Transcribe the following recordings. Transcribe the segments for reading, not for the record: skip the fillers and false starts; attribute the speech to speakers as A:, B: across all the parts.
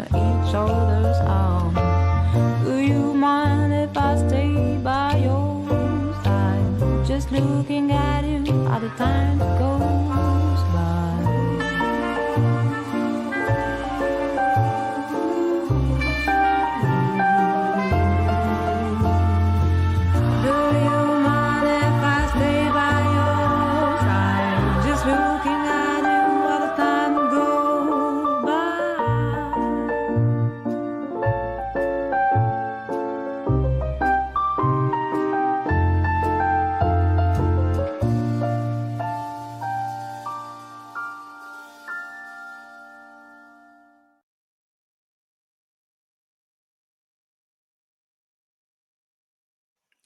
A: each other's arms. Do you mind if I stay by your side? Just looking at you all the time goes by.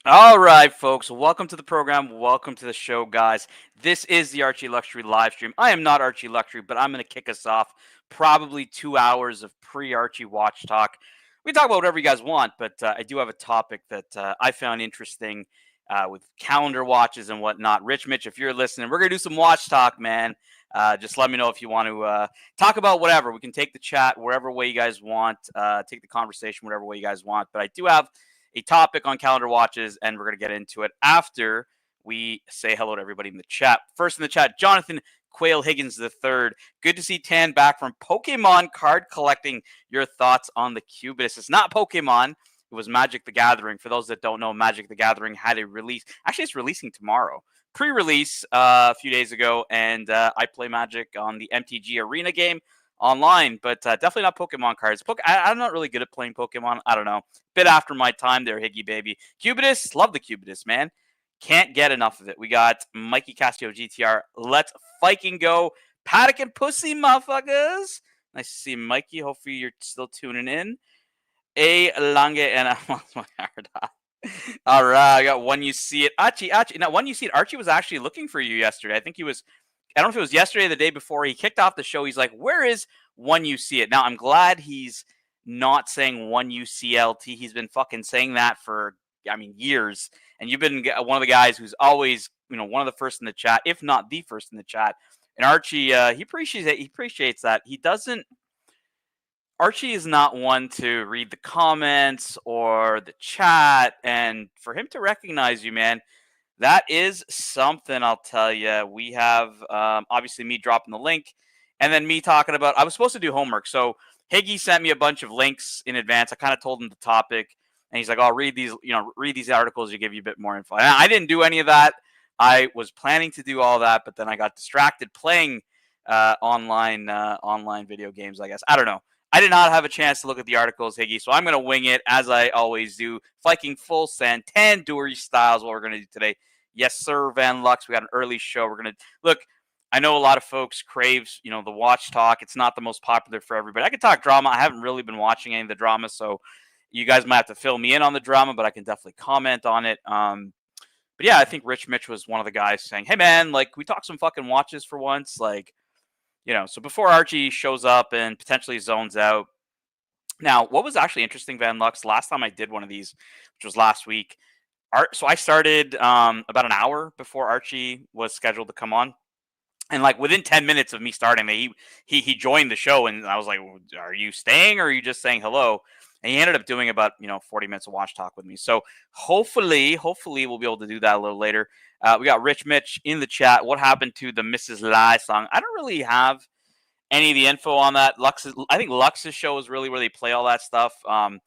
B: All right, folks. Welcome to the program. Welcome to the show, guys. This is the Archie Luxury live stream. I am not Archie Luxury, but I'm going to kick us off. Probably 2 hours of pre-Archie watch talk. We can talk about whatever you guys want, but I do have a topic that I found interesting with calendar watches and whatnot. Rich Mitch, if you're listening, we're going to do some watch talk, man. Just let me know if you want to talk about whatever. We can take the chat wherever way you guys want, take the conversation whatever way you guys want. But I do have a topic on calendar watches, and we're going to get into it after we say hello to everybody in the chat. First in the chat, Jonathan Quayle Higgins III. Good to see Tan back from Pokemon card collecting. Your thoughts on the Cubidus? It's not Pokemon. It was Magic the Gathering. For those that don't know, Magic the Gathering had a release. Actually, it's releasing tomorrow. Pre-release a few days ago, and I play Magic on the MTG Arena game online, but definitely not Pokemon cards. I'm not really good at playing Pokemon. I don't know. Bit after my time there, Higgy baby. Cubidus, love the Cubidus, man. Can't get enough of it. We got Mikey Castillo GTR. Let's fucking go. Paddock and Pussy, motherfuckers. Nice to see Mikey. Hopefully you're still tuning in. A Lange and I lost my heart. All right, I got When You See It. Archie. Now, When You See It, Archie was actually looking for you yesterday. I think he was, I don't know if it was yesterday or the day before. He kicked off the show. He's like, where is When You See It? Now, I'm glad he's not saying When You See LT. He's been fucking saying that for, years. And you've been one of the guys who's always, one of the first in the chat, if not the first in the chat. And Archie, he appreciates it. He appreciates that. Archie is not one to read the comments or the chat. And for him to recognize you, man, that is something, I'll tell you. We have, obviously, me dropping the link and then me talking about, I was supposed to do homework. So Higgy sent me a bunch of links in advance. I kind of told him the topic. And he's like, I'll read these articles to give you a bit more info. And I didn't do any of that. I was planning to do all that, but then I got distracted playing online video games, I guess. I don't know. I did not have a chance to look at the articles, Higgy, so I'm going to wing it, as I always do. Viking full send, tandoori style is what we're going to do today. Yes, sir, Van Lux. We got an early show. We're going to look. I know a lot of folks craves, the watch talk. It's not the most popular for everybody. I can talk drama. I haven't really been watching any of the drama, so you guys might have to fill me in on the drama, but I can definitely comment on it. But yeah, I think Rich Mitch was one of the guys saying, hey, man, like, we talk some fucking watches for once. Like, so before Archie shows up and potentially zones out. Now, what was actually interesting, Van Lux, last time I did one of these, which was last week. So I started about an hour before Archie was scheduled to come on. And like within 10 minutes of me starting, he joined the show, and I was like, are you staying or are you just saying hello? And he ended up doing about 40 minutes of watch talk with me. So hopefully we'll be able to do that a little later. We got Rich Mitch in the chat. What happened to the Mrs. Lai song? I don't really have any of the info on that. I think Lux's show is really where they play all that stuff. I'm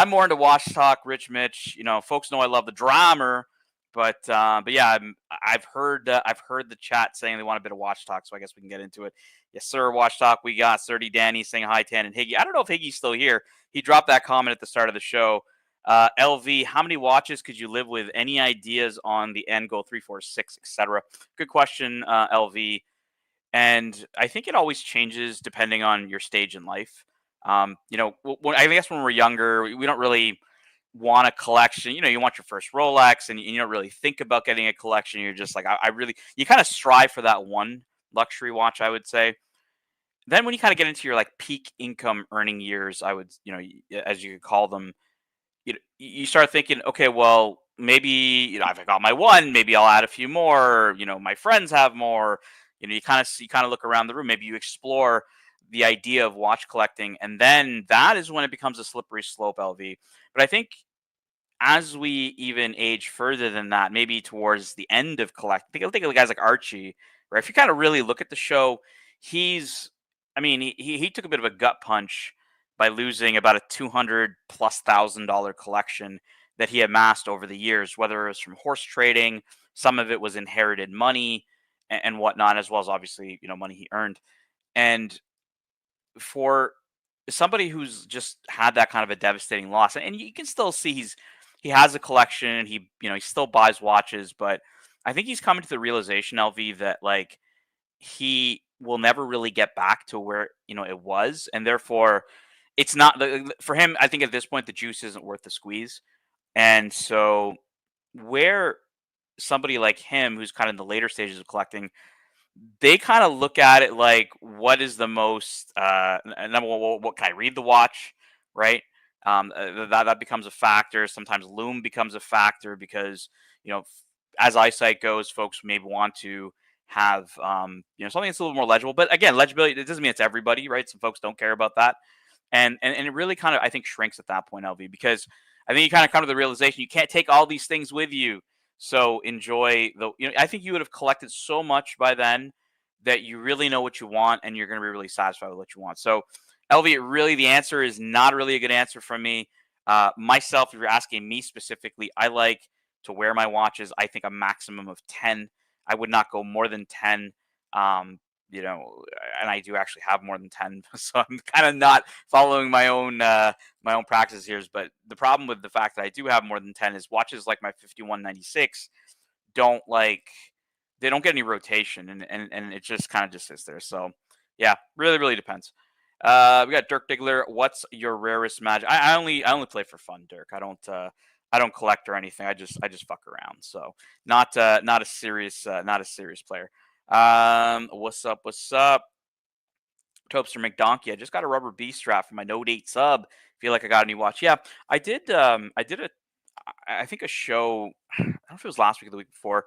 B: more into watch talk, Rich Mitch. Folks know I love the drama, but yeah, I've heard the chat saying they want a bit of watch talk, so I guess we can get into it. Yes, sir. Watch talk. We got 30 Danny saying hi, Tan and Higgy. I don't know if Higgy's still here. He dropped that comment at the start of the show. LV, how many watches could you live with? Any ideas on the Go 346, etc.? Good question, LV. And I think it always changes depending on your stage in life. I guess when we're younger, we don't really want a collection. You want your first Rolex, and you don't really think about getting a collection. You're just like, you kind of strive for that one luxury watch, I would say. Then when you kind of get into your like peak income earning years, I would, as you could call them, you start thinking, okay, well, maybe, if I got my one, maybe I'll add a few more. My friends have more. You kind of look around the room. Maybe you explore the idea of watch collecting, and then that is when it becomes a slippery slope, LV. But I think as we even age further than that, maybe towards the end of collecting, think of guys like Archie, right? If you kind of really look at the show, he's, I mean, he took a bit of a gut punch by losing about a $200,000+ collection that he amassed over the years, whether it was from horse trading, some of it was inherited money and whatnot, as well as obviously, money he earned. And for somebody who's just had that kind of a devastating loss, and you can still see he has a collection, he still buys watches, but I think he's coming to the realization, LV, that like he will never really get back to where it was, and therefore it's not for him. I think at this point the juice isn't worth the squeeze, and so where somebody like him who's kind of in the later stages of collecting, they kind of look at it like, what is the most number one, what can I read the watch, right? That becomes a factor. Sometimes loom becomes a factor because as eyesight goes, folks maybe want to have something that's a little more legible. But again, legibility, it doesn't mean it's everybody, right? Some folks don't care about that, and it really kind of, I think, shrinks at that point, LV, because I think you kind of come to the realization you can't take all these things with you. So enjoy I think you would have collected so much by then that you really know what you want and you're going to be really satisfied with what you want. So LV, really, the answer is not really a good answer from me. Myself, if you're asking me specifically, I like to wear my watches. I think a maximum of 10. I would not go more than 10. And I do actually have more than 10. So I'm kind of not following my own practices here. But the problem with the fact that I do have more than 10 is watches like my 5196 they don't get any rotation, and it just kind of just sits there. So yeah, really, really depends. We got Dirk Diggler. What's your rarest magic? I only play for fun, Dirk. I don't collect or anything. I just fuck around. So not a serious player. What's up? What's up? Topster McDonkey. I just got a rubber B strap for my Note 8 sub. Feel like I got a new watch. Yeah, I did. I think a show. I don't know if it was last week or the week before,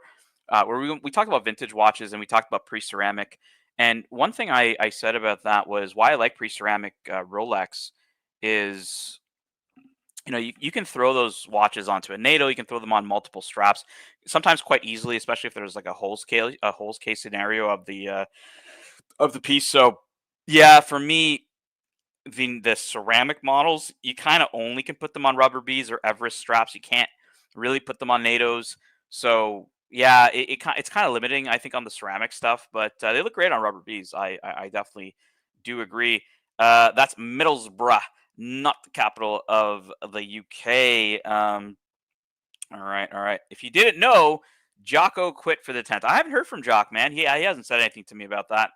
B: where we talked about vintage watches and we talked about pre-ceramic. And one thing I said about that was why I like pre-ceramic Rolex is, you can throw those watches onto a NATO. You can throw them on multiple straps, sometimes quite easily, especially if there's like a holes case scenario of the piece. So yeah, for me, the ceramic models, you kind of only can put them on rubber beads or Everest straps. You can't really put them on NATOs. So yeah, it's kind of limiting, I think, on the ceramic stuff, but they look great on rubber beads. I definitely do agree. That's Middlesbrough, not the capital of the UK. All right. If you didn't know, Jocko quit for the 10th. I haven't heard from Jock, man. He hasn't said anything to me about that.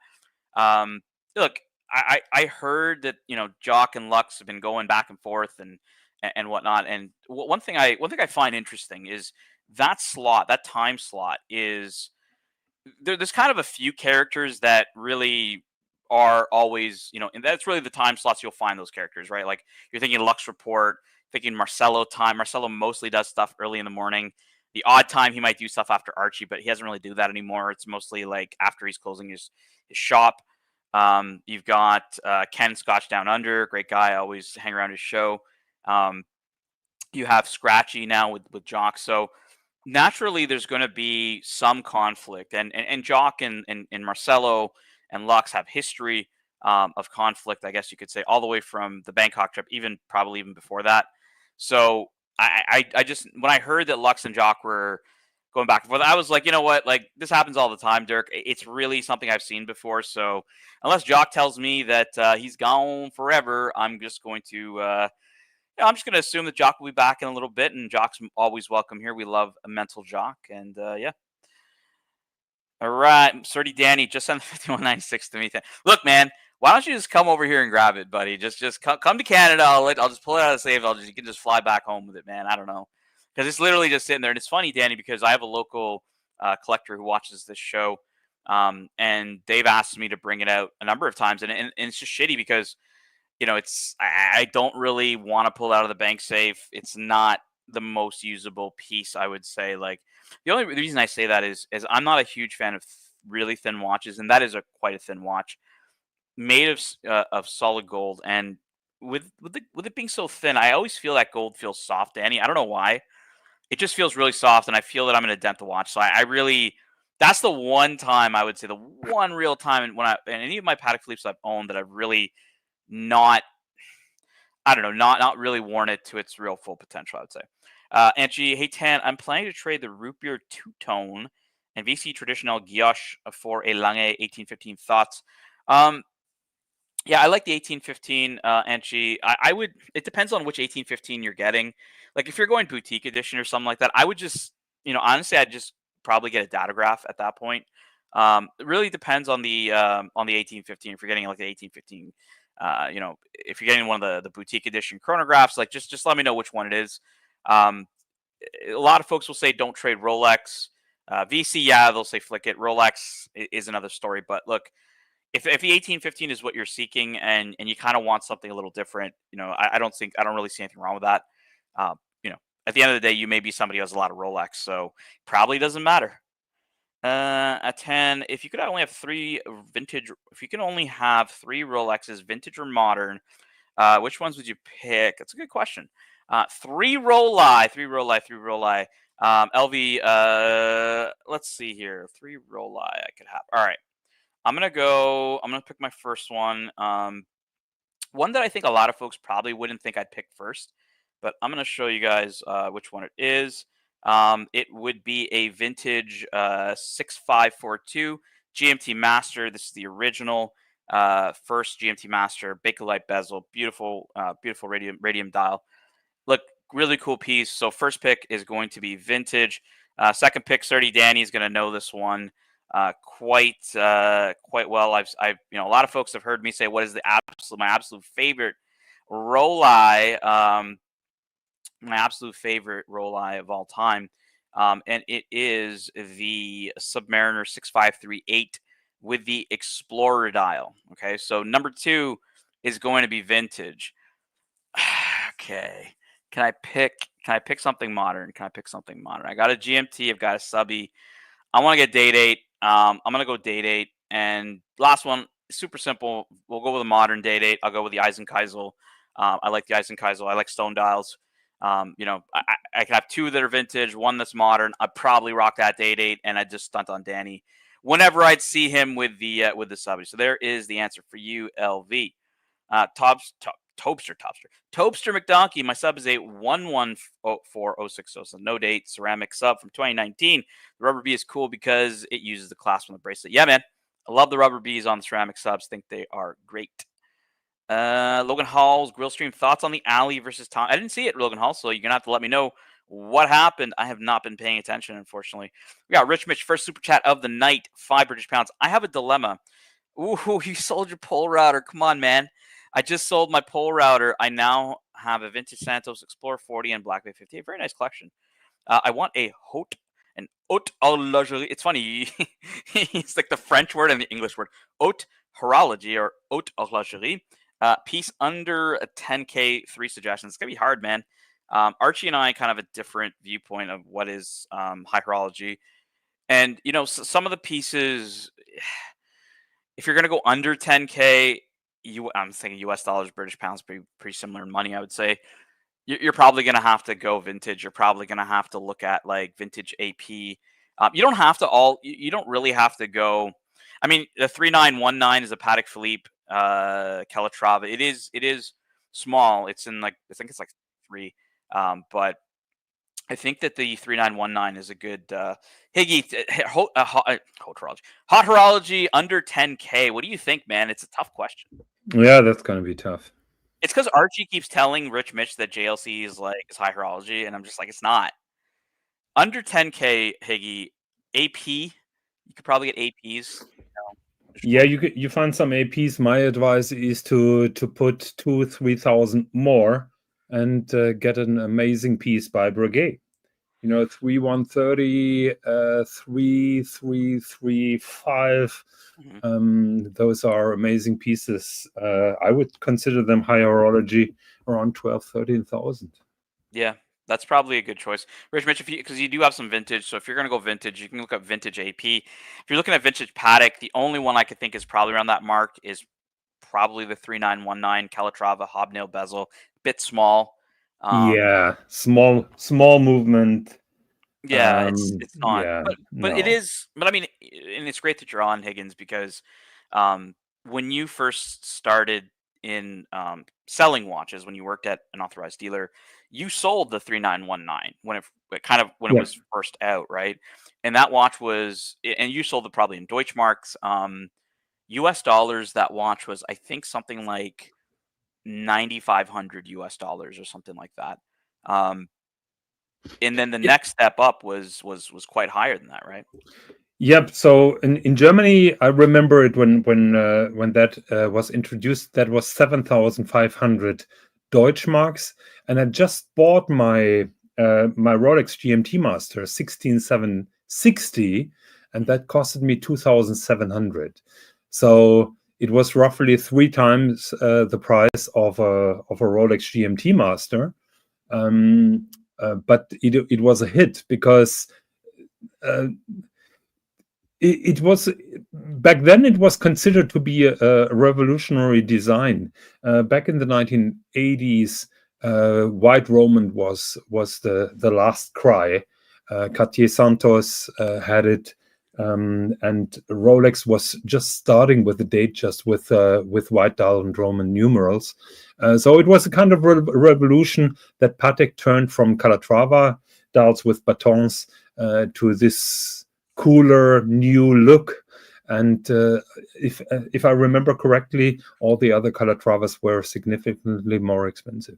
B: Look, I heard that Jock and Lux have been going back and forth and whatnot. And one thing I find interesting is that time slot is there's kind of a few characters that really are always, and that's really the time slots you'll find those characters, right? Like you're thinking Lux Report, thinking Marcelo time. Marcelo mostly does stuff early in the morning. The odd time he might do stuff after Archie, but he doesn't really do that anymore. It's mostly like after he's closing his shop. You've got Ken Scotch Down Under, great guy. I always hang around his show. You have Scratchy now with Jock. So naturally, there's going to be some conflict, and Jock and Marcelo and Lux have history of conflict, I guess you could say, all the way from the Bangkok trip, probably even before that. So I just, when I heard that Lux and Jock were going back and forth, I was like, you know what, like this happens all the time, Dirk. It's really something I've seen before. So unless Jock tells me that he's gone forever, I'm just going to. I'm just going to assume that Jock will be back in a little bit, and Jock's always welcome here. We love a mental Jock, and yeah. All right, Surdy Danny just sent the 5196 to me. Look, man, why don't you just come over here and grab it, buddy? Just come to Canada. I'll just pull it out of the safe. You can just fly back home with it, man. I don't know, because it's literally just sitting there. And it's funny, Danny, because I have a local collector who watches this show, and they've asked me to bring it out a number of times, and it's just shitty because I don't really want to pull it out of the bank safe. It's not the most usable piece, I would say. Like the reason I say that is I'm not a huge fan of really thin watches, and that is quite a thin watch. made of solid gold, and with it being so thin, I always feel that gold feels soft, Danny. I don't know why. It just feels really soft, and I feel that I'm gonna dent the watch. So I really, that's the one time I would say, the one real time when and any of my Patek Philippe's I've owned that I've really not, I don't know, not really worn it to its real full potential, I would say. Angie, hey Tan, I'm planning to trade the root beer two-tone and VC traditional guilloche for a Lange 1815. Thoughts? Um, yeah, I like the 1815, Anchi. I would. It depends on which 1815 you're getting. Like if you're going boutique edition or something like that, I would just, honestly, I'd just probably get a datograph at that point. It really depends on the 1815. If you're getting like the 1815, if you're getting one of the boutique edition chronographs, like just let me know which one it is. Um, a lot of folks will say don't trade Rolex. VC, yeah, they'll say flick it. Rolex is another story. But look, if the 1815 is what you're seeking and you kind of want something a little different, I don't really see anything wrong with that. Uh, at the end of the day, you may be somebody who has a lot of Rolex, so probably doesn't matter. At 10, if you could only have if you can only have three Rolexes, vintage or modern, which ones would you pick? That's a good question. Three Roli. LV, let's see here. Three Roli I could have. All right. I'm gonna pick my first one. One that I think a lot of folks probably wouldn't think I'd pick first, but I'm gonna show you guys which one it is. It would be a vintage 6542 GMT Master. This is the original first GMT Master, Bakelite bezel, beautiful radium dial. Look, really cool piece. So first pick is going to be vintage. Second pick, Serty Danny is going to know this one quite well. I've a lot of folks have heard me say what is my absolute favorite Roli, my absolute favorite Roli of all time, and it is the Submariner 6538 with the Explorer dial. Okay, so number two is going to be vintage. Okay. Can I pick something modern? I got a GMT, I've got a subby. I want to get date 8. I'm gonna go date 8. And last one, super simple. We'll go with a modern date 8. I'll go with the Eisenkeisel. I like the Eisenkeisel. I like stone dials. I can have two that are vintage, one that's modern. I'd probably rock that date 8, and I'd just stunt on Danny whenever I'd see him with the subby. So there is the answer for you, LV. Topster McDonkey. My sub is a 114060. So no date ceramic sub from 2019. The rubber bee is cool because it uses the clasp on the bracelet. Yeah, man. I love the rubber bees on the ceramic subs. Think they are great. Logan Hall's Grill Stream thoughts on the Alley versus Tom. I didn't see it, Logan Hall, so you're gonna have to let me know what happened. I have not been paying attention, unfortunately. We got Rich Mitch, first super chat of the night, 5 British pounds. I have a dilemma. Ooh, you sold your pole router. Come on, man. I just sold my pole router. I now have a vintage Santos Explorer 40 and Black Bay 58. Very nice collection. I want a haute horology. It's funny. It's like the French word and the English word. Haute horology or haute horology. Piece under a 10K, 3 suggestions. It's going to be hard, man. Archie and I kind of have a different viewpoint of what is high horology. And, some of the pieces, if you're going to go under 10K, I'm thinking US dollars, British pounds, pretty similar in money, I would say. You're probably going to have to go vintage. You're probably going to have to look at like vintage AP. You don't really have to go. I mean, the 3919 is a Patek Philippe Calatrava. It is small. It's in I think it's like 3. But I think that the 3919 is a good Higgy hot horology under 10K. What do you think, man? It's a tough question.
C: Yeah, that's gonna be tough.
B: It's because Archie keeps telling Rich Mitch that JLC is high horology, and I'm just like, it's not. Under 10K, Higgy, AP, you could probably get APs.
C: Yeah, you find some APs. My advice is to put 2,000-3,000 more and get an amazing piece by Breguet. 3130, 3335. Those are amazing pieces. I would consider them high horology around 12,000-13,000.
B: Yeah, that's probably a good choice. Rich Mitch, because you do have some vintage, so if you're going to go vintage, you can look up vintage AP. If you're looking at vintage Patek, the only one I could think is probably around that mark is probably the 3919 Calatrava hobnail bezel, bit small.
C: Yeah, small movement.
B: Yeah, it's not,
C: Yeah,
B: but it
C: no.
B: is. But I mean, and it's great that you're on, Higgins, because when you first started in selling watches, when you worked at an authorized dealer, you sold the 3919 when it
C: Yeah.
B: was first out, right? And that watch was, and you sold it probably in Deutschmarks, U.S. dollars. That watch was, I think, something like 9,500 U.S. dollars or something like that. Um, and then the next step up was quite higher than that, right?
C: Yep. So in Germany, I remember it when that was introduced. That was 7,500 Deutschmarks, and I just bought my my Rolex GMT Master 16760, and that costed me 2,700. So it was roughly 3 times the price of a Rolex GMT Master. But it was a hit because uh, it was back then. It was considered to be a revolutionary design. Back in the 1980s, white Roman was the last cry. Cartier Santos had it, and Rolex was just starting with the date, just with white dial and Roman numerals. So it was a kind of revolution that Patek turned from Calatrava dials with batons to this cooler new look. And if I remember correctly, all the other Calatravas were significantly more expensive.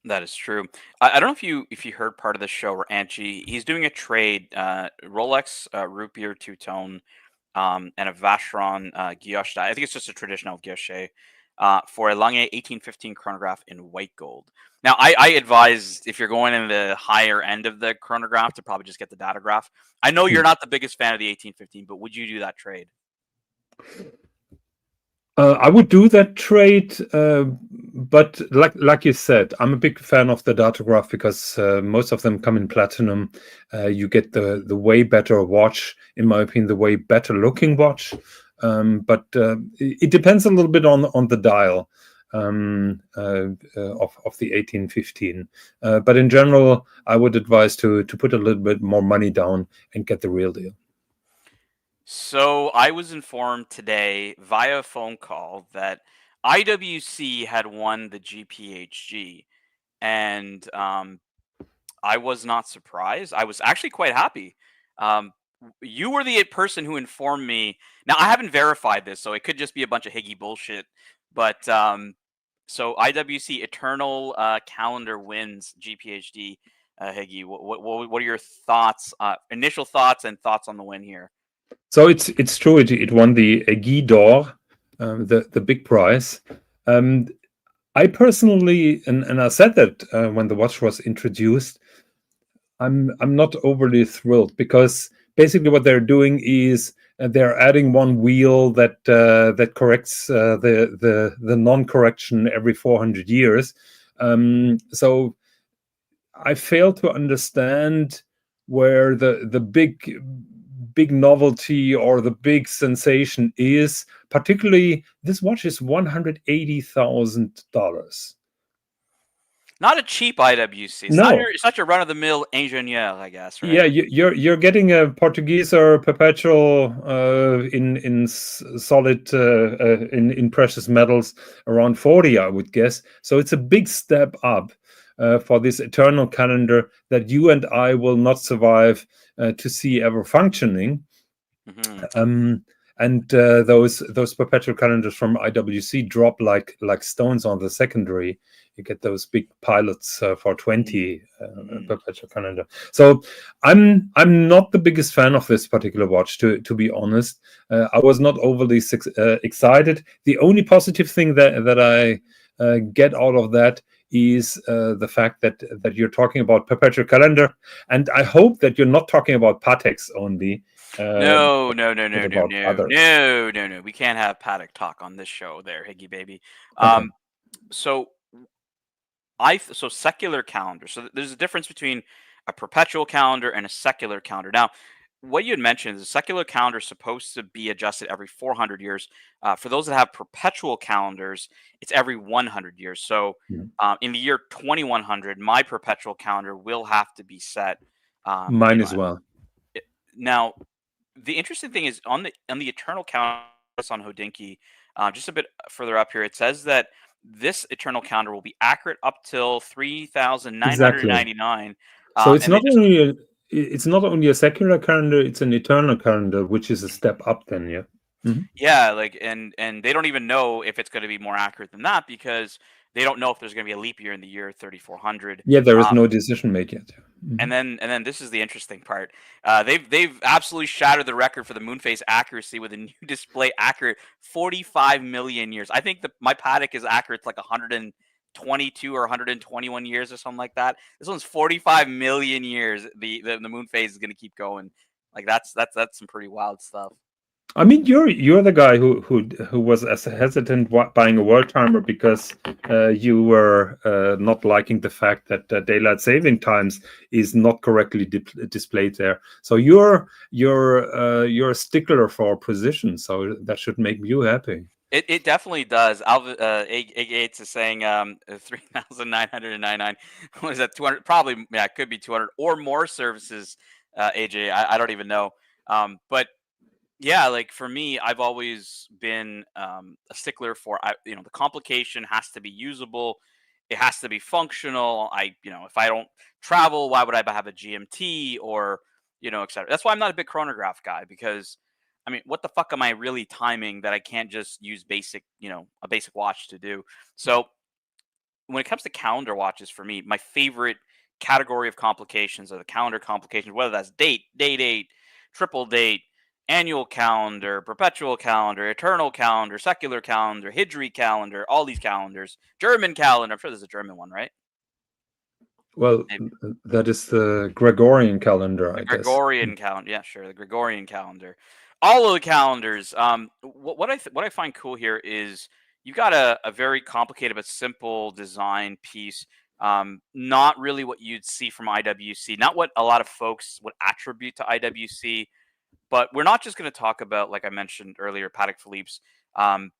B: That is true. I don't know if you heard part of the show where Archie, he's doing a trade, Rolex root beer two tone, and a Vacheron Guilloche. I think it's just a traditional Guilloche, for a Lange 1815 chronograph in white gold. Now, I advise, if you're going in the higher end of the chronograph, to probably just get the datograph. I know you're not the biggest fan of the 1815, but would you do that trade?
C: I would do that trade, but like you said, I'm a big fan of the datograph because most of them come in platinum. You get the way better watch, in my opinion, the way better looking watch. But it depends a little bit on the dial of the 1815. But in general, I would advise to put a little bit more money down and get the real deal.
B: So I was informed today via phone call that IWC had won the GPHG, and I was not surprised. I was actually quite happy. You were the person who informed me. Now, I haven't verified this, so it could just be a bunch of Higgy bullshit. But so IWC Eternal Calendar wins GPHD. Higgy, what are your thoughts? Initial thoughts and thoughts on the win here.
C: So it's true. It won the Guy d'Or, the big prize. I personally, and I said that when the watch was introduced, I'm not overly thrilled because basically what they're doing is they're adding one wheel that corrects the non-correction every 400 years. So I fail to understand where the big novelty or the big sensation is. Particularly, this watch is $180,000.
B: Not a cheap IWC.
C: No.
B: It's not your run of the mill ingénieur, I guess, right?
C: Yeah, you're getting a Portuguese or perpetual in solid in precious metals around 40, I would guess. So it's a big step up for this eternal calendar that you and I will not survive to see ever functioning. And those perpetual calendars from IWC drop like stones on the secondary. You get those big pilots for 20 perpetual calendar. So I'm not the biggest fan of this particular watch, to be honest. I was not overly excited. The only positive thing that I get out of that is the fact that you're talking about perpetual calendar, and I hope that you're not talking about Pateks only.
B: No. We can't have Patek talk on this show, there, Higgy baby.
C: Okay.
B: So secular calendar. So there's a difference between a perpetual calendar and a secular calendar. Now, what you had mentioned, the secular calendar is supposed to be adjusted every 400 years. For those that have perpetual calendars, it's every 100 years. So
C: Mhm.
B: in the year 2100, my perpetual calendar will have to be set.
C: Mine as well.
B: Now, the interesting thing is on the eternal calendar on Hodinky, just a bit further up here, it says that this eternal calendar will be accurate up till
C: Exactly.
B: 3999.
C: So it's
B: And they
C: not
B: just
C: only a secular calendar; it's an eternal calendar, which is a step up. Then, yeah. Mhm.
B: Yeah, like and they don't even know if it's going to be more accurate than that because they don't know if there's going to be a leap year in the year 3400.
C: Yeah, there is
B: Um,
C: no decision made yet. Mhm.
B: and then this is the interesting part. They've absolutely shattered the record for the moon phase accuracy with a new display accurate 45 million years. I think my Patek is accurate to like 122 or 121 years or something like that. This one's 45 million years. The moon phase is going to keep going. Like that's some pretty wild stuff.
C: I mean, you're the guy who was as hesitant buying a world timer because you were not liking the fact that daylight saving times is not correctly displayed there. So you're a stickler for position. So that should make you happy.
B: It definitely does. Egg Gates is saying 3,999. What is that? 200? Probably, yeah, it could be 200 or more services. AJ, I don't even know. But yeah, like for me, I've always been a stickler for the complication has to be usable. It has to be functional. If I don't travel, why would I have a GMT or etc. That's why I'm not a big chronograph guy because I mean, what the fuck am I really timing that I can't just use a basic watch to do? So when it comes to calendar watches, for me, my favorite category of complications are the calendar complications, whether that's date, triple date, annual calendar, perpetual calendar, eternal calendar, secular calendar, Hijri calendar, all these calendars, German calendar. I'm sure there's a German one, right?
C: Well,
B: Maybe.
C: that is the Gregorian calendar,
B: The
C: I guess.
B: Gregorian calendar, yeah, sure, the Gregorian calendar. All of the calendars. What I find cool here is you got a very complicated but simple design piece. Not really what you'd see from IWC. Not what a lot of folks would attribute to IWC. But we're not just going to talk about, like I mentioned earlier, Patek Philippe's. Um,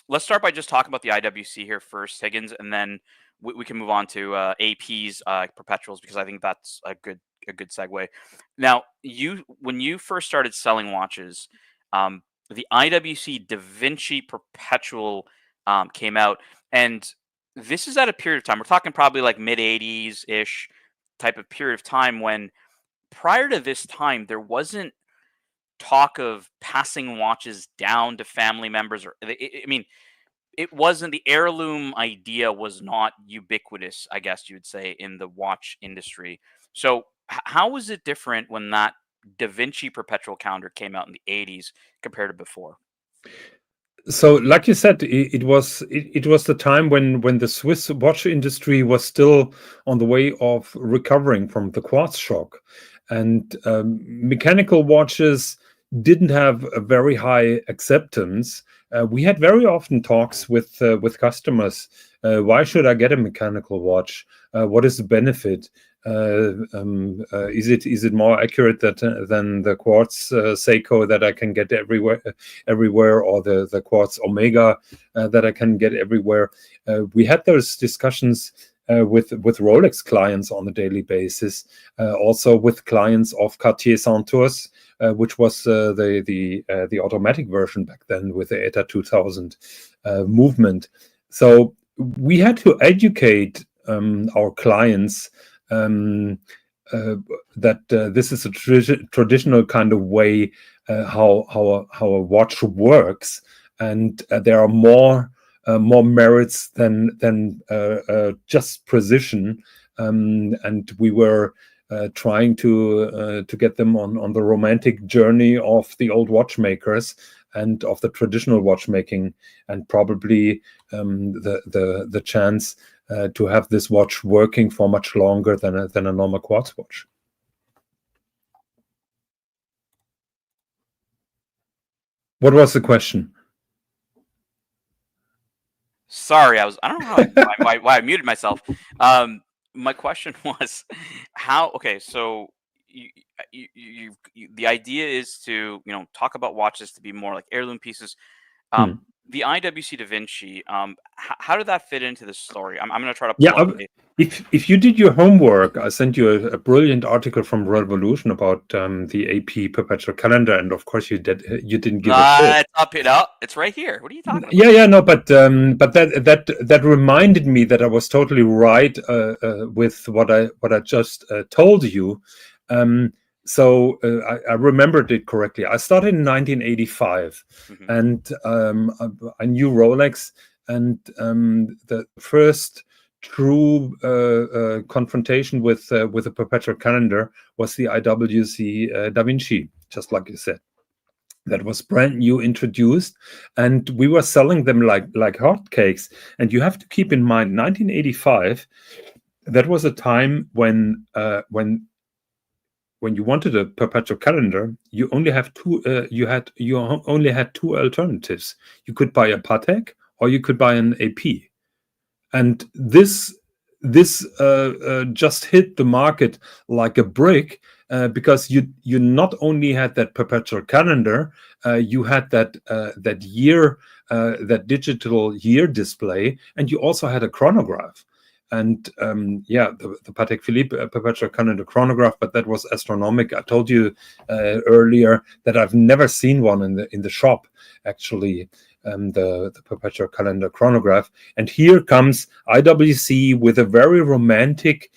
B: let's start by just talking about the IWC here first, Higgins, and then we can move on to AP's perpetuals because I think that's a good segue. Now, when you first started selling watches, the IWC Da Vinci Perpetual came out, and this is at a period of time. We're talking probably like mid '80s ish type of period of time when prior to this time there wasn't talk of passing watches down to family members I mean it wasn't the heirloom idea was not ubiquitous, I guess you would say, in the watch industry. So how was it different when that Da Vinci perpetual calendar came out in the 80s compared to before?
C: So, like you said, it was the time when the Swiss watch industry was still on the way of recovering from the quartz shock, and mechanical watches didn't have a very high acceptance. We had very often talks with customers. Why should I get a mechanical watch? What is the benefit? Is it more accurate than the quartz Seiko that I can get everywhere, or the quartz Omega that I can get everywhere? We had those discussions with Rolex clients on a daily basis, also with clients of Cartier Santos, which was the automatic version back then with the ETA 2000 movement. So we had to educate our clients that this is a traditional kind of way how a watch works, and there are more merits than just precision. And we were trying to get them on the romantic journey of the old watchmakers and of the traditional watchmaking, and probably the chance to have this watch working for much longer than a normal quartz watch. What was the question?
B: Sorry, I don't know why I muted myself. My question was how. Okay, so the idea is to talk about watches to be more like heirloom pieces.
C: Hmm.
B: The IWC Da Vinci, how did that fit into the story? I'm going to try to
C: Yeah,
B: pull up
C: if you did your homework, I sent you a brilliant article from Revolution about the AP perpetual calendar, and of course you didn't give a shit.
B: It's up it up. It's right here. What are you talking about?
C: Yeah, no, but that reminded me that I was totally right with what I just told you. So I remembered it correctly. I started in 1985, and I knew Rolex, and the first true confrontation with a perpetual calendar was the IWC Da Vinci, just like you said. That was brand new, introduced, and we were selling them like hotcakes. And you have to keep in mind, 1985, that was a time when you wanted a perpetual calendar, you only have two. You only had two alternatives. You could buy a Patek or you could buy an AP, and this just hit the market like a brick. Because you not only had that perpetual calendar, you had that year, that digital year display, and you also had a chronograph. And the Patek Philippe perpetual calendar chronograph, but that was astronomical. I told you earlier that I've never seen one in the shop, actually. The perpetual calendar chronograph. And here comes IWC with a very romantic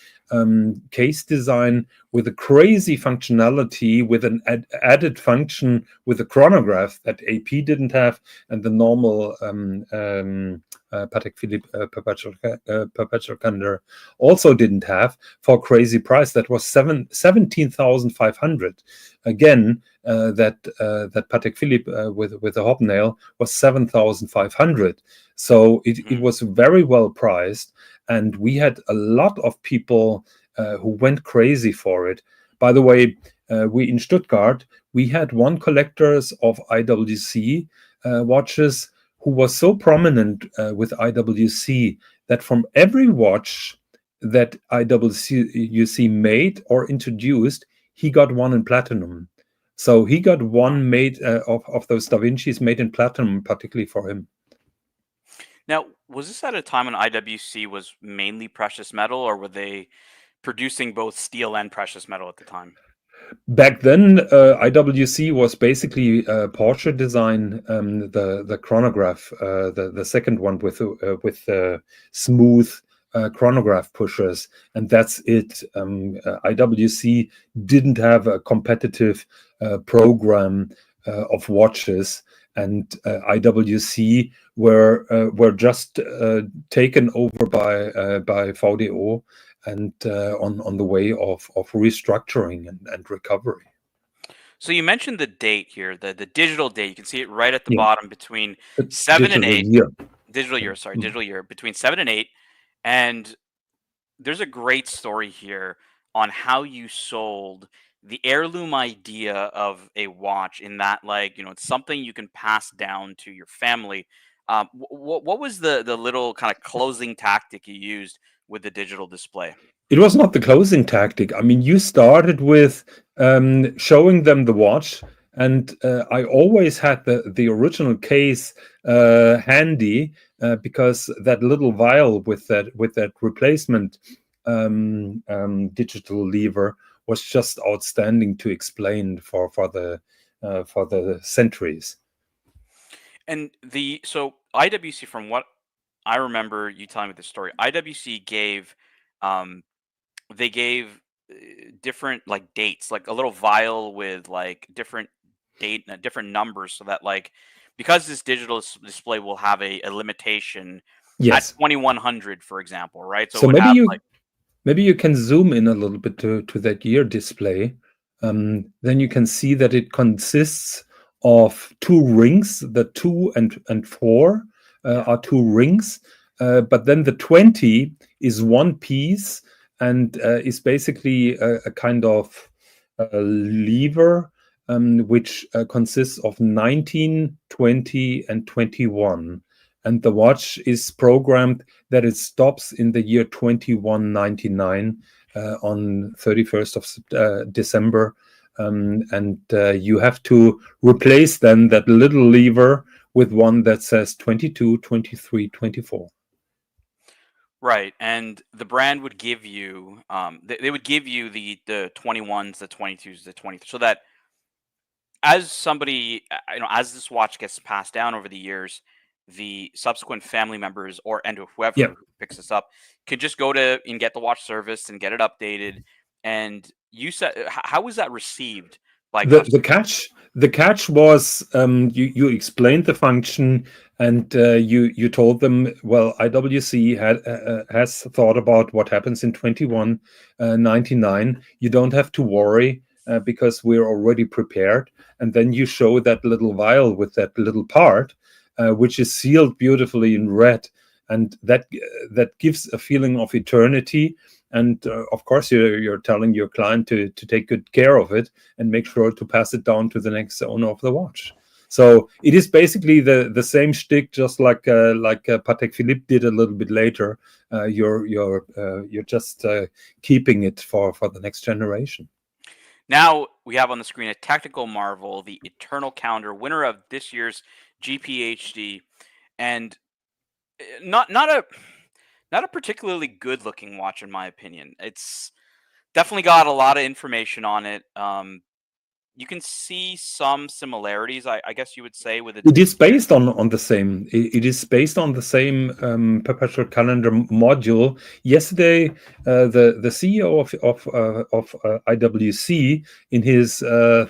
C: case design, with a crazy functionality, with an added function with the chronograph that AP didn't have, and the normal Patek Philippe perpetual calendar also didn't have, for a crazy price. That was 17,500. Again, that Patek Philippe with a hobnail was 7,500. So it was very well priced, and we had a lot of people who went crazy for it. By the way, we in Stuttgart, we had one collectors of IWC watches who was so prominent with IWC that from every watch that IWC made or introduced, he got one in platinum. So he got one made of those Da Vincis made in platinum, particularly for him.
B: Now, was this at a time when IWC was mainly precious metal, or were they producing both steel and precious metal at the time?
C: Back then, IWC was basically Porsche design, the chronograph, the second one with smooth chronograph pushers, and that's it. IWC didn't have a competitive program of watches, and IWC were just taken over by VDO, and on the way of restructuring and recovery.
B: So you mentioned the date here, the digital date. You can see it right at the
C: Yeah.
B: bottom between 7 and 8.
C: Year.
B: Digital year, sorry, digital year, between 7 and 8. And there's a great story here on how you sold the heirloom idea of a watch, in that, like, it's something you can pass down to your family. What was the little kind of closing tactic you used with the digital display?
C: It was not the closing tactic. I mean, you started with showing them the watch, and I always had the original case handy, because that little vial with that replacement digital lever was just outstanding to explain for the centuries.
B: And so IWC, from what I remember you telling me the story, IWC gave they gave different, like, dates, like a little vial with like different date and different numbers, so that, like, because this digital display will have a limitation at
C: Yes.
B: 2100, for example, right? So
C: So
B: it would have like,
C: maybe you can zoom in a little bit to that year display. Then you can see that it consists of two rings. The 2 and 4 are two rings, but then the 20 is one piece, and is basically a kind of lever, which consists of 19, 20, and 21. and the watch is programmed that it stops in the year 2199 on 31st of December. And you have to replace then that little lever with one that says 22, 23, 24.
B: Right, and the brand would give you, they would give you the 21s, the 22s, the 23s, so that as somebody, as this watch gets passed down over the years, the subsequent family members and whoever
C: Yeah.
B: picks this up can just go to and get the watch serviced and get it updated. And you said, how was that received by customers?
C: The catch was you explained the function, and you told them, well, IWC has thought about what happens in 2199. You don't have to worry because we're already prepared. And then you show that little vial with that little part, which is sealed beautifully in red, and that gives a feeling of eternity. And of course, you're telling your client to take good care of it and make sure to pass it down to the next owner of the watch. So it is basically the same shtick, just like Patek Philippe did a little bit later. You're just keeping it for the next generation.
B: Now we have on the screen a technical marvel, the Eternal Calendar, winner of this year's GPHG, and not a particularly good looking watch in my opinion. It's definitely got a lot of information on it. You can see some similarities, I guess you would say, with it.
C: It is based on the same. It is based on the same perpetual calendar module. Yesterday, the CEO of IWC in his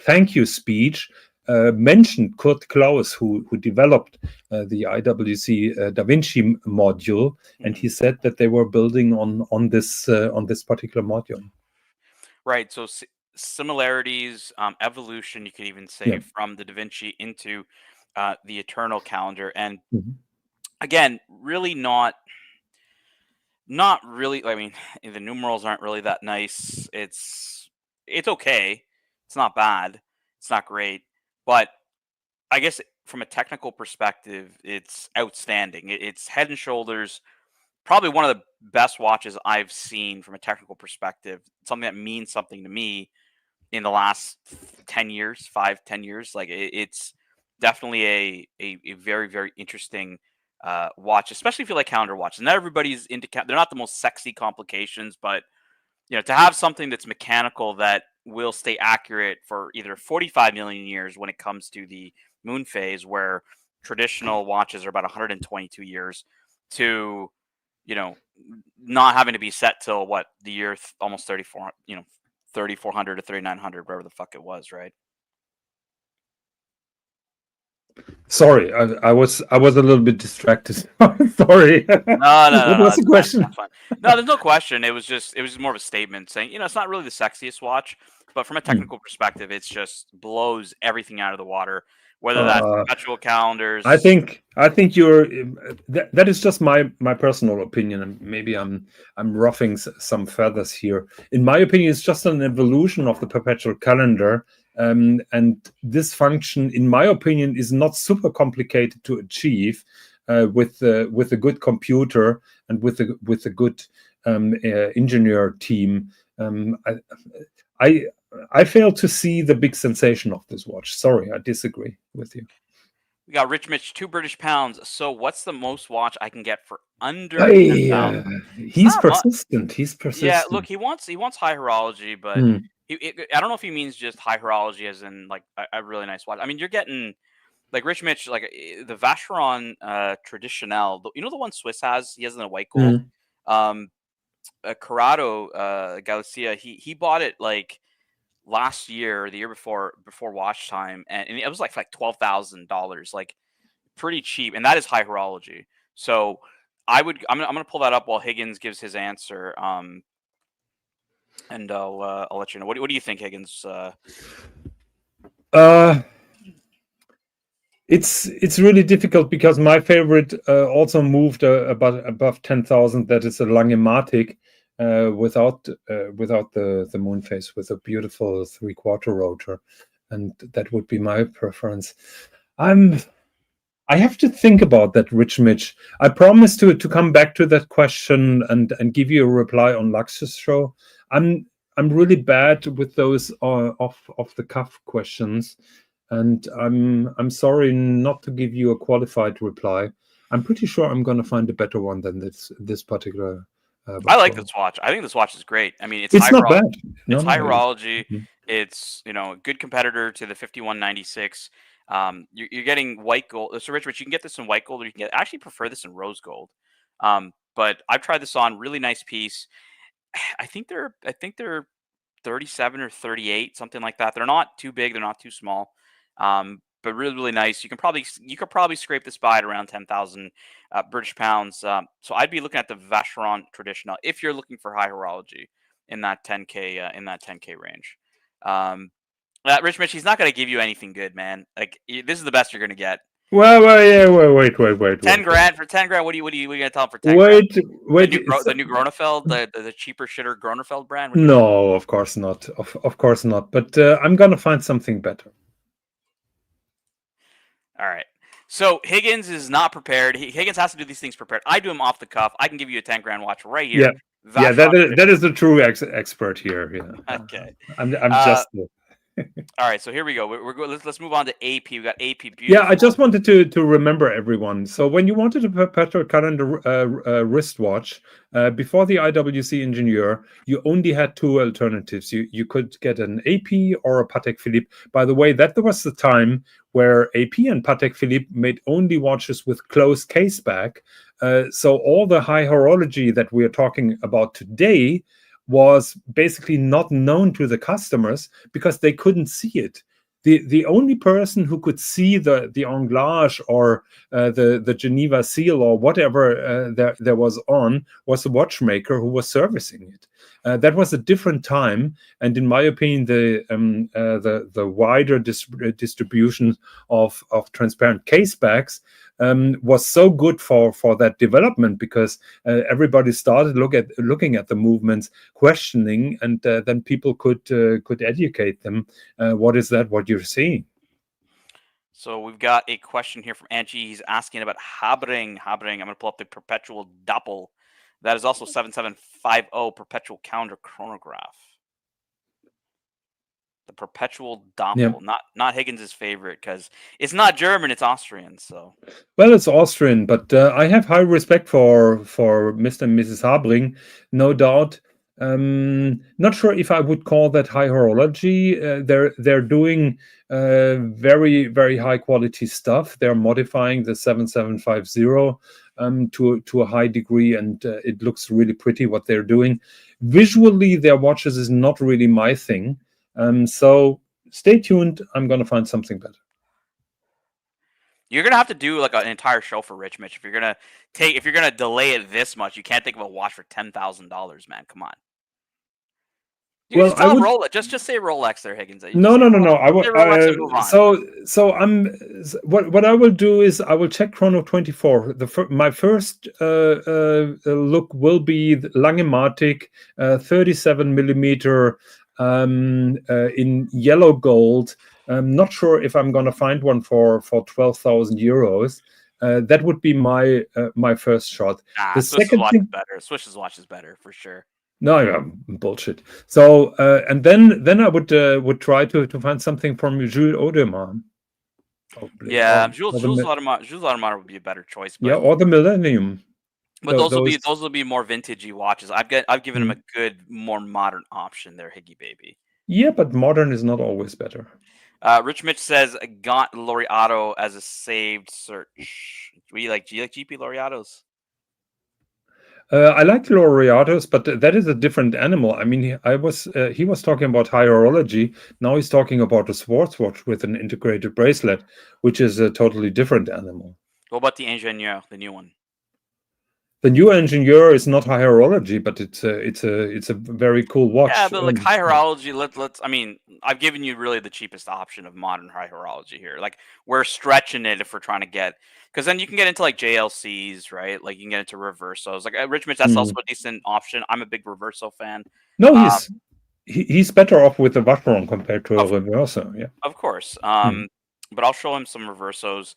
C: thank you speech mentioned Kurt Klaus, who developed the IWC Da Vinci module, and he said that they were building on this particular module.
B: Right. So similarities, evolution, you could even say, from the Da Vinci into the Eternal Calendar, and again, really not really. I mean, the numerals aren't really that nice. It's okay. It's not bad. It's not great, but I guess from a technical perspective, it's outstanding. It's head and shoulders, probably one of the best watches I've seen from a technical perspective. Something that means something to me in the last 10 years, 5-10 years. Like it's definitely a very, very interesting watch, especially if you like calendar watches. Not everybody's into they're not the most sexy complications, but to have something that's mechanical that will stay accurate for either 45 million years when it comes to the moon phase, where traditional watches are about 122 years, to not having to be set till the year almost 3400 to 3900, wherever the fuck it was, right?
C: Sorry, I was a little bit distracted. Sorry.
B: No.
C: What was the question?
B: No, there's no question. It was more of a statement saying, it's not really the sexiest watch, but from a technical perspective, it's just blows everything out of the water. Whether that's perpetual calendars,
C: I think you're. That is just my personal opinion, and maybe I'm roughing some feathers here. In my opinion, it's just an evolution of the perpetual calendar, and this function, in my opinion, is not super complicated to achieve with a good computer and with a good engineer team. I fail to see the big sensation of this watch. Sorry, I disagree with you.
B: We got Rich Mitch, £2 So what's the most watch I can get for under 10,000?
C: He's persistent. He's persistent.
B: Yeah, look, he wants high horology, but I don't know if he means just high horology as in like a really nice watch. I mean, you're getting like Rich Mitch, like the Vacheron Traditionnel, the one Swiss has. He has in a white gold. Corrado Galicia, he bought it like last year or the year before watch time, and it was like $12,000, like pretty cheap, and that is high horology. So I'm gonna pull that up while Higgins gives his answer, and I'll let you know. What do you think, Higgins?
C: It's really difficult because my favorite also moved above 10,000. That is a Langematic without the moon phase, with a beautiful 3/4 rotor, and that would be my preference. I'm I have to think about that, Rich Mitch. I promise to come back to that question and give you a reply on Lux's show. I'm really bad with those off the cuff questions, and I'm sorry not to give you a qualified reply. I'm pretty sure I'm going to find a better one than this particular.
B: I like this watch. I think this watch is great. I mean, it's
C: not bad.
B: It's high horology.
C: Mhm.
B: It's a good competitor to the 5196. You're getting white gold. So Rich, you can get this in white gold, or you can get. I actually prefer this in rose gold. But I've tried this on. Really nice piece. I think they're 37 or 38, something like that. They're not too big. They're not too small. But really nice. You could probably scrape this by at around 10,000 British pounds. So I'd be looking at the Vacheron Traditional if you're looking for high horology in that 10K range. Rich Mitch, he's not going to give you anything good, man. Like this is the best you're going to get.
C: Well, yeah. Wait.
B: 10 grand for 10 grand. What are you going to tell him for 10
C: grand? Wait.
B: The new Gronefeld, the cheaper shitter Gronefeld brand.
C: No, of course not. Of course not. But I'm going to find something better.
B: All right. So Higgins is not prepared. Higgins has to do these things prepared. I do them off the cuff. I can give you a 10 grand watch right here.
C: Yeah, that is the true expert here. Yeah.
B: Okay.
C: I'm just.
B: All right, so here we go. Let's move on to AP. We got AP. Beautiful.
C: Yeah, I just wanted to remember everyone. So when you wanted a perpetual calendar wristwatch before the IWC Engineer, you only had two alternatives. You could get an AP or a Patek Philippe. By the way, that was the time where AP and Patek Philippe made only watches with closed case back. So all the high horology that we are talking about today was basically not known to the customers because they couldn't see it. The only person who could see the anglage or the Geneva seal or whatever there was on was the watchmaker who was servicing it. That was a different time, and in my opinion, the wider distribution of transparent case backs was so good for that development because everybody started looking at the movements, questioning, and then people could educate them. What is that? What you're seeing?
B: So we've got a question here from Angie. He's asking about Habring. I'm going to pull up the perpetual Doppel. That is also 7750 perpetual calendar chronograph. The perpetual Doppel, not Higgins' favorite because it's not German, it's Austrian. So
C: well, it's Austrian, but I have high respect for Mr. and Mrs. Habring, no doubt. Not sure if I would call that high horology. They're doing very, very high quality stuff. They're modifying the 7750 to a high degree, and it looks really pretty what they're doing. Visually, their watches is not really my thing. So stay tuned. I'm going to find something better.
B: You're going to have to do like an entire show for Rich Mitch. If you're going to delay it this much, you can't think of a watch for $10,000, man. Come on. Well, just Rolex. Just say Rolex there, Higgins.
C: No. I will. So I'm. What I will do is I will check Chrono 24. My first look will be Langematic 37 millimeter in yellow gold. I'm not sure if I'm going to find one for 12,000 euros. That would be my first shot.
B: The second thing, better. Swish's watch is better for sure.
C: No, bullshit. So and then I would try to find something from Jules Audemars.
B: Yeah, Jules Audemars would be a better choice.
C: But, yeah, or the Millennium.
B: But those will be more vintagey watches. I've given him a good, more modern option there, Higgy baby.
C: Yeah, but modern is not always better.
B: Rich Mitch says got Laureato as a saved search. Do you like GP Laureatos?
C: I like Laureatos, but that is a different animal. I mean, he was talking about high horology. Now he's talking about a sports watch with an integrated bracelet, which is a totally different animal.
B: What about the Ingenieur, the new one?
C: The new Ingenieur is not high horology, but it's a very cool watch.
B: Yeah, but like high horology, let's. I mean, I've given you really the cheapest option of modern high horology here. Like we're stretching it if we're trying to get, because then you can get into like JLCs, right? Like you can get into reversos. Like Rich Mitch, that's also a decent option. I'm a big reverso fan.
C: No, he's better off with the Vacheron compared to a reverso. Yeah,
B: of course. But I'll show him some reversos.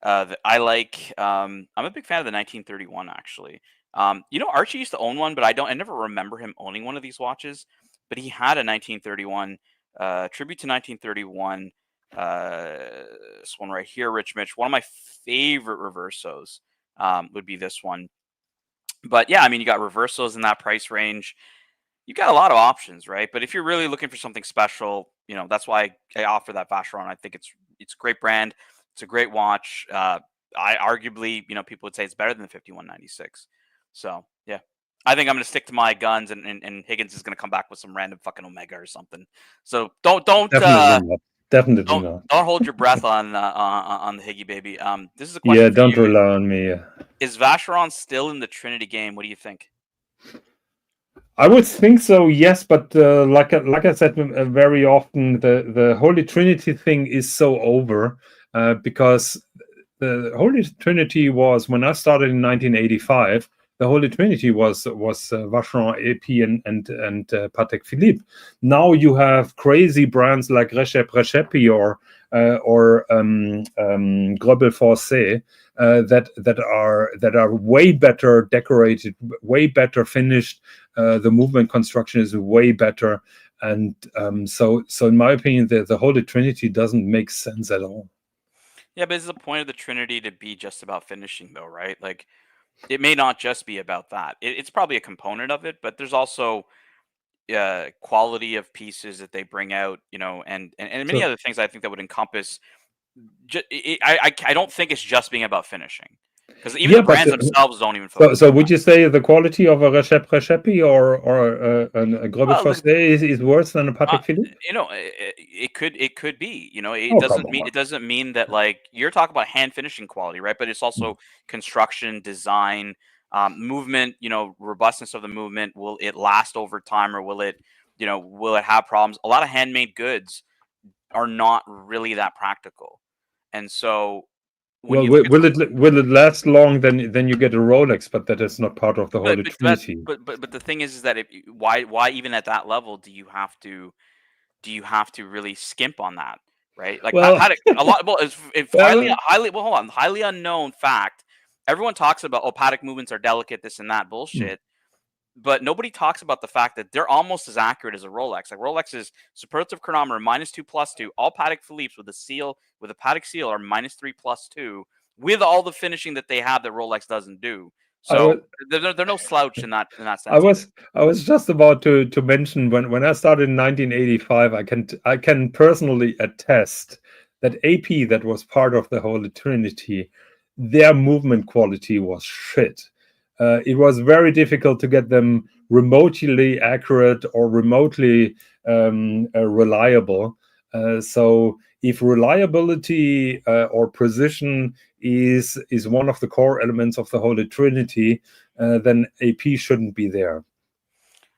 B: I like. I'm a big fan of the 1931 actually. Archie used to own one, but I never remember him owning one of these watches. But he had a 1931 tribute to 1931. This one right here, Rich Mitch. One of my favorite reversos would be this one. But yeah, I mean, you got reversos in that price range. You got a lot of options, right? But if you're really looking for something special, that's why I offer that Vacheron. I think it's a great brand. It's a great watch. I arguably, people would say it's better than the 5196. So yeah, I think I'm gonna stick to my guns, and Higgins is gonna come back with some random fucking Omega or something. So don't
C: Definitely not. Definitely not.
B: don't hold your breath on the Higgy baby. This is a
C: Yeah,
B: question for
C: don't
B: you.
C: rely on me.
B: Is Vacheron still in the Trinity game? What do you think?
C: I would think so, yes, but like I said, very often the Holy Trinity thing is so over because the Holy Trinity was, when I started in 1985, the Holy Trinity was Vacheron, AP, and Patek Philippe. Now you have crazy brands like Reshep or Grobel Forcé that are way better decorated, way better finished. The movement construction is way better, and so in my opinion, the Holy Trinity doesn't make sense at all.
B: Yeah, but is the point of the Trinity to be just about finishing, though, right? Like, it may not just be about that. It's probably a component of it, but there's also quality of pieces that they bring out, and many
C: So,
B: other things I think that would encompass. I don't think it's just being about finishing, because even
C: yeah,
B: the brands
C: but
B: themselves don't even focus.
C: so would you say the quality of a Reshep or a Grobel
B: Well,
C: Forcé is worse than a Patek Philippe?
B: it could be. It
C: Oh, come on.
B: doesn't mean that, like, you're talking about hand finishing quality, right? But it's also construction, design, movement. Robustness of the movement. Will it last over time, or will it have problems? A lot of handmade goods are not really that practical, and so when
C: Well,
B: you look at
C: will it last long? Then you get a Rolex, but that is not part of the
B: but
C: Holy
B: but but
C: Trinity.
B: but the thing is that why even at that level do you have to really skimp on that, right? Like,
C: Well,
B: a lot. Well, if
C: well,
B: highly unknown fact. Everyone talks about, Patek movements are delicate, this and that bullshit, but nobody talks about the fact that they're almost as accurate as a Rolex. Like, Rolex's superlative chronometer -2 +2. All Patek Philippe's with a Patek seal are -3 +2, with all the finishing that they have that Rolex doesn't do.
C: I was,
B: So they're no slouch in that
C: I
B: sense either.
C: was just about to mention when I started in 1985, I can personally attest that AP, that was part of the Holy Trinity, their movement quality was shit. It was very difficult to get them remotely accurate or remotely reliable. So if reliability or precision is one of the core elements of the Holy Trinity, then AP shouldn't be there.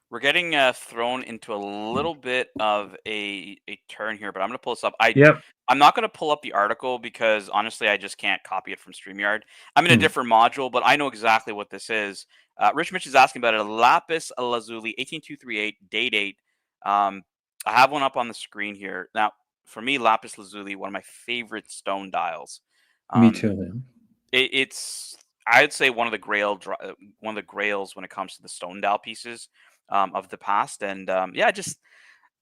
B: We're getting thrown into a little bit of a turn here, but I'm going to pull this up.
C: Yeah.
B: I'm not going to pull up the article because honestly, I just can't copy it from StreamYard. I'm in a
C: Hmm.
B: different module, but I know exactly what this is. Rich Mitch is asking about it. A Lapis Lazuli 18238 day date. I have one up on the screen here. Now, for me, Lapis Lazuli, one of my favorite stone dials.
C: Me
B: Um,
C: too, man.
B: it's I'd say one of the grails when it comes to the stone dial pieces of the past. And yeah,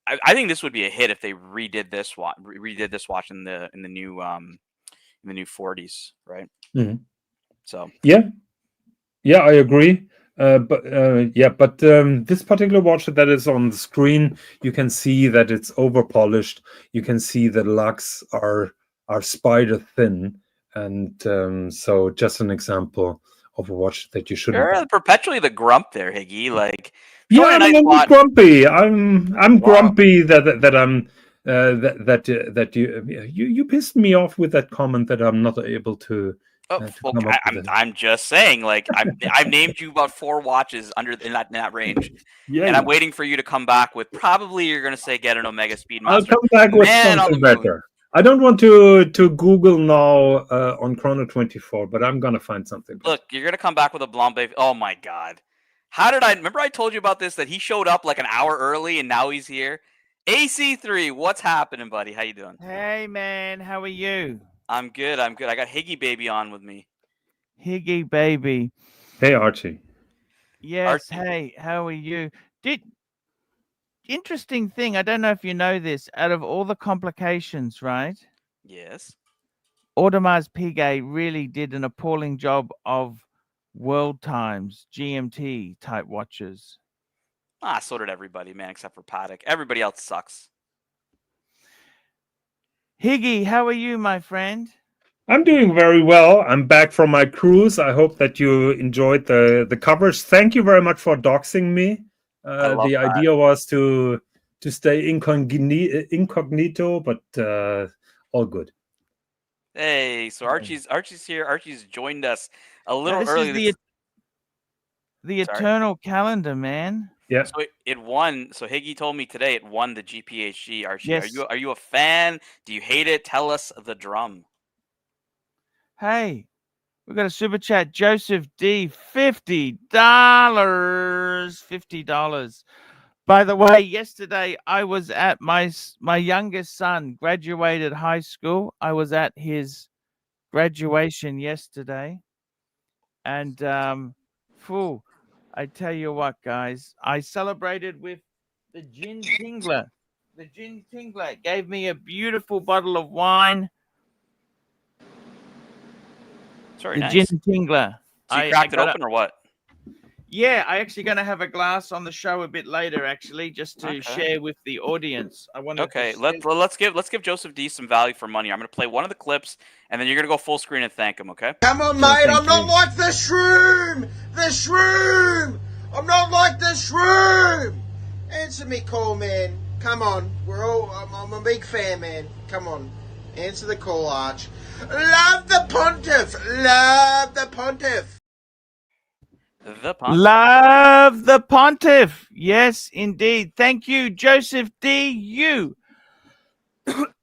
B: I think this would be a hit if they redid this watch in the new 40s, right?
C: Mhm.
B: So
C: Yeah, I agree. But this particular watch that is on the screen, you can see that it's over polished. You can see the lugs are spider thin, and so just an example of a watch that you shouldn't buy.
B: you're perpetually the grump there, Higgy. Like,
C: Yeah,
B: showing a nice
C: I'm
B: watch.
C: grumpy. I'm
B: Wow.
C: grumpy that I'm that you pissed me off with that comment that I'm not able to
B: Oh,
C: come up with it.
B: I'm just saying, like, I've named you about 4 watches in that range,
C: Yeah,
B: and I'm waiting for you to come back with, probably you're gonna say, get an Omega Speedmaster.
C: I'll come back with
B: Man on
C: something
B: the moon.
C: better. I don't want to Google now on Chrono 24, but I'm gonna find something better.
B: Look, you're gonna come back with a Blanc. Oh my god, how did I remember? I told you about this, that he showed up like an hour early, and now he's here. AC3, what's happening, buddy? How you doing?
D: Hey man, how are you?
B: I'm good. I got Higgy Baby on with me.
D: Higgy baby.
C: Hey, Archie.
D: Yes.
B: Archie.
D: Hey, how are you? Interesting thing. I don't know if you know this. Out of all the complications, right?
B: Yes.
D: Audemars Piguet really did an appalling job of world times, GMT type watches.
B: So did everybody, man, except for Paddock. Everybody else sucks.
D: Higgy, how are you, my friend?
C: I'm doing very well. I'm back from my cruise. I hope that you enjoyed the coverage. Thank you very much for doxing me.
B: I love
C: The
B: that.
C: idea was to stay incognito, but all good.
B: Hey, so Archie's here. Archie's joined us a little
D: This
B: early.
D: is the Eternal Calendar, man.
C: Yeah.
B: So it won. So Higgy told me today it won the GPHG. Archie,
D: Yes.
B: are you a fan? Do you hate it? Tell us the drum.
D: Hey, we got a super chat. Joseph D, $50. $50. By the way, yesterday I was at my youngest son graduated high school. I was at his graduation yesterday, and I tell you what, guys, I celebrated with the gin tingler. The gin tingler gave me a beautiful bottle of wine.
B: It's very
D: The
B: nice.
D: gin tingler.
B: So you cracked it open or what?
D: Yeah, I actually going to have a glass on the show a bit later, actually, just to share with the audience. I want to.
B: Okay, let's give Joseph D some value for money. I'm gonna play one of the clips, and then you're gonna go full screen and thank him. Okay?
E: Come on, mate. I'm not like the shroom. The shroom. I'm not like the shroom. Answer me call, man. Come on. I'm a big fan, man. Come on. Answer the call, Arch. Love the pontiff. Love the pontiff.
B: The pontiff.
D: Love the pontiff. Yes, indeed. Thank you, Joseph D. You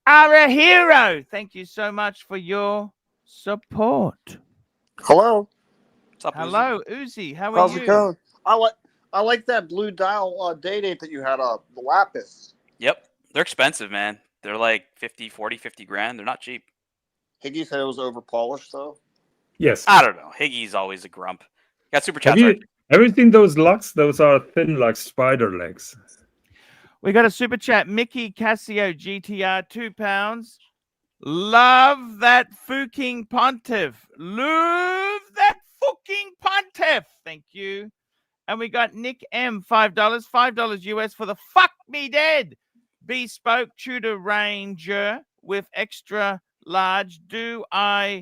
D: are a hero. Thank you so much for your support.
F: Hello.
B: What's up,
D: Hello, Uzi. How are
F: How's
D: you?
F: it going? I like that blue dial day date that you had up, the Lapis.
B: Yep, they're expensive, man. They're like 50 grand. They're not cheap.
F: Higgy said it was over polished, though.
C: Yes.
B: I don't know. Higgy's always a grump. Got super chats.
C: Have you seen those lugs? Those are thin like spider legs.
D: We got a super chat. Mickey Casio GTR, £2. Love that fucking pontiff. Love that fucking pontiff. Thank you. And we got Nick M, $5. $5 US for the fuck me dead bespoke Tudor Ranger with extra large dildo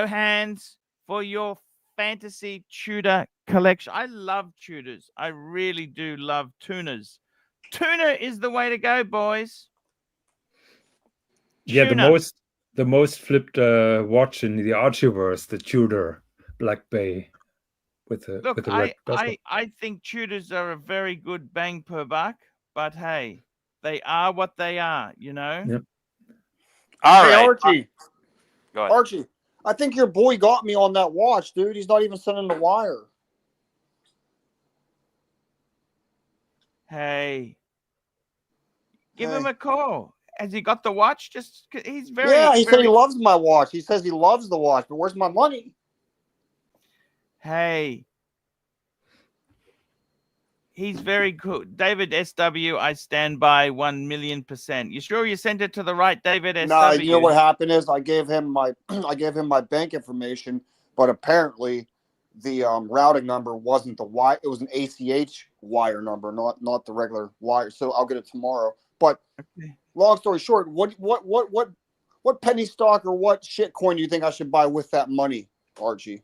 D: hands for your fantasy Tudor collection. I love Tudors. I really do love tuners. Tuner is the way to go, boys.
C: Yeah,
D: Tuner.
C: the most flipped watch in the Archieverse, the Tudor Black Bay with the red bezel.
D: I think Tudors are a very good bang per buck, but hey, they are what they are, you know.
C: Yep.
B: All right,
F: Archie.
B: Go ahead.
F: Archie, I think your boy got me on that watch, dude. He's not even sending the wire.
D: Hey, give him a call. Has he got the watch? He's very.
F: Yeah, he said he loves my watch. He says he loves the watch, but where's my money?
D: Hey, he's very good. David SW, I stand by 1,000,000%. You sure you sent it to the right David SW?
F: No, you know what happened is I gave him my bank information, but apparently the routing number wasn't the wire. It was an ACH wire number, not the regular wire. So I'll get it tomorrow. But long story short, what penny stock or what shit coin do you think I should buy with that money, Archie?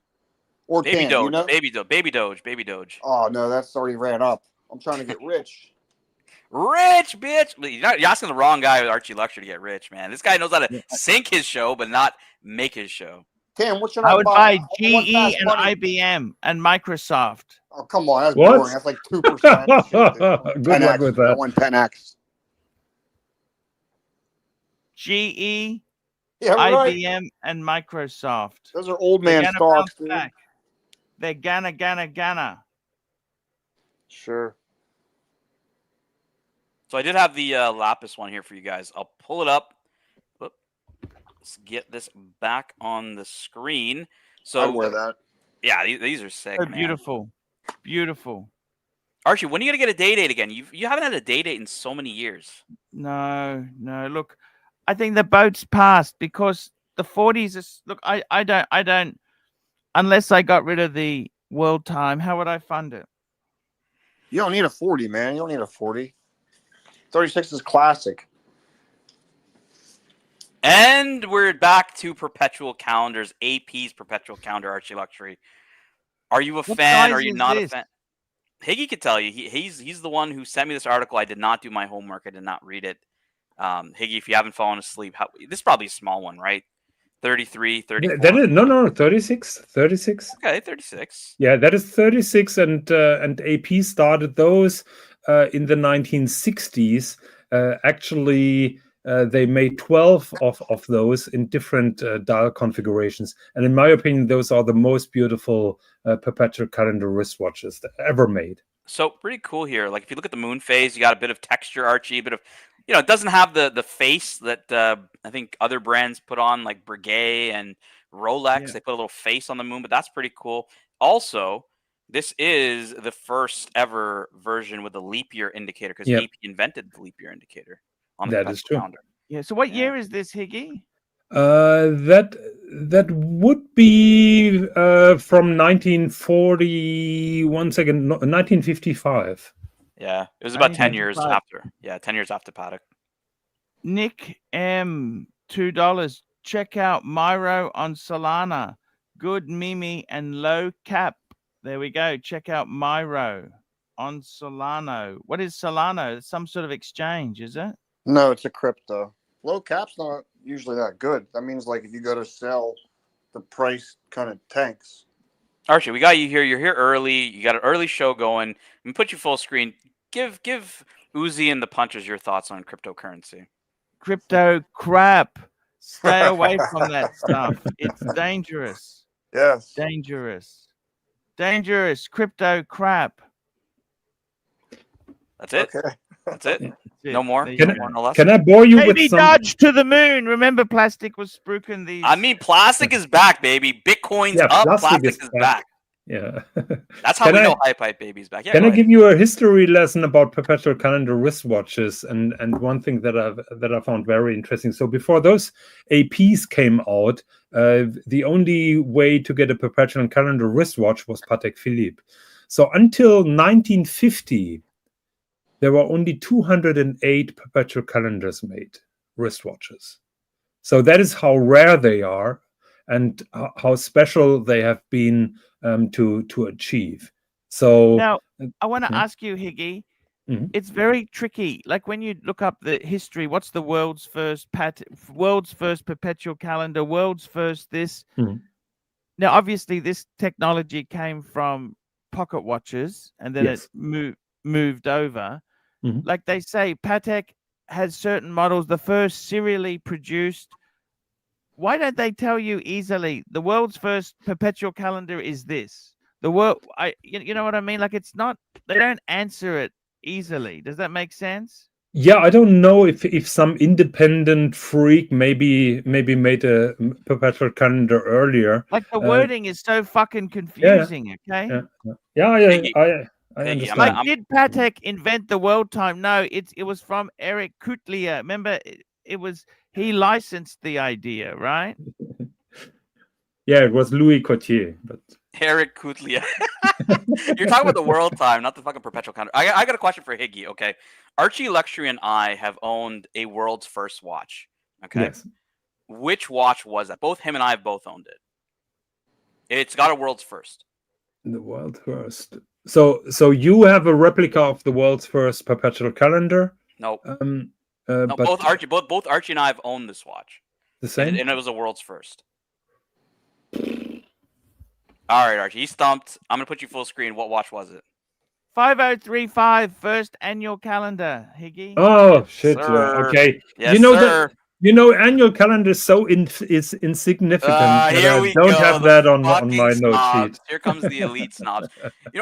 F: Or
B: Baby Doge,
F: you know?
B: Baby Doge.
F: Oh no, that's already ran up. I'm trying to get rich.
B: Rich, bitch. You're asking the wrong guy with Archie Luxury to get rich, man. This guy knows how to sync his show, but not make his show.
F: Tim, what should
D: I would buy GE and
F: money?
D: IBM and Microsoft.
F: Oh, come on. That's
C: What?
F: boring. That's like 2%.
C: Good luck with that.
F: I went 10x.
D: GE,
F: Yeah, right.
D: IBM, and Microsoft.
F: Those are old man stocks, dude.
D: Back. They're gonna.
F: Sure.
B: So I did have the Lapis one here for you guys. I'll pull it up. Whoop. Let's get this back on the screen.
F: I'd
B: So
F: wear that.
B: yeah, these are sick,
D: So
B: man.
D: beautiful. Beautiful.
B: Archie, when are you gonna get a day date again? You haven't had a day date in so many years.
D: No. Look, I think the boat's passed because the 40s is. Look, I don't. Unless I got rid of the world time, how would I fund it?
F: You don't need a 40, man. You don't need a 40. 36 is classic.
B: And we're back to perpetual calendars. AP's perpetual calendar, Archie Luxury. Are you a
D: What
B: fan?
D: size
B: Are you
D: is
B: not
D: this?
B: a fan? Higgy could tell you. He's the one who sent me this article. I did not do my homework. I did not read it. Higgy, if you haven't fallen asleep, this is probably a small one, right? 33, 34.
C: That is, no, 36.
B: Okay, 36.
C: Yeah, that is 36, and AP started those in the 1960s. Actually, they made 12 of those in different dial configurations, and in my opinion, those are the most beautiful perpetual calendar wristwatches ever made.
B: So pretty cool here. Like if you look at the moon phase, you got a bit of texture, Archie, a bit of, it doesn't have the face that I think other brands put on, like Breguet and Rolex.
D: Yeah.
B: They put a little face on the moon, but that's pretty cool. Also, this is the first ever version with a leap year indicator because
C: Yep.
B: AP invented the leap year indicator on the
C: That is true.
B: calendar.
D: Yeah. So what
B: Yeah.
D: year is this, Higgy?
C: That would be from 1940. 1955.
B: Yeah, it was about 10 years
D: 1955.
B: after. Yeah, 10 years after Patek.
D: Nick M, $2. Check out Myro on Solana. Good Mimi and low cap. There we go. Check out Myro on Solano. What is Solano? It's some sort of exchange, is it?
F: No, it's a crypto. Low cap's not usually that good. That means like if you go to sell, the price kind of tanks.
B: Archie, we got you here. You're here early. You got an early show going. We put you full screen. Give Uzi and the punchers your thoughts on cryptocurrency.
D: Crypto crap. Stay away from that stuff. It's dangerous.
F: Yes.
D: Dangerous. Crypto crap.
B: That's it.
F: Okay.
B: That's it.
D: That's it.
B: No more.
D: There you
C: Can
B: No
D: go.
B: more, no less.
C: Can I bore you
D: Baby
C: with some?
D: Dodge to the moon. Remember, plastic was spooking these.
B: I mean, plastic is back, baby. Bitcoin's
C: Yeah,
B: up.
C: plastic
B: Plastic
C: is
B: is
C: back.
B: back.
C: Yeah.
B: That's how
C: Can
B: we
C: I-
B: know Hype Baby's back. Yeah,
C: Can
B: go
C: I
B: ahead.
C: give you a history lesson about perpetual calendar wristwatches? And one thing that I found very interesting. So before those APs came out, the only way to get a perpetual calendar wristwatch was Patek Philippe. So until 1950, there were only 208 perpetual calendars made, wristwatches. So that is how rare they are and how special they have been to achieve. So
D: Now, I want to
C: Yeah.
D: ask you, Higgy.
C: Mhm.
D: It's very tricky. Like when you look up the history, what's the world's first perpetual calendar, world's first this.
C: Mhm.
D: Now, obviously, this technology came from pocket watches, and then
C: Yes.
D: it moved over.
C: Mhm.
D: Like they say, Patek has certain models, the first serially produced. Why don't they tell you easily the world's first perpetual calendar is this? The world, you know what I mean? Like it's not. They don't answer it easily. Does that make sense?
C: Yeah, I don't know if some independent freak maybe made a perpetual calendar earlier.
D: Like the wording is so fucking confusing. Okay.
C: Yeah,
B: Higgy,
C: I
B: Higgy,
C: understand.
D: Like, did Patek invent the world time? No, it was from Eric Kutlia. Remember, it was he licensed the idea, right?
C: Yeah, it was Louis Cotier, but
B: Eric Kutlia. You're talking about the world time, not the fucking perpetual calendar. I got a question for Higgy. Okay, Archie Luxury and I have owned a world's first watch. Okay,
C: yes.
B: which watch was that? Both him and I have both owned it. It's got a world's first.
C: The world's first. So you have a replica of the world's first perpetual calendar.
B: No,
C: No,
B: no,
C: but
B: both Archie and I have owned this watch,
C: the same.
B: and it was a world's first. All right, Archie, he stumped. I'm gonna put you full screen. What watch was it?
D: 5035 first annual calendar, Higgy.
C: Oh shit!
B: Sir.
C: Okay.
B: Yes,
C: you know
B: sir.
C: annual calendar is so is insignificant that
B: Here
C: I
B: we
C: don't
B: go,
C: have
B: the
C: that on
B: fucking
C: my note
B: snobs.
C: sheet.
B: Here comes the elite snobs.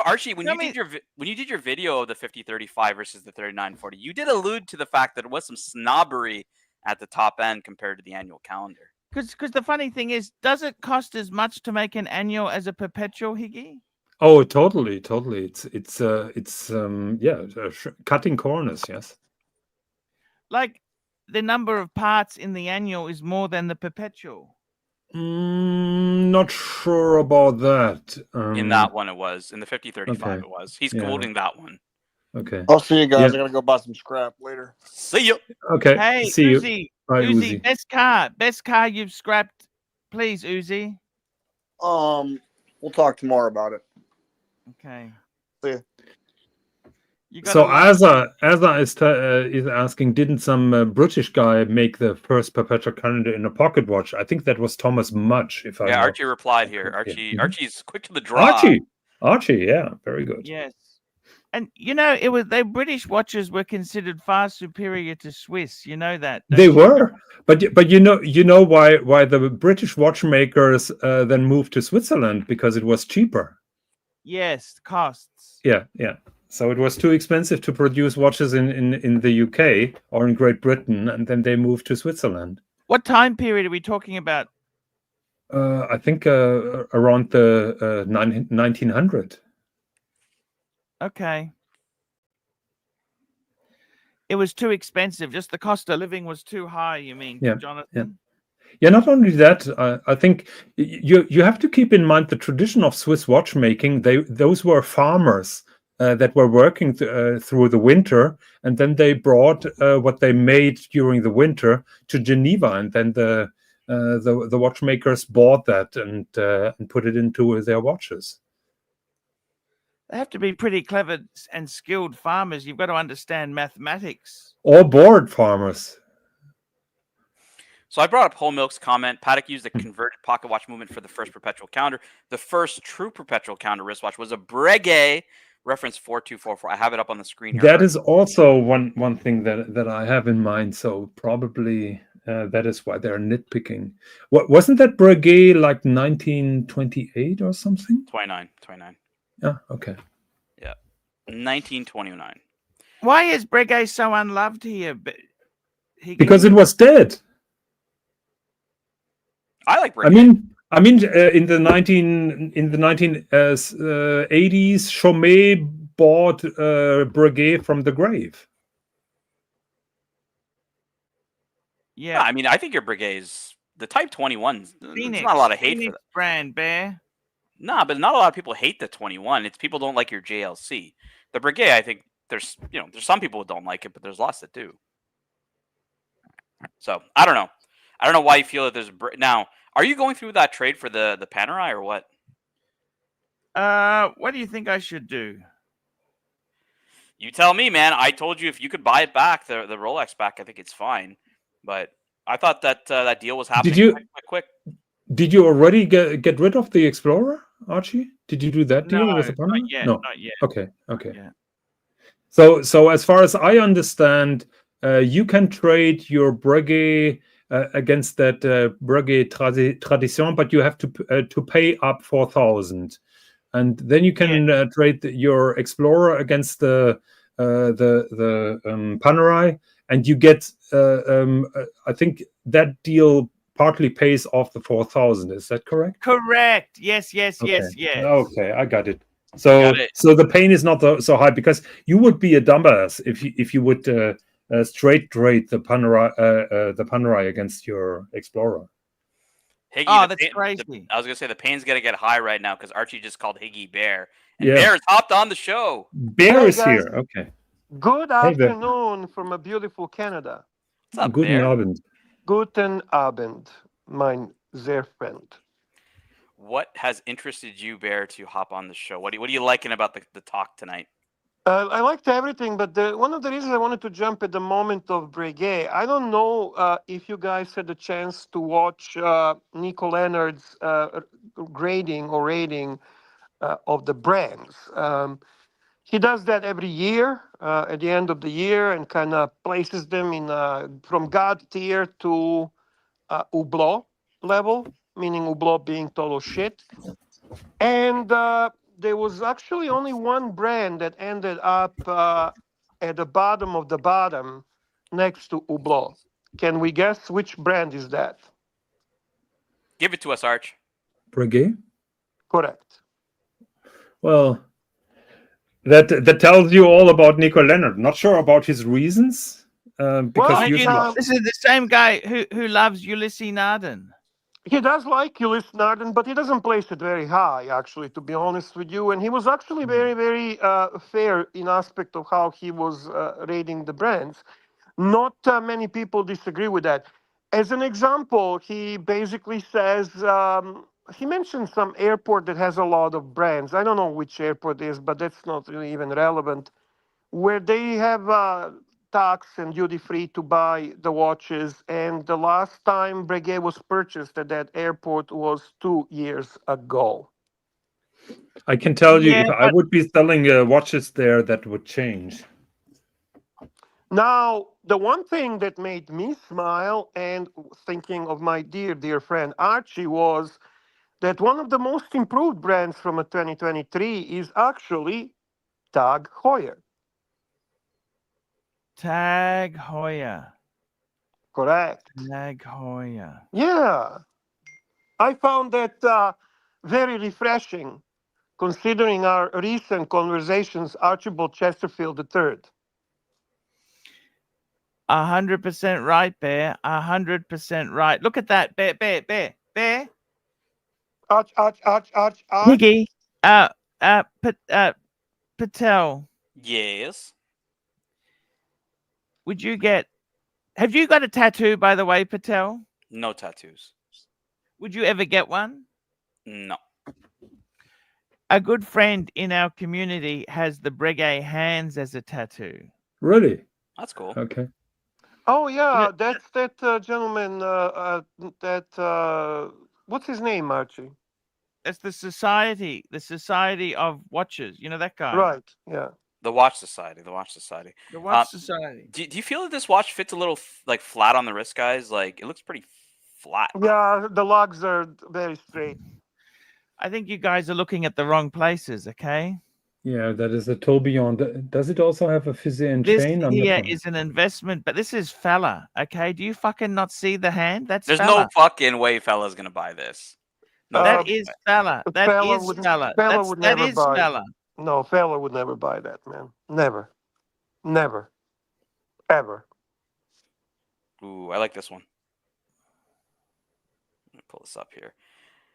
B: Archie, when
D: I
B: you
D: mean-
B: did your video of the 5035 versus the 3940, you did allude to the fact that it was some snobbery at the top end compared to the annual calendar.
D: Because the funny thing is, does it cost as much to make an annual as a perpetual, Higgy?
C: Oh, totally. It's cutting corners. Yes.
D: Like the number of parts in the annual is more than the perpetual.
C: Not sure about that.
B: In that one, it was. In the 5035,
C: okay.
B: it was. He's
C: Yeah.
B: quoting that one.
C: Okay.
F: I'll see you guys.
C: Yeah.
F: I gotta go buy some scrap later.
B: See you.
C: Okay.
D: Hey,
C: See you.
D: Uzi,
C: Bye,
D: Uzi,
C: Uzi.
D: best car you've scrapped, please, Uzi.
F: We'll talk tomorrow about it.
D: Okay.
F: See ya.
D: You got
C: So
D: a
C: Asa is asking, didn't some British guy make the first perpetual calendar in a pocket watch? I think that was Thomas Mudge. If I
B: Yeah, Archie replied here.
C: Yeah.
B: Archie's quick to the draw.
C: Archie, yeah, very good.
D: Yes. And you know, they British watches were considered far superior to Swiss. You know that.
C: They were, but you know why the British watchmakers then moved to Switzerland, because it was cheaper.
D: Yes, costs.
C: Yeah. So it was too expensive to produce watches in the UK or in Great Britain, and then they moved to Switzerland.
D: What time period are we talking about?
C: I think around the 1900.
D: Okay. It was too expensive. Just the cost of living was too high, you mean, Jonathan?
C: Yeah, not only that, I think you have to keep in mind the tradition of Swiss watchmaking. Those were farmers that were working through the winter, and then they brought what they made during the winter to Geneva, and then the watchmakers bought that and put it into their watches.
D: They have to be pretty clever and skilled farmers. You've got to understand mathematics.
C: Or bored farmers.
B: So I brought up Whole Milk's comment. Paddock used a converted pocket watch movement for the first perpetual calendar. The first true perpetual calendar wristwatch was a Breguet reference 4244. I have it up on the screen here.
C: That is also one thing that I have in mind. So probably that is why they're nitpicking. Wasn't that Breguet like 1928 or something?
B: 29.
C: Yeah. Okay.
B: Yeah. 1929.
D: Why is Breguet so unloved here?
C: Because it was dead.
B: I like Breguet.
C: I mean, in the 1980s, Chaumet bought Breguet from the grave.
D: Yeah,
B: I mean, I think your Breguet's the Type 21s.
D: Phoenix,
B: there's not a lot of hate
D: Phoenix
B: for that
D: brand, Bear.
B: Nah, but not a lot of people hate the 21. It's people don't like your JLC. The Breguet, I think there's some people who don't like it, but there's lots that do. So I don't know. I don't know why you feel that there's now. Are you going through that trade for the Panerai or what?
D: What do you think I should do?
B: You tell me, man. I told you if you could buy it back, the Rolex back, I think it's fine. But I thought that that deal was happening quick.
C: Did you already get rid of the Explorer, Archie? Did you do that deal with the Panerai?
D: Not yet.
C: No,
D: not yet.
C: Okay.
D: Yeah.
C: So as far as I understand, you can trade your Breguet against that Breguet Tradition, but you have to pay up 4,000, and then you can trade your Explorer against the Panerai, and you get I think that deal partly pays off the 4,000. Is that correct?
D: Correct. Yes.
C: Okay, I got it. So the pain is not so high, because you would be a dumbass if you would straight trade the Panerai against your Explorer.
B: Higgy,
D: that's crazy.
B: I was gonna say the pain's gonna get high right now because Archie just called Higgy Bear, and Bear has hopped on the show.
C: Bear is here. Okay.
G: Good afternoon from a beautiful Canada.
B: What's up,
C: Guten
B: Bear?
C: Abend.
G: Guten Abend, mein sehr friend.
B: What has interested you, Bear, to hop on the show? What are you liking about the talk tonight?
G: I liked everything, but one of the reasons I wanted to jump at the moment of Breguet, I don't know if you guys had the chance to watch Nico Leonard's grading or rating of the brands. He does that every year at the end of the year and kind of places them in from God tier to Hublot level, meaning Hublot being total shit. And there was actually only one brand that ended up at the bottom of the bottom next to Hublot. Can we guess which brand is that?
B: Give it to us, Arch.
C: Breguet?
G: Correct.
C: Well, that tells you all about Nico Leonard. Not sure about his reasons, because
G: Well,
C: usually
D: This is the same guy who loves Ulysses Narden.
G: he does like Ulysses Narden, but he doesn't place it very high, actually, to be honest with you. And he was actually very, very fair in aspect of how he was rating the brands. Not many people disagree with that. As an example, he basically says he mentioned some airport that has a lot of brands. I don't know which airport it is, but that's not really even relevant. Where they have tax and duty free to buy the watches. And the last time Breguet was purchased at that airport was 2 years ago.
C: I can tell you,
D: Yeah,
C: if I would be selling watches there, that would change.
G: Now, the one thing that made me smile and thinking of my dear, dear friend Archie was that one of the most improved brands from a 2023 is actually Tag Heuer.
D: Tag Heuer.
G: Correct.
D: Tag Heuer.
G: Yeah. I found that very refreshing considering our recent conversations, Archibald Chesterfield III.
D: 100% right, Bear. 100% right. Look at that, Bear.
G: Arch.
D: Higgy, Patel.
B: Yes.
D: Would you get? Have you got a tattoo, by the way, Patel?
B: No tattoos.
D: Would you ever get one?
B: No.
D: A good friend in our community has the Breguet hands as a tattoo.
C: Really?
B: That's cool.
C: Okay.
G: Oh yeah, that's that gentleman. What's his name, Archie?
D: That's the society of watches. You know that guy,
G: Right. Yeah.
B: The Watch Society. The Watch Society.
D: The Watch Society.
B: Do you feel that this watch fits a little like flat on the wrist, guys? Like it looks pretty flat.
G: Yeah, the lugs are very straight.
D: I think you guys are looking at the wrong places. Okay.
C: Yeah, that is a tourbillon. Does it also have a fizzy and
D: This
C: chain?
D: here is an investment, but this is fella. Okay. Do you fucking not see the hand? That's
B: There's
D: fella.
B: no fucking way fella's gonna buy this. No,
D: That is fella. That
G: Fella
D: is
G: would-
D: fella.
G: Fella
D: That's,
G: would
D: that
G: never
D: is
G: buy.
D: fella.
G: No, fella would never buy that, man. Never. Never. Ever.
B: Ooh, I like this one. Let me pull this up here.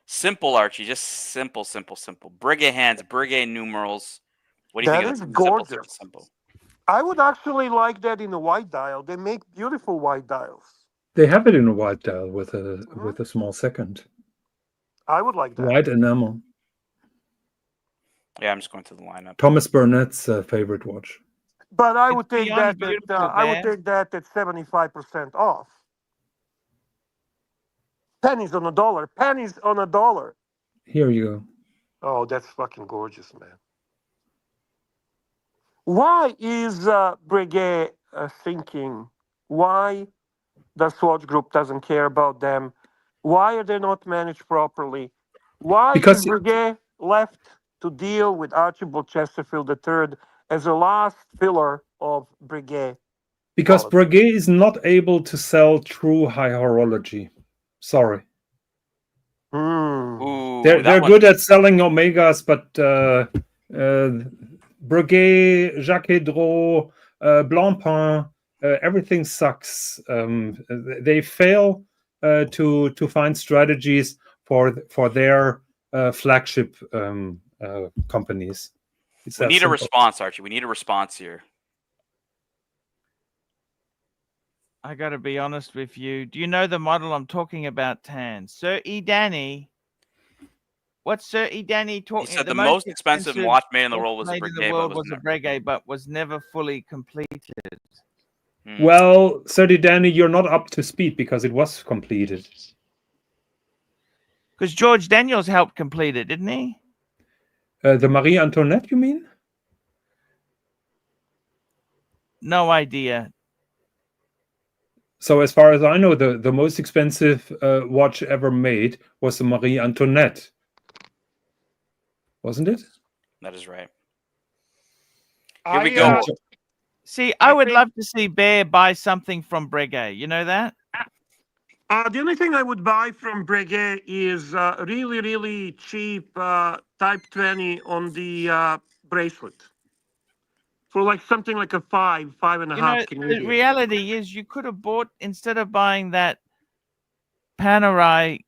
B: Simple, Archie. Just simple. Breguet hands, Breguet numerals. What do you
G: That
B: think
G: is
B: of this?
G: gorgeous.
B: Simple.
G: I would actually like that in a white dial. They make beautiful white dials.
C: They have it in a white dial with a small second.
G: I would like that.
C: White enamel.
B: Yeah, I'm just going to the lineup.
C: Thomas Burnett's favorite watch.
G: But I
D: It's
G: would take
D: beyond
G: that.
D: beautiful,
G: I would
D: man.
G: take that at 75% off. Pennies on a dollar. Pennies on a dollar.
C: Here you go.
G: Oh, that's fucking gorgeous, man. Why is Breguet thinking? Why the Swatch Group doesn't care about them? Why are they not managed properly? Why
C: Because
G: is Breguet left to deal with Archibald Chesterfield III as a last filler of Breguet?
C: Because
G: Oh.
C: Breguet is not able to sell true high horology. Sorry.
B: Ooh,
C: They're
B: that one.
C: good at selling Omegas, but Breguet, Jacques Dro, Blancpain, everything sucks. They fail to find strategies for their flagship companies. It's
B: We
C: that
B: need a
C: simple.
B: response, Archie. We need a response here.
D: I got to be honest with you. Do you know the model I'm talking about, Tan? Sir E. Danny. What's Sir E. Danny talking?
B: He said the most expensive watch made in the world was a
D: made in
B: Breguet,
D: the world
B: but
D: was a Breguet, but was never fully completed.
C: Well, Sir Danny, you're not up to speed because it was completed.
D: Because George Daniels helped complete it, didn't he?
C: The Marie Antoinette, you mean?
D: No idea.
C: So as far as I know, the most expensive watch ever made was the Marie Antoinette. Wasn't it?
B: That is right. Here we go.
G: I,
D: See, I would love to see Bear buy something from Breguet. You know that?
G: The only thing I would buy from Breguet is really, really cheap Type 20 on the bracelet for like something like a five and a
D: You know,
G: half
D: the
G: Canadian.
D: reality is you could have bought, instead of buying that Panerai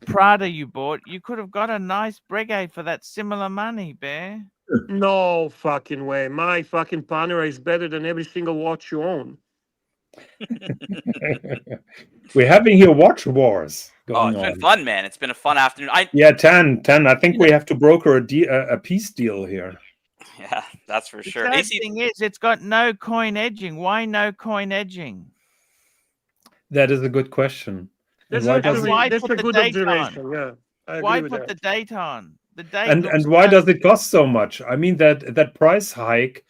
D: Prada you bought, you could have got a nice Breguet for that similar money, Bear.
G: No fucking way. My fucking Panerai is better than every single watch you own.
C: We're having here watch wars
B: Oh,
C: going
B: it's been
C: on.
B: fun, man. It's been a fun afternoon.
C: Yeah, 10. I think we have to broker a peace deal here.
B: Yeah, that's for
D: The
B: sure.
D: sad
B: AC,
D: thing is, it's got no coin edging. Why no coin edging?
C: That is a good question. And
G: That's
C: why does
G: actually
D: why
G: that's
D: put
G: a
D: the
G: good
D: date
G: observation. Yeah, I
D: Why
G: agree with
D: put
G: that.
D: the date on? The date
C: and
D: looks
C: why
D: so
C: does it cost so much? I mean, that price hike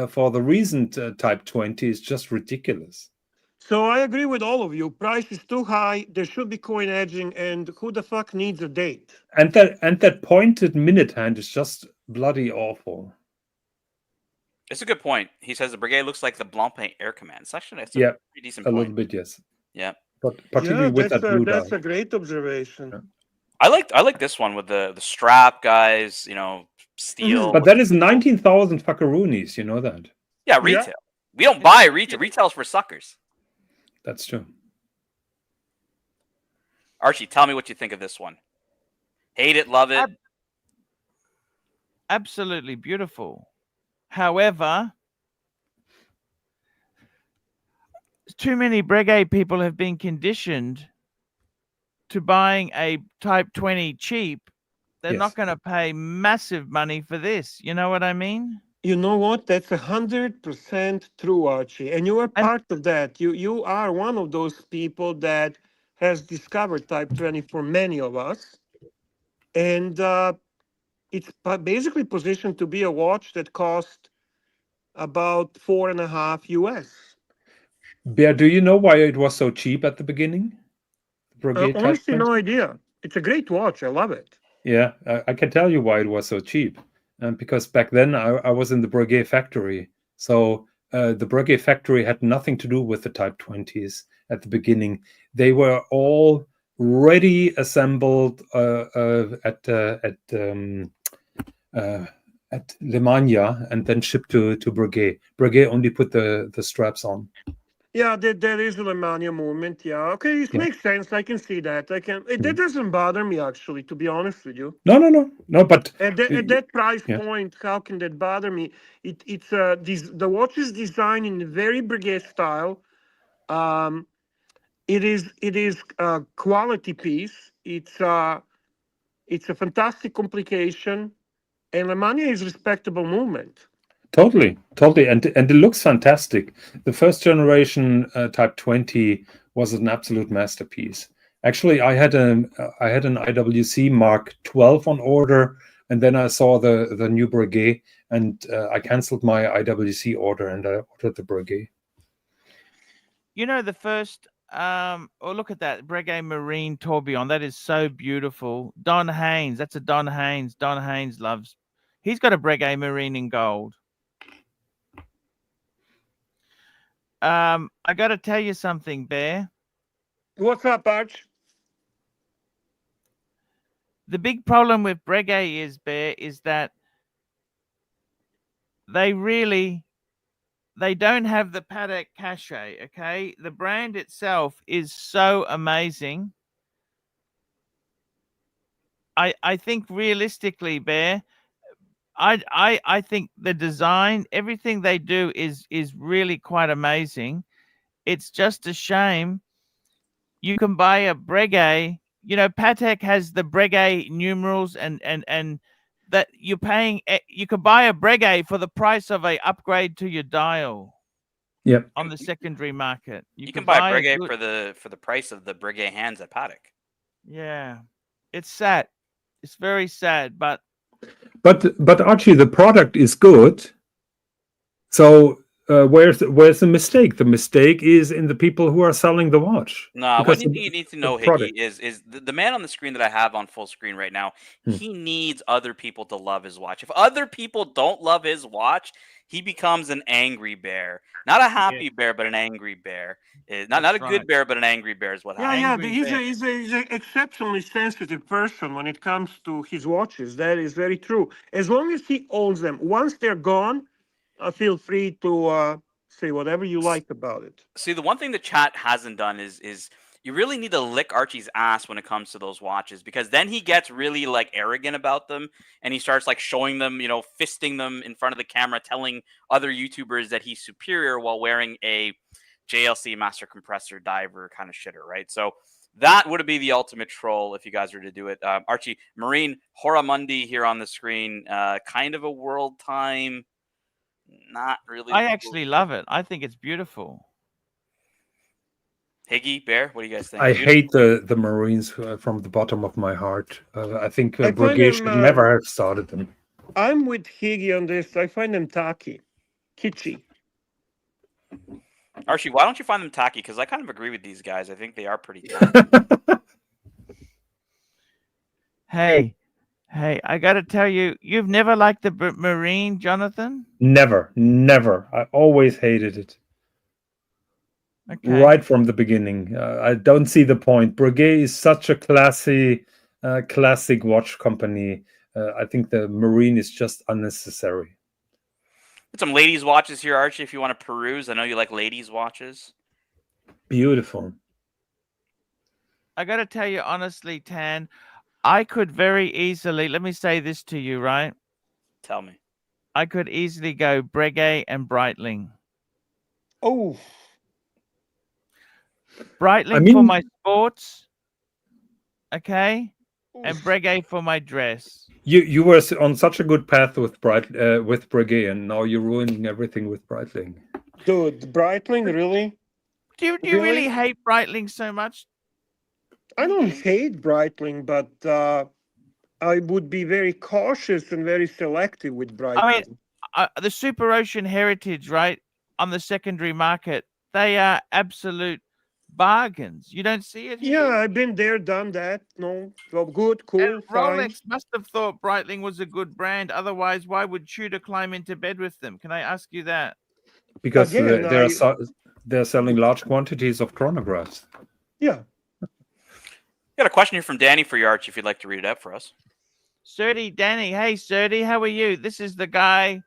C: for the recent Type 20 is just ridiculous.
G: So I agree with all of you. Price is too high. There should be coin edging, and who the fuck needs a date?
C: And that pointed minute hand is just bloody awful.
B: it's a good point. He says the Breguet looks like the Blancpain Air Command. It's actually a
C: Yeah,
B: pretty decent
C: a
B: point.
C: little bit, yes.
B: Yeah.
C: But particularly with that blue
G: that's
C: dye.
G: a great observation.
C: Yeah.
B: I like this one with the strap, guys. You know, steel.
C: But that is 19,000 fuckaroonies, you know that.
B: Yeah,
G: Yeah.
B: retail. We don't buy retail. Retail's for suckers.
C: That's true.
B: Archie, tell me what you think of this one. Hate it, love it.
D: absolutely beautiful. However, too many Breguet people have been conditioned to buying a Type 20 cheap. They're
C: Yes.
D: not going to pay massive money for this. You know what I mean?
G: You know what? That's 100% true, Archie. And you are
D: And-
G: part of that. You are one of those people that has discovered Type 20 for many of us. And it's basically positioned to be a watch that cost about $4.5 US.
C: Bear, do you know why it was so cheap at the beginning? Breguet Type
G: Honestly,
C: 20?
G: no idea. It's a great watch. I love it.
C: Yeah, I can tell you why it was so cheap. Because back then I was in the Breguet factory. So the Breguet factory had nothing to do with the Type 20s at the beginning. They were all ready assembled at Lemania and then shipped to Breguet. Breguet only put the straps on.
G: Yeah, there is a Lemania movement. Yeah, okay, it
C: Yeah.
G: makes sense. I can see that. That doesn't bother me actually, to be honest with you.
C: No. But
G: At that price point, how can that bother me? The watch is designed in a very Breguet style. It is a quality piece. It's a fantastic complication, and Lemania is respectable movement.
C: totally, and it looks fantastic. The first generation Type 20 was an absolute masterpiece. Actually, I had an IWC Mark 12 on order, and then I saw the new Breguet, and I canceled my IWC order and I ordered the Breguet.
D: You know, the first, look at that Breguet Marine Tourbillon. That is so beautiful. Don Haynes, that's a Don Haynes. Don Haynes he's got a Breguet Marine in gold. I got to tell you something, Bear.
G: What's up, Arch?
D: The big problem with Breguet Bear, is that they don't have the Patek cachet, okay? The brand itself is so amazing. I think realistically, Bear, I think the design, everything they do is really quite amazing. It's just a shame you can buy a Breguet. You know, Patek has the Breguet numerals and that you're paying. You could buy a Breguet for the price of a upgrade to your dial.
C: Yep.
D: On the secondary market,
B: you can buy Breguet for the price of the Breguet hands at Patek.
D: Yeah, it's sad. It's very sad, but
C: Archie, the product is good. So where's the mistake? The mistake is in the people who are selling the watch.
B: No,
C: Because
B: what you need to know, Higgy,
C: product.
B: is the man on the screen that I have on full screen right now.
C: Hmm.
B: He needs other people to love his watch. If other people don't love his watch, he becomes an angry bear. Not a happy bear, but an angry bear. Not a good bear, but an angry bear is what happens.
G: Yeah, he's an exceptionally sensitive person when it comes to his watches. That is very true. As long as he owns them, once they're gone, feel free to say whatever you like about it.
B: See, the one thing the chat hasn't done is you really need to lick Archie's ass when it comes to those watches, because then he gets really like arrogant about them and he starts like showing them, fisting them in front of the camera, telling other YouTubers that he's superior while wearing a JLC master compressor diver kind of shitter, right? So that would be the ultimate troll if you guys were to do it. Archie, Marine Horamundi here on the screen, kind of a world time. Not really.
D: I actually love it. I think it's beautiful.
B: Higgy, Bear, what do you guys think?
C: I hate the Marines from the bottom of my heart. I think Breguet should never have started them.
G: I'm with Higgy on this. I find them tacky, kitschy.
B: Archie, why don't you find them tacky? Because I kind of agree with these guys. I think they are pretty tacky.
D: Hey, I got to tell you, you've never liked the Marine, Jonathan?
C: Never. I always hated it.
D: Okay.
C: Right from the beginning. I don't see the point. Breguet is such a classic watch company. I think the Marine is just unnecessary.
B: Put some ladies' watches here, Archie, if you want to peruse. I know you like ladies' watches.
C: Beautiful.
D: I got to tell you honestly, Tan, I could very easily, let me say this to you, right?
B: Tell me.
D: I could easily go Breguet and Breitling.
G: Oh.
D: Breitling for my sports, okay, and Breguet for my dress.
C: You were on such a good path with Breguet, and now you're ruining everything with Breitling.
G: Dude, Breitling, really?
D: Do you really hate Breitling so much?
G: I don't hate Breitling, but I would be very cautious and very selective with Breitling.
D: I mean, the Super Ocean Heritage, right, on the secondary market, they are absolute bargains. You don't see it here.
G: Yeah, I've been there, done that. No, well, good, cool,
D: and
G: fine.
D: Rolex must have thought Breitling was a good brand. Otherwise, why would Tudor climb into bed with them? Can I ask you that?
C: Because they're selling large quantities of chronographs.
G: Yeah.
B: Got a question here from Danny for you, Archie, if you'd like to read it out for us.
D: Serdy, Danny. Hey, Serdy, how are you? This is the guy.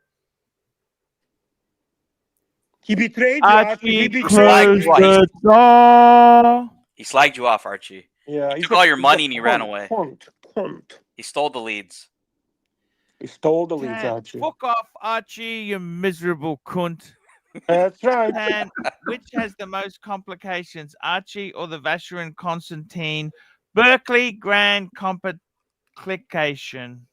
G: He betrayed you, Archie. He betrayed
D: the door.
B: He slagged you off, Archie.
G: Yeah,
B: he took all your money and he ran away.
G: Cunt.
B: He stole the leads.
G: He stole the leads, Archie.
D: Fuck off, Archie, you miserable cunt.
G: That's right.
D: And which has the most complications, Archie or the Vacheron Constantine Berkeley Grand Complication?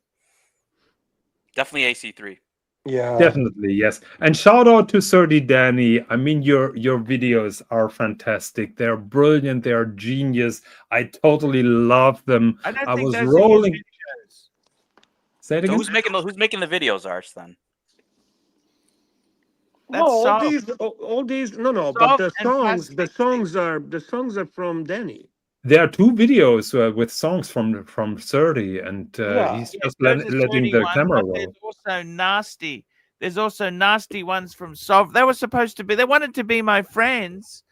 B: Definitely AC3.
G: Yeah,
C: definitely, yes. And shout out to Serdy Danny. I mean, your videos are fantastic. They're brilliant. They're genius. I totally love them. I was rolling. Say it again.
B: So who's making the videos, Arch? Then.
G: No, all these. No. But the songs are from Danny.
C: There are 2 videos with songs from Serdy, and he's just letting the camera roll.
D: There's also nasty. There's also nasty ones from Sov. They were supposed to be. They wanted to be my friends.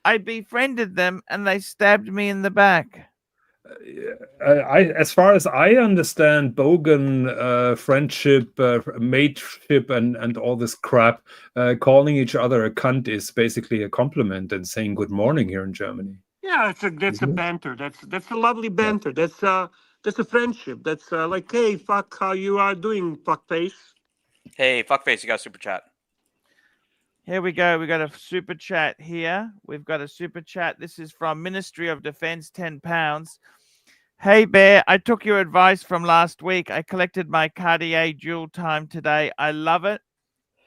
D: I befriended them, and they stabbed me in the back.
C: As far as I understand, bogan friendship, mateship, and all this crap, calling each other a cunt is basically a compliment and saying good morning here in Germany.
G: Yeah, that's a banter. That's a lovely banter. Yeah. That's a friendship. That's like, hey, fuck, how you are doing, fuckface?
B: Hey, fuckface, you got a super chat.
D: Here we go. We got a super chat here. We've got a super chat. This is from Ministry of Defense, £10. Hey, Bear, I took your advice from last week. I collected my Cartier dual time today. I love it.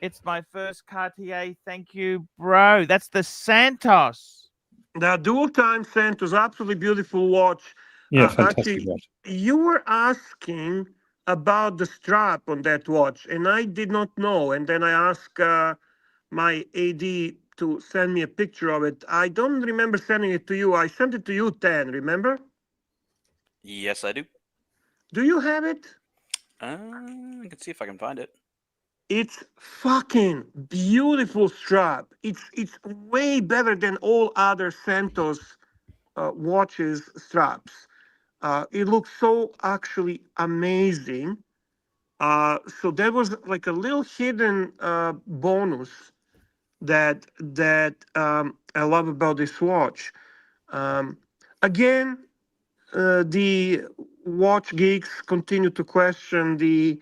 D: It's my first Cartier. Thank you, bro. That's the Santos.
G: The dual time Santos, absolutely beautiful watch.
C: Yeah, fantastic
G: Archie,
C: watch.
G: You were asking about the strap on that watch, and I did not know. And then I asked my AD to send me a picture of it. I don't remember sending it to you. I sent it to you, Tan, remember?
B: Yes, I do.
G: Do you have it?
B: I can see if I can find it.
G: It's fucking beautiful strap. It's way better than all other Santos watches straps. It looks so actually amazing. So there was like a little hidden bonus that I love about this watch. Again, the watch geeks continue to question the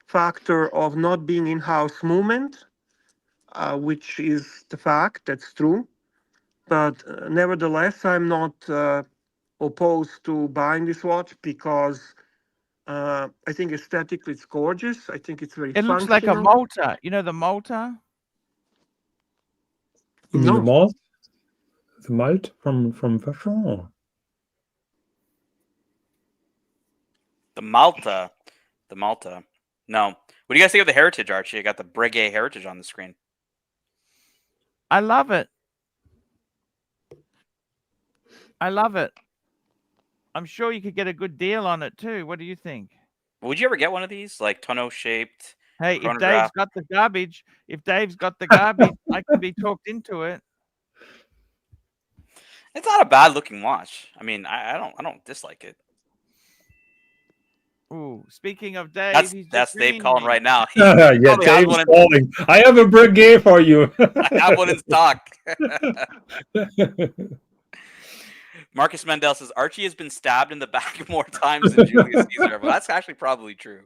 G: factor of not being in-house movement, which is the fact. That's true. But nevertheless, I'm not opposed to buying this watch because I think aesthetically it's gorgeous. I think it's very
D: It looks like a
G: functional.
D: Malta. You know the Malta?
C: You mean the
G: No.
C: malt? The malt from Vacheron?
B: The Malta. The Malta. No. What do you guys think of the Heritage, Archie? I got the Breguet Heritage on the screen.
D: I love it. I love it. I'm sure you could get a good deal on it too. What do you think?
B: Would you ever get one of these, like tonneau shaped?
D: Hey, if
B: chronograph?
D: Dave's got the garbage, I can be talked into it.
B: It's not a bad looking watch. I mean, I don't dislike it.
D: Ooh, speaking of Dave, he's
B: That's
D: just
B: Dave
D: ringing
B: calling
D: me.
B: right now. He
C: Yeah,
B: probably has
C: Dave's
B: one in,
C: calling. I have a Breguet for you.
B: I have one in stock. Marcus Mendel says Archie has been stabbed in the back more times than Julius Caesar. But that's actually probably true.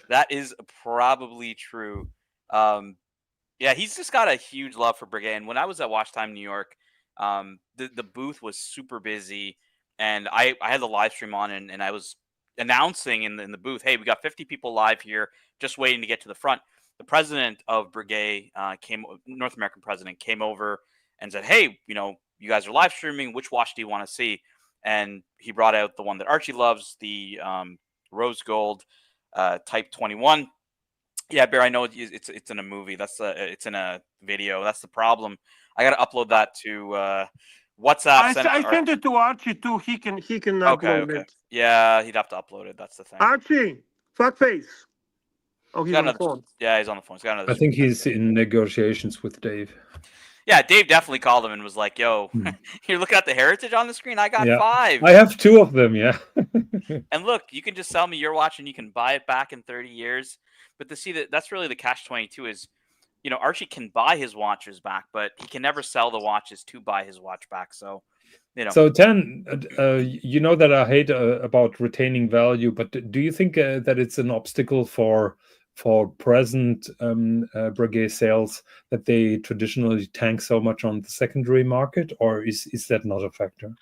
B: That is probably true. Yeah, he's just got a huge love for Breguet. And when I was at Watch Time New York, the booth was super busy, and I had the live stream on, and I was announcing in the booth, hey, we got 50 people live here, just waiting to get to the front. The president of Breguet North American president, came over and said, hey, you guys are live streaming. Which watch do you want to see? And he brought out the one that Archie loves, the rose gold Type 21. Yeah, Bear, I know it's in a movie. It's in a video. That's the problem. I got to upload that to WhatsApp.
G: I sent it to Archie too. He can upload it.
B: Yeah, he'd have to upload it. That's the thing.
G: Archie, fuckface. Oh, he's on the phone.
B: Yeah, he's on the phone. He's got another.
C: I think he's in negotiations with Dave.
B: Yeah, Dave definitely called him and was like, yo, you're looking at the Heritage on the screen? I got 5.
C: I have 2 of them, yeah.
B: And look, you can just sell me your watch and you can buy it back in 30 years. But to see that's really the catch-22 is, Archie can buy his watches back, but he can never sell the watches to buy his watch back. So,
C: So, Tan, you know that I hate about retaining value, but do you think that it's an obstacle for present Breguet sales that they traditionally tank so much on the secondary market, or is that not a factor?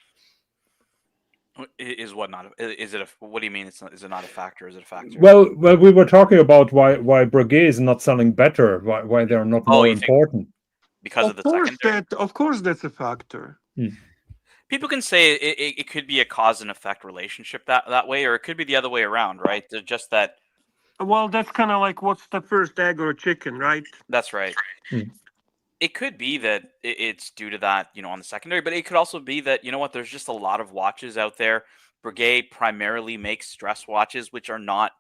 B: Is what not? Is it? What do you mean? Is it not a factor? Is it a factor?
C: Well, we were talking about why Breguet is not selling better, why they're not more important.
B: Because of the secondary.
G: Of course, that's a factor.
B: People can say it could be a cause and effect relationship that way, or it could be the other way around, right? They're just that.
G: Well, that's kind of like what's the first, egg or chicken, right?
B: That's right. It could be that it's due to that, on the secondary, but it could also be that, there's just a lot of watches out there. Breguet primarily makes dress watches, which are not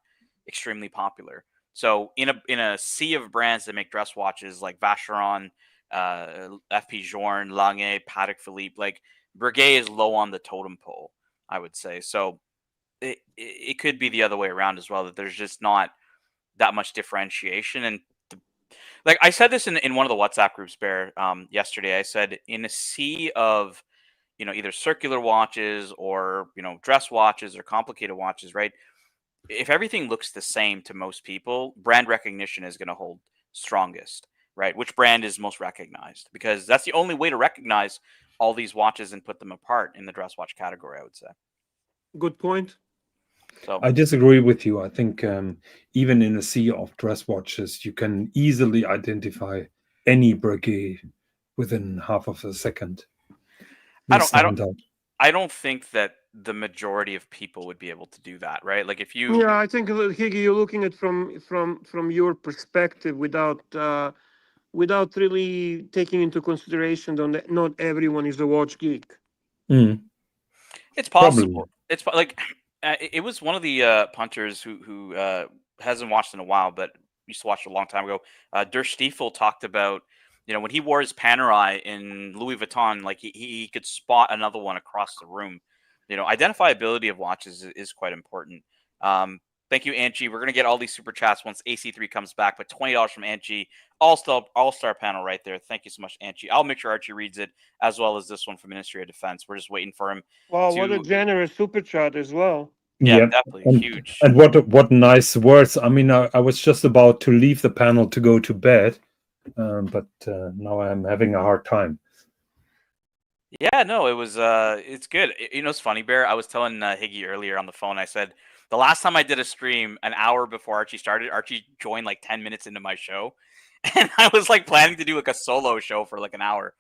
B: extremely popular. So in a sea of brands that make dress watches like Vacheron, FP Journe, Lange, Patek Philippe, like Breguet is low on the totem pole, I would say. So it could be the other way around as well, that there's just not that much differentiation. And like I said this in one of the WhatsApp groups, Bear, yesterday. I said in a sea of, either circular watches or, dress watches or complicated watches, right? If everything looks the same to most people, brand recognition is going to hold strongest, right? Which brand is most recognized? Because that's the only way to recognize all these watches and put them apart in the dress watch category, I would say.
G: Good point.
B: So
C: I disagree with you. I think even in a sea of dress watches, you can easily identify any Breguet within half of a second.
B: I don't think that the majority of people would be able to do that, right? Like if you,
G: I think Higgy, you're looking at from your perspective without without really taking into consideration that not everyone is a watch geek.
C: Mm.
B: It's
C: Probably.
B: possible. It's like it was one of the punters who hasn't watched in a while, but used to watch it a long time ago. Der Stiefel talked about, you know, when he wore his Panerai in Louis Vuitton, like he could spot another one across the room. You know, identifiability of watches is quite important. Thank you, Angie. We're gonna get all these super chats once AC3 comes back, but $20 from Angie, all-star panel right there. Thank you so much, Angie. I'll make sure Archie reads it, as well as this one from Ministry of Defense. We're just waiting for him.
G: Wow, what a generous super chat as well.
B: Yeah,
C: Yep.
B: definitely huge.
C: And what nice words. I mean, I was just about to leave the panel to go to bed, but now I'm having a hard time.
B: Yeah, no, it was it's good. You know, it's funny, Bear. I was telling Higgy earlier on the phone. I said the last time I did a stream, an hour before Archie started, Archie joined like 10 minutes into my show, and I was like planning to do like a solo show for like an hour.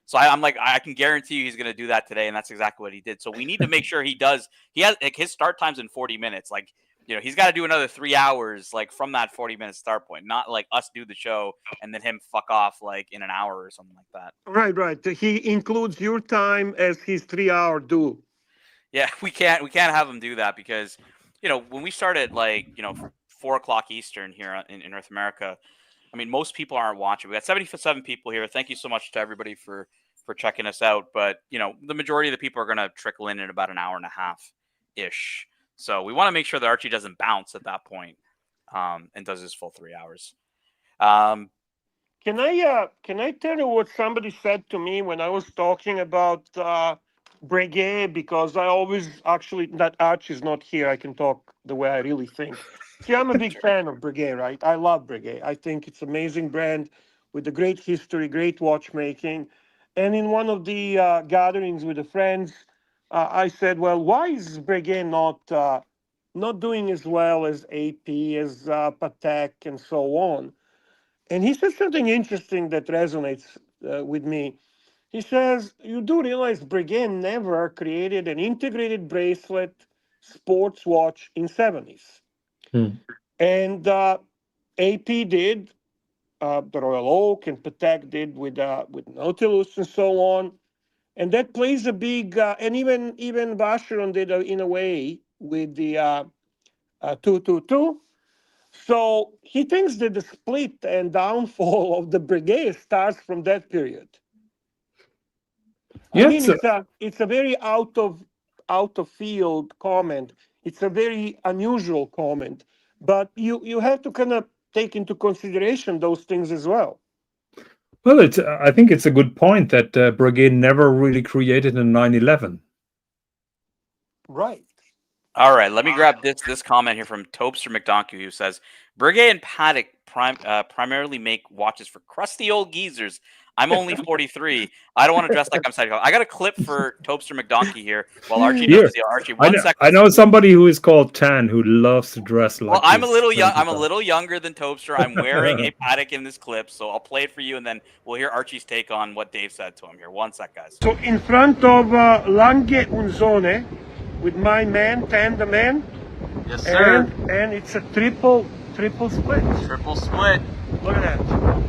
B: So I'm like, I can guarantee you he's gonna do that today, and that's exactly what he did. So we need to make sure he does. He has like his start time's in 40 minutes. Like, you know, he's got to do another 3 hours like from that 40-minute start point, not like us do the show and then him fuck off like in an hour or something like that.
G: Right. He includes your time as his 3-hour due.
B: Yeah, we can't have him do that because, you know, when we started like, you know, 4 o'clock Eastern here in North America, I mean, most people aren't watching. We got 77 people here. Thank you so much to everybody for checking us out. But, you know, the majority of the people are going to trickle in about an hour and a half-ish. So we want to make sure that Archie doesn't bounce at that point, and does his full 3 hours.
G: Can I tell you what somebody said to me when I was talking about Breguet? Because I always actually, that Archie's not here, I can talk the way I really think. See, I'm a big fan of Breguet, right? I love Breguet. I think it's an amazing brand with a great history, great watchmaking. And in one of the gatherings with the friends, I said, well, why is Breguet not doing as well as AP, as Patek, and so on? And he said something interesting that resonates with me. He says, you do realize Breguet never created an integrated bracelet sports watch in 70s. And AP did, the Royal Oak, and Patek did with Nautilus and so on. And that plays a big, and even Vacheron did in a way with the 222. So he thinks that the split and downfall of the Breguet starts from that period. I mean, it's a very out of field comment. It's a very unusual comment, but you have to kind of take into consideration those things as well.
C: Well, I think it's a good point that Breguet never really created a 911.
G: Right.
B: All right, let me grab this comment here from Tobster McDonkey, who says, Breguet and Patek primarily make watches for crusty old geezers. I'm only 43. I don't want to dress like I'm psycho. I got a clip for Tobster McDonkey here while Archie does the Archie. One second.
C: I know somebody who is called Tan who loves to dress like.
B: Well, I'm a little young. I'm a little younger than Tobster. I'm wearing a Patek in this clip, so I'll play it for you, and then we'll hear Archie's take on what Dave said to him here. One sec, guys.
G: So in front of Lange und Söhne, with my man, Tan the man.
B: Yes, sir.
G: And it's a triple split.
B: Triple split.
G: Look at that.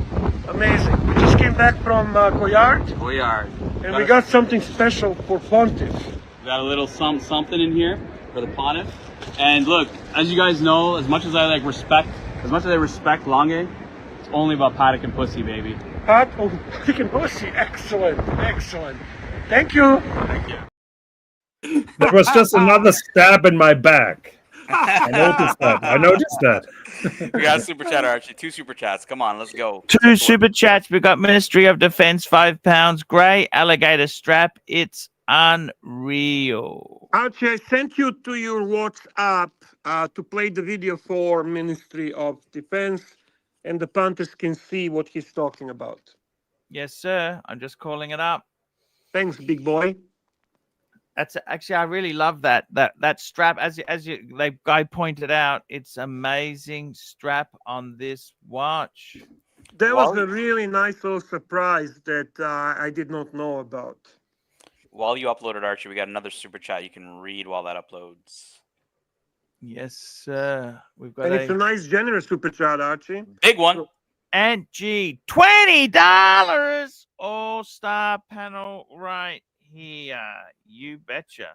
G: Amazing. We just came back from Goyard. And we got something special for Pontiff.
H: We got a little something in here for the Pontiff. And look, as you guys know, as much as I respect Lange, it's only about Patek and pussy, baby.
G: Patek and pussy. Excellent. Thank you.
C: That was just another stab in my back. I noticed that.
B: We got a super chat, Archie. 2 super chats. Come on, let's go.
D: 2 super chats. We got Ministry of Defense, £5. Grey alligator strap. It's unreal.
G: Archie, I sent you to your WhatsApp to play the video for Ministry of Defense, and the punters can see what he's talking about.
D: Yes, sir. I'm just calling it up.
G: Thanks, big boy.
D: That's actually, I really love that strap. As the guy pointed out, it's amazing strap on this watch.
G: That was a really nice little surprise that I did not know about.
B: While you uploaded, Archie, we got another super chat you can read while that uploads.
D: Yes, sir. We've got
G: it's a nice, generous super chat, Archie.
B: Big one.
D: Angie, $20. All-star panel right here. You betcha.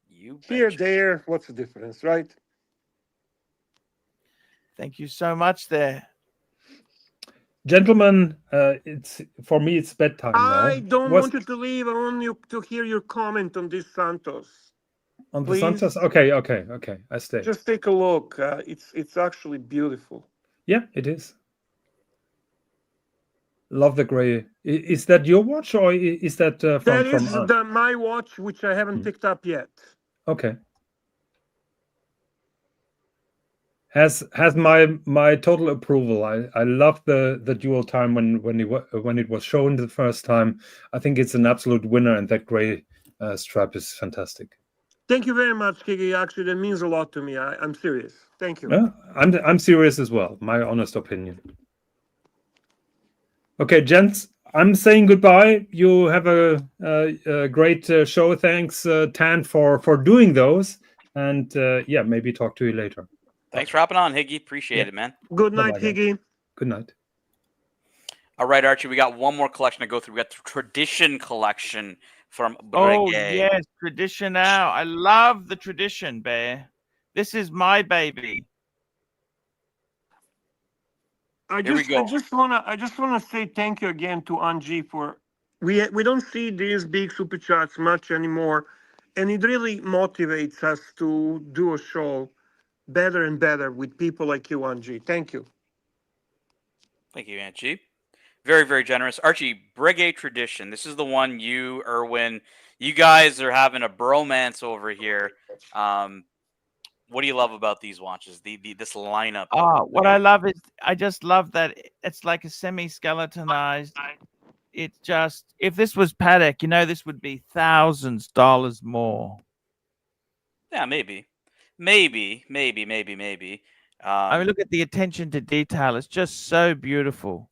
B: You
G: Here,
B: betcha.
G: there, what's the difference, right?
D: Thank you so much there.
C: Gentlemen, it's for me. It's bedtime now.
G: I don't want you to leave. I want you to hear your comment on this Santos.
C: on the
G: please.
C: Santos. Okay. I stay.
G: Just take a look. It's actually beautiful.
C: Yeah, it is. Love the gray. Is that your watch or is that from
G: That is
C: Ant?
G: my watch, which I haven't picked up yet.
C: Okay. Has my total approval. I love the dual time when it was shown the first time. I think it's an absolute winner, and that gray strap is fantastic.
G: Thank you very much, Kiki. Actually, that means a lot to me. I'm serious. Thank you.
C: Yeah, I'm serious as well. My honest opinion. Okay, gents, I'm saying goodbye. You have a great show. Thanks, Tan, for doing those, and yeah, maybe talk to you later.
B: Thanks for hopping on, Higgy. Appreciate it, man.
G: Good night,
C: Bye-bye, guys.
G: Higgy.
C: Good night.
B: All right, Archie, we got one more collection to go through. We got the Tradition collection from
D: Oh,
B: Breguet.
D: yes. Tradition now. I love the Tradition, Bear. This is my baby.
G: I
B: Here we go.
G: just wanna say thank you again to Angie for we don't see these big super chats much anymore, and it really motivates us to do a show better and better with people like you, Angie. Thank you.
B: Thank you, Angie. Very, very generous. Archie, Breguet Tradition. This is the one you, Erwin, you guys are having a bromance over here. What do you love about these watches? This lineup.
D: What I love is I just love that it's like a semi-skeletonized. It just, if this was Patek, this would be $thousands more.
B: Yeah, maybe. I
D: mean, look at the attention to detail. It's just so beautiful.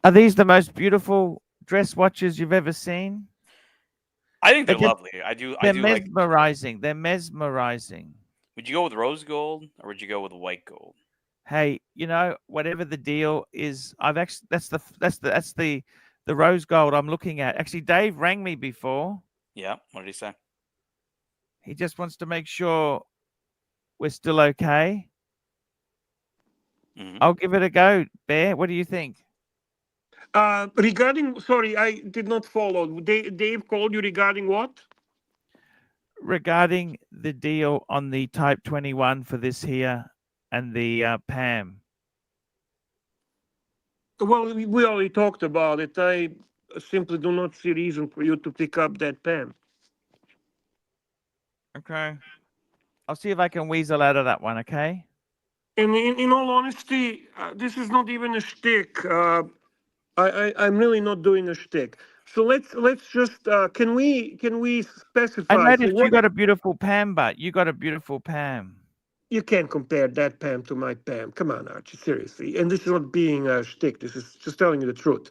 D: Are these the most beautiful dress watches you've ever seen?
B: I think they're
D: They're
B: lovely. I do
D: mesmerizing.
B: like.
D: They're mesmerizing.
B: Would you go with rose gold or would you go with white gold?
D: Hey, whatever the deal is, that's the rose gold I'm looking at. Actually, Dave rang me before.
B: Yeah. What did he say?
D: He just wants to make sure we're still okay.
B: Mhm.
D: I'll give it a go, Bear. What do you think?
G: Sorry, I did not follow. Dave called you regarding what?
D: Regarding the deal on the Type 21 for this here and the PAM.
G: Well, we already talked about it. I simply do not see reason for you to pick up that pen.
D: Okay. I'll see if I can weasel out of that one, okay?
G: And in all honesty, this is not even a shtick. I'm really not doing a shtick. So let's just can we specify?
D: I noticed
G: so
D: you got a beautiful PAM, but you got a beautiful PAM.
G: You can't compare that PAM to my PAM. Come on, Archie, seriously. And this is not being a shtick. This is just telling you the truth.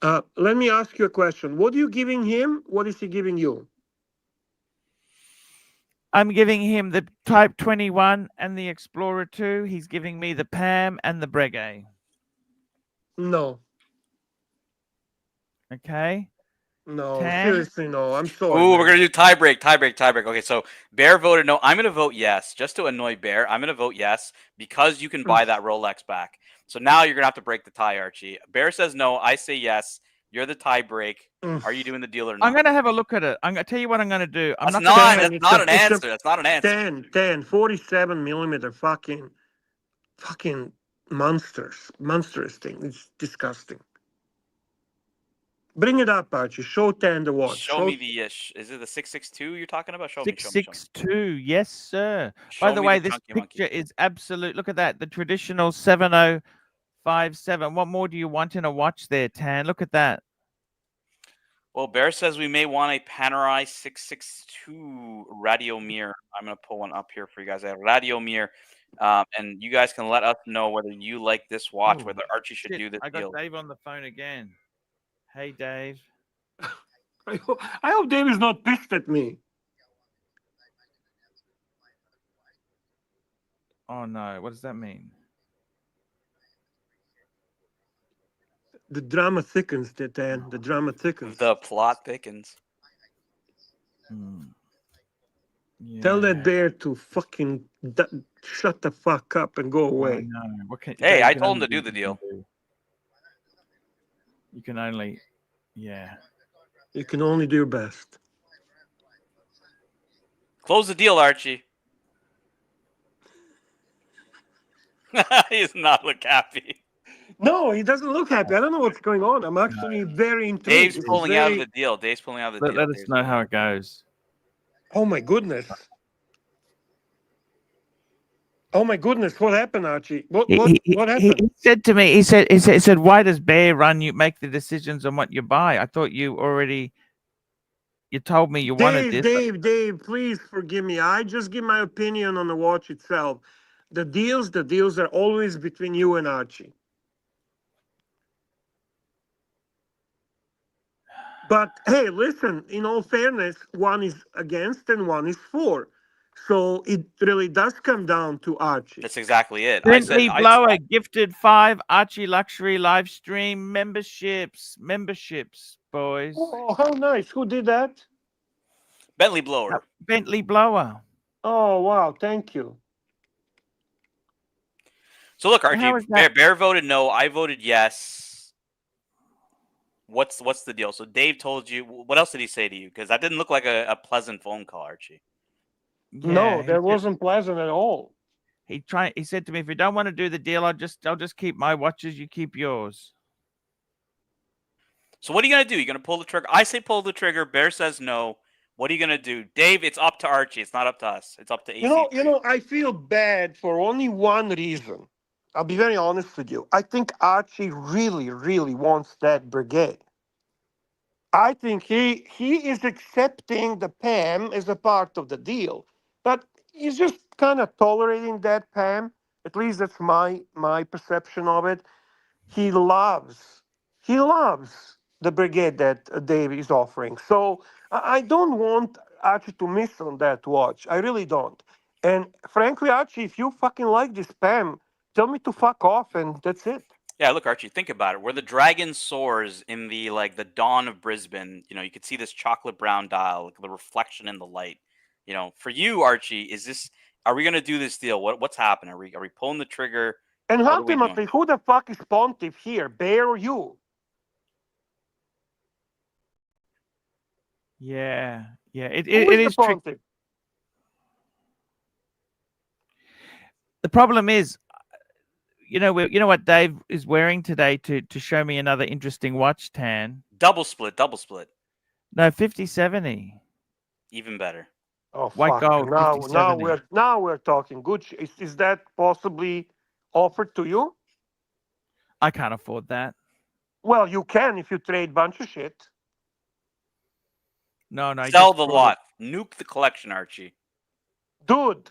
G: Let me ask you a question. What are you giving him? What is he giving you?
D: I'm giving him the Type 21 and the Explorer 2. He's giving me the PAM and the Breguet.
G: No.
D: Okay.
G: No,
D: 10.
G: seriously, no. I'm sorry.
B: Ooh,
G: man.
B: we're gonna do tie break. Okay, so Bear voted no. I'm gonna vote yes, just to annoy Bear. I'm gonna vote yes because you can buy that Rolex back. So now you're gonna have to break the tie, Archie. Bear says no. I say yes. You're the tie break. Are you doing the deal or not?
D: I'm gonna have a look at it. I'm gonna tell you what I'm gonna do.
B: That's not an answer. That's not an answer.
G: 10, 47 millimeter fucking monstrous thing. It's disgusting. Bring it up, Archie. Show 10 the watch.
B: Show me the. Is it the 662 you're talking about? Show me.
D: 662. Yes, sir.
B: Show
D: By the
B: me
D: way,
B: the
D: this
B: chunky
D: picture
B: monkey.
D: is absolute. Look at that. The traditional 7057. What more do you want in a watch there, Tan? Look at that.
B: Well, Bear says we may want a Panerai 662 radio mirror. I'm going to pull one up here for you guys. I have a radio mirror. And you guys can let us know whether you like this watch, whether Archie should do this
D: I got
B: deal.
D: Dave on the phone again. Hey, Dave.
G: I hope Dave is not pissed at me.
D: Oh, no. What does that mean?
G: The drama thickens, Dan. The drama thickens.
B: The plot thickens.
D: Yeah.
G: Tell that bear to fucking shut the fuck up and go
D: I
G: away.
D: know. What can,
B: Hey,
D: Dave,
B: I
D: you can
B: told him
D: only
B: to do the
D: what you
B: deal.
D: can do. You can only, yeah.
G: You can only do your best.
B: Close the deal, Archie. He does not look happy.
G: No, he doesn't look happy. I don't know what's going on. I'm actually very intrigued.
B: Dave's
G: It's
B: pulling out of
G: very-
B: the deal. Dave's pulling out of the deal.
D: Let us
B: Dave's
D: know
B: pulling
D: how
B: out.
D: it goes.
G: Oh my goodness. Oh my goodness, what happened, Archie? What happened?
D: He said to me, he said, why does Bear Run you make the decisions on what you buy? I thought you told me you wanted this.
G: Dave, please forgive me. I just give my opinion on the watch itself. The deals are always between you and Archie. But hey, listen, in all fairness, one is against and one is for. So it really does come down to Archie.
B: That's exactly it.
D: Bentley Blower gifted 5 Archie Luxury live stream memberships, boys.
G: Oh, how nice. Who did that?
B: Bentley Blower.
D: Bentley Blower.
G: Oh, wow. Thank you.
B: So look,
D: How
B: Archie,
D: is that?
B: Bear voted no. I voted yes. What's the deal? So Dave told you. What else did he say to you? Because that didn't look like a pleasant phone call, Archie.
G: No,
D: Yeah,
G: that wasn't pleasant at all.
D: He said to me, if you don't want to do the deal, I'll just keep my watches, you keep yours.
B: So what are you gonna do? You gonna pull the trigger? I say pull the trigger. Bear says no. What are you gonna do, Dave? It's up to Archie. It's not up to us. It's up to AC3.
G: You know, I feel bad for only one reason. I'll be very honest with you. I think Archie really, really wants that Breguet. I think he is accepting the PAM as a part of the deal, but he's just kind of tolerating that PAM. At least that's my perception of it. He loves the Breguet that Dave is offering. So I don't want Archie to miss on that watch. I really don't. And frankly, Archie, if you fucking like this PAM, tell me to fuck off, and that's it.
B: Yeah, look, Archie, think about it. Where the dragon soars in the dawn of Brisbane, you could see this chocolate brown dial, the reflection in the light. For you, Archie, are we gonna do this deal? What's happening? Are we pulling the trigger?
G: And
B: What are we
G: ultimately,
B: doing?
G: who the fuck is Pontiff here, Bear or you?
D: Yeah. It
G: Who is
D: is
G: the
D: tricky.
G: Pontiff?
D: The problem is, you know what Dave is wearing today to show me another interesting watch, Tan.
B: Double split.
D: No, 5070.
B: Even better.
G: Oh
D: White
G: fuck!
D: gold,
G: Now
D: 5070.
G: we're talking. Good. Is that possibly offered to you?
D: I can't afford that.
G: Well, you can if you trade bunch of shit.
D: No, I
B: Sell
D: just
B: the
D: bought
B: lot. Nuke the collection, Archie.
G: Dude,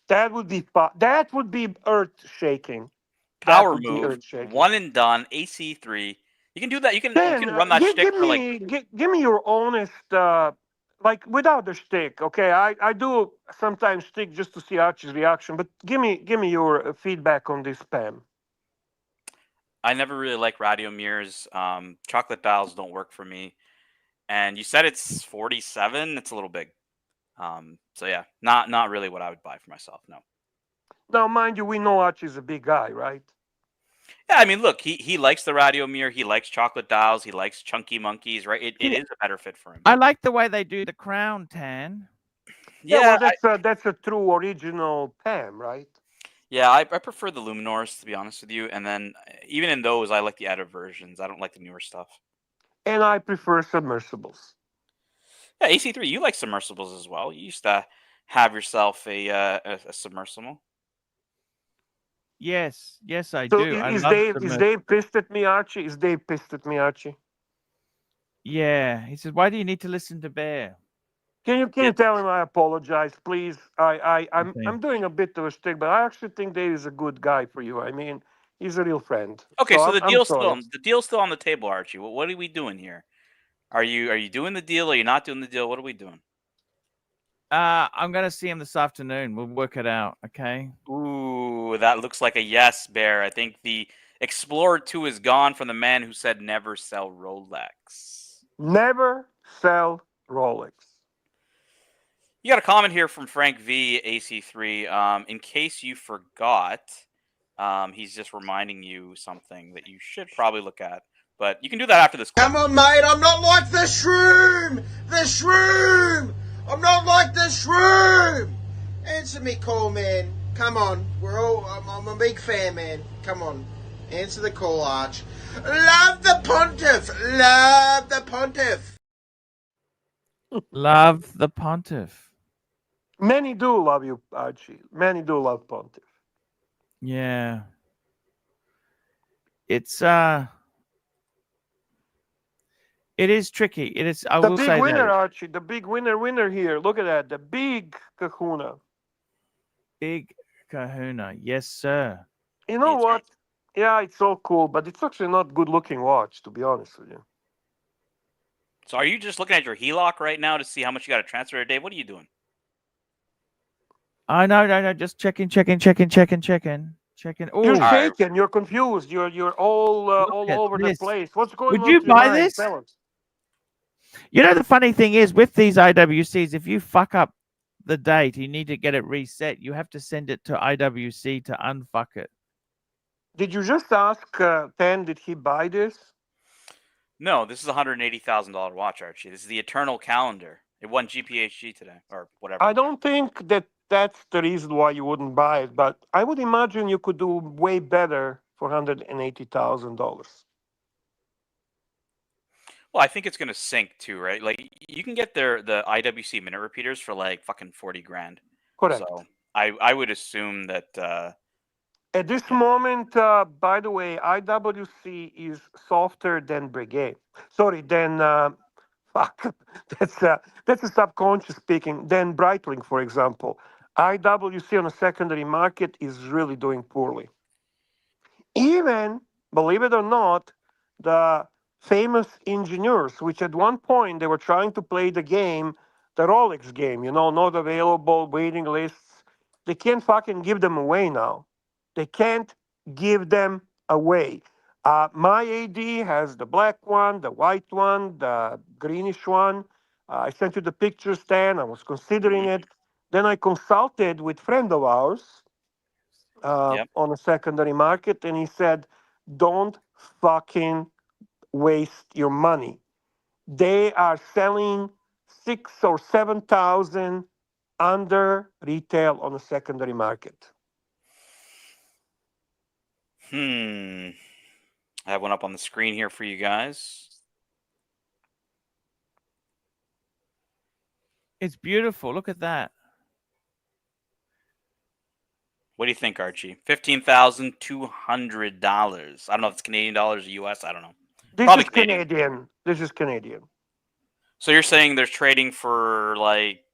G: that would be earth shaking.
B: Power move. One and done. AC3. You can do that. You can run that shtick for
G: give me your honest, without the shtick. Okay, I do sometimes shtick just to see Archie's reaction, but give me your feedback on this spam.
B: I never really like radio mirrors. Chocolate dials don't work for me. And you said it's 47. It's a little big. So yeah, not really what I would buy for myself. No.
G: Now, mind you, we know Archie's a big guy, right?
B: Yeah, I mean, look, he likes the radio mirror. He likes chocolate dials. He likes chunky monkeys, right? It is a better fit for him.
D: I like the way they do the crown, Tan.
G: Yeah, well, that's a true original PAM, right?
B: Yeah, I prefer the Luminors, to be honest with you. And then even in those, I like the edit versions. I don't like the newer stuff.
G: And I prefer submersibles.
B: Yeah, AC3, you like submersibles as well. You used to have yourself a submersible.
D: Yes, I
G: So
D: do.
G: is Dave pissed at me, Archie? Is Dave pissed at me, Archie?
D: Yeah, he said, "Why do you need to listen to Bear?"
G: Can you tell him I apologize, please? I'm doing a bit of a shtick, but I actually think Dave is a good guy for you. I mean, he's a real friend.
B: Okay, so
G: I'm sorry.
B: the deal's still on the table, Archie. What are we doing here? Are you doing the deal? Are you not doing the deal? What are we doing?
D: I'm gonna see him this afternoon. We'll work it out. Okay.
B: Ooh, that looks like a yes, Bear. I think the Explorer 2 is gone from the man who said never sell Rolex.
G: Never sell Rolex.
B: You got a comment here from Frank V, AC3. In case you forgot, he's just reminding you something that you should probably look at. But you can do that after this clip.
E: Come on, mate, I'm not like the shroom! The shroom! I'm not like the shroom! Answer me call, man. Come on. I'm a big fan, man. Come on. Answer the call, Arch. Love the pontiff! Love the pontiff!
D: Love the pontiff.
G: Many do love you, Archie. Many do love Pontiff.
D: Yeah. It's it is tricky. It is. I
G: The
D: will
G: big
D: say
G: winner,
D: that.
G: Archie. The big winner here. Look at that. The big kahuna.
D: Big kahuna. Yes, sir.
G: You know
B: It's
G: what? Yeah, it's so cool, but it's actually not good looking watch, to be honest with you.
B: So are you just looking at your HELOC right now to see how much you got to transfer a day? What are you doing?
D: I know, no. Just checking.
G: You're
D: Oh,
G: shaking. You're confused. You're all
D: at
G: over the
D: this.
G: place. What's going
D: Would
G: on
D: you
G: to your
D: buy
G: mind,
D: this?
G: fellas?
D: You know, the funny thing is with these IWCs, if you fuck up the date, you need to get it reset. You have to send it to IWC to unfuck it.
G: Did you just ask Ten? Did he buy this?
B: No, this is a $180,000 watch, Archie. This is the Eternal Calendar. It won GPHG today, or whatever.
G: I don't think that's the reason why you wouldn't buy it, but I would imagine you could do way better for $180,000.
B: Well, I think it's gonna sink too, right? Like you can get the IWC minute repeaters for like fucking 40 grand.
G: Correct.
B: So I would assume that
G: At this moment, by the way, IWC is softer than Breguet. Sorry, than fuck. That's a subconscious speaking. Than Breitling, for example. IWC on the secondary market is really doing poorly. Even, believe it or not, the famous engineers, which at one point they were trying to play the game, the Rolex game, not available, waiting lists. They can't fucking give them away now. They can't give them away. My AD has the black one, the white one, the greenish one. I sent you the pictures, Stan. I was considering it. Then I consulted with a friend of ours on a secondary market, and he said, "Don't fucking waste your money. They are selling 6,000 or 7,000 under retail on the secondary market."
B: I have one up on the screen here for you guys.
D: It's beautiful. Look at that.
B: What do you think, Archie? $15,200. I don't know if it's Canadian dollars or US. I don't know.
G: This
B: Probably
G: is Canadian. This is Canadian.
B: So you're saying they're trading for like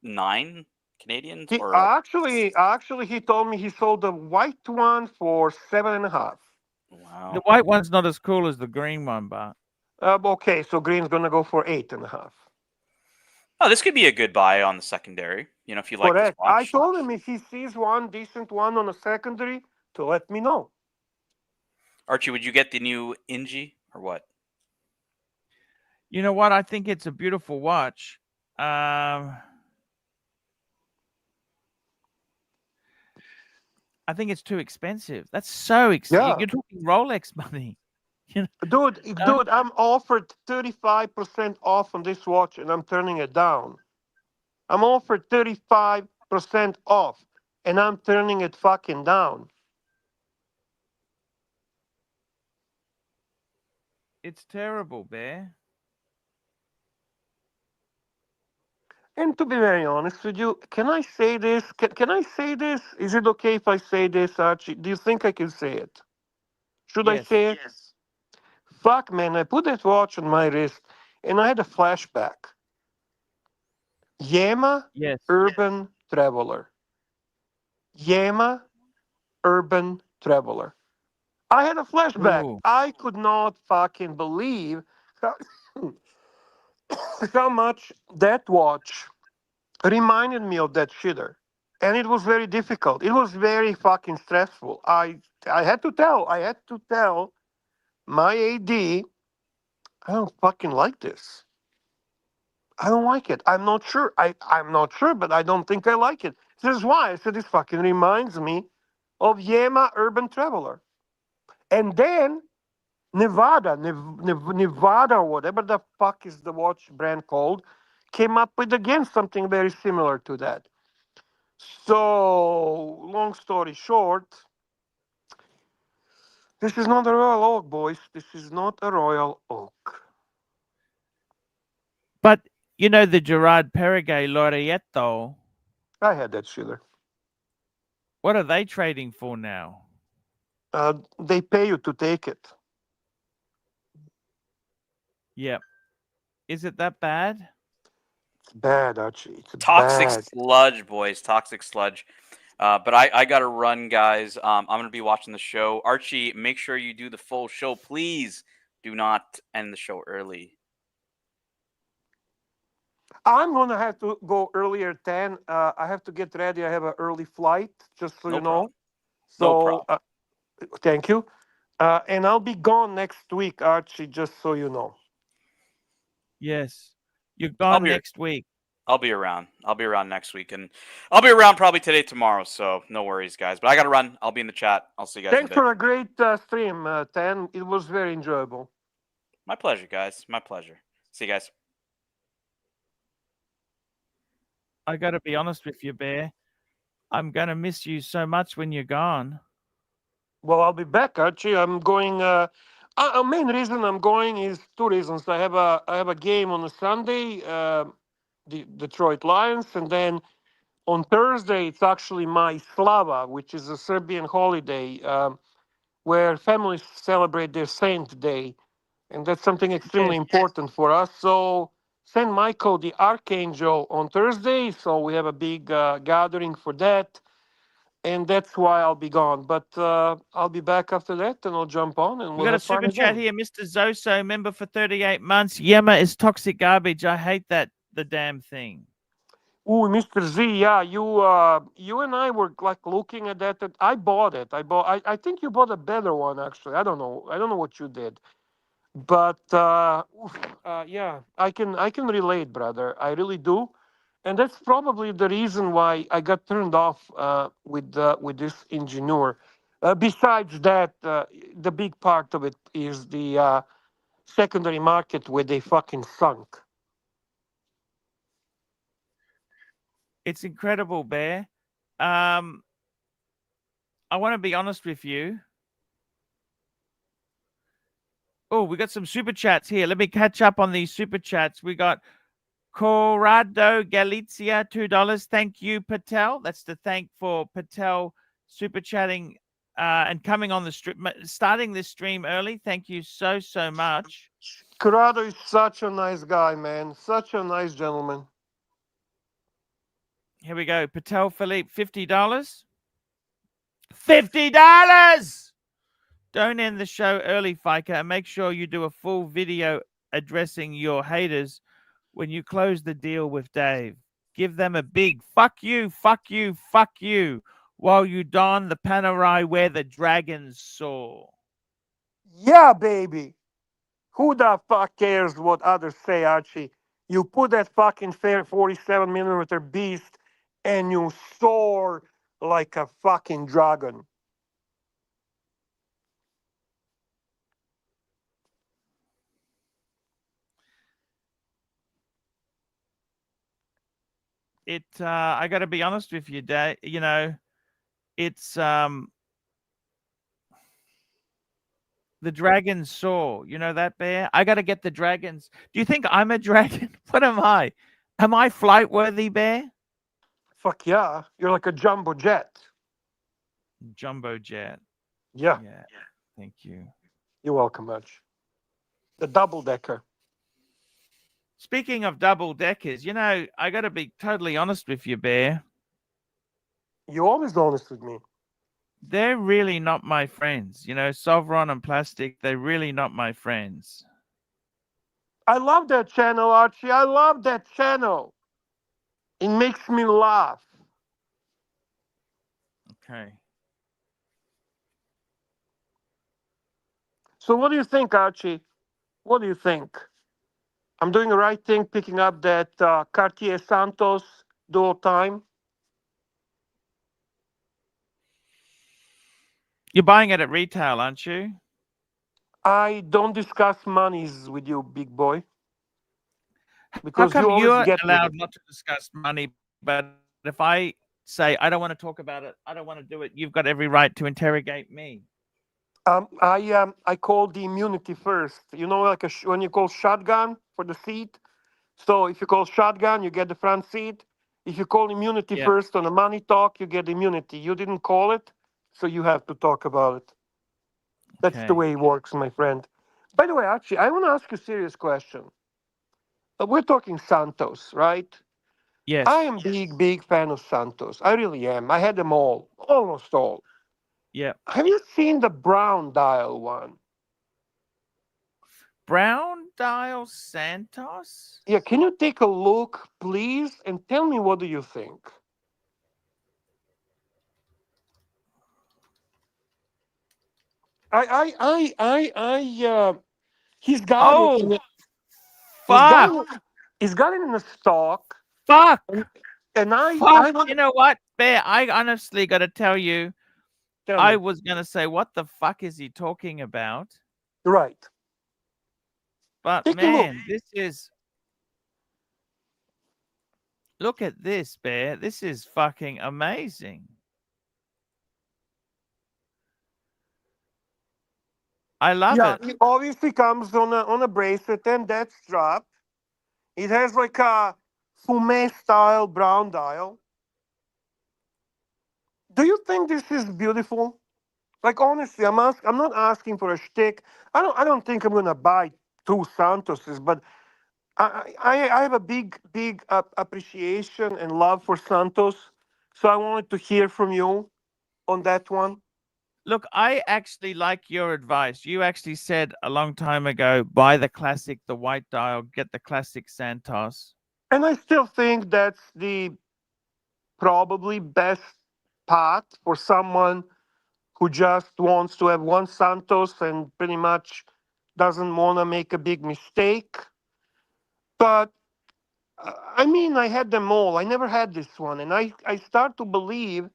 B: 9 Canadians?
G: He,
B: Or
G: actually, he told me he sold the white one for 7.5.
B: wow.
D: The white one's not as cool as the green one, but
G: Okay, so green's gonna go for 8.5.
B: Oh, this could be a good buy on the secondary. If you like this
G: Correct.
B: watch.
G: I told him if he sees one decent one on a secondary to let me know.
B: Archie, would you get the new Ingy or what?
D: you know what? I think it's a beautiful watch. I think it's too expensive. That's so expensive.
G: Yeah.
D: You're talking Rolex money.
G: Dude, I'm offered 35% off on this watch and I'm turning it down. I'm offered 35% off and I'm turning it fucking down.
D: It's terrible, Bear.
G: And to be very honest with you, can I say this? Can I say this? Is it okay if I say this, Archie? Do you think I can say it? Should I
D: Yes.
G: say it? Yes. Fuck, man, I put that watch on my wrist and I had a flashback. Yema
D: Yes.
G: Urban Traveler. Yema Urban Traveler. I had a flashback.
D: Ooh.
G: I could not fucking believe how much that watch reminded me of that shitter. and it was very difficult. It was very fucking stressful. I had to tell my AD, I don't fucking like this. I don't like it. I'm not sure. I'm not sure, but I don't think I like it. This is why I said this fucking reminds me of Yema Urban Traveler. And then Nevada, whatever the fuck is the watch brand called, came up with again something very similar to that. So, long story short, this is not a Royal Oak, boys. This is not a Royal Oak.
D: But you know the Gerard Perregay Laureato.
G: I had that shitter.
D: What are they trading for now?
G: They pay you to take it.
D: Yep. Is it that bad?
G: It's bad, Archie. It's
B: Toxic
G: bad.
B: sludge, boys. Toxic sludge. But I got to run, guys. I'm going to be watching the show. Archie, make sure you do the full show. Please do not end the show early.
G: I'm gonna have to go earlier 10. I have to get ready. I have an early flight, just so
B: No
G: you know.
B: problem.
G: So,
B: No problem.
G: thank you. And I'll be gone next week, Archie, just so you know.
D: Yes. You're
B: I'll
D: gone
B: be
D: next week.
B: I'll be around. I'll be around next week, and I'll be around probably today, tomorrow. So no worries, guys. But I got to run. I'll be in the chat. I'll see you guys in a
G: Thanks
B: bit.
G: for a great stream, 10. It was very enjoyable.
B: My pleasure, guys. My pleasure. See you guys.
D: I got to be honest with you, Bear. I'm going to miss you so much when you're gone.
G: Well, I'll be back, Archie. I'm going. Main reason I'm going is two reasons. I have a game on a Sunday, the Detroit Lions, and then on Thursday it's actually my Slava, which is a Serbian holiday where families celebrate their saint day, and that's something extremely important for us. So Saint Michael the Archangel on Thursday, so we have a big gathering for that. And that's why I'll be gone. But I'll be back after that, and I'll jump on, and
D: We
G: we'll
D: got a
G: have fun
D: super chat
G: again.
D: here, Mr. Zoso, member for 38 months. Yema is toxic garbage. I hate the damn thing.
G: Ooh, Mr. Z, yeah, you and I were like looking at that. I bought it. I think you bought a better one actually. I don't know. I don't know what you did, but yeah, I can relate, brother. I really do, and that's probably the reason why I got turned off with this engineer. Besides that, the big part of it is the secondary market where they fucking sunk.
D: It's incredible, Bear. I want to be honest with you. Oh, we got some super chats here. Let me catch up on these super chats. We got Corrado Galizia, $2. Thank you, Patel. That's the thank for Patel super chatting and coming on the stream, starting this stream early. Thank you so much.
G: Corrado is such a nice guy, man. Such a nice gentleman.
D: Here we go. Patel Philippe, $50. $50! Don't end the show early, Fika, and make sure you do a full video addressing your haters when you close the deal with Dave. Give them a big fuck you, fuck you, fuck you, while you don the Panerai where the dragons soar.
G: Yeah, baby. Who the fuck cares what others say, Archie? You put that fucking 47-millimeter beast and you soar like a fucking dragon.
D: I got to be honest with you, Dave. You know, it's the dragons soar. You know that, Bear? I got to get the dragons. Do you think I'm a dragon? What am I? Am I flight worthy, Bear?
G: Fuck yeah. You're like a jumbo jet.
D: Jumbo jet.
G: Yeah.
D: Yeah. Thank you.
G: You're welcome, Archie. The double decker.
D: Speaking of double deckers, you know, I got to be totally honest with you, Bear.
G: You're always honest with me.
D: They're really not my friends. You know, Sovereign and Plastic, they're really not my friends.
G: I love that channel, Archie. I love that channel. It makes me laugh.
D: Okay.
G: So what do you think, Archie? What do you think? I'm doing the right thing picking up that Cartier Santos dual time.
D: You're buying it at retail, aren't you?
G: I don't discuss monies with you, big boy,
D: How
G: because you
D: come
G: always
D: you're
G: get with
D: allowed
G: it.
D: not to discuss money, but if I say I don't want to talk about it, I don't want to do it, you've got every right to interrogate me.
G: I call the immunity first. You know, like when you call shotgun for the seat. So if you call shotgun, you get the front seat. If you call immunity
D: Yeah.
G: first on a money talk, you get immunity. You didn't call it, so you have to talk about it. That's the
D: Okay.
G: way it works, my friend. By the way, actually, I want to ask you a serious question. We're talking Santos, right?
D: Yes.
G: I am big fan of Santos. I really am. I had them all, almost all.
D: Yeah.
G: Have you seen the brown dial one?
D: Brown dial Santos?
G: Yeah, can you take a look, please, and tell me what do you think? He's got it.
D: Oh,
G: He's got
D: fuck.
G: it. He's got it in the stock,
D: Fuck.
G: and
D: Fuck.
G: I
D: You know what, Bear? I honestly got to tell you,
G: tell
D: I
G: me.
D: was going to say, what the fuck is he talking about?
G: Right.
D: But
G: Take a look.
D: man, this is. Look at this, Bear. This is fucking amazing. I love
G: Yeah,
D: it.
G: it obviously comes on a bracelet, and that strap. It has like a fume style brown dial. Do you think this is beautiful? Like honestly, I'm not asking for a shtick. I don't think I'm gonna buy two Santoses, but I have a big appreciation and love for Santos. So I wanted to hear from you on that one.
D: Look, I actually like your advice. You actually said a long time ago, buy the classic, the white dial, get the classic Santos.
G: And I still think that's the probably best path for someone who just wants to have one Santos and pretty much doesn't want to make a big mistake. But I mean, I had them all. I never had this one, and I start to believe.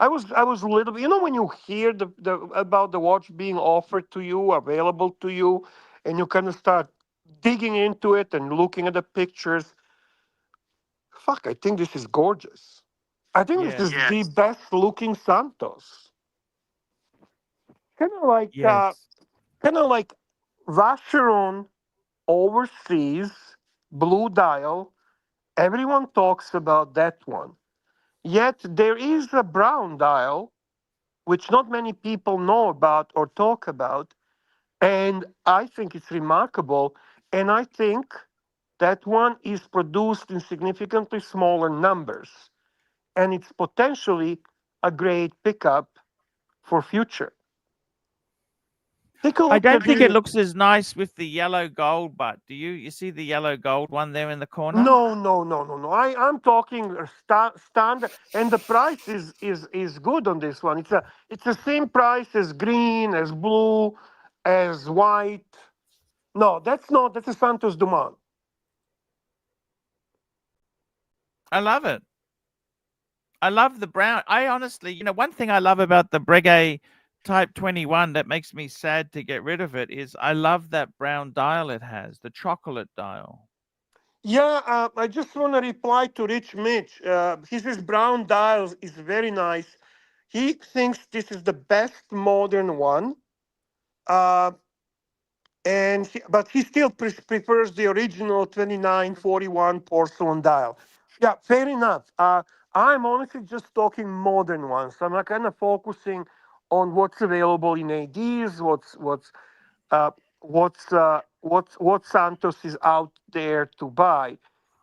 G: I was a little bit. You know, when you hear the about the watch being offered to you, available to you, and you kind of start digging into it and looking at the pictures. Fuck, I think this is gorgeous. I think this is
D: Yes.
G: the best looking Santos. Kind of like,
D: Yes.
G: kind of like Vacheron overseas blue dial. Everyone talks about that one. Yet there is a brown dial, which not many people know about or talk about. And I think it's remarkable. And I think that one is produced in significantly smaller numbers. And it's potentially a great pickup for future. Take a
D: I
G: look
D: don't
G: at
D: think it
G: the.
D: looks as nice with the yellow gold, but do you? You see the yellow gold one there in the corner?
G: No. I'm talking standard, and the price is good on this one. It's the same price as green, as blue, as white. No, that's not. That's a Santos Dumont.
D: I love it. I love the brown. I honestly, one thing I love about the Breguet Type 21 that makes me sad to get rid of it is I love that brown dial it has, the chocolate dial.
G: Yeah, I just want to reply to Rich Mitch. He says brown dials is very nice. He thinks this is the best modern one. Uh, but he still prefers the original 2941 porcelain dial. Yeah, fair enough. I'm honestly just talking modern ones. I'm not kind of focusing on what's available in ADs, uh, what Santos is out there to buy.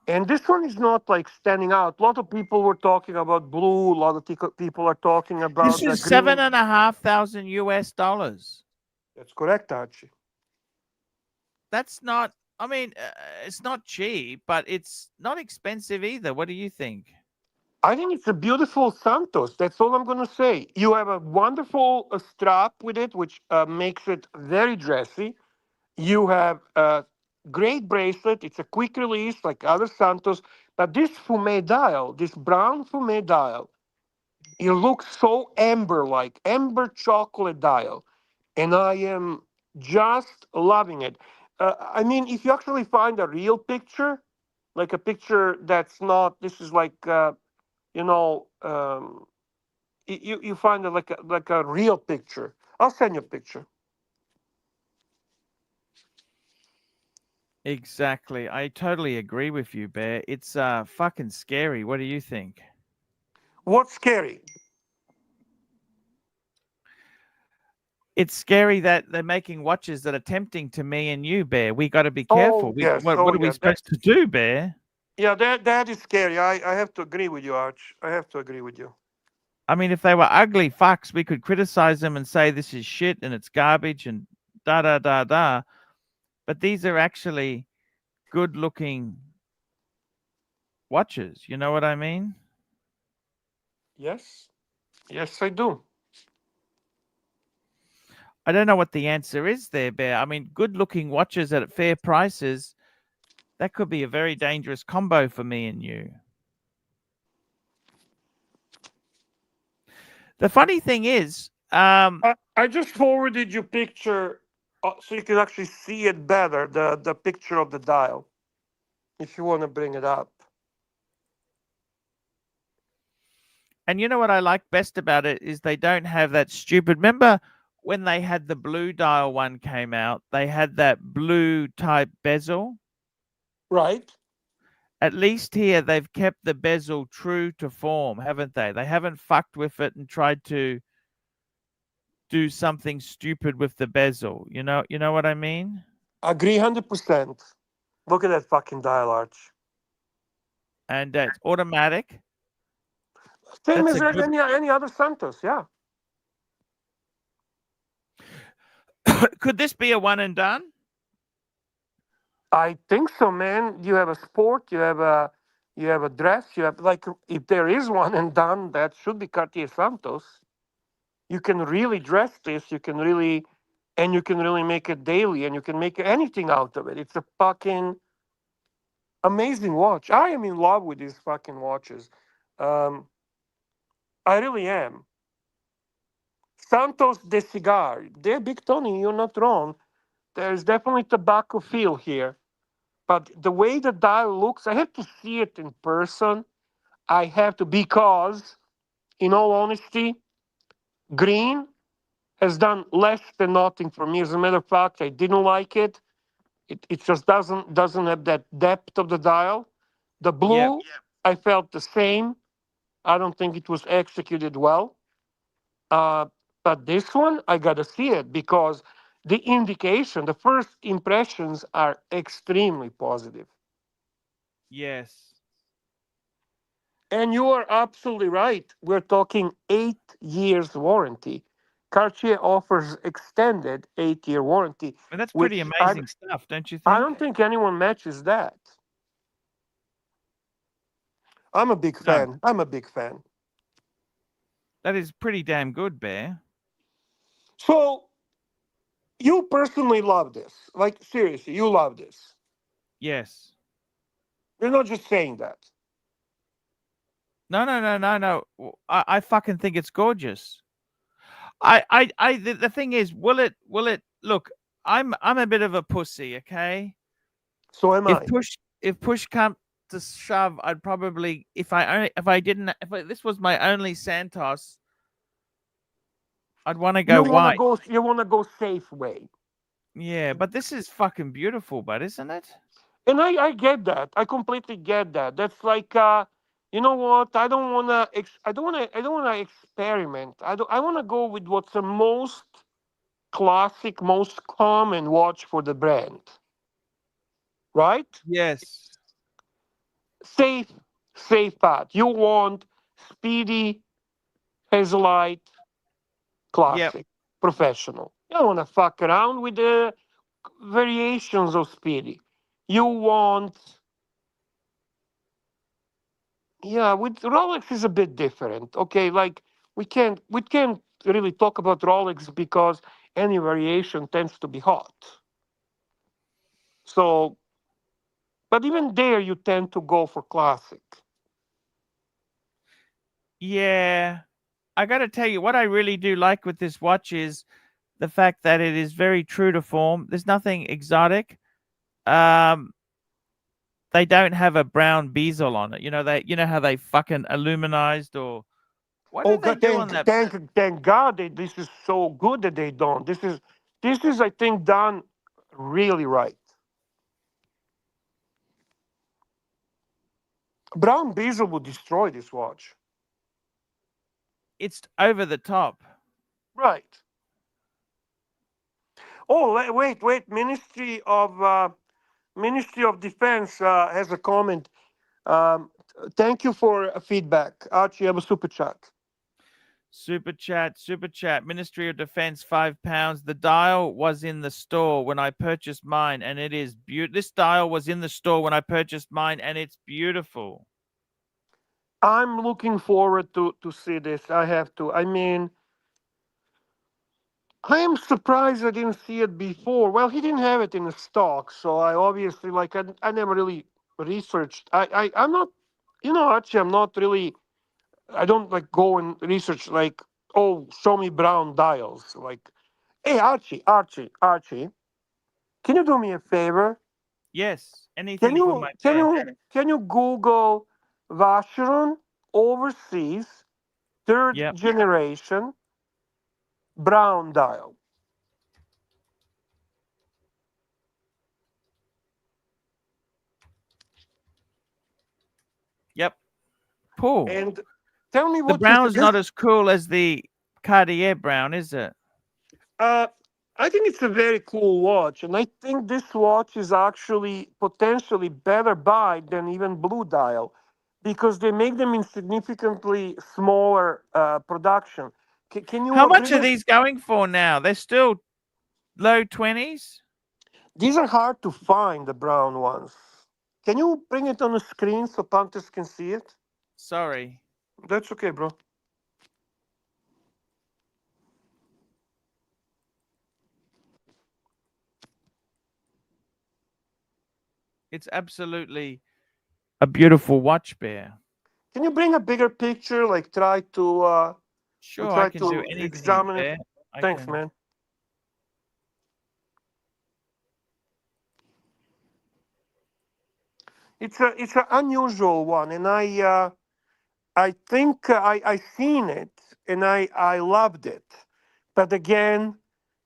G: And this one is not like standing out. A lot of people were talking about blue. A lot of people are talking
D: This
G: about the
D: is
G: green.
D: $7,500 US.
G: That's correct, Archie.
D: That's not. I mean, it's not cheap, but it's not expensive either. What do you think?
G: I think it's a beautiful Santos. That's all I'm going to say. You have a wonderful strap with it, which makes it very dressy. You have a great bracelet. It's a quick release like other Santos. But this fume dial, this brown fume dial, it looks so amber-like, amber chocolate dial. And I am just loving it. I mean, if you actually find a real picture, like a picture that's not, this is like, you know, you find it like a real picture. I'll send you a picture.
D: Exactly. I totally agree with you, Bear. It's fucking scary. What do you think?
G: What's scary?
D: It's scary that they're making watches that are tempting to me and you, Bear. We got to be
G: Oh,
D: careful.
G: yes.
D: What
G: Oh,
D: are we
G: yeah.
D: supposed to do, Bear?
G: Yeah, that is scary. I have to agree with you, Arch. I have to agree with you.
D: I mean, if they were ugly fucks, we could criticize them and say this is shit and it's garbage and da da da da. But these are actually good looking watches. You know what I mean?
G: Yes. Yes, I do.
D: I don't know what the answer is there, Bear. I mean, good looking watches at fair prices, that could be a very dangerous combo for me and you. The funny thing is,
G: I just forwarded you picture so you can actually see it better, the picture of the dial, if you want to bring it up.
D: and you know what I like best about it is they don't have that stupid. Remember when they had the blue dial one came out, they had that blue type bezel.
G: Right.
D: At least here they've kept the bezel true to form, haven't they? They haven't fucked with it and tried to do something stupid with the bezel. You know what I mean?
G: Agree 100%. Look at that fucking dial, Arch.
D: And it's automatic.
G: Same
D: That's
G: as
D: a good.
G: any other Santos, yeah.
D: Could this be a one and done?
G: I think so, man. You have a sport, you have a dress, you have, like, if there is one and done, that should be Cartier Santos. You can really dress this, you can really make it daily, and you can make anything out of it. It's a fucking amazing watch. I am in love with these fucking watches. Um, I really am. Santos de Cigar. There, Big Tony, you're not wrong. There's definitely tobacco feel here. But the way the dial looks, I have to see it in person. I have to, because, in all honesty, green has done less than nothing for me. As a matter of fact, I didn't like it. It just doesn't have that depth of the dial. The blue, I felt the same. I don't think it was executed well. But this one, I gotta see it because the indication, the first impressions are extremely positive.
D: Yes.
G: And you are absolutely right. We're talking 8 years warranty. Cartier offers extended 8-year warranty,
D: And that's
G: which
D: pretty amazing stuff, don't you
G: I
D: think?
G: don't think anyone matches that. I'm a big
D: No.
G: fan. I'm a big fan.
D: That is pretty damn good, Bear.
G: So you personally love this. Like, seriously, you love this.
D: Yes.
G: You're not just saying that.
D: No. I fucking think it's gorgeous. The thing is, will it look, I'm a bit of a pussy, okay?
G: So am I.
D: If push comes to shove, I'd probably, if this was my only Santos, I'd want to go white.
G: You wanna go safe way.
D: Yeah, but this is fucking beautiful, but isn't it?
G: And I get that. I completely get that. That's like, you know what? I don't wanna experiment. I wanna go with what's the most classic, most common watch for the brand. Right?
D: Yes.
G: Safe path. You want speedy, hazelite, classic, professional. You don't want to fuck around with the variations of speedy. You want Yeah, with Rolex is a bit different. Okay, like we can't really talk about Rolex because any variation tends to be hot. So, but even there, you tend to go for classic.
D: Yeah, I got to tell you, what I really do like with this watch is the fact that it is very true to form. There's nothing exotic. They don't have a brown bezel on it. You know how they fucking aluminized, or what
G: Oh
D: did they
G: God,
D: do on that?
G: thank God this is so good that they don't. This is I think done really right. Brown bezel would destroy this watch.
D: It's over the top.
G: Right. Oh, wait. Ministry of Defense has a comment. Um, Thank you for feedback. Archie, you have a super chat.
D: Super chat. Ministry of Defense, £5. The dial was in the store when I purchased mine, and it is beautiful. This dial was in the store when I purchased mine, and it's beautiful.
G: I'm looking forward to see this. I have to. I mean, I am surprised I didn't see it before. Well, he didn't have it in the stock, so I obviously I never really researched. I'm not, actually I'm not really. I don't like go and research like, oh, show me brown dials. Like, hey, Archie, can you do me a favor?
D: Yes,
G: Can
D: anything for
G: you
D: my
G: can
D: bear.
G: you can you Google Vacheron overseas third
D: Yep.
G: generation brown dial?
D: Yep. Cool.
G: And tell me
D: The
G: what you
D: brown's not
G: suggest.
D: as cool as the Cartier brown, is it?
G: Uh, I think it's a very cool watch, and I think this watch is actually potentially better buy than even Blue Dial, because they make them in significantly smaller production. Can you
D: How much are
G: agree?
D: these going for now? They're still low 20s?
G: These are hard to find, the brown ones. Can you bring it on the screen so punters can see it?
D: Sorry.
G: That's okay, bro.
D: It's absolutely a beautiful watch, Bear.
G: Can you bring a bigger picture? Like try to
D: Sure, I
G: try
D: can do
G: to
D: anything,
G: examine it.
D: Bear. I
G: Thanks,
D: can.
G: man. It's an unusual one, and I think I seen it and I loved it, but again,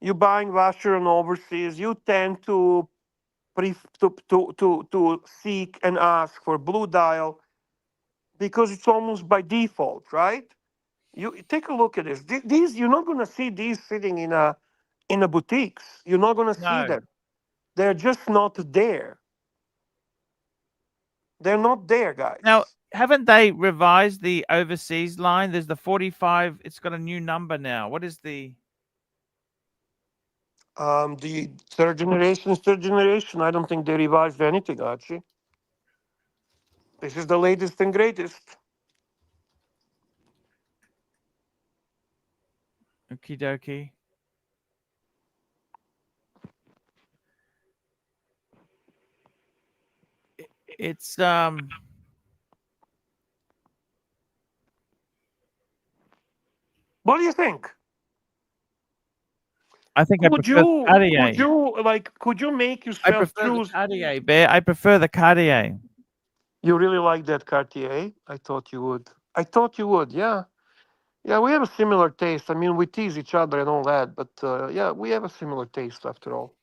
G: you buying Vacheron overseas, you tend to to seek and ask for Blue Dial because it's almost by default, right? You take a look at this. These you're not going to see these sitting in a boutiques. You're not going to see
D: No.
G: them. They're just not there. They're not there, guys.
D: Now, haven't they revised the overseas line? There's the 45. It's got a new number now. What is the...
G: The third generation. I don't think they revised anything, Archie. This is the latest and greatest.
D: Okie dokie. It's
G: What do you think?
D: I think I prefer the Cartier.
G: Could you make
D: I
G: yourself
D: prefer the
G: choose?
D: Cartier, Bear. I prefer the Cartier.
G: You really like that Cartier? I thought you would. I thought you would. Yeah, yeah. We have a similar taste. I mean, we tease each other and all that, but yeah, we have a similar taste after all.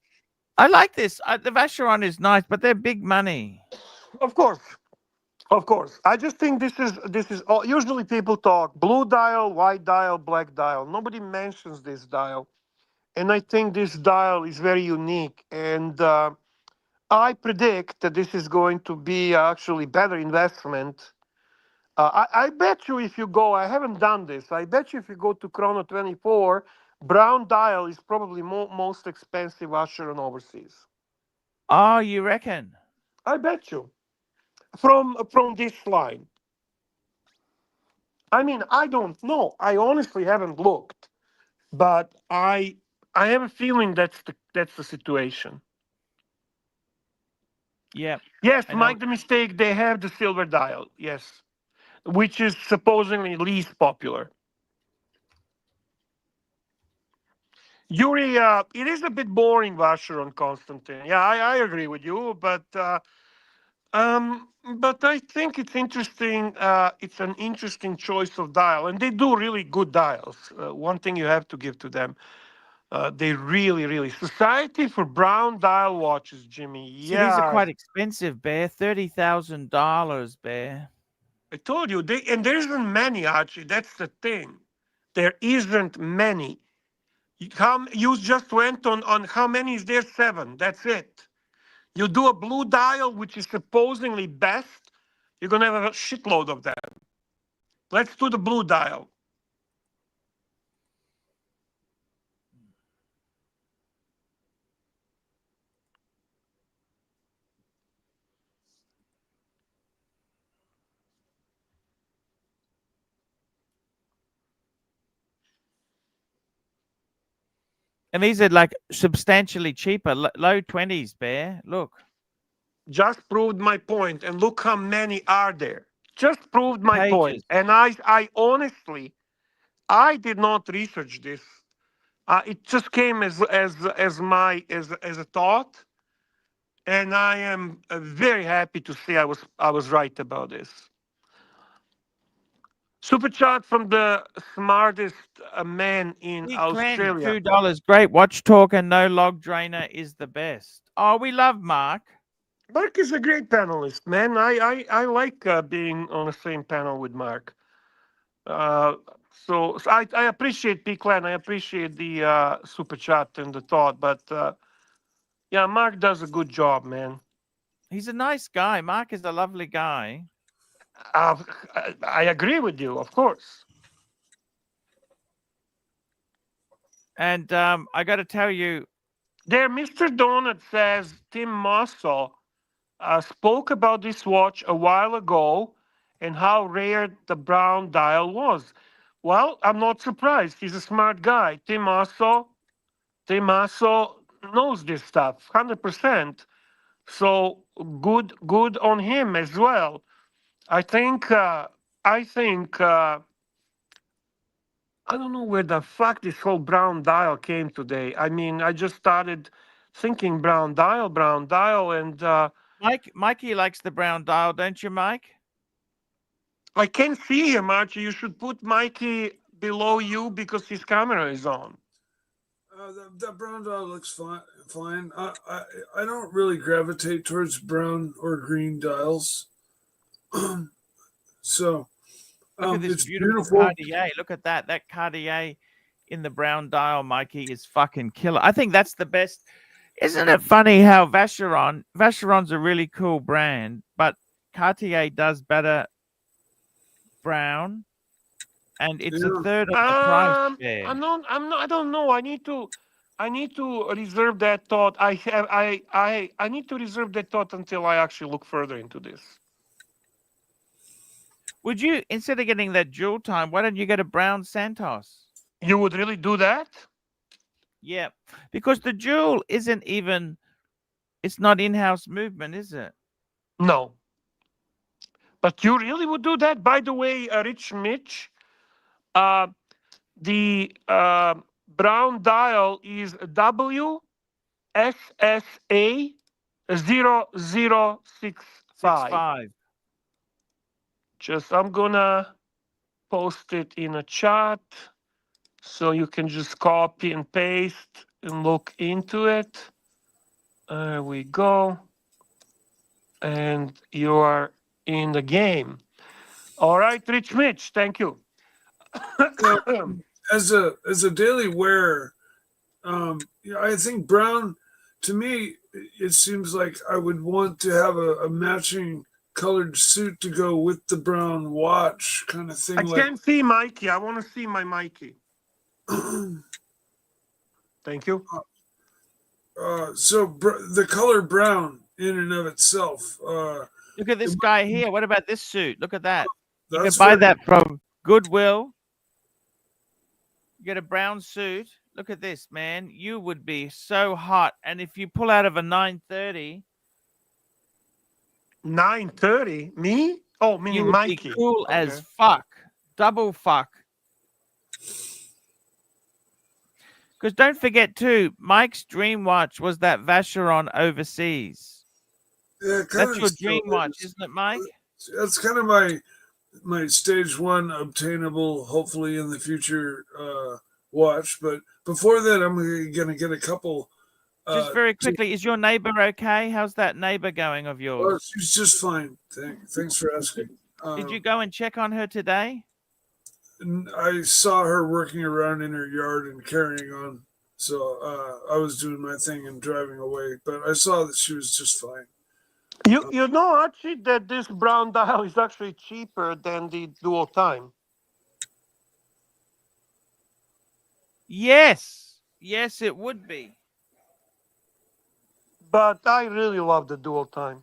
D: I like this. The Vacheron is nice, but they're big money.
G: Of course, of course. I just think this is all. Usually people talk blue dial, white dial, black dial. Nobody mentions this dial, and I think this dial is very unique. And I predict that this is going to be actually better investment. I bet you if you go, I haven't done this. I bet you if you go to Chrono 24, brown dial is probably most expensive Vacheron overseas.
D: Oh, you reckon?
G: I bet you from this line. I mean, I don't know. I honestly haven't looked, but I have a feeling that's the situation.
D: Yeah.
G: Yes,
D: I know.
G: make the mistake. They have the silver dial. Yes, which is supposedly least popular. Yuri, it is a bit boring, Vasher on Constantine. Yeah, I agree with you, but I think it's interesting. It's an interesting choice of dial, and they do really good dials. One thing you have to give to them, they really Society for Brown dial watches, Jimmy.
D: See, these are
G: Yeah,
D: quite expensive, Bear. $30,000, Bear.
G: I told you, and there isn't many, Archie. That's the thing. There isn't many. You just went on how many is there? 7. That's it. You do a blue dial, which is supposedly best, you're gonna have a shitload of them. Let's do the blue dial.
D: And these are like substantially cheaper, low 20s, Bear. Look.
G: Just proved my point, and look how many are there. Just proved my point.
D: Pages.
G: And I honestly, I did not research this. It just came as a thought, and I am very happy to say I was right about this. Super chat from the smartest man in
D: Big Glenn,
G: Australia.
D: $2. Great watch talk and no log drainer is the best. Oh, we love Mark.
G: Mark is a great panelist, man. I like being on the same panel with Mark. So I appreciate P Clan. I appreciate the super chat and the thought, but yeah, Mark does a good job, man.
D: He's a nice guy. Mark is a lovely guy.
G: I agree with you, of course.
D: And I got to tell you,
G: there, Mr. Donut says Tim Mossel spoke about this watch a while ago and how rare the brown dial was. Well, I'm not surprised. He's a smart guy. Tim Mossel knows this stuff 100%. So good on him as well. I think I don't know where the fuck this whole brown dial came today. I mean, I just started thinking brown dial, and
D: Mikey likes the brown dial, don't you, Mike?
G: I can't see him, Archie. You should put Mikey below you because his camera is on.
I: That brown dial looks fine. I don't really gravitate towards brown or green dials. So
D: look at this
I: it's
D: beautiful Cartier. Look at that. That Cartier in the brown dial, Mikey, is fucking killer. I think that's the best. Isn't it funny how Vacheron's a really cool brand, but Cartier does better brown, and it's a third of the price. Yeah.
G: I don't know. I need to reserve that thought. I need to reserve that thought until I actually look further into this.
D: Would you, instead of getting that jewel time, why don't you get a brown Santos?
G: You would really do that?
D: Yeah, because the jewel isn't even, it's not in-house movement, is it?
G: No. But you really would do that? By the way, Rich Mitch, the brown dial is WSSA 0065. I'm gonna post it in a chat so you can just copy and paste and look into it. There we go. And you are in the game. All right, Rich Mitch, thank you.
I: As a daily wearer, I think brown, to me, it seems like I would want to have a matching colored suit to go with the brown watch kind of thing.
G: I can't see Mikey. I want to see my Mikey. Thank you.
I: So the color brown in and of itself.
D: Look at this guy here. What about this suit? Look at that. You can
I: That's
D: buy
I: very-
D: that from Goodwill. You get a brown suit. Look at this, man. You would be so hot. And if you pull out of a 930,
G: 9:30. Me? Oh, meaning
D: you would be
G: Mikey.
D: cool
G: Okay.
D: as fuck. Double fuck. Because don't forget, too, Mike's dream watch was that Vacheron overseas.
I: Yeah,
D: That's your dream watch, isn't it, Mike?
I: That's kind of my stage one obtainable, hopefully in the future, watch. But before that, I'm gonna get a couple.
D: Just very quickly, is your neighbor okay? How's that neighbor going of
I: Oh,
D: yours?
I: she's just fine. Thanks for asking.
D: Did you go and check on her today?
I: I saw her working around in her yard and carrying on. So I was doing my thing and driving away, but I saw that she was just fine.
G: You know, Archie, that this brown dial is actually cheaper than the dual time.
D: Yes. Yes, it would be.
G: But I really love the dual time.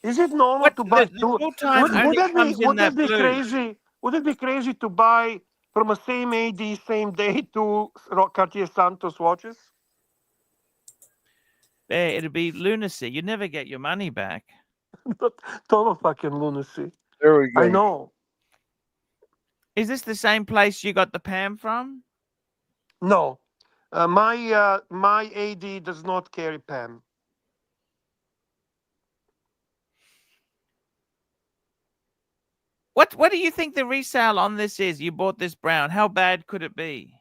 G: Is it normal
D: What
G: to buy
D: the dual time only comes in that blue.
G: crazy? Would it be crazy to buy from a same AD, same day, two Cartier Santos watches?
D: It'd be lunacy. You never get your money back.
G: Total fucking lunacy.
J: There we go.
G: I know.
D: Is this the same place you got the Pam from?
G: No, my AD does not carry Pam.
D: What do you think the resale on this is? You bought this brown. How bad could it be?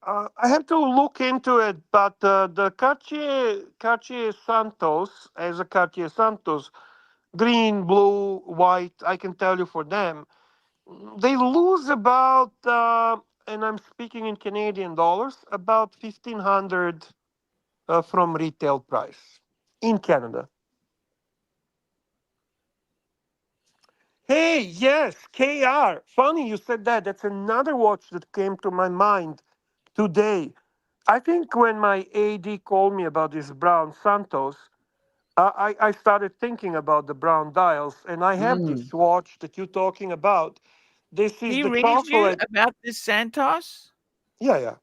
G: I have to look into it, but the Cartier Santos, as a Cartier Santos, green, blue, white, I can tell you for them, they lose about, and I'm speaking in Canadian dollars, about 1,500 from retail price in Canada. Hey, yes, KR. Funny you said that. That's another watch that came to my mind today. I think when my AD called me about this brown Santos, I started thinking about the brown dials, and I have this watch that you're talking about. This is
D: He
G: the
D: reads you
G: chocolate.
D: about this Santos?
G: Yeah.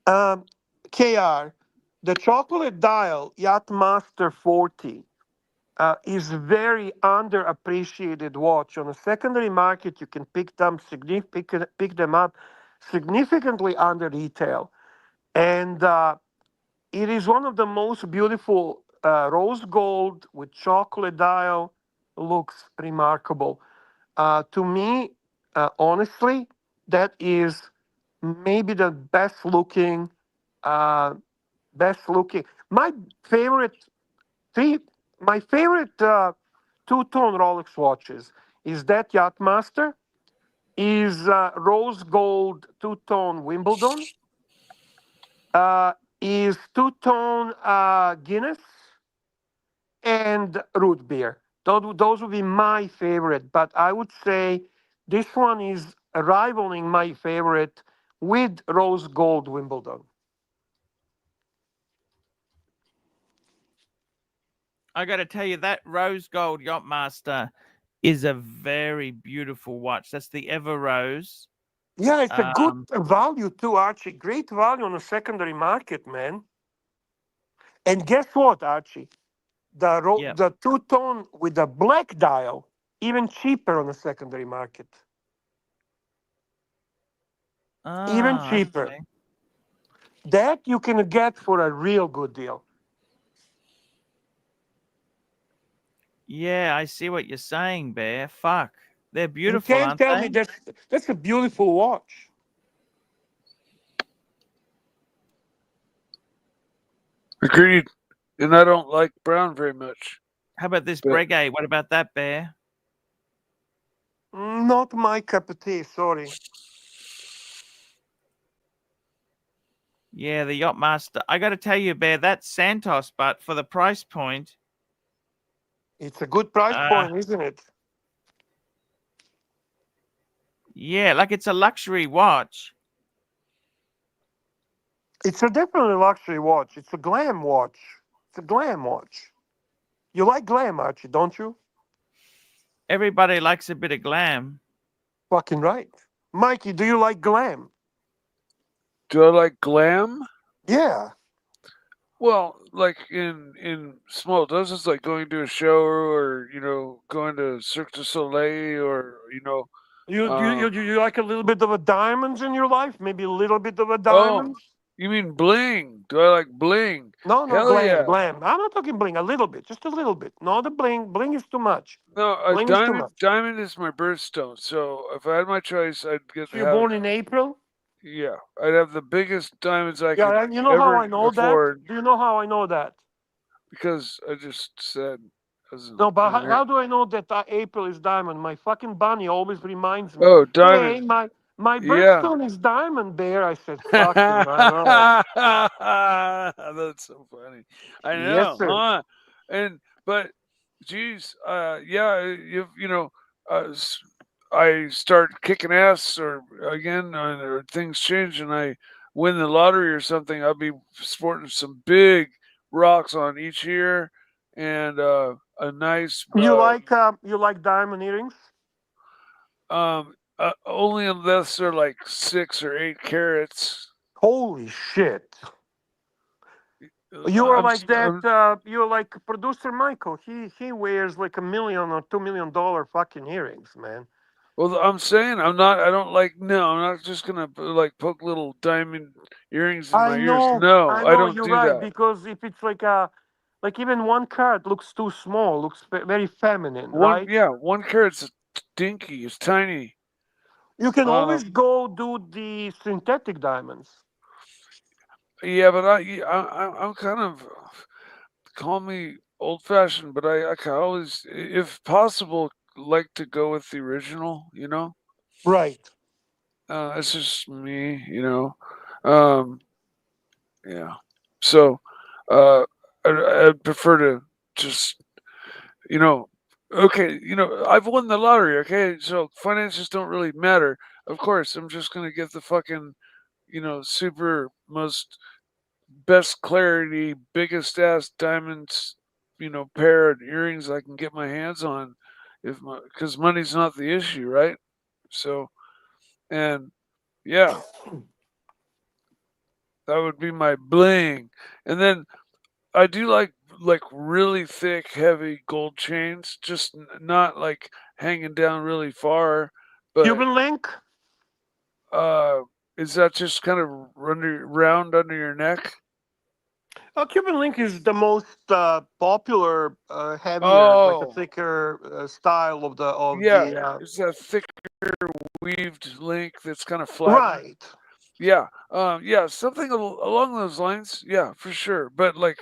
G: KR, the chocolate dial Yacht-Master 40 is very underappreciated watch. On a secondary market, you can pick them up significantly under retail. And it is one of the most beautiful rose gold with chocolate dial. Looks remarkable. To me, honestly, that is maybe the best looking. My favorite my favorite two-tone Rolex watches is that Yacht-Master, is rose gold two-tone Wimbledon, is two-tone Guinness, and root beer. Those would be my favorite, but I would say this one is rivaling my favorite with rose gold Wimbledon.
D: I got to tell you, that rose gold Yacht-Master is a very beautiful watch. That's the Ever Rose.
G: Yeah, it's a good value too, Archie. Great value on the secondary market, man. And guess what, Archie? The two-tone with the black dial, even cheaper on the secondary market. Even cheaper.
D: Okay.
G: That you can get for a real good deal.
D: Yeah, I see what you're saying, Bear. Fuck. They're beautiful,
G: You can't
D: aren't
G: tell
D: they?
G: me that's a beautiful watch.
J: Agreed. And I don't like brown very much.
D: How about this Breguet? What about that, Bear?
G: Not my cup of tea, sorry.
D: Yeah, the Yacht-Master. I got to tell you, Bear, that's Santos, but for the price point.
G: It's a good price point, isn't it?
D: Yeah, like it's a luxury watch.
G: It's a definitely luxury watch. It's a glam watch. It's a glam watch. You like glam, Archie, don't you?
D: Everybody likes a bit of glam.
G: Fucking right. Mikey, do you like glam?
J: Do I like glam?
G: Yeah.
J: Well, like in small doses, like going to a show or going to Cirque du Soleil or
G: You like a little bit of a diamonds in your life? Maybe a little bit of a
J: oh,
G: diamond?
J: you mean bling? Do I like bling?
G: No,
J: Hell
G: glam,
J: yeah!
G: glam. I'm not talking bling. A little bit, just a little bit. No, the bling. Bling is too much.
J: No, a
G: Bling is too much.
J: diamond is my birthstone. So if I had my choice, I'd
G: So you're born in April?
J: yeah, I'd have the biggest diamonds I
G: Yeah.
J: could
G: And you know how
J: ever
G: I know that?
J: afford
G: Do you know how I know that?
J: because I just said as
G: No, but
J: an
G: how do I know that April is diamond? My fucking bunny always reminds me.
J: oh,
G: Hey,
J: diamond.
G: my
J: Yeah.
G: birthstone is diamond, bear. I said, fucking right off.
J: That's so funny. I
G: Yes,
J: know,
G: sir.
J: huh? But geez, yeah, I start kicking ass or again, or things change and I win the lottery or something, I'll be sporting some big rocks on each ear and a nice
G: You like diamond earrings?
J: only unless they're like 6 or 8 carats.
G: Holy shit. You are
J: I'm,
G: like
J: s-
G: that. You're like producer Michael. He wears like $1 million or $2 million fucking earrings, man.
J: well, I'm saying I'm not. I don't like. No, I'm not just gonna like poke little diamond earrings in my ears. No,
G: I
J: I
G: know.
J: don't
G: You're
J: do
G: right
J: that.
G: because if it's like even 1 carat looks too small, looks very feminine,
J: One,
G: right?
J: yeah, 1 carat's dinky. It's tiny.
G: You can always
J: Um,
G: go do the synthetic diamonds.
J: yeah, but I'm kind of call me old fashioned, but I can always, if possible, like to go with the original.
G: Right.
J: It's just me. Um, yeah. So, uh, I'd prefer to just okay, I've won the lottery, okay? So finances don't really matter. Of course, I'm just going to get the fucking, super most best clarity, biggest ass diamonds, pair of earrings I can get my hands on because money's not the issue, right? So, and yeah, that would be my bling. And then I do like really thick, heavy gold chains, just not like hanging down really far. But
G: Cuban link.
J: uh, is that just kind of round under your neck?
G: Cuban link is the most popular, heavier, like a
J: Oh,
G: thicker style of
J: yeah,
G: the.
J: it's that thicker weaved link that's kind of flattened.
G: Right.
J: Yeah, yeah, something along those lines. Yeah, for sure. But like,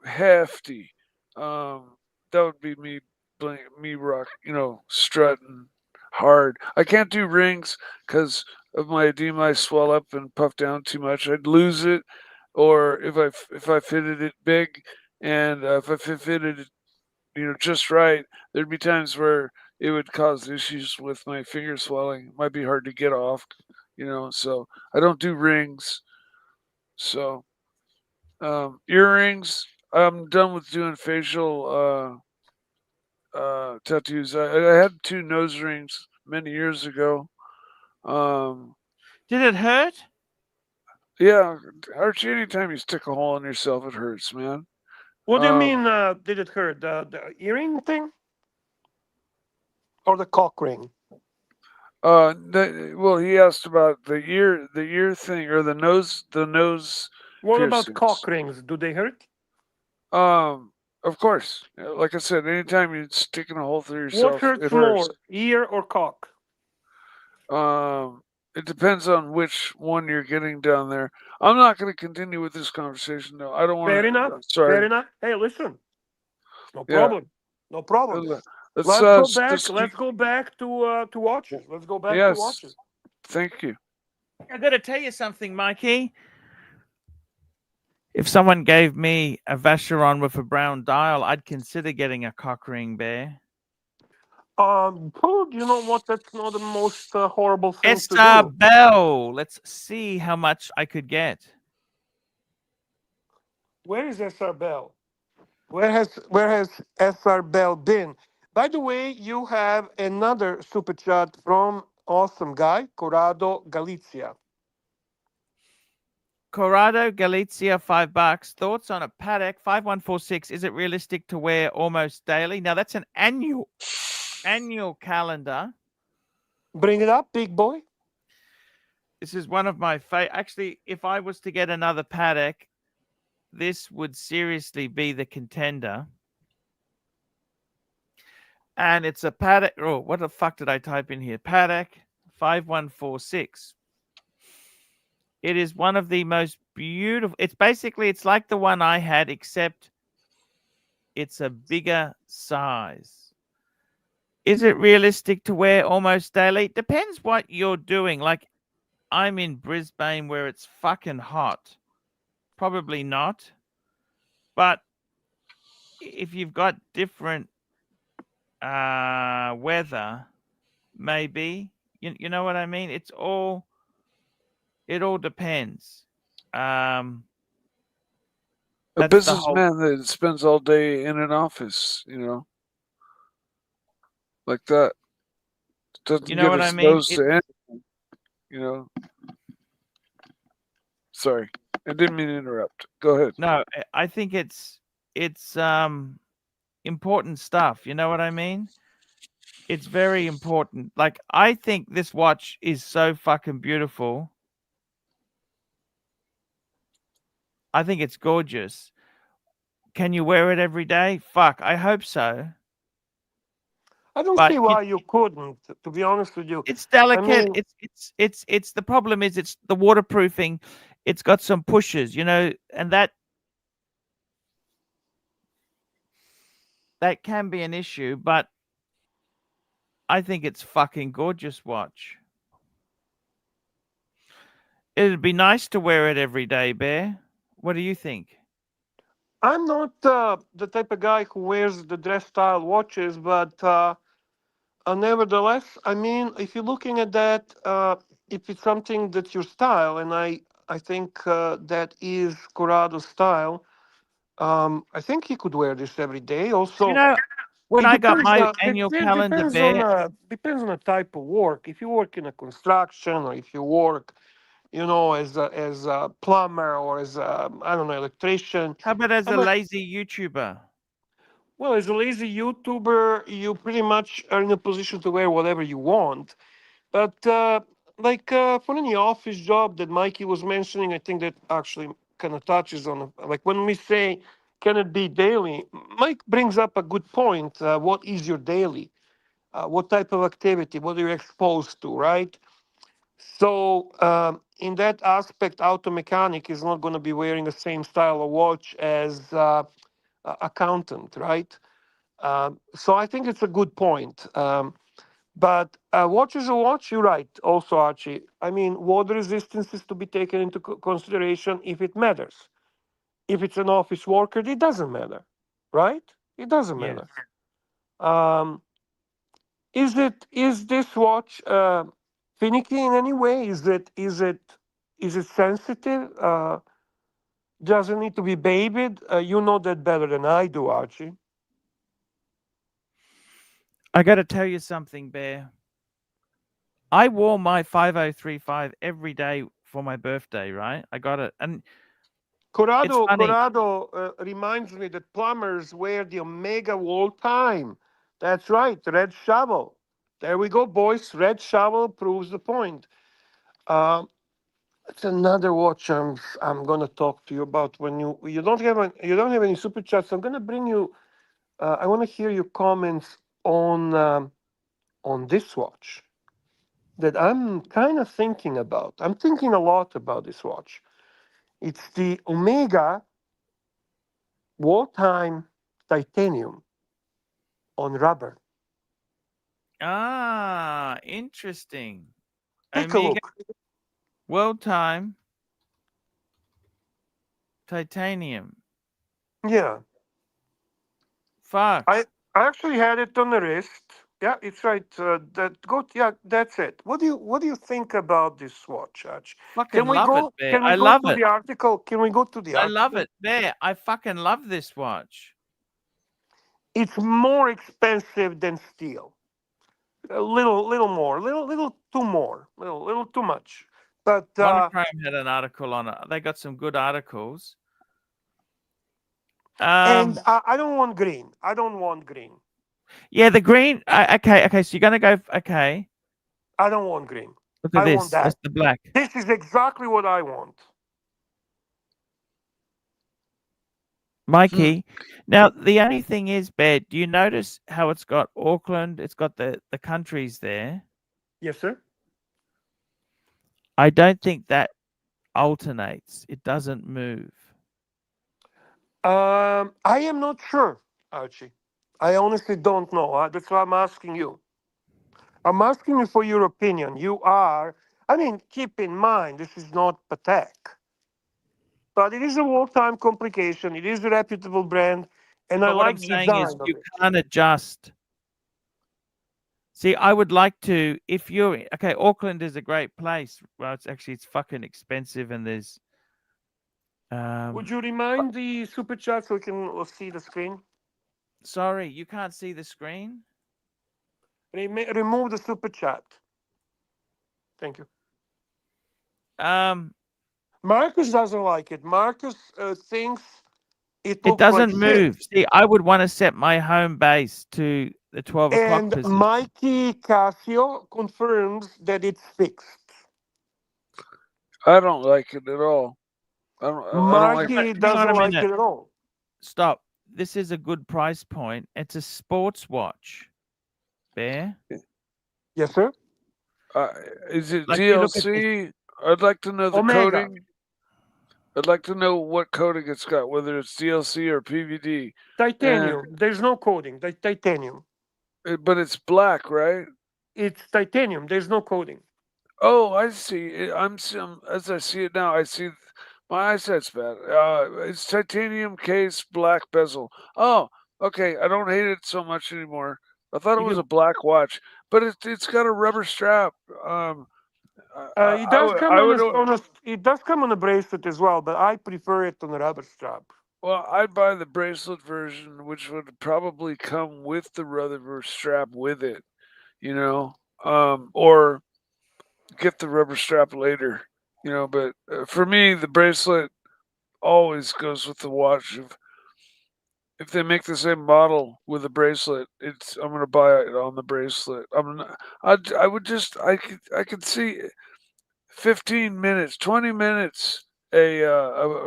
J: hefty. That would be me, me rock. Strutting hard. I can't do rings because of my edema. I swell up and puff down too much. I'd lose it, or if I fitted it big, and if I fitted it, just right, there'd be times where it would cause issues with my finger swelling. It might be hard to get off. So I don't do rings. So earrings. I'm done with doing facial tattoos. I had 2 nose rings many years ago. Um,
D: Did it hurt?
J: yeah, Archie. Anytime you stick a hole in yourself, it hurts, man.
G: What do you
J: Um,
G: mean? Did it hurt? The earring thing or the cock ring?
J: well, he asked about the ear thing or the nose
G: What about
J: piercings.
G: cock rings? Do they hurt?
J: Of course. Like I said, anytime you're sticking a hole through
G: What
J: yourself,
G: hurts
J: it hurts.
G: more, ear or cock?
J: It depends on which one you're getting down there. I'm not going to continue with this conversation, though. I don't want
G: Fair
J: to.
G: enough. Fair
J: Sorry.
G: enough. Hey, listen. No
J: Yeah.
G: problem. No problem.
J: Let's
G: Let's go back.
J: let's
G: Let's
J: keep.
G: go back to watches. Let's go back to
J: Yes.
G: watches.
J: Thank you.
D: I got to tell you something, Mikey. If someone gave me a Vacheron with a brown dial, I'd consider getting a cock ring, bear.
G: You know what? That's not the most horrible thing to
D: Esther
G: do.
D: Bell. Let's see how much I could get.
G: Where is SR Bell? Where has SR Bell been? By the way, you have another super chat from awesome guy, Corrado Galizia.
D: Corrado Galizia, $5. Thoughts on a Patek 5146? Is it realistic to wear almost daily? Now that's an annual calendar.
G: Bring it up, big boy.
D: This is one of my favorite. Actually, if I was to get another Patek, this would seriously be the contender. And it's a Patek. Oh, what the fuck did I type in here? Patek 5146. It is one of the most beautiful. It's like the one I had, except it's a bigger size. Is it realistic to wear almost daily? Depends what you're doing. Like, I'm in Brisbane where it's fucking hot. Probably not. But if you've got different weather, maybe. You know what I mean? It all depends.
J: A
D: That's the whole.
J: businessman that spends all day in an office, like that, doesn't
D: You know
J: get
D: what I mean?
J: exposed to anything, Sorry, I didn't mean to interrupt. Go ahead.
D: No, I think it's important stuff. You know what I mean? It's very important. Like, I think this watch is so fucking beautiful. I think it's gorgeous. Can you wear it every day? Fuck, I hope so.
G: I don't
D: But
G: see why you couldn't, to be honest with you.
D: It's delicate.
G: mean-
D: It's the problem is it's the waterproofing. It's got some pushes, and that can be an issue, but I think it's fucking gorgeous watch. It'd be nice to wear it every day, Bear. What do you think?
G: I'm not the type of guy who wears the dress style watches, but nevertheless, I mean, if you're looking at that, if it's something that's your style, and I think that is Corrado's style, I think he could wear this every day. Also,
D: When
G: it
D: I got
G: depends,
D: my annual calendar,
G: depends
D: Bear,
G: depends on the type of work. If you work in a construction, or if you work, as a plumber, or as a, I don't know, electrician.
D: how about as
G: I
D: a
G: mean,
D: lazy YouTuber?
G: Well, as a lazy YouTuber, you pretty much are in a position to wear whatever you want. But for any office job that Mikey was mentioning, I think that actually kind of touches on, like when we say, can it be daily? Mike brings up a good point. What is your daily? What type of activity? What are you exposed to, right? So in that aspect, auto mechanic is not going to be wearing the same style of watch as accountant, right? So I think it's a good point. But watch is a watch, you're right, also, Archie. I mean, water resistance is to be taken into consideration if it matters. If it's an office worker, it doesn't matter, right? It doesn't
D: Yes.
G: matter. Is this watch finicky in any way? Is it sensitive? Does it need to be babied? You know that better than I do, Archie.
D: I got to tell you something, Bear. I wore my 5035 every day for my birthday, right? I got it. And
G: Corrado
D: funny.
G: reminds me that plumbers wear the Omega all time. That's right, red shovel. There we go, boys. Red shovel proves the point. It's another watch I'm gonna talk to you about when you don't have any super chats. I'm gonna bring you. I want to hear your comments on this watch that I'm kind of thinking about. I'm thinking a lot about this watch. It's the Omega wartime titanium on rubber.
D: Ah, interesting.
G: Take a
D: Omega
G: look.
D: World Time Titanium.
G: Yeah,
D: Fuck.
G: I actually had it on the wrist. Yeah, it's right. Yeah, that's it. What do you think about this watch, Arch?
D: Fucking love it, Bear.
G: Can we
D: I
G: go
D: love
G: to
D: it.
G: the article? Can we go to the
D: I
G: article?
D: love it, Bear. I fucking love this watch.
G: It's more expensive than steel. A little more, little too more, little too much. But
D: Monochrome had an article on it. They got some good articles.
G: and I don't want green. I don't want green.
D: Yeah, the green. Okay. So you're gonna go. Okay,
G: I don't want green.
D: look at
G: I want
D: this. That's
G: that.
D: the black.
G: This is exactly what I want.
D: Mikey. Now the only thing is, Bear, do you notice how it's got Auckland? It's got the countries there.
G: Yes, sir.
D: I don't think that alternates. It doesn't move.
G: I am not sure, Archie. I honestly don't know. That's why I'm asking you. I'm asking you for your opinion. You are, I mean, keep in mind, this is not Patek, but it is a wartime complication. It is a reputable brand, and I
D: But what
G: like
D: I'm
G: the
D: saying is,
G: design of
D: you
G: it.
D: can't adjust. See, I would like to. If you're okay, Auckland is a great place. Well, it's fucking expensive, and there's.
G: Would you remind the super chat so we can see the screen?
D: Sorry, you can't see the screen.
G: Remove the super chat. Thank you. Marcus doesn't like it. Marcus thinks it looks
D: doesn't
G: like shit.
D: move. See, I would want to set my home base to the 12 o'clock
G: And
D: position.
G: Mikey Casio confirms that it's fixed.
J: I don't like it at all. I don't like
G: Mikey
J: it.
D: Hang on
G: doesn't
D: a
G: like
D: minute.
G: it at all.
D: Stop. This is a good price point. It's a sports watch. Bear.
G: Yes, sir.
J: Is it
D: Like, you look at
J: DLC? I'd like to know the
G: Omega.
J: coding. I'd like to know what coding it's got, whether it's DLC or PVD.
G: Titanium. There's no coding. Titanium.
J: But it's black, right?
G: It's titanium. There's no coding.
J: Oh, I see. As I see it now. I see my eyesight's bad. It's titanium case, black bezel. Oh, okay. I don't hate it so much anymore. I thought it was a black watch, but it's got a rubber strap.
G: It does come it does come on a bracelet as well, but I prefer it on a rubber strap.
J: Well, I'd buy the bracelet version, which would probably come with the rubber strap with it, you know, or get the rubber strap later, you know. But for me, the bracelet always goes with the watch. If they make the same model with a bracelet, I'm gonna buy it on the bracelet. I could see 15 minutes, 20 minutes, a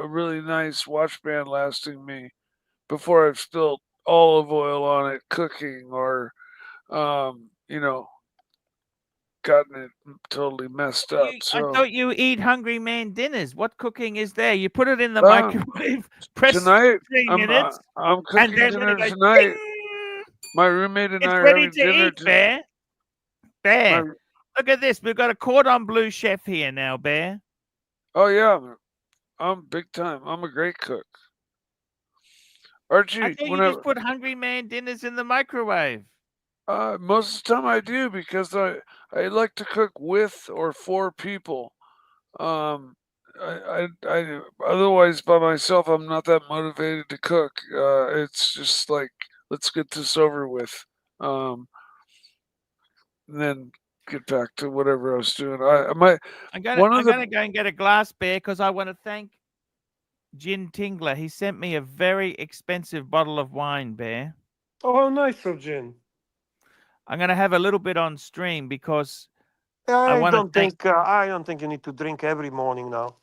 J: really nice watch band lasting me before I've spilled olive oil on it cooking or, you know, gotten it totally messed up.
D: I
J: So
D: thought you eat hungry man dinners. What cooking is there? You put it in the microwave, press
J: tonight
D: 3 minutes,
J: I'm
D: and
J: cooking
D: then when
J: dinner
D: it goes,
J: tonight.
D: ding,
J: My roommate and
D: it's
J: I are
D: ready
J: having
D: to
J: dinner.
D: eat, Bear. Bear, look at this. We've got a cordon bleu chef here now, Bear.
J: Oh yeah, I'm big time. I'm a great cook. Archie,
D: I thought you just put hungry man dinners in the microwave.
J: Most of the time I do because I like to cook with or for people. I otherwise by myself I'm not that motivated to cook. It's just like let's get this over with, and then get back to whatever I was doing.
D: I'm gonna go and get a glass, Bear, because I want to thank Gin Tingler. He sent me a very expensive bottle of wine, Bear.
G: Oh, nice of gin.
D: I'm gonna have a little bit on stream because
G: I don't think you need to drink every morning now.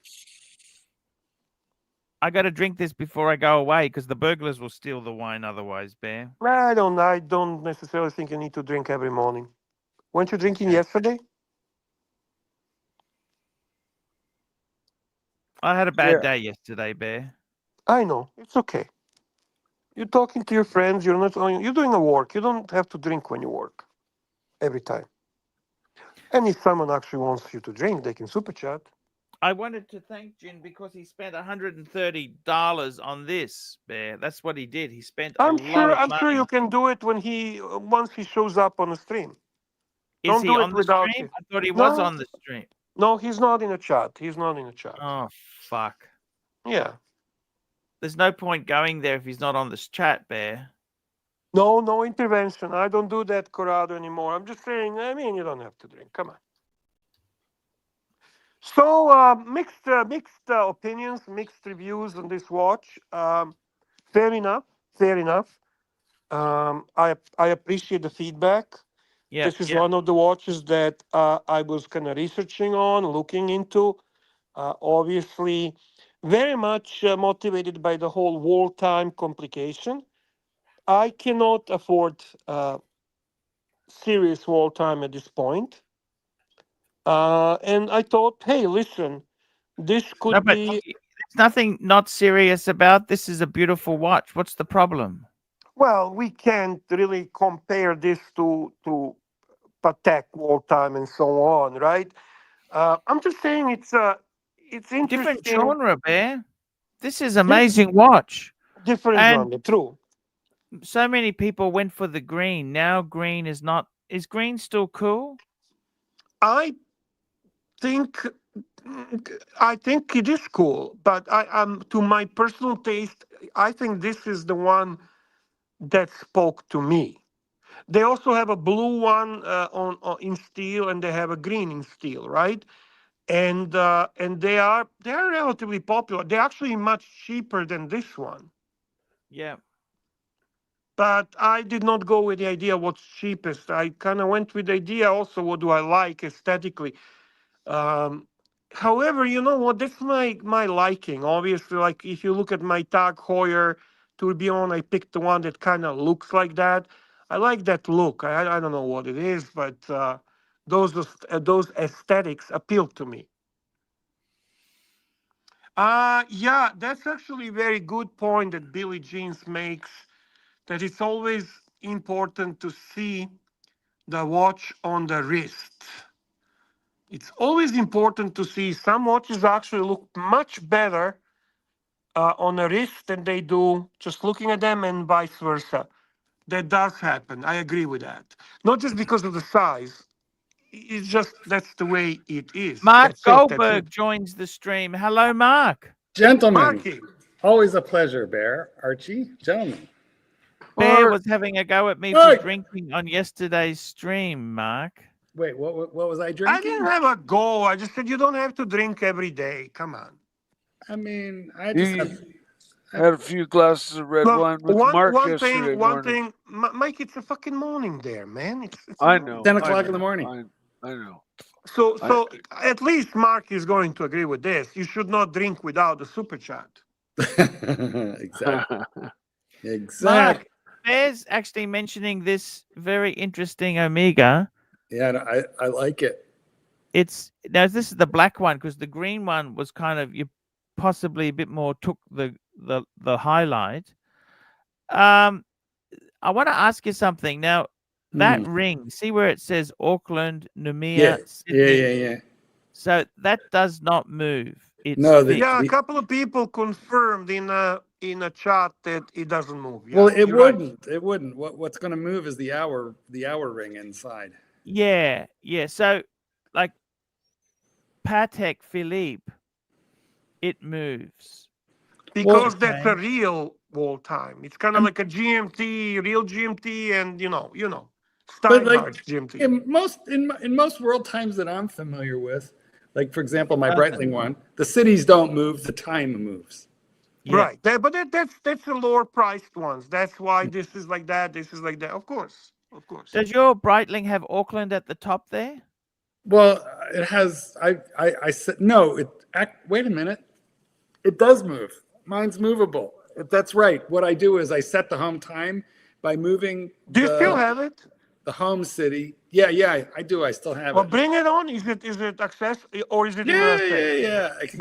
D: I got to drink this before I go away because the burglars will steal the wine otherwise, Bear.
G: I don't necessarily think you need to drink every morning. Weren't you drinking yesterday?
D: I had a bad day yesterday, Bear.
G: I know. It's okay. You're talking to your friends. You're doing a work. You don't have to drink when you work every time. And if someone actually wants you to drink, they can super chat.
D: I wanted to thank Jin because he spent $130 on this, Bear. That's what he did. He spent a lot of money.
G: I'm sure you can do it when once he shows up on the stream.
D: Is he on the stream? I thought he was on the stream.
G: No, he's not in the chat.
D: Oh, fuck.
G: Yeah.
D: There's no point going there if he's not on this chat, Bear.
G: No intervention. I don't do that, Corrado, anymore. I'm just saying, I mean, you don't have to drink. Come on. So mixed opinions, mixed reviews on this watch. Fair enough. Fair enough. I appreciate the feedback.
D: Yeah,
G: This is one of the watches that I was kind of researching on, looking into. Obviously, very much motivated by the whole wall time complication. I cannot afford serious wall time at this point. And I thought, hey, listen, this
D: No,
G: could
D: but
G: be.
D: there's nothing not serious about this. Is a beautiful watch. What's the problem?
G: Well, we can't really compare this to Patek wall time and so on, right? I'm just saying it's
D: Different
G: interesting.
D: genre, Bear. This is amazing watch.
G: Different
D: And
G: genre, true.
D: so many people went for the green. Now green is not. Is green still cool?
G: I think it is cool, but to my personal taste, I think this is the one that spoke to me. They also have a blue one on in steel, and they have a green in steel, right? And they are relatively popular. They're actually much cheaper than this one.
D: Yeah.
G: But I did not go with the idea what's cheapest. I kind of went with the idea also what do I like aesthetically. Um, However, you know what? That's my liking. Obviously, like if you look at my Tag Heuer Tourbillon, I picked the one that kind of looks like that. I like that look. I don't know what it is, but those aesthetics appeal to me. Yeah, that's actually a very good point that Billy Jeans makes. That it's always important to see the watch on the wrist. It's always important to see some watches actually look much better on the wrist than they do just looking at them, and vice versa. That does happen. I agree with that. Not just because of the size. It's just that's the way it is.
D: Mark
G: That's it. That's
D: Goldberg
G: it.
D: joins the stream. Hello, Mark.
K: Gentlemen,
G: Marky.
K: always a pleasure, Bear. Archie, gentlemen.
D: Bear
J: Mark.
D: was having a go at me
K: Mark.
D: for drinking on yesterday's stream, Mark.
K: Wait, what was I
G: I
K: drinking?
G: didn't have a go. I just said you don't have to drink every day. Come on.
K: I mean, I just
J: He
K: have,
J: had a few glasses of red
G: Look,
J: wine with Mark
G: one
J: yesterday
G: thing,
J: morning.
G: Mike. It's a fucking morning there, man. It's
J: I
G: morning.
J: know.
K: 10
J: I
K: o'clock in the
J: know,
K: morning.
J: I know.
G: So at least Mark is going to agree with this. You should not drink without the super chat.
K: Exactly.
D: Mark,
K: Exactly.
D: Bear's actually mentioning this very interesting Omega.
K: Yeah, I like it.
D: It's now this is the black one because the green one was kind of you possibly a bit more took the highlight. I want to ask you something now. That ring, see where it says Auckland, Noumea,
K: Yeah,
D: Sydney.
K: yeah.
D: So that does not move. It's
K: No,
D: fixed.
G: Yeah, a couple of people confirmed in a chat that it doesn't move. Yeah,
K: Well, it
G: you're right.
K: wouldn't. It wouldn't. What's going to move is the hour ring inside.
D: Yeah. So like Patek Philippe, it moves.
G: Because
D: Okay.
G: that's a real wall time. It's kind of like a GMT, real GMT, and you know,
K: But
G: Steinhardt GMT.
K: in most world times that I'm familiar with, like for example, my Breitling one, the cities don't move, the time moves.
D: Yeah.
G: Right. But that's the lower priced ones. That's why this is like that. This is like that. Of course.
D: Does your Breitling have Auckland at the top there?
K: Well, it has. I said no. Wait a minute. It does move. Mine's movable. That's right. What I do is I set the home time by moving.
G: Do you still have it?
K: The home city? Yeah, I do. I still have
G: Well,
K: it.
G: bring it on. Is it access or is it in
K: Yeah. I can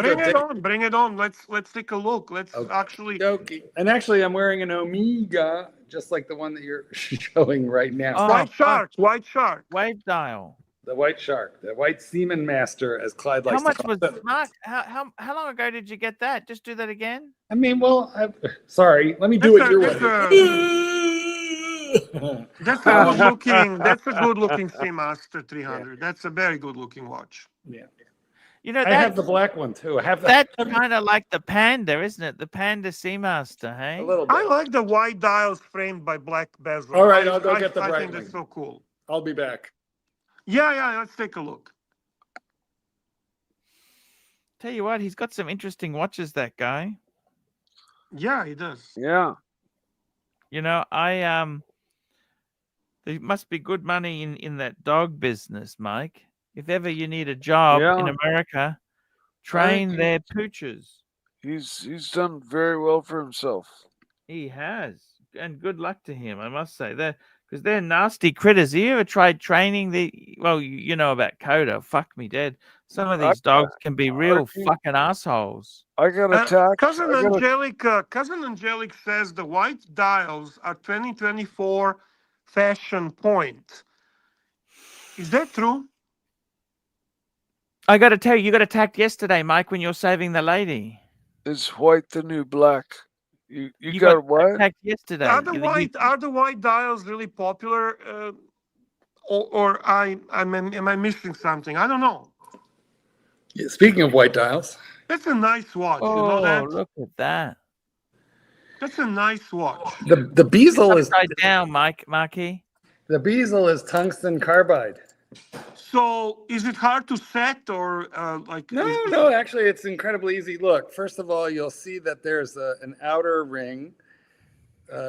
G: Bring it on. Let's take a look. Let's actually.
K: Okay. And actually, I'm wearing an Omega, just like the one that you're showing right now.
D: Oh,
G: White shark.
D: Wave dial.
K: The white shark, the white seaman master, as Clyde likes
D: How much
K: to call
D: was
K: it.
D: Mark? How long ago did you get that? Just do that again.
K: I mean, well, sorry. Let me do it your way.
G: That's a good looking Seamaster 300. That's a very good looking watch.
K: Yeah.
D: You know
K: I have the black one too. I have
D: that's kind of like the Panda, isn't it? The Panda Seamaster, hey?
K: a little bit.
G: I like the white dials framed by black bezel.
K: All right, I'll go get the
G: I
K: Breitling.
G: think that's so cool.
K: I'll be back.
G: Yeah, let's take a look.
D: Tell you what, he's got some interesting watches, that guy.
G: Yeah, he does.
J: Yeah.
D: You know, there must be good money in that dog business, Mike. If ever you need a job in
J: Yeah.
D: America, train their pooches.
J: He's done very well for himself.
D: He has, and good luck to him, I must say. Because they're nasty critters. Have you ever tried training well, you know about Coda. Fuck me dead. Some of these dogs can be real fucking assholes.
J: I got attacked.
G: Cousin Angelic says the white dials are 2024 fashion point. Is that true?
D: I got to tell you, you got attacked yesterday, Mike, when you were saving the lady.
J: Is white the new black? You
D: got
J: what?
D: attacked yesterday.
G: Are the white dials really popular, or am I missing something? I don't know.
K: Yeah, speaking of white dials,
G: That's a nice watch.
D: Oh,
G: you know that?
D: look at that.
G: That's a nice watch.
K: the bezel is
D: Upside down, Marky.
K: the bezel is tungsten carbide.
G: So, is it hard to set or like?
K: No, actually, it's incredibly easy. Look, first of all, you'll see that there's an outer ring,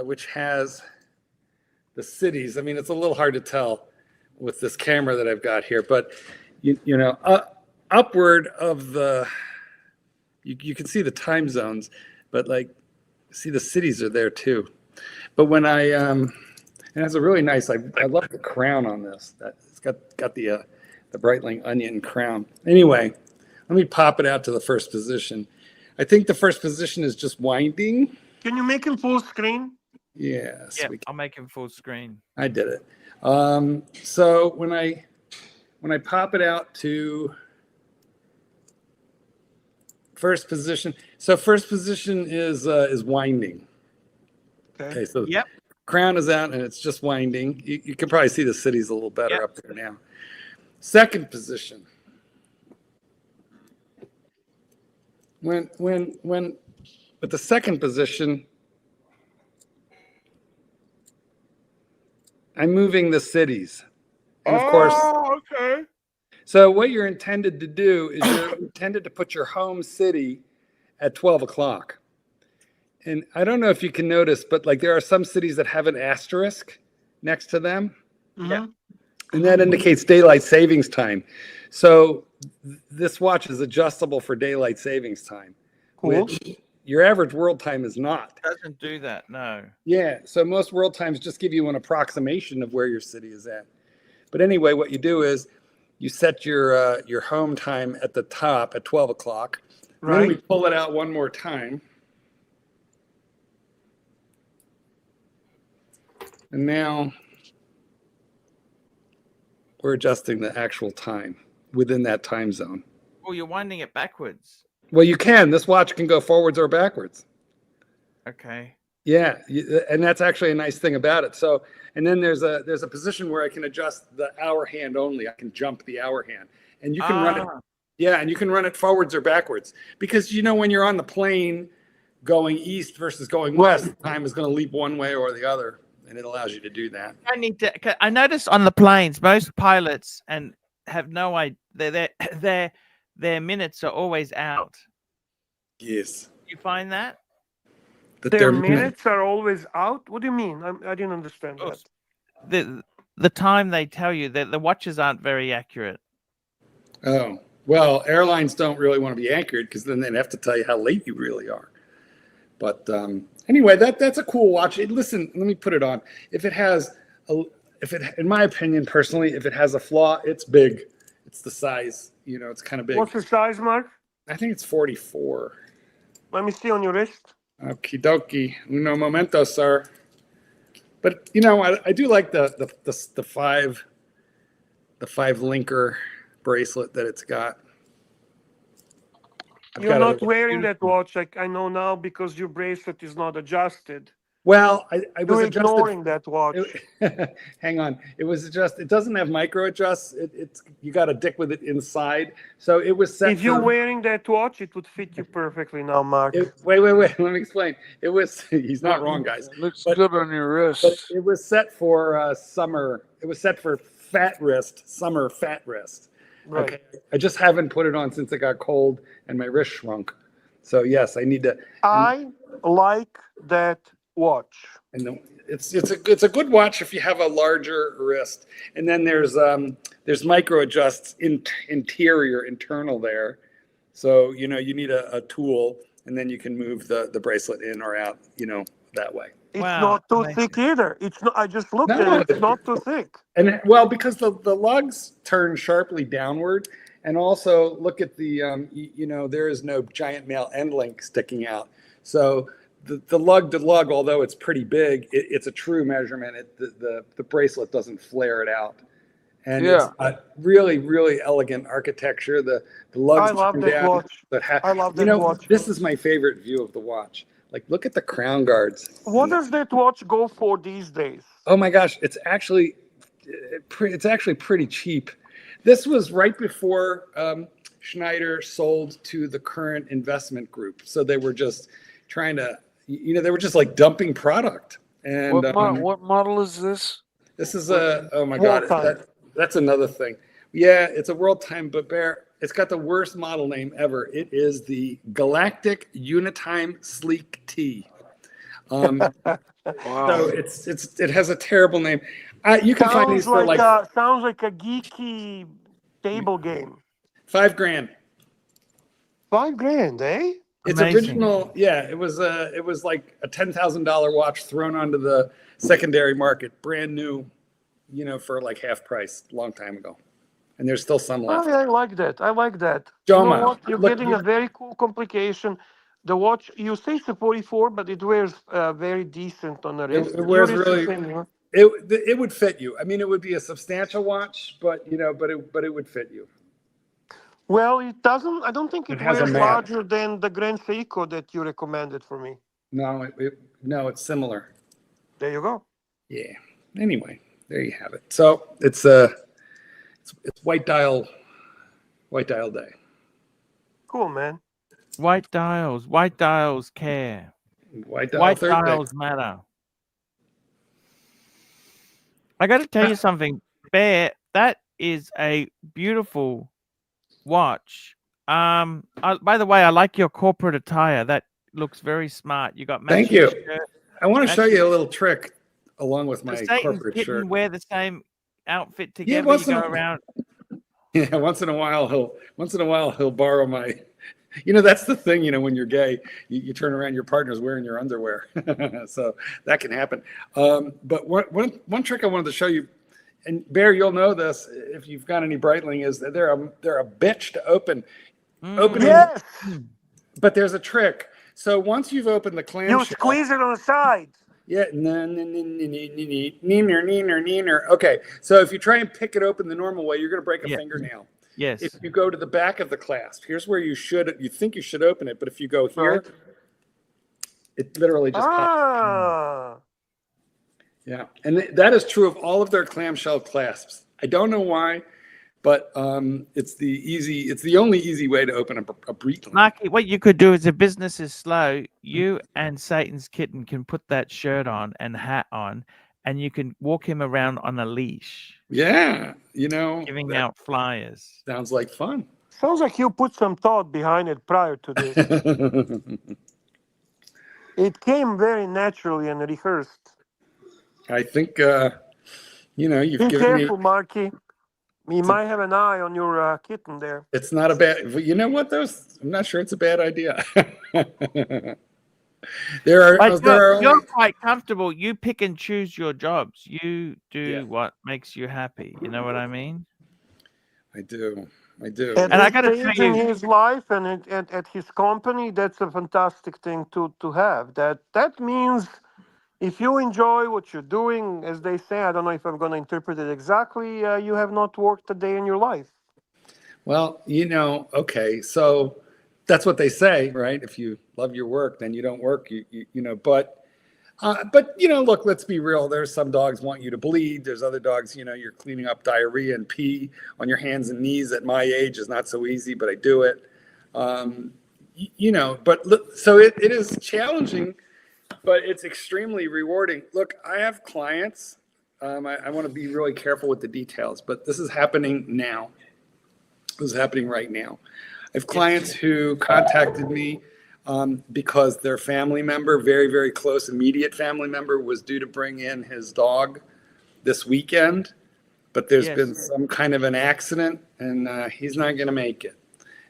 K: which has the cities. I mean, it's a little hard to tell with this camera that I've got here, but you know, upward of the, you can see the time zones, but like, see the cities are there too. But when it has a really nice, I love the crown on this. It's got the Breitling onion crown. Anyway, let me pop it out to the first position. I think the first position is just winding.
G: Can you make him full screen?
K: Yes.
D: Yeah, I'll make him full screen.
K: I did it. So when I pop it out to first position, so first position is winding. Okay, so
D: yep.
K: Crown is out and it's just winding. You can probably see the cities a little better up there now. Second position. When with the second position, I'm moving the cities. And of course,
G: okay.
K: so what you're intended to do is you're intended to put your home city at 12 o'clock. And I don't know if you can notice, but like there are some cities that have an asterisk next to them.
G: Yeah.
K: And that indicates daylight savings time. So this watch is adjustable for daylight savings time, which your average world time is not.
D: It doesn't do that, no.
K: Yeah, so most world times just give you an approximation of where your city is at. But anyway, what you do is you set your home time at the top at 12 o'clock. Right. Then we pull it out one more time. And now we're adjusting the actual time within that time zone.
D: Oh, you're winding it backwards.
K: Well, you can. This watch can go forwards or backwards.
D: Okay.
K: Yeah, and that's actually a nice thing about it. So, and then there's a position where I can adjust the hour hand only. I can jump the hour hand, and you can run it. Yeah, and you can run it forwards or backwards because you know when you're on the plane going east versus going west, the time is going to leap one way or the other. And it allows you to do that.
D: I noticed on the planes, most pilots have no idea. Their minutes are always out.
K: Yes.
D: You find that?
G: Their minutes are always out? What do you mean? I didn't understand that.
D: The time they tell you that the watches aren't very accurate.
K: Oh, well, airlines don't really want to be accurate because then they'd have to tell you how late you really are. But anyway, that's a cool watch. Listen, let me put it on. In my opinion, personally, if it has a flaw, it's big. It's the size. You know, it's kind of big.
G: What's the size, Mark?
K: I think it's 44.
G: Let me see on your wrist.
K: Okie dokie. Uno momento, sir. But you know, I do like the five linker bracelet that it's got.
G: You're not wearing that watch, I know now, because your bracelet is not adjusted.
K: Well, I was
G: You're
K: adjusted.
G: ignoring that watch.
K: Hang on. It was just. It doesn't have micro adjusts. It's you got to dick with it inside. So it was set.
G: If you're
K: for,
G: wearing that watch, it would fit you perfectly now, Mark.
K: wait. Let me explain. It was. He's not wrong, guys.
J: It looks
K: But-
J: good on your wrist.
K: But it was set for summer. It was set for fat wrist, summer fat wrist.
G: Right.
K: Okay. I just haven't put it on since it got cold and my wrist shrunk. So yes, I need to.
G: I like that watch.
K: And it's a good watch if you have a larger wrist. And then there's micro adjusts internal there. So you need a tool, and then you can move the bracelet in or out, that way.
G: It's
D: Wow,
G: not too
D: amazing.
G: thick either. It's not. I just looked
K: No.
G: at it. It's not too thick.
K: And well, because the lugs turn sharply downward, and also look at the there is no giant male end link sticking out. So the lug to lug, although it's pretty big, it's a true measurement. The bracelet doesn't flare it out, and it's a really, really elegant architecture. The lugs
G: I love
K: turn
G: that
K: down.
G: watch. I love that watch.
K: This is my favorite view of the watch. Like, look at the crown guards.
G: What does that watch go for these days?
K: Oh my gosh, it's actually pretty cheap. This was right before Schneider sold to the current investment group, so they were just trying to, they were just like dumping product. And
J: What model is this?
K: this is oh my god, that's another thing. Yeah, it's a World Time, but Bear, it's got the worst model name ever. It is the Galactic Unitime Sleek T.
J: Wow.
K: So it has a terrible name. You can find these for like
G: sounds like a geeky table game.
K: $5,000.
G: $5,000, eh?
K: It's
D: Amazing.
K: original. Yeah, it was like a $10,000 watch thrown onto the secondary market, brand new, for like half price, long time ago. And there's still some left.
G: Oh, I like that. I like that.
K: Joma,
G: You know what? You're
K: look,
G: getting a very cool complication. The watch, you say it's a 44, but it wears very decent on the wrist.
K: It wears
G: Your wrist
K: really.
G: is same, huh?
K: It would fit you. I mean, it would be a substantial watch, but it would fit you.
G: Well, it doesn't. I don't think it
K: has a
G: wears
K: map.
G: larger than the Grand Seiko that you recommended for me.
K: No, it's similar.
G: There you go.
K: Yeah. Anyway, there you have it. So it's white dial day.
G: Cool, man.
D: White dials care.
K: White dial
D: White
K: Thursday.
D: dials matter. I got to tell you something, Bear. That is a beautiful watch. By the way, I like your corporate attire. That looks very smart. You got
K: Thank
D: matching
K: you.
D: shirt.
K: I want to show you a little trick along with my
D: Does Satan's
K: corporate
D: kitten
K: shirt.
D: wear the same outfit
K: Yeah,
D: together?
K: once
D: You
K: in
D: go
K: a-
D: around.
K: Yeah, once in a while he'll borrow my. That's the thing. When you're gay, you turn around, your partner's wearing your underwear, so that can happen. But one trick I wanted to show you, and Bear, you'll know this if you've got any Breitling, is that they're a bitch to open. Opening,
G: Yes.
K: but there's a trick. So once you've opened the clamshell,
G: You squeeze it on the side.
K: yeah, neener. Okay, so if you try and pick it open the normal way, you're going to break a
D: Yeah.
K: fingernail.
D: Yes.
K: If you go to the back of the clasp, here's where you think you should open it, but if you go here,
G: Right.
K: it literally just pops.
G: Ah.
K: Yeah, and that is true of all of their clamshell clasps. I don't know why, but it's the only easy way to open a Breitling.
D: Marky, what you could do is if business is slow, you and Satan's kitten can put that shirt on and hat on, and you can walk him around on a leash,
K: Yeah,
D: giving
K: that
D: out flyers.
K: sounds like fun.
G: Sounds like you put some thought behind it prior to this. It came very naturally and rehearsed.
K: I think you've
G: Be
K: given
G: careful,
K: me.
G: Marky. You might have an eye on your kitten there.
K: It's not a bad. You know what? I'm not sure it's a bad idea.
D: But you're
K: only,
D: quite comfortable. You pick and choose your jobs. You do
K: Yeah.
D: what makes you happy. You know what I mean?
K: I do.
G: At
D: And I
G: this
D: gotta
G: stage
D: tell
G: in
D: you-
G: his life and at his company, that's a fantastic thing to have. That means if you enjoy what you're doing, as they say, I don't know if I'm going to interpret it exactly, you have not worked a day in your life.
K: Well, okay, so that's what they say, right? If you love your work, then you don't work. But But look, let's be real. There's some dogs want you to bleed. There's other dogs, you're cleaning up diarrhea and pee on your hands and knees. At my age is not so easy, but I do it. But look, so it is challenging, but it's extremely rewarding. Look, I have clients. I want to be really careful with the details, but this is happening now. This is happening right now. I have clients who contacted me because their family member, very, very close, immediate family member, was due to bring in his dog this weekend, but there's been some kind of an accident, and he's not going to make it.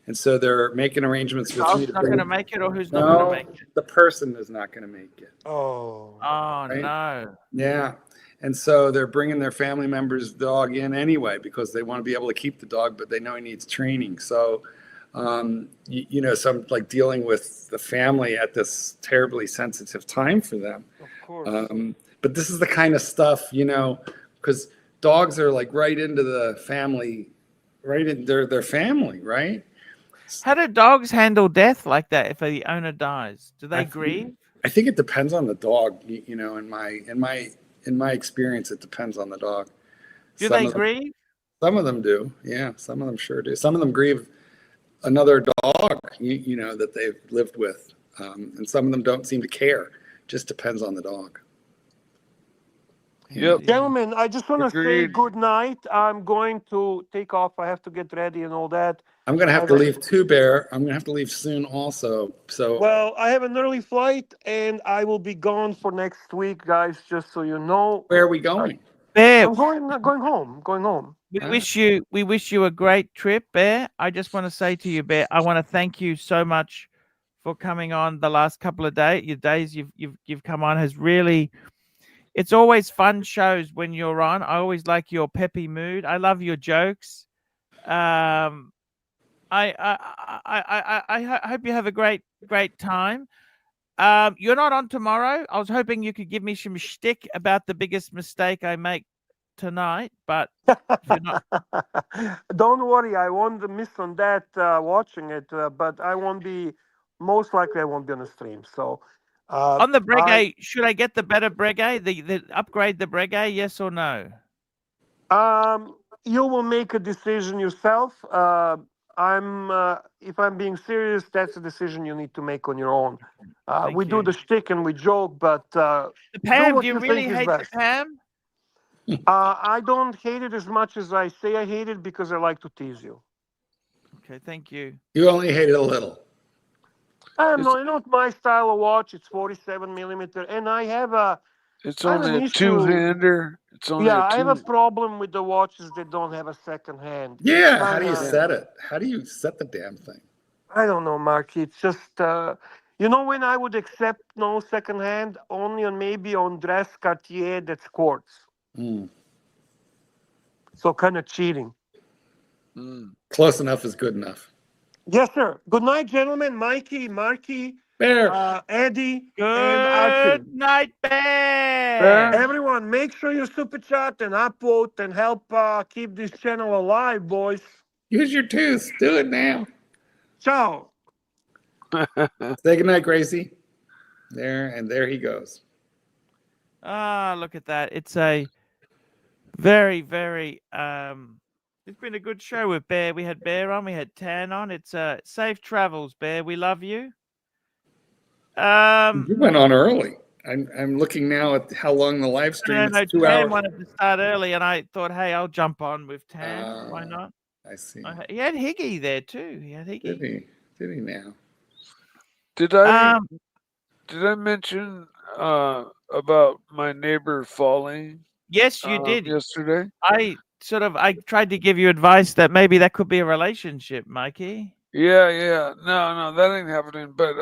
K: And so they're making arrangements with me to
D: not
K: bring.
D: going to make it, or who's not going to make it?
K: The person is not going to make it.
G: Oh.
K: Right?
D: No.
K: Yeah. And so they're bringing their family member's dog in anyway because they want to be able to keep the dog, but they know he needs training. So, so I'm like dealing with the family at this terribly sensitive time for them.
G: Of course.
K: But this is the kind of stuff, because dogs are like right into the family, right in their family, right?
D: How do dogs handle death like that if the owner dies? Do they grieve?
K: I think it depends on the dog. In my experience, it depends on the dog.
D: Do they grieve?
K: Some of them do. Yeah, some of them sure do. Some of them grieve another dog, that they've lived with, and some of them don't seem to care. Just depends on the dog.
J: Yep.
G: Gentlemen, I just want to say
J: Agreed.
G: good night. I'm going to take off. I have to get ready and all that.
K: I'm going to have to leave too, Bear. I'm going to have to leave soon also. So.
G: Well, I have an early flight, and I will be gone for next week, guys, just so you know.
K: Where are we going?
D: Bear,
G: I'm going home.
D: we wish you a great trip, Bear. I just want to say to you, Bear, I want to thank you so much for coming on the last couple of days. You've come on has really. It's always fun shows when you're on. I always like your peppy mood. I love your jokes. I hope you have a great time. You're not on tomorrow. I was hoping you could give me some shtick about the biggest mistake I make tonight, but you're not.
G: Don't worry, I won't miss on that watching it, but I won't be. Most likely, I won't be on the stream. So.
D: On the Breguet, should I get the better Breguet? The upgrade the Breguet, yes or no?
G: You will make a decision yourself. If I'm being serious, that's a decision you need to make on your own. We do the shtick and we joke, but
D: the Pam. Do you really hate the Pam?
G: I don't hate it as much as I say I hate it because I like to tease you.
D: Okay, thank you.
K: You only hate it a little.
G: No, not my style of watch. It's 47 millimeter, and I have a.
J: It's only a two-hander.
G: I have a problem with the watches that don't have a second hand.
K: Yeah, how do you set it? How do you set the damn thing?
G: I don't know, Mark. It's just when I would accept no second hand, only maybe on dress Cartier that's quartz. So kind of cheating.
K: Close enough is good enough.
G: Yes, sir. Good night, gentlemen. Mikey, Marky,
K: Bear,
G: Eddie,
D: Good
G: and Archie.
D: night, Bear.
G: Everyone, make sure you super chat and upvote and help keep this channel alive, boys.
K: Use your tooth. Do it now.
G: Ciao.
K: Say goodnight, Gracie. There he goes.
D: Look at that. It's a very, very it's been a good show with Bear. We had Bear on, we had Tan on. It's safe travels, Bear. We love you.
K: You went on early. I'm looking now at how long the live stream is. 2
D: Tan
K: hours.
D: wanted to start early, and I thought, hey, I'll jump on with Tan. Why not?
K: I see.
D: He had Higgy there too. He had Higgy.
K: Did he now?
J: Did I mention about my neighbor falling?
D: Yes, you did
J: yesterday.
D: I tried to give you advice that maybe that could be a relationship, Mikey.
J: Yeah. No, that ain't happening. But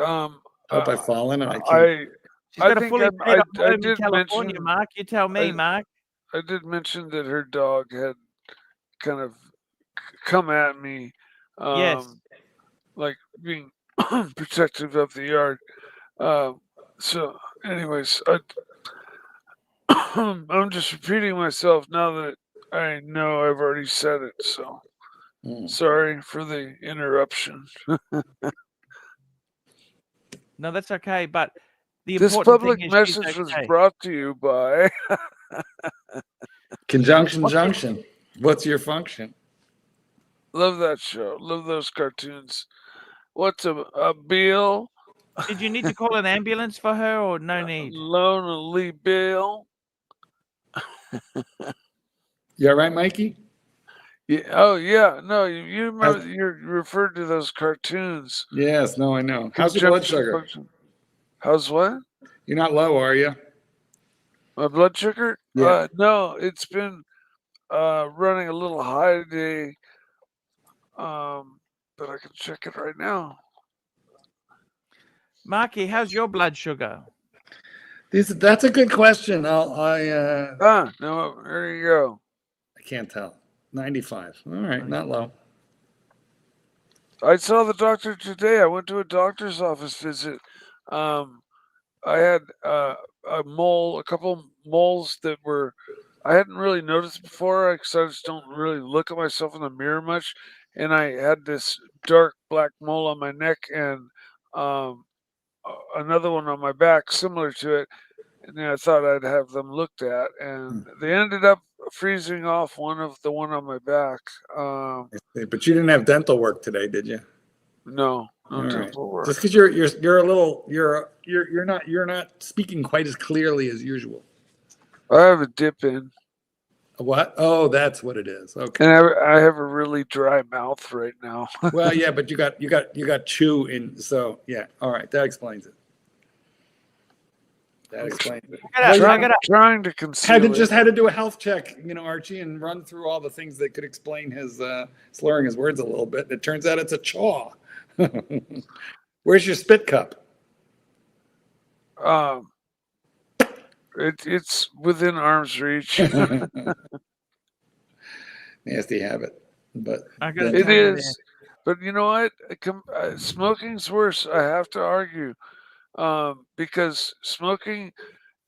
K: hope I've fallen and
D: She's got a fully paid up home in
J: did
D: California,
J: mention,
D: Mark. You tell me, Mark.
J: I did mention that her dog had kind of come at me.
D: Yes.
J: Like being protective of the yard. So, anyways, I'm just repeating myself now that I know I've already said it. So, sorry for the interruption.
D: No, that's okay. But The
J: This
D: important
J: public
D: thing is she's
J: message was
D: okay.
J: brought to you by
K: Conjunction junction. What's your function?
J: Love that show. Love those cartoons. What's a Bill?
D: Did you need to call an ambulance for her or no need?
J: Lonely Bill.
K: You all right, Mikey?
J: Yeah. Oh yeah. No, you remember you referred to those cartoons.
K: Yes. No, I know. How's your blood
J: Conjunction
K: sugar?
J: function. How's what?
K: You're not low, are you?
J: My blood sugar?
K: Yeah.
J: No, it's been running a little high today. But I can check it right now.
D: Marky, how's your blood sugar?
K: That's a good question.
J: No, there you go.
K: I can't tell. 95. All right, not low.
J: I saw the doctor today. I went to a doctor's office visit. I had a couple moles that were I hadn't really noticed before because I just don't really look at myself in the mirror much. And I had this dark black mole on my neck and another one on my back similar to it. And then I thought I'd have them looked at, and they ended up freezing off one on my back.
K: But you didn't have dental work today, did you?
J: No
K: All right.
J: dental work.
K: Just because you're a little you're not speaking quite as clearly as usual.
J: I have a dip in.
K: What? Oh, that's what it is. Okay.
J: And I have a really dry mouth right now.
K: Well, yeah, but you got chew in. So yeah. All right, that explains it. That explains it.
J: Trying to conceal it.
K: Just had to do a health check, Archie, and run through all the things that could explain his slurring his words a little bit. And it turns out it's a chaw. Where's your spit cup?
J: It's within arm's reach.
K: Nasty habit, but
J: it is. But you know what? Smoking's worse. I have to argue, because smoking,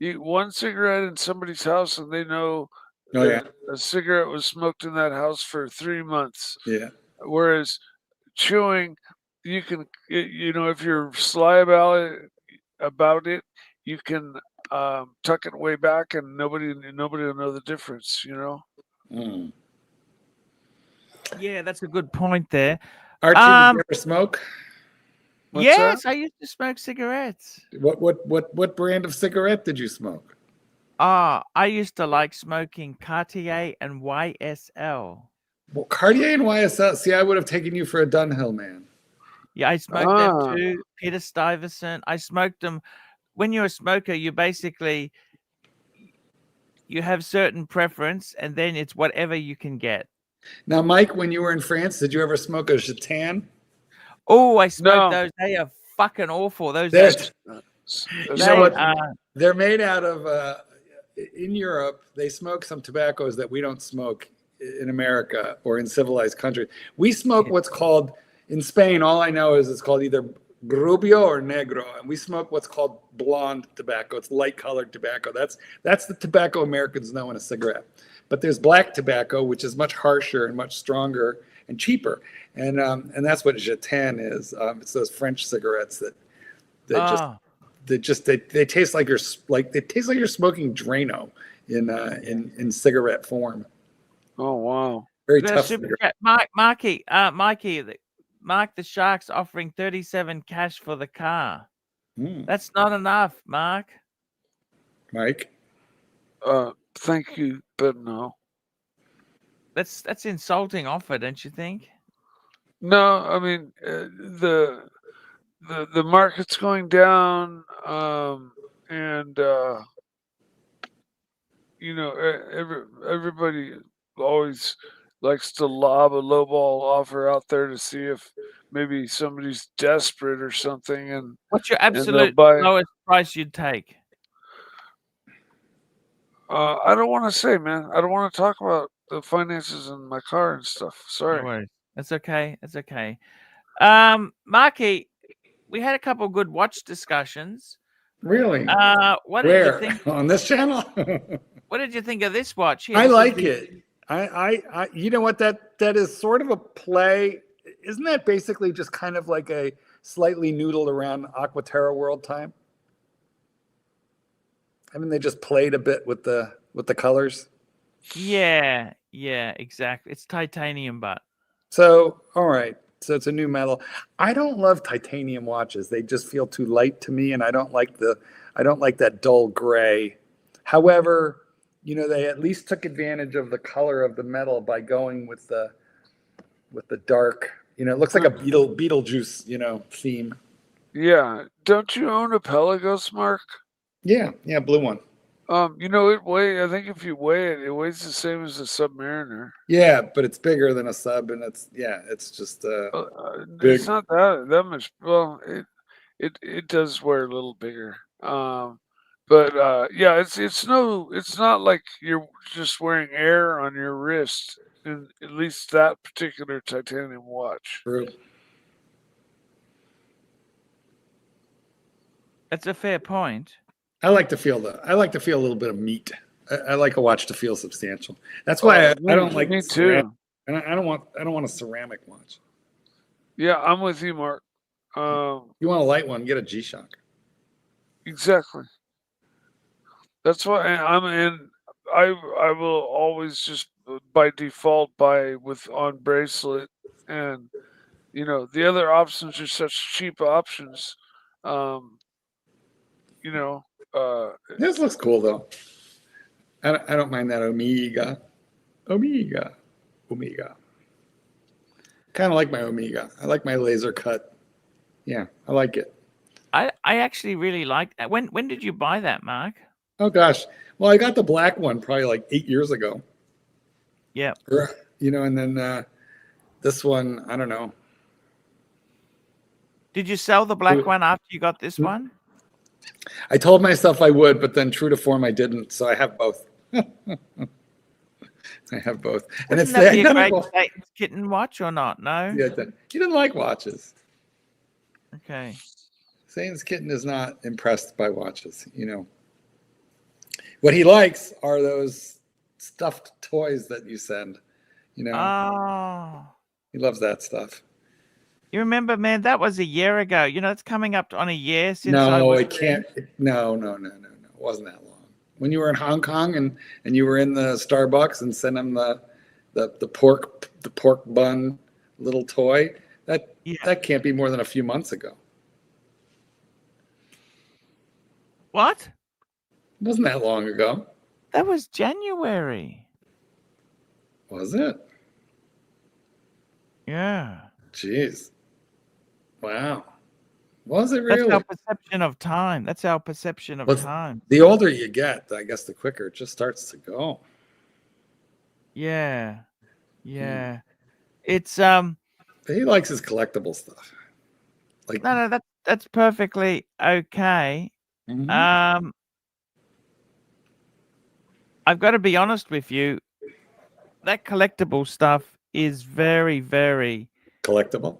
J: one cigarette in somebody's house, and they know a cigarette was smoked in that house for 3 months.
K: Yeah.
J: Whereas chewing, you can, if you're sly about it, you can tuck it way back, and nobody will know the difference.
K: Mm.
D: Yeah, that's a good point there.
K: Archie, did you ever smoke?
D: Yes, I used to smoke cigarettes.
K: What brand of cigarette did you smoke?
D: I used to like smoking Cartier and YSL.
K: Well, Cartier and YSL. See, I would have taken you for a Dunhill man.
D: Yeah, I smoked them too. Peter Stuyvesant. I smoked them. When you're a smoker, you have certain preference, and then it's whatever you can get.
K: Now, Mike, when you were in France, did you ever smoke a Gitane?
D: Oh, I smoked those. They are fucking awful. Those
K: They're made out of. In Europe, they smoke some tobaccos that we don't smoke in America or in civilized countries. We smoke what's called in Spain. All I know is it's called either Rubio or Negro, and we smoke what's called blonde tobacco. It's light-colored tobacco. That's the tobacco Americans know in a cigarette. But there's black tobacco, which is much harsher and much stronger and cheaper, and that's what Gitane is. It's those French cigarettes that they taste like you're smoking Drano in cigarette form.
J: Oh wow!
K: Very tough.
D: Mikey, Mark the Shark's offering 37 cash for the car. That's not enough, Mark.
K: Mike?
J: Thank you, but no.
D: That's insulting offer, don't you think?
J: No, I mean the market's going down, and everybody always likes to lob a lowball offer out there to see if maybe somebody's desperate or something. And
D: what's your absolute lowest price you'd take?
J: I don't want to say, man. I don't want to talk about the finances in my car and stuff. Sorry.
D: No worries. That's okay. That's okay. Marky, we had a couple of good watch discussions.
K: Really?
D: What did you think
K: on this channel?
D: What did you think of this watch? Here,
K: I like it. I you know what, that is sort of a play. Isn't that basically just kind of like a slightly noodled around Aquaterra World time? Haven't they just played a bit with the colors?
D: Yeah, exactly. It's titanium, but
K: So, all right. So it's a new metal. I don't love titanium watches. They just feel too light to me, and I don't like that dull gray. However, they at least took advantage of the color of the metal by going with the dark. It looks like a Beetlejuice, theme.
J: Yeah. Don't you own a Pelagos, Mark?
K: Yeah, blue one.
J: I think if you weigh it, it weighs the same as a Submariner.
K: Yeah, but it's bigger than a sub, and it's just big.
J: It's not that much. Well, it does wear a little bigger. But yeah, it's not like you're just wearing air on your wrist. In at least that particular titanium watch.
K: True.
D: that's a fair point.
K: I like to feel a little bit of meat. I like a watch to feel substantial. That's why I don't like.
J: Me too.
K: And I don't want a ceramic watch.
J: Yeah, I'm with you, Mark.
K: You want a light one? Get a G-Shock.
J: Exactly. That's why I will always just by default buy on bracelet, and the other options are such cheap options.
K: This looks cool though. I don't mind that Omega. Kind of like my Omega. I like my laser cut. Yeah, I like it.
D: I actually really like that. When did you buy that, Mark?
K: Oh gosh. Well, I got the black one probably like 8 years ago.
D: Yeah.
K: And then this one, I don't know.
D: Did you sell the black one after you got this one?
K: I told myself I would, but then true to form, I didn't. So I have both. I have both. And
D: Wouldn't that be a great Satan's Kitten watch or not? No?
K: Yeah, he didn't like watches.
D: Okay.
K: Satan's Kitten is not impressed by watches, What he likes are those stuffed toys that you send,
D: Oh.
K: He loves that stuff.
D: You remember, man, that was a year ago. It's coming up on a year since
K: No, it can't. No. It wasn't that long. When you were in Hong Kong and you were in the Starbucks and sent him the pork bun little toy, that can't be more than a few months ago.
D: What?
K: It wasn't that long ago.
D: That was January.
K: Was it?
D: Yeah.
K: Jeez. Wow. Was it really?
D: That's our perception of time. That's our perception of time.
K: The older you get, I guess the quicker it just starts to go.
D: Yeah. Yeah. It's
K: He likes his collectible stuff. Like
D: no, that's perfectly okay.
K: Mm-hmm.
D: I've got to be honest with you. That collectible stuff is very, very
K: collectible.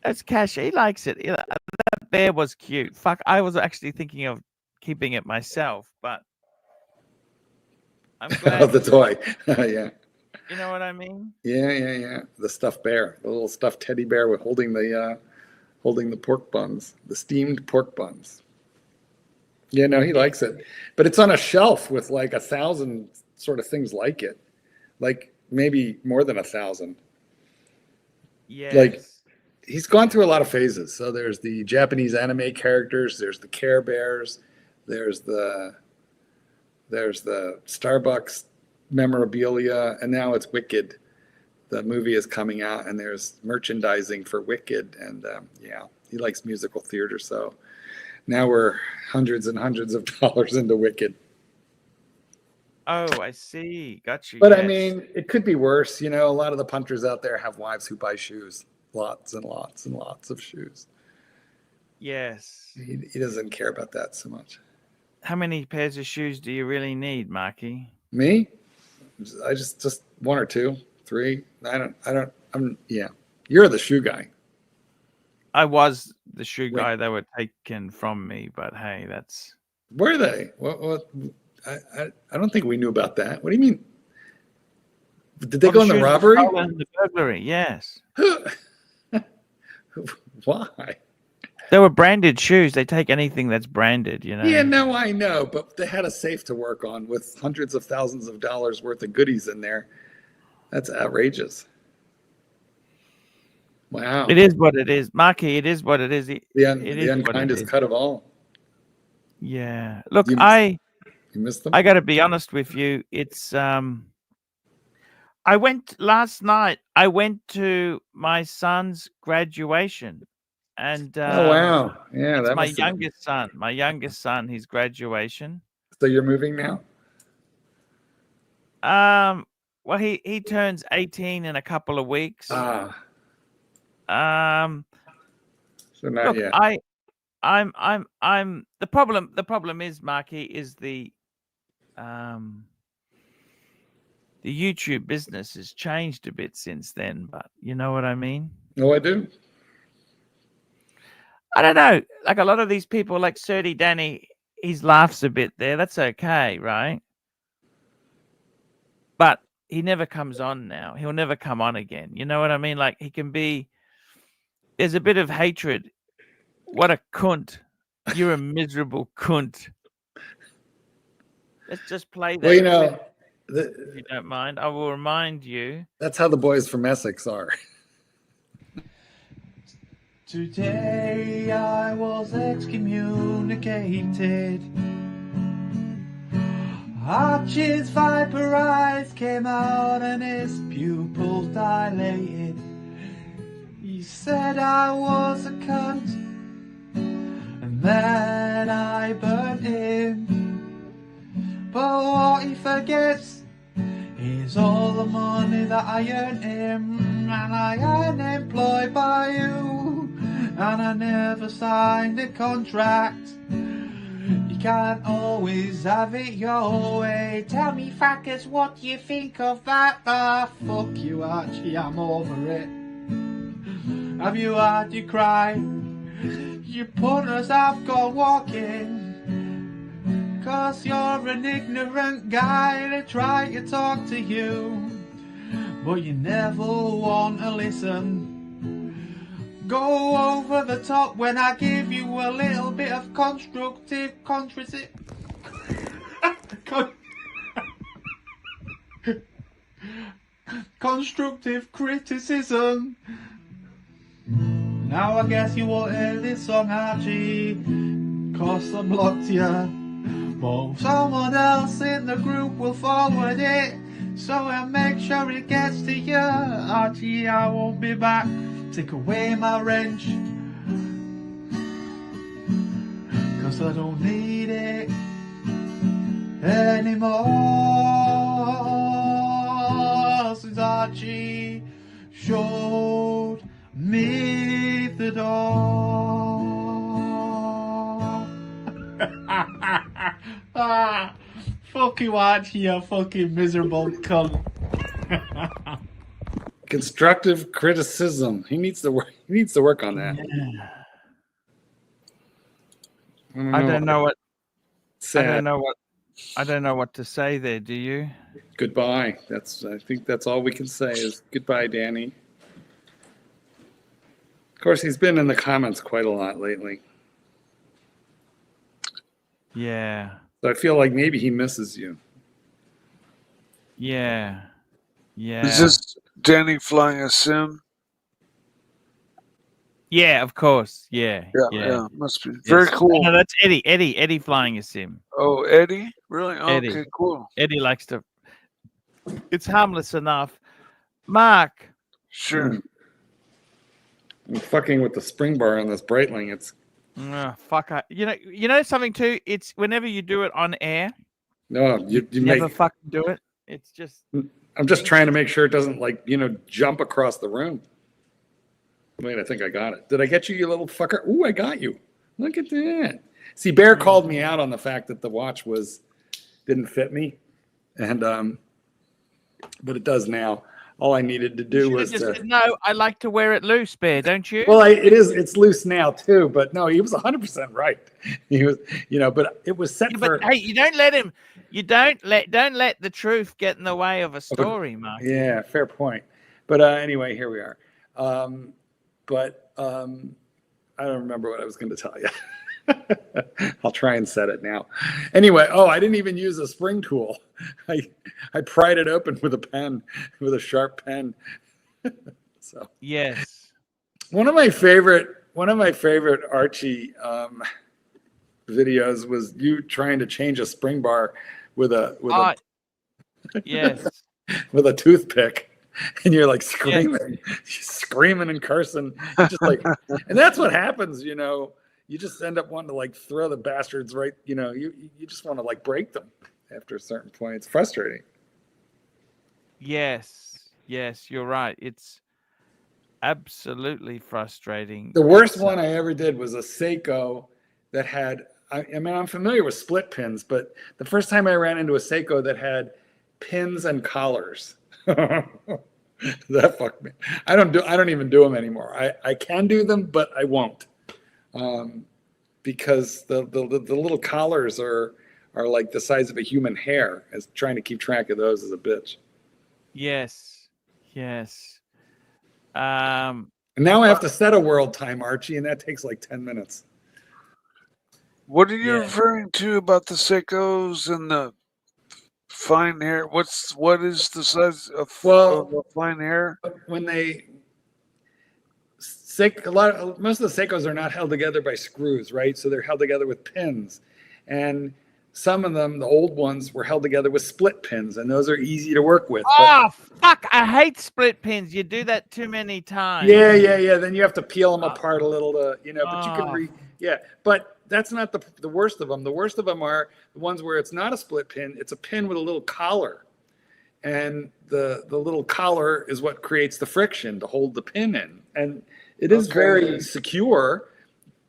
D: That's Cash. He likes it. That bear was cute. Fuck, I was actually thinking of keeping it myself, but I'm glad.
K: The toy. Yeah.
D: You know what I mean?
K: Yeah. The stuffed bear, the little stuffed teddy bear with holding the pork buns, the steamed pork buns. Yeah, no, he likes it, but it's on a shelf with like 1,000 sort of things like it, like maybe more than 1,000.
D: Yeah.
K: Like he's gone through a lot of phases. So there's the Japanese anime characters, there's the Care Bears, there's the Starbucks memorabilia, and now it's Wicked. The movie is coming out, and there's merchandising for Wicked, and yeah, he likes musical theater. So now we're hundreds and hundreds of dollars into Wicked.
D: Oh, I see. Got you.
K: But
D: yes.
K: I mean, it could be worse. You know, a lot of the punters out there have wives who buy shoes, lots and lots and lots of shoes.
D: Yes.
K: He doesn't care about that so much.
D: How many pairs of shoes do you really need, Marky?
K: Me? I just 1 or 2, 3. Yeah. You're the shoe guy.
D: I was the shoe guy. They were taken from me, but hey, that's.
K: Were they? What? I don't think we knew about that. What do you mean? Did they go in the robbery?
D: The burglary, yes.
K: Why?
D: They were branded shoes. They take anything that's branded, you know.
K: Yeah, no, I know, but they had a safe to work on with hundreds of thousands of dollars worth of goodies in there. That's outrageous. Wow.
D: It is what it is, Marky. It is what it is.
K: The
D: It is what it
K: unkindest
D: is.
K: cut of all.
D: Yeah. Look,
K: You missed them?
D: I got to be honest with you. It's I went last night. I went to my son's graduation, and
K: Oh wow. Yeah,
D: it's
K: that
D: my
K: must have been-
D: youngest son. My youngest son, his graduation.
K: So you're moving now?
D: Well, he turns 18 in a couple of weeks.
K: Ah, so not
D: Look,
K: yet.
D: I'm the problem. The problem is, Marky, is the YouTube business has changed a bit since then. But you know what I mean.
K: Oh, I do.
D: I don't know. Like a lot of these people, like Surdy Danny, he laughs a bit there. That's okay, right? But he never comes on now. He'll never come on again. You know what I mean? Like he can be. There's a bit of hatred. What a cunt! You're a miserable cunt. Let's just play that.
K: Well, you know,
D: clip, if you don't mind, I will remind you.
K: that's how the boys from Essex are.
L: Today I was excommunicated. Archie's viper eyes came out and his pupils dilated. He said I was a cunt, and then I burnt him. But what he forgets is all the money that I earned him, and I ain't employed by you, and I never signed a contract. You can't always have it your way. Tell me, fuckers, what do you think of that? Ah, fuck you, Archie, I'm over it. Have you had your cry? You punters have gone walking, 'cause you're an ignorant guy. They try to talk to you, but you never want to listen. Go over the top when I give you a little bit of constructive constructive criticism. Now I guess you won't hear this song, Archie, 'cause I blocked you. But someone else in the group will forward it, so I'll make sure it gets to you. Archie, I won't be back. Take away my wrench, 'cause I don't need it anymore. Since Archie showed me the door. Ah, fuck you, Archie, you fucking miserable cunt.
K: Constructive criticism. He needs to work. He needs to work on that.
D: I don't know what.
K: Sad.
D: I don't know what to say there. Do you?
K: Goodbye. I think that's all we can say is goodbye, Danny. Of course, he's been in the comments quite a lot lately.
D: Yeah.
K: So I feel like maybe he misses you.
D: Yeah. Yeah.
J: Is this Danny flying a sim?
D: Yeah, of course. Yeah.
J: Yeah. Must be very cool.
D: No, that's Eddie. Eddie flying a sim.
J: Oh, Eddie? Really? Oh,
D: Eddie.
J: okay, cool.
D: Eddie likes to. It's harmless enough. Mark.
J: Sure.
K: I'm fucking with the spring bar on this Breitling. It's
D: fuck. You know something too. It's whenever you do it on air.
K: no, you
D: Never
K: make.
D: fucking do it. It's just.
K: I'm just trying to make sure it doesn't jump across the room. Wait, I think I got it. Did I get you, you little fucker? Ooh, I got you. Look at that. See, Bear called me out on the fact that the watch didn't fit me, and but it does now. All I needed to do was
D: just
K: to.
D: said, no, I like to wear it loose, Bear. Don't you?
K: Well, it's loose now too, but no, he was 100% right. He was, but it was set for.
D: But hey, you don't let him. You don't let the truth get in the way of a story, Mark.
K: Yeah, fair point. But anyway, here we are. don't remember what I was going to tell you. I'll try and set it now. Anyway, I didn't even use a spring tool. I pried it open with a pen, with a sharp pen. So
D: Yes.
K: one of my favorite Archie videos was you trying to change a spring bar with a
D: yes.
K: with a toothpick. And you're like screaming, screaming and cursing. You're just like, and that's what happens, you know. You just end up wanting to like throw the bastards right, you know. You just want to like break them after a certain point. It's frustrating.
D: Yes, you're right. It's absolutely frustrating.
K: The worst one I ever did was a Seiko that had. I mean, I'm familiar with split pins, but the first time I ran into a Seiko that had pins and collars. That fucked me. I don't even do them anymore. I can do them, but I won't, because the little collars are like the size of a human hair. As trying to keep track of those is a bitch.
D: Yes.
K: And now I have to set a world time, Archie, and that takes like 10 minutes.
J: What are you referring to about the Seikos and the fine hair? What is the size of a fine hair?
K: When most of the Seikos are not held together by screws, right? So they're held together with pins, and some of them, the old ones, were held together with split pins, and those are easy to work with.
D: Oh fuck! I hate split pins. You do that too many times.
K: Yeah. Then you have to peel them apart a little to, you know. But you can But that's not the worst of them. The worst of them are the ones where it's not a split pin; it's a pin with a little collar, and the little collar is what creates the friction to hold the pin in, and it is very secure.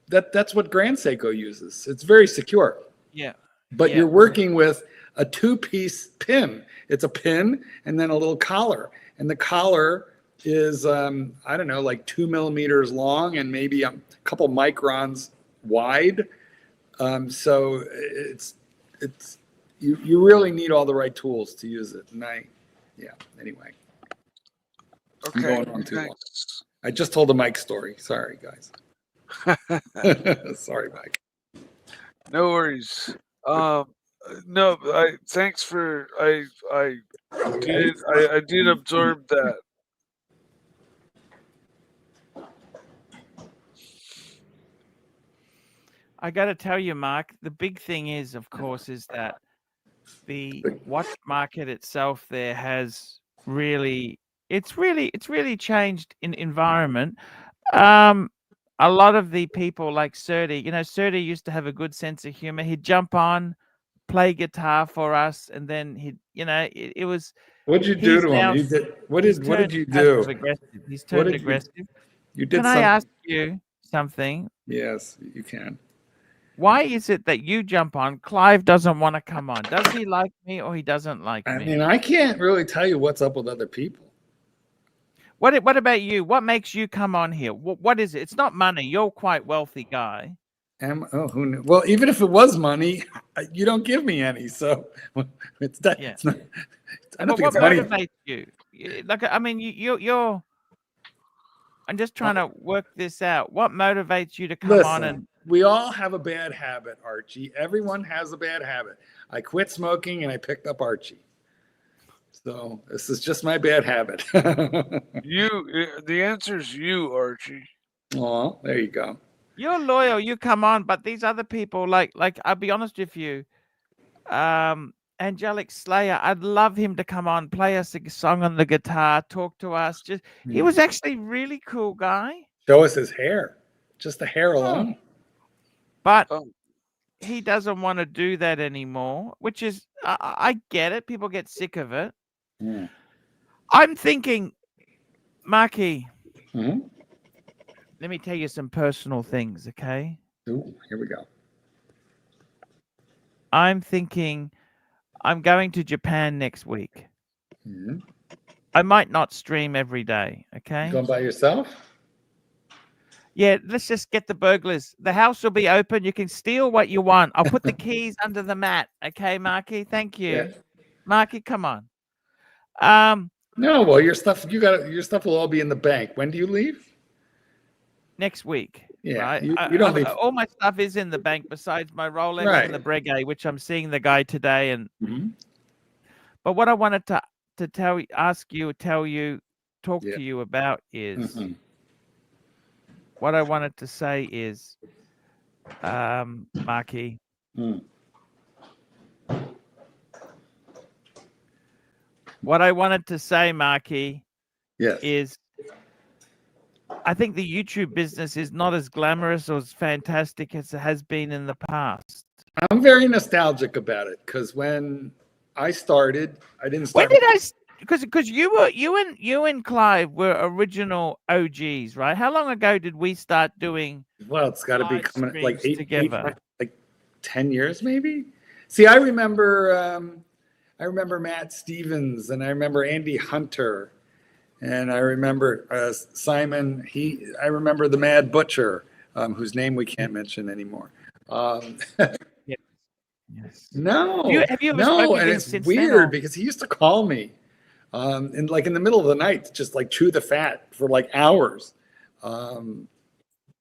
K: That's what Grand Seiko uses. It's very secure.
D: Yeah.
K: But you're working with a two-piece pin. It's a pin and then a little collar, and the collar is I don't know, like 2 millimeters long and maybe a couple microns wide. So it's you really need all the right tools to use it. And anyway.
J: Okay.
K: I'm going on too long. I just told the Mike story. Sorry, guys. Sorry, Mike.
J: No worries. No, thanks for I did absorb that.
D: I got to tell you, Mark, the big thing is, of course, is that the watch market itself there has really changed in environment. A lot of the people like Serdi, Serdi used to have a good sense of humor. He'd jump on, play guitar for us, and then it was.
K: What'd you do to him? What did you do?
D: He's turned aggressive.
K: You did.
D: Can I ask you something?
K: Yes, you can.
D: Why is it that you jump on? Clive doesn't want to come on. Does he like me or he doesn't like me?
K: I mean, I can't really tell you what's up with other people.
D: What about you? What makes you come on here? What is it? It's not money. You're a quite wealthy guy.
K: Who knew? Well, even if it was money, you don't give me any. So it's that. Yeah. I don't think it's money.
D: What motivates you? Like, I mean, you're. I'm just trying to work this out. What motivates you to come on and?
K: We all have a bad habit, Archie. Everyone has a bad habit. I quit smoking and I picked up Archie. So this is just my bad habit.
J: The answer is you, Archie.
K: Oh, there you go.
D: You're loyal. You come on, but these other people, like I'll be honest with you, Angelic Slayer. I'd love him to come on, play us a song on the guitar, talk to us. He was actually really cool guy.
K: Show us his hair, just the hair alone.
D: But he doesn't want to do that anymore, which is, I get it. People get sick of it.
K: Yeah.
D: I'm thinking, Marky,
K: let
D: me tell you some personal things, okay?
K: Ooh, here we go.
D: I'm thinking I'm going to Japan next week. I might not stream every day, okay?
K: You going by yourself?
D: Yeah, let's just get the burglars. The house will be open. You can steal what you want. I'll put the keys under the mat. Okay, Marky? Thank you.
K: Yeah.
D: Marky, come on.
K: No, well, your stuff will all be in the bank. When do you leave?
D: Next week.
K: Yeah,
D: right?
K: you don't leave.
D: All my stuff is in the bank besides my Rolex
K: Right.
D: and the Breguet, which I'm seeing the guy today. And
K: Mhm.
D: but what I wanted to talk
K: Yeah.
D: to you about is
K: Mhm.
D: what I wanted to say is, Marky,
K: Mm.
D: what I wanted to say, Marky,
K: Yes.
D: is I think the YouTube business is not as glamorous or as fantastic as it has been in the past.
K: I'm very nostalgic about it because when I started, I didn't
D: When
K: start.
D: did I? Because you and Clive were original OGs, right? How long ago did we start doing?
K: Well, it's got to be
D: live
K: coming like
D: streams together?
K: like 10 years maybe. See, I remember Matt Stevens, and I remember Andy Hunter, and I remember Simon. I remember the Mad Butcher, whose name we can't mention anymore.
D: Yes.
K: No,
D: Have you ever
K: no,
D: spoken
K: and
D: to him
K: it's
D: since then,
K: weird
D: or-
K: because he used to call me, and like in the middle of the night, to just like chew the fat for like hours.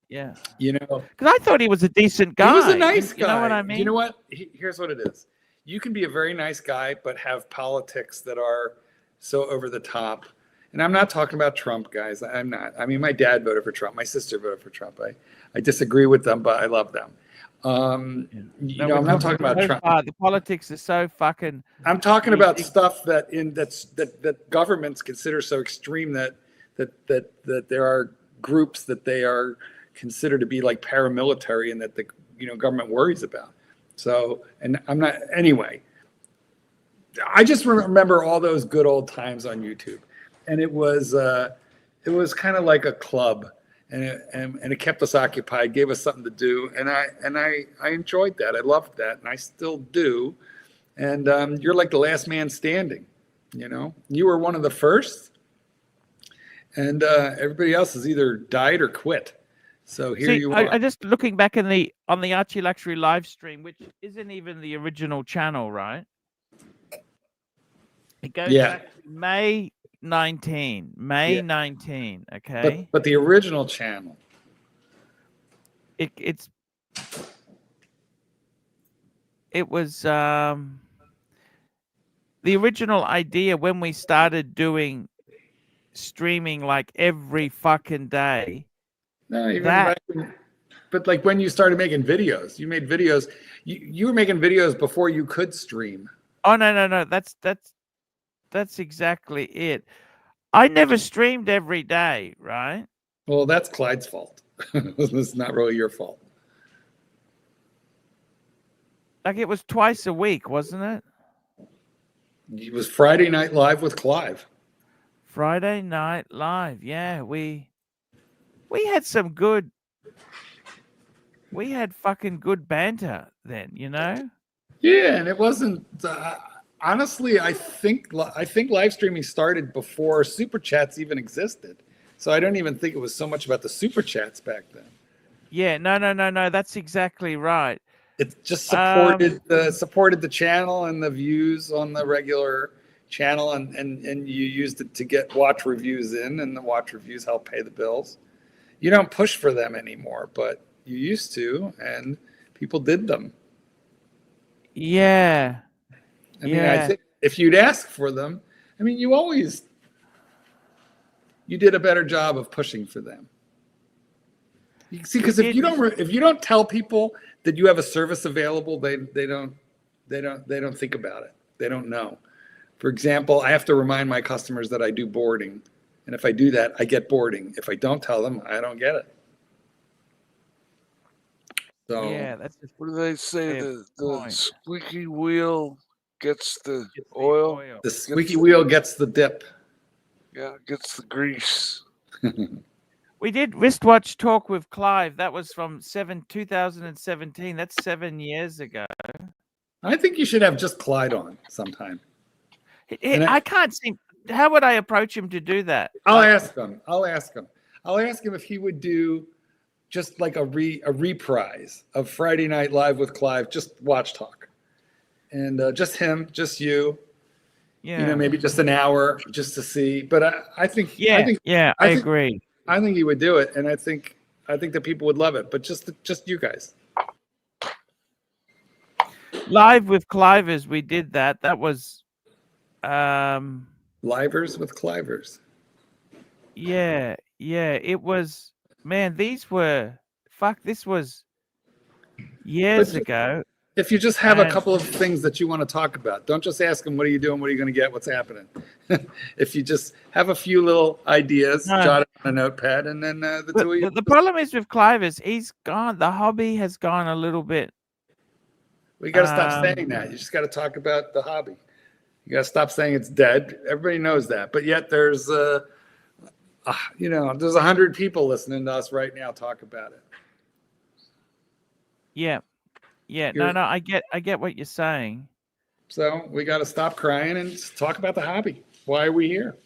D: Yeah.
K: You know,
D: Because I thought he was a decent guy.
K: he was a nice guy.
D: You know what I mean?
K: You know what? Here's what it is. You can be a very nice guy, but have politics that are so over the top. And I'm not talking about Trump, guys. I'm not. I mean, my dad voted for Trump. My sister voted for Trump. I disagree with them, but I love them. I'm not talking about Trump.
D: The politics is so fucking.
K: I'm talking about stuff that governments consider so extreme that there are groups that they are considered to be like paramilitary and that the government worries about. So, and I'm not anyway. I just remember all those good old times on YouTube, and it was kind of like a club, and it kept us occupied, gave us something to do, and I enjoyed that. I loved that, and I still do. And you're like the last man standing. You were one of the first, and everybody else has either died or quit. So here you are.
D: I just looking back on the Archie Luxury live stream, which isn't even the original channel, right? It goes back to May 19. Okay.
K: But the original channel.
D: It was the original idea when we started doing streaming like every fucking day.
K: No, but like when you started making videos, you made videos. You were making videos before you could stream.
D: Oh no. That's exactly it. I never streamed every day, right?
K: Well, that's Clyde's fault. It's not really your fault.
D: Like it was twice a week, wasn't it?
K: It was Friday Night Live with Clive.
D: Friday Night Live. Yeah, we had some good. We had fucking good banter then,
K: Yeah, and it wasn't. Honestly, I think live streaming started before super chats even existed. So I don't even think it was so much about the super chats back then.
D: Yeah, no. That's exactly right.
K: It just supported the channel and the views on the regular channel, and you used it to get watch reviews in, and the watch reviews help pay the bills. You don't push for them anymore, but you used to, and people did them.
D: Yeah.
K: I mean, I think if you'd ask for them, I mean, you did a better job of pushing for them. You see, because if you don't tell people that you have a service available, they don't think about it. They don't know. For example, I have to remind my customers that I do boarding, and if I do that, I get boarding. If I don't tell them, I don't get it. So
D: yeah, that's just,
J: What do they say? The
D: point.
J: squeaky wheel gets the oil.
K: The squeaky wheel gets the dip.
J: Yeah, gets the grease.
D: We did wristwatch talk with Clive. That was from 2017. That's 7 years ago.
K: I think you should have just Clyde on sometime.
D: I can't seem. How would I approach him to do that?
K: I'll ask him if he would do just like a reprise of Friday Night Live with Clive, just watch talk, and just him, just you.
D: Yeah.
K: Maybe just an hour just to see. But I think.
D: I agree.
K: I think he would do it, and I think I think that people would love it, but just you guys.
D: Live with Clivers, we did that. That was
K: Livers with Clivers.
D: yeah, it was, man, this was years ago.
K: If you just have a
D: And-
K: couple of things that you want to talk about, don't just ask them, what are you doing? What are you going to get? What's happening? If you just have a few little ideas, jot it on a notepad, and then the two of you.
D: The problem is with Clivers, he's gone. The hobby has gone a little bit.
K: We got to stop saying that. You just got to talk about the hobby. You got to stop saying it's dead. Everybody knows that. But yet there's, there's 100 people listening to us right now talk about it.
D: Yeah. No, I get what you're saying.
K: So we got to stop crying and just talk about the hobby. Why are we here?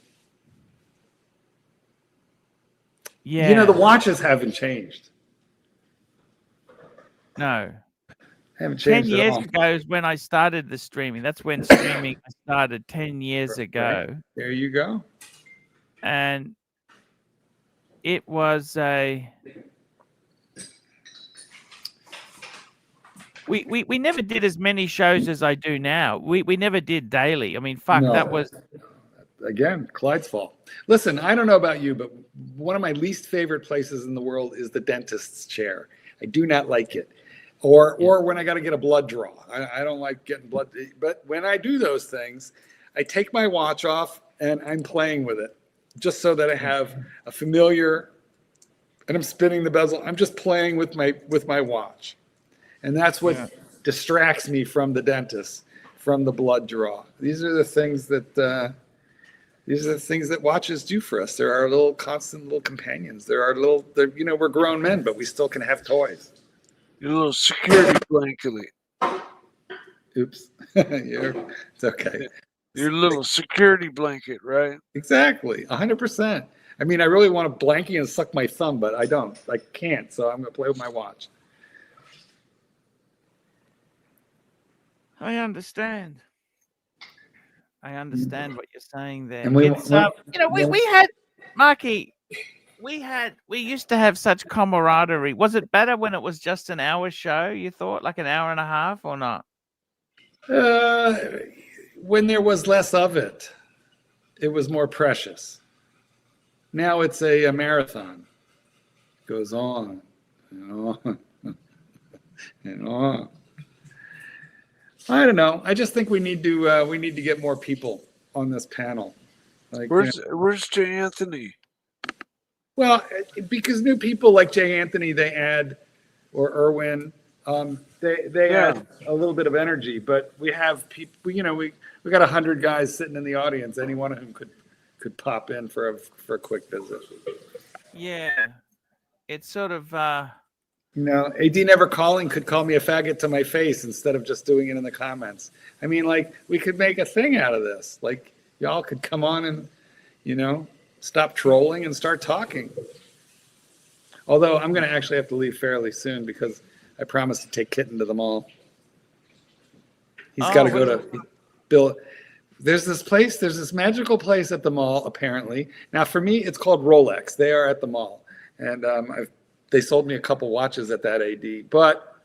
D: Yeah.
K: The watches haven't changed.
D: No.
K: Haven't
D: 10
K: changed
D: years
K: at all.
D: ago is when I started the streaming. That's when streaming started 10 years ago.
K: Right. There you go.
D: And it was we never did as many shows as I do now. We never did daily. I mean,
K: No.
D: that was
K: Again, Clyde's fault. Listen, I don't know about you, but one of my least favorite places in the world is the dentist's chair. I do not like it. Or when I got to get a blood draw. I don't like getting blood. But when I do those things, I take my watch off and I'm playing with it just so that I have a familiar, and I'm spinning the bezel. I'm just playing with my watch. And that's what distracts me from the dentist, from the blood draw. These are the things that watches do for us. They're our little constant little companions. They're we're grown men, but we still can have toys.
J: Your little security blanket.
K: Oops. It's okay.
J: Your little security blanket, right?
K: Exactly. 100%. I mean, I really want to blankie and suck my thumb, but I don't. I can't, so I'm going to play with my watch.
D: I understand. I understand what you're saying there.
K: And we
D: had, Marky, we used to have such camaraderie. Was it better when it was just an hour show, you thought, like an hour and a half, or not?
K: When there was less of it, it was more precious. Now it's a marathon. It goes on and on and on. I don't know. I just think we need to get more people on this panel. Like,
J: where's Jay Anthony?
K: Well, because new people like Jay Anthony, they add, or Irwin, they add a little bit of energy. But we have people. We got 100 guys sitting in the audience. Any one of whom could pop in for a quick visit.
D: Yeah, it's sort of.
K: AD Never Calling could call me a faggot to my face instead of just doing it in the comments. I mean, like, we could make a thing out of this. Like, y'all could come on and, stop trolling and start talking. Although I'm going to actually have to leave fairly soon because I promised to take Kitten to the mall. He's got to go to Bill. There's this magical place at the mall, apparently. Now, for me, it's called Rolex. They are at the mall. And they sold me a couple watches at that AD, but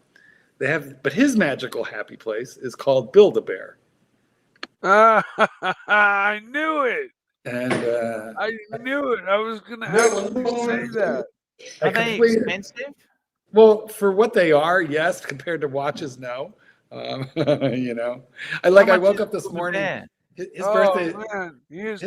K: his magical happy place is called Build-A-Bear.
J: I knew it.
K: And
J: I knew it. I was gonna actually say that.
D: Are they expensive?
K: Well, for what they are, yes. Compared to watches, no. I woke up this morning. His birthday.
J: Man, he is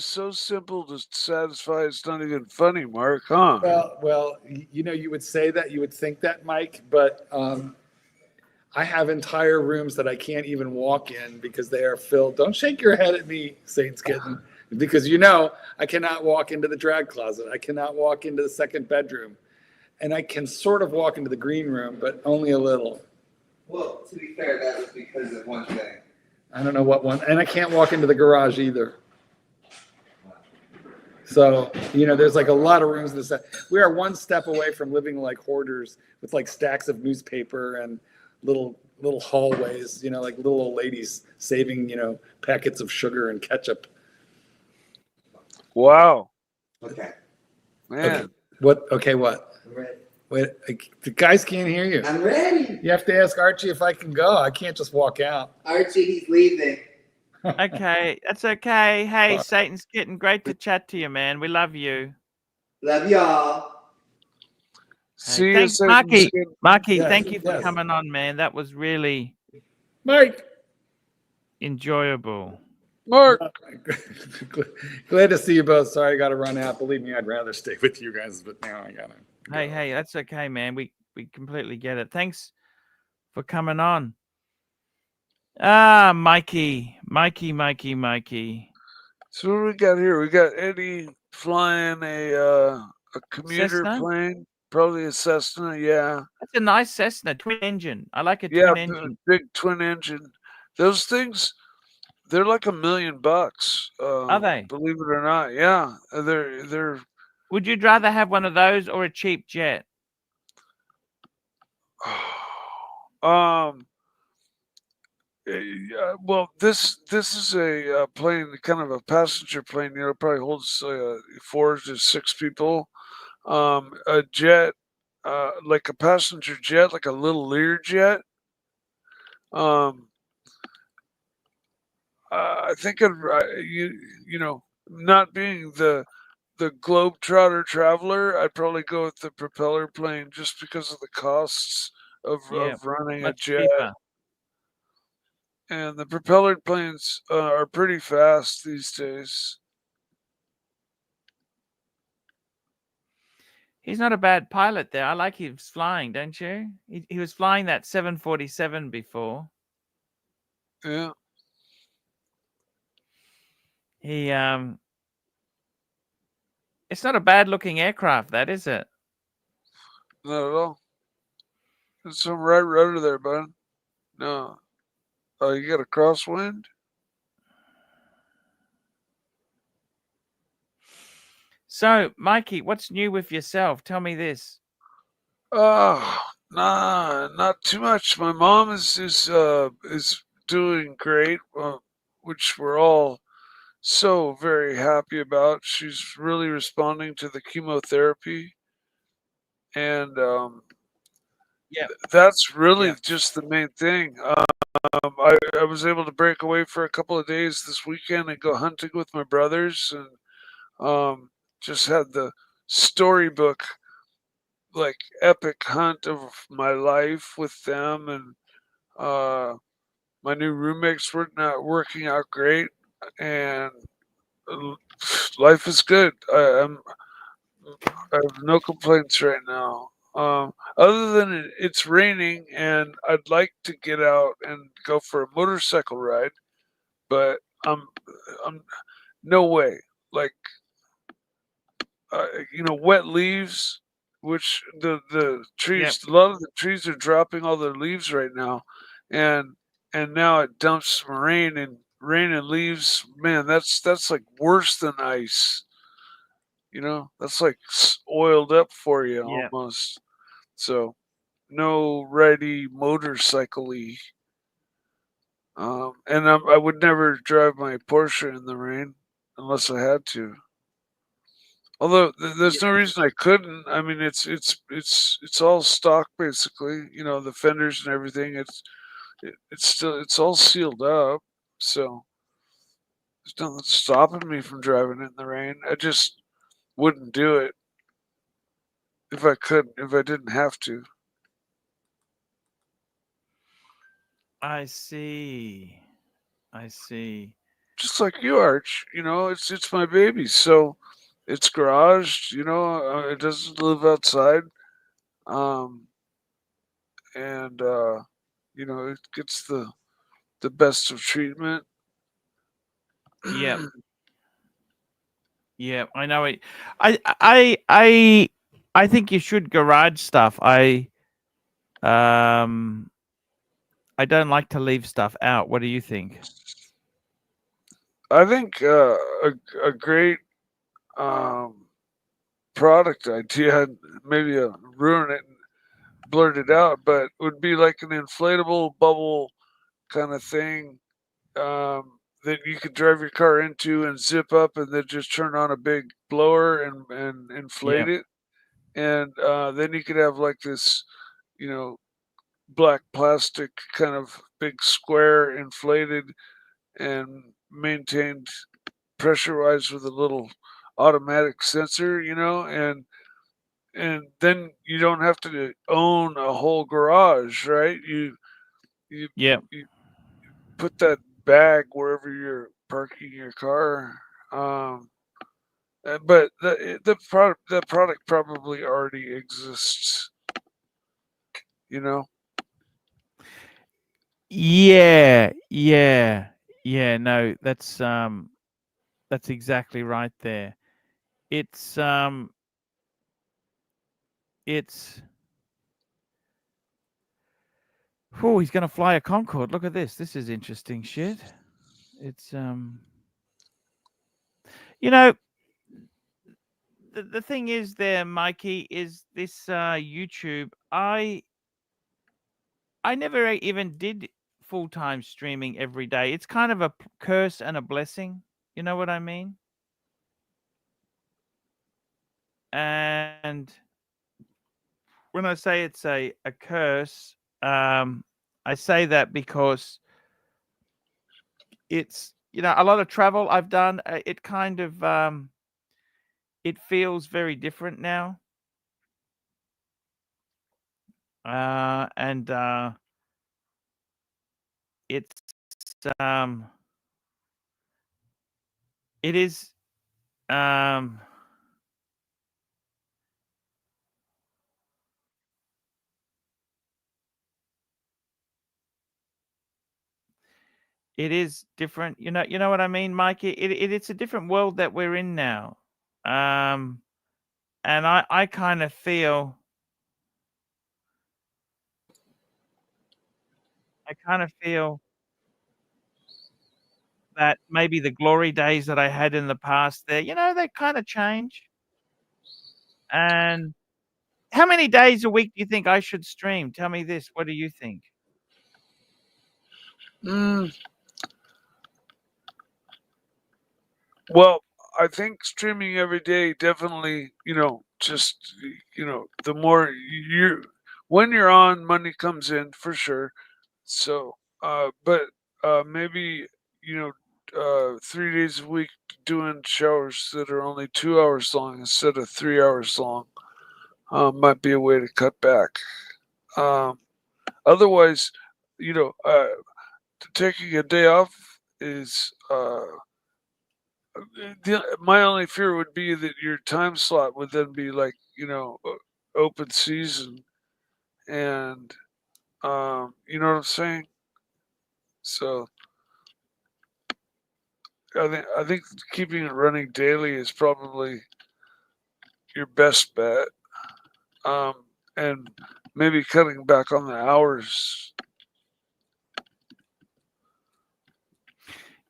J: so simple to satisfy. It's not even funny, Mark, huh?
K: Well, you would say that, you would think that, Mike, but I have entire rooms that I can't even walk in because they are filled. Don't shake your head at me, Saints Kitten, because I cannot walk into the drag closet. I cannot walk into the second bedroom, and I can sort of walk into the green room, but only a little.
M: Well, to be fair, that was because of one thing.
K: I don't know what one, and I can't walk into the garage either. So, there's like a lot of rooms. We are one step away from living like hoarders with like stacks of newspaper and little hallways, like little old ladies saving, packets of sugar and ketchup.
J: Wow.
M: Okay.
J: Man.
K: Okay. What? Okay, what?
M: I'm ready.
K: Wait, the guys can't hear you.
M: I'm ready.
K: You have to ask Archie if I can go. I can't just walk out.
M: Archie, he's leaving.
D: Okay, that's okay. Hey, Satan's Kitten, great to chat to you, man. We love you.
M: Love y'all.
J: See you,
D: Thanks,
J: Satan's
D: Marky.
J: Kitten.
D: Marky,
K: Yes,
D: thank you for
K: yes.
D: coming on, man. That was really
K: Mike.
D: enjoyable.
J: Mark.
K: Glad to see you both. Sorry I got to run out. Believe me, I'd rather stay with you guys, but now I gotta.
D: Hey, that's okay, man. We completely get it. Thanks for coming on. Ah, Mikey.
J: So what do we got here? We got Eddie flying a commuter
D: Cessna?
J: plane, probably a Cessna. Yeah,
D: That's a nice Cessna, twin engine. I like a
J: yeah,
D: twin engine.
J: big twin engine. Those things, they're like $1 million.
D: Are they?
J: Believe it or not, yeah, they're.
D: Would you rather have one of those or a cheap jet?
J: Yeah, well, this is a plane, kind of a passenger plane. You know, it probably holds 4 to 6 people. A jet, like a passenger jet, like a little Lear jet. I think you know, not being the globetrotter traveler, I'd probably go with the propeller plane just because of the costs of running a
D: much
J: jet.
D: cheaper.
J: And the propeller planes are pretty fast these days.
D: He's not a bad pilot there. I like his flying, don't you? He was flying that 747 before.
J: Yeah.
D: He it's not a bad looking aircraft, that is it?
J: Not at all. There's some right rudder there, bud. No. Oh, you got a crosswind?
D: So, Mikey, what's new with yourself? Tell me this.
J: Oh, nah, not too much. My mom is doing great, which we're all so very happy about. She's really responding to the chemotherapy, and that's really just the main thing. I was able to break away for a couple of days this weekend and go hunting with my brothers, and just had the storybook, like, epic hunt of my life with them, and my new roommates were not working out great, and life is good. I have no complaints right now. Other than it's raining, and I'd like to get out and go for a motorcycle ride, but I'm no way. Like, you know, wet leaves, which the trees, a lot of the trees are dropping all their leaves right now, and now it dumps rain and leaves. Man, that's like worse than ice. You know, that's like oiled up for you almost. So, no righty motorcycle-y. And I would never drive my Porsche in the rain unless I had to. Although there's no reason I couldn't. I mean, it's all stock basically. You know, the fenders and everything. It's all sealed up. So there's nothing stopping me from driving it in the rain. I just wouldn't do it if I couldn't, if I didn't have to.
D: I see.
J: Just like you, Arch. You know, it's my baby, so it's garaged. You know, it doesn't live outside, and you know, it gets the best of treatment.
D: Yep. Yeah, I know it. I think you should garage stuff. I don't like to leave stuff out. What do you think?
J: I think a great product idea, maybe ruin it and blurt it out, but would be like an inflatable bubble kind of thing, that you could drive your car into and zip up and then just turn on a big blower and inflate it. and then you could have like this, black plastic kind of big square inflated and maintained pressurized with a little automatic sensor, and then you don't have to own a whole garage, right? You
D: Yeah.
J: you put that bag wherever you're parking your car. But the product probably already exists, you know.
D: Yeah, no, that's exactly right there. It's oh, he's gonna fly a Concorde. Look at this. This is interesting shit. It's you know, the thing is there, Mikey, is this YouTube. I never even did full-time streaming every day. It's kind of a curse and a blessing. You know what I mean? And when I say it's a curse, I say that because it's, a lot of travel I've done. It kind of it feels very different now. And it's it is it is different. You know what I mean, Mikey? It's a different world that we're in now. And I kind of feel that maybe the glory days that I had in the past there, they kind of change. And how many days a week do you think I should stream? Tell me this. What do you think?
J: Well, I think streaming every day definitely, just the more when you're on, money comes in for sure. So, but maybe 3 days a week doing shows that are only 2 hours long instead of 3 hours long might be a way to cut back. Otherwise, taking a day off is my only fear would be that your time slot would then be like open season, and you know what I'm saying. So I think keeping it running daily is probably your best bet, and maybe cutting back on the hours.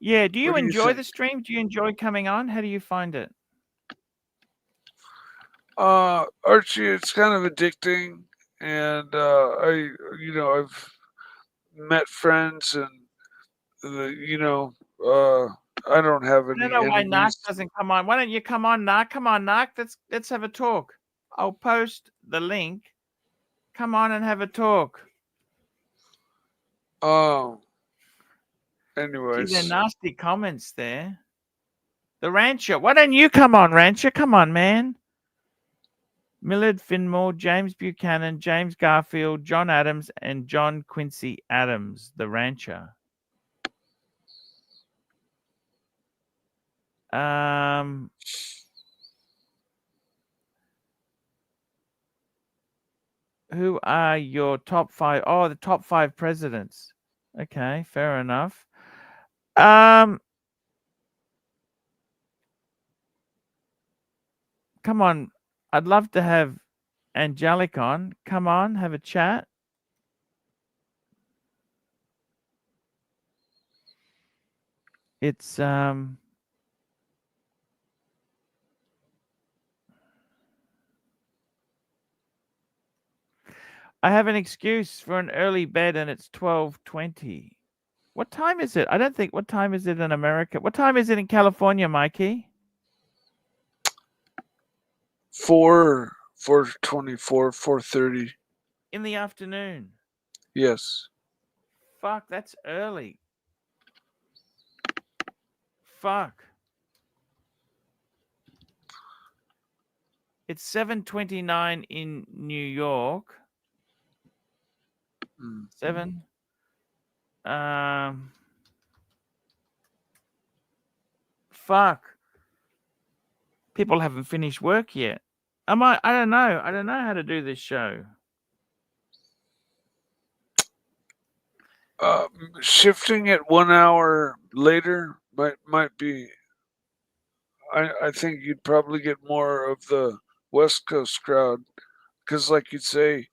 D: Yeah. Do you
J: What do you
D: enjoy the
J: think?
D: stream? Do you enjoy coming on? How do you find it?
J: Archie, it's kind of addicting, and I've met friends, and I don't have
D: I don't
J: any
D: know why Narc
J: enemies.
D: doesn't come on. Why don't you come on, Narc? Come on, Narc. Let's have a talk. I'll post the link. Come on and have a talk.
J: Oh.
D: Gee, they're
J: Anyways,
D: nasty comments there. The Rancher. Why don't you come on, Rancher? Come on, man. Millard Finmore, James Buchanan, James Garfield, John Adams, and John Quincy Adams, the Rancher. Who are your top 5? Oh, the top 5 presidents. Okay, fair enough. Come on. I'd love to have Angelic on. Come on, have a chat. It's I have an excuse for an early bed and it's 12:20. What time is it? I don't think. What time is it in America? What time is it in California, Mikey?
J: 4 4:24, 4:30.
D: In the afternoon.
J: Yes.
D: Fuck, that's early. Fuck. It's 7:29 in New York. 7. Fuck. People haven't finished work yet. I don't know. I don't know how to do this show.
J: Shifting it 1 hour later might be. I think you'd probably get more of the West Coast crowd, because, like you'd say,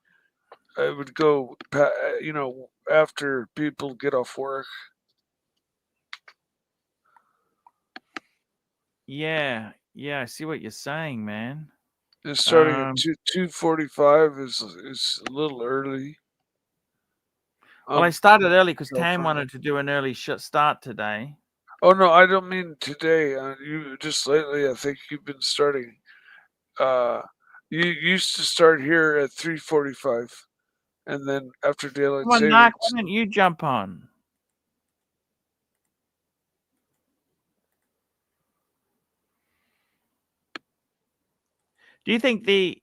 J: it would go, after people get off work.
D: Yeah, I see what you're saying, man.
J: And starting at 2:45 is a little early.
D: Well, I started early because Tam wanted to do an early start today.
J: Oh no, I don't mean today. You just lately, I think you've been starting. You used to start here at 3:45, and then after daylight
D: Come on,
J: savings.
D: Mark, why don't you jump on? Do you think the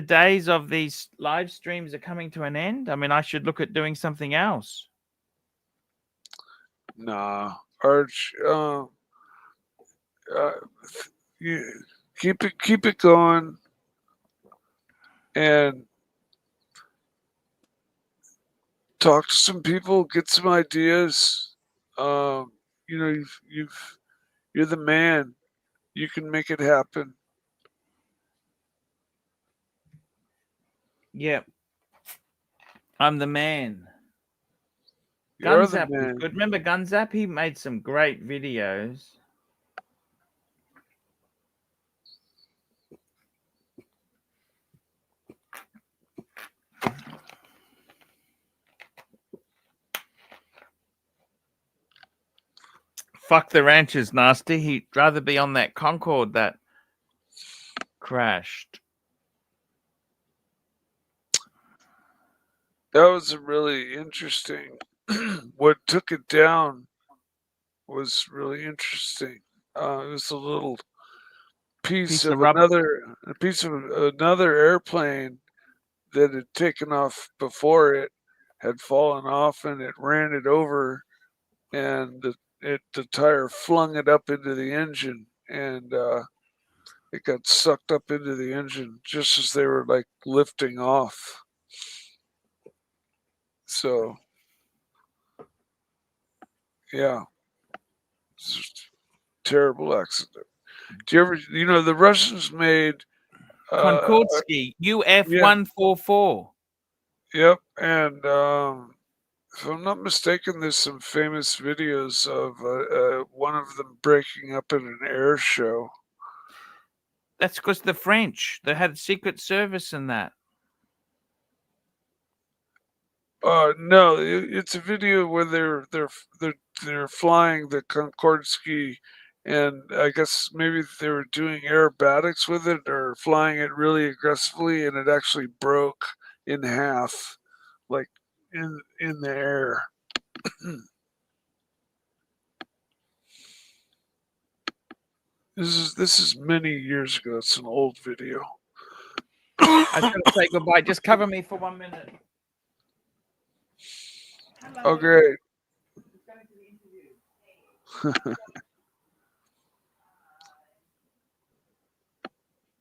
D: days of these live streams are coming to an end? I mean, I should look at doing something else.
J: Nah, Arch. You keep it going, and talk to some people, get some ideas. You're the man. You can make it happen.
D: Yep. I'm the man.
J: You're the
D: Gunzap was
J: man.
D: good. Remember Gunzap? He made some great videos. Fuck, the ranch is nasty. He'd rather be on that Concorde that crashed.
J: That was really interesting. What took it down was really interesting. It was a little piece of another airplane that had taken off before it had fallen off, and it ran it over, and the tire flung it up into the engine, and it got sucked up into the engine just as they were like lifting off. So, yeah, it's just a terrible accident. Do you ever, the Russians made
D: Konkordsky UF-144.
J: Yep, and if I'm not mistaken, there's some famous videos of one of them breaking up in an air show.
D: That's because the French, they had Secret Service in that.
J: No, it's a video where they're flying the Konkordsky, and I guess maybe they were doing aerobatics with it or flying it really aggressively, and it actually broke in half, like in the air. This is many years ago. It's an old video.
D: I gotta say goodbye. Just cover me for 1 minute.
J: Oh, great.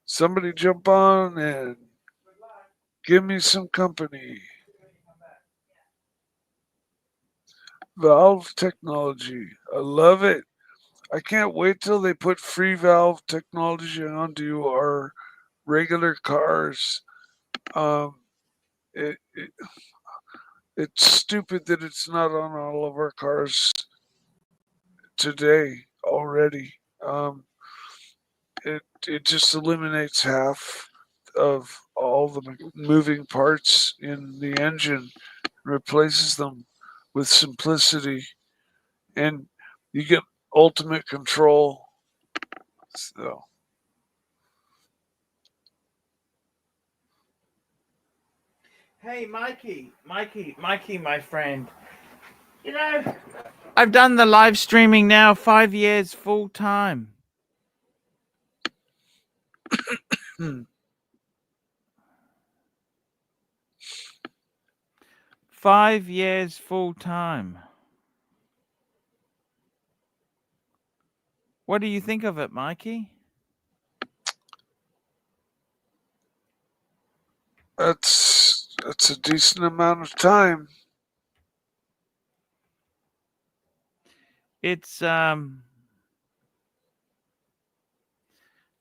J: Somebody jump on and give me some company. Valve technology. I love it. I can't wait till they put free valve technology onto our regular cars. It's stupid that it's not on all of our cars today already. It just eliminates half of all the moving parts in the engine, replaces them with simplicity, and you get ultimate control. So
D: Hey, Mikey, my friend. You know, I've done the live streaming now 5 years full time. 5 years full time. What do you think of it, Mikey?
J: That's a decent amount of time.
D: It's come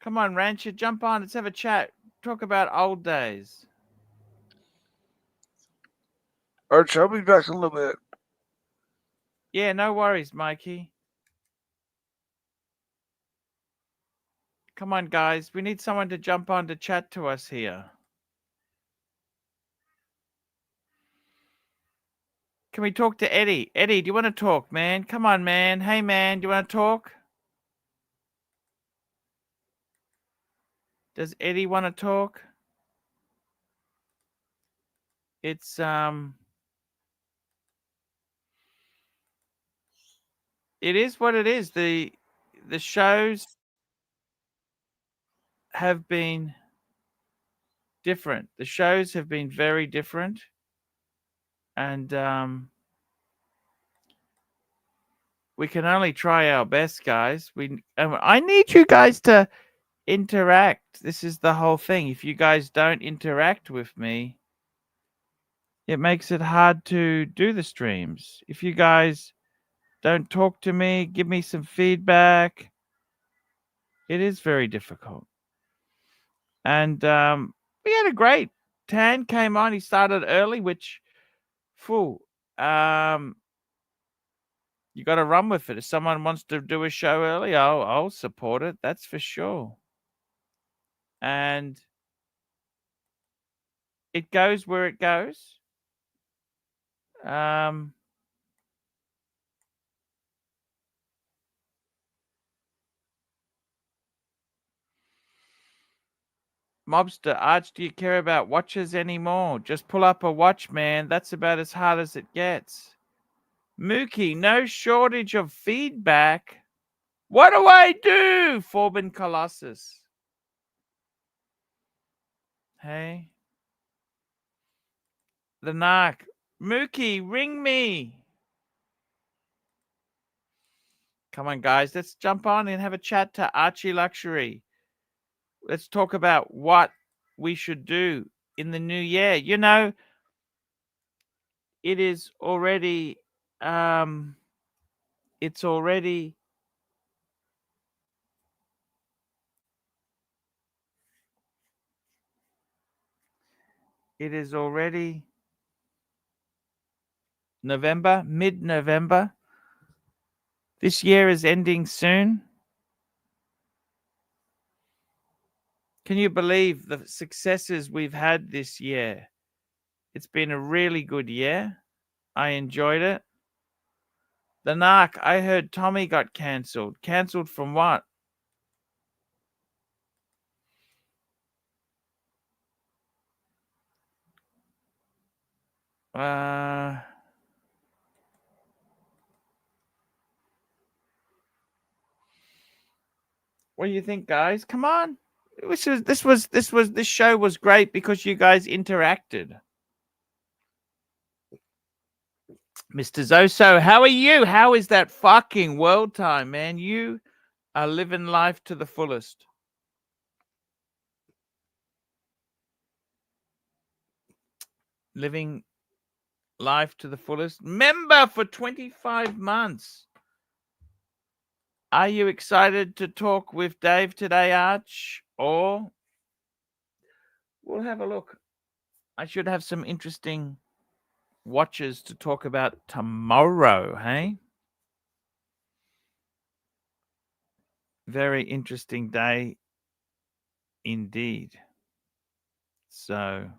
D: on, Rancher, jump on. Let's have a chat. Talk about old days.
J: Arch, I'll be back in a little bit.
D: Yeah, no worries, Mikey. Come on, guys. We need someone to jump on to chat to us here. Can we talk to Eddie? Eddie, do you want to talk, man? Come on, man. Hey, man, do you want to talk? Does Eddie want to talk? It's it is what it is. The shows have been different. The shows have been very different. And we can only try our best, guys. I need you guys to interact. This is the whole thing. If you guys don't interact with me, it makes it hard to do the streams. If you guys don't talk to me, give me some feedback, it is very difficult. And we had a great Tan came on. He started early, which you got to run with it. If someone wants to do a show early, I'll support it. That's for sure. And it goes where it goes. Mobster, Arch, do you care about watches anymore? Just pull up a watch, man. That's about as hard as it gets. Mookie, no shortage of feedback. What do I do? Forbin Colossus. Hey. The Narc. Mookie, ring me. Come on, guys. Let's jump on and have a chat to Archie Luxury. Let's talk about what we should do in the new year. You know, it is already it's already November, mid-November. This year is ending soon. Can you believe the successes we've had this year? It's been a really good year. I enjoyed it. The Narc, I heard Tommy got cancelled. Cancelled from what? What do you think, guys? Come on. This show was great because you guys interacted. Mr. Zoso, how are you? How is that fucking world time, man? You are living life to the fullest. Living life to the fullest. Member for 25 months. Are you excited to talk with Dave today, Arch? Or we'll have a look. I should have some interesting watches to talk about tomorrow, hey? Very interesting day indeed. So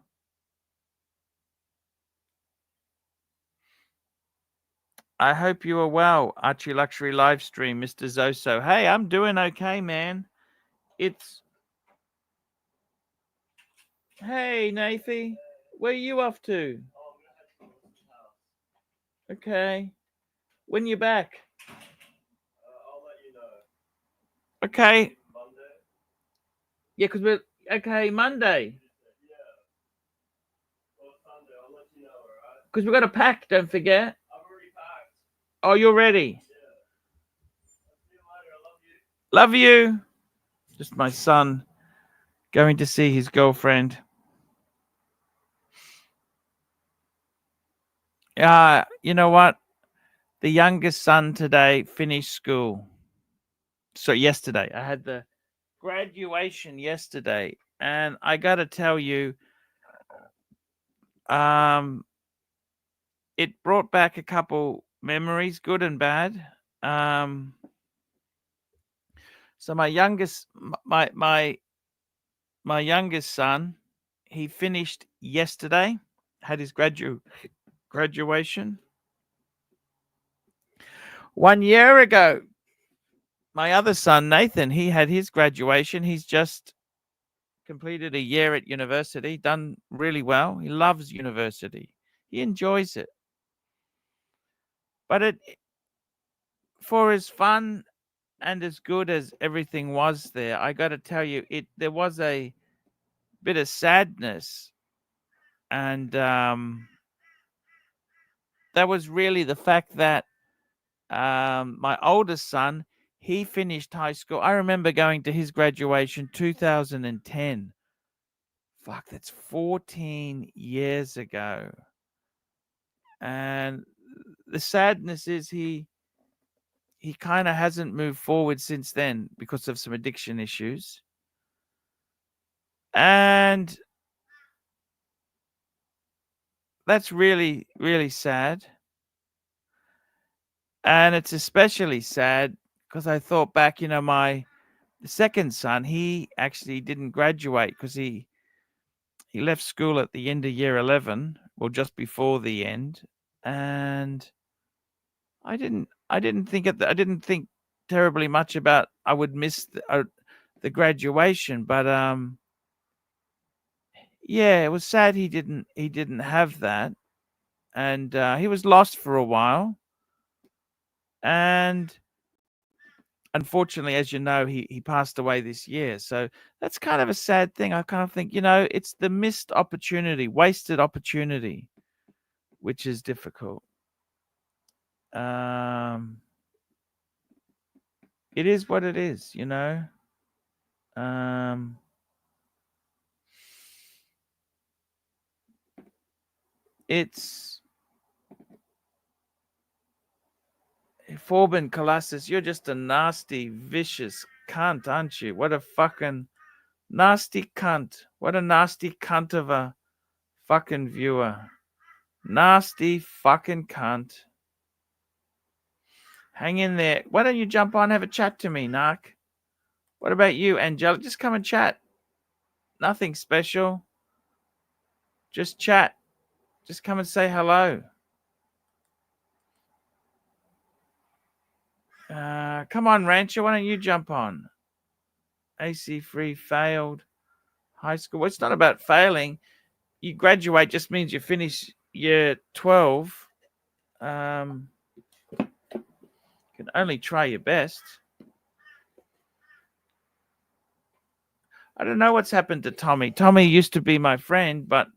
D: I hope you are well, Archie Luxury live stream, Mr. Zoso. Hey, I'm doing okay, man. Hey, Nathy. Where are you off to? Okay. When you back? Okay. Yeah, because we're okay Monday. Because we've got to pack. Don't forget. Oh, you're ready. Love you. Just my son going to see his girlfriend. You know what? The youngest son today finished school. So yesterday, I had the graduation yesterday, and I got to tell you, it brought back a couple memories, good and bad. So my youngest, my youngest son, he finished yesterday, had his graduation. 1 year ago, my other son, Nathan, he had his graduation. He's just completed a year at university, done really well. He loves university. He enjoys it. But for as fun and as good as everything was there, I got to tell you, there was a bit of sadness. And that was really the fact that my oldest son, he finished high school. I remember going to his graduation 2010. Fuck, that's 14 years ago. And the sadness is he kind of hasn't moved forward since then because of some addiction issues. And that's really, really sad. And it's especially sad because I thought back, my second son, he actually didn't graduate because he left school at the end of year 11, or just before the end. And I didn't think terribly much about I would miss the graduation, but yeah, it was sad he didn't have that, and he was lost for a while, and unfortunately, as you know, he passed away this year. So that's kind of a sad thing. I kind of think, it's the missed opportunity, wasted opportunity, which is difficult. It is what it is, It's Forbin Colossus, you're just a nasty, vicious cunt, aren't you? What a fucking nasty cunt. What a nasty cunt of a fucking viewer. Nasty fucking cunt. Hang in there. Why don't you jump on and have a chat to me, Narc? What about you, Angelic? Just come and chat. Nothing special. Just chat. Just come and say hello. Come on, Rancher. Why don't you jump on? AC3 failed high school. Well, it's not about failing. You graduate just means you finish year 12. Can only try your best. I don't know what's happened to Tommy. Tommy used to be my friend, but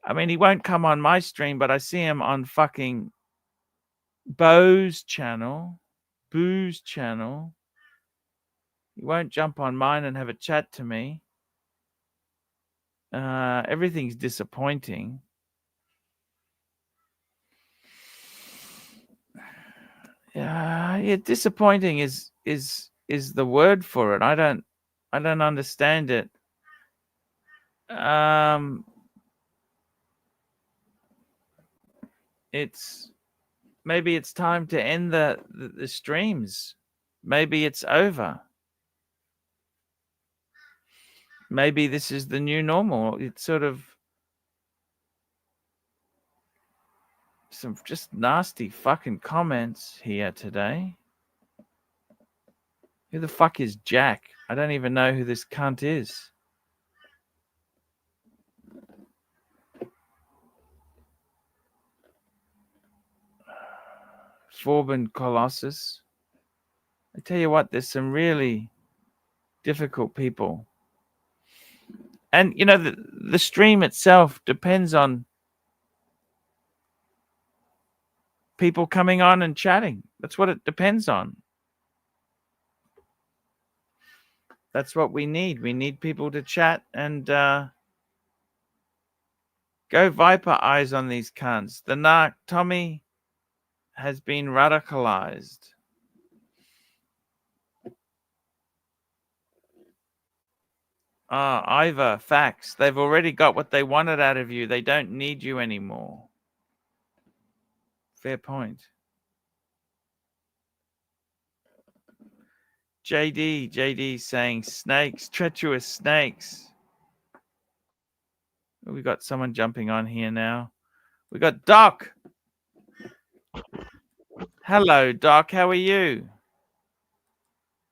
D: I mean, he won't come on my stream, but I see him on fucking Bo's channel. Boo's channel. He won't jump on mine and have a chat to me. Everything's disappointing. Yeah, disappointing is the word for it. I don't understand it. Maybe it's time to end the streams. Maybe it's over. Maybe this is the new normal. It's sort of some just nasty fucking comments here today. Who the fuck is Jack? I don't even know who this cunt is. Forbin Colossus. I tell you what, there's some really difficult people. And, you know, the stream itself depends on people coming on and chatting. That's what it depends on. That's what we need. We need people to chat and go Viper eyes on these cunts. The narc Tommy has been radicalized. Ivor, facts. They've already got what they wanted out of you. They don't need you anymore. Fair point. JD saying snakes, treacherous snakes. We got someone jumping on here now. We got Doc. Hello, Doc. How are you?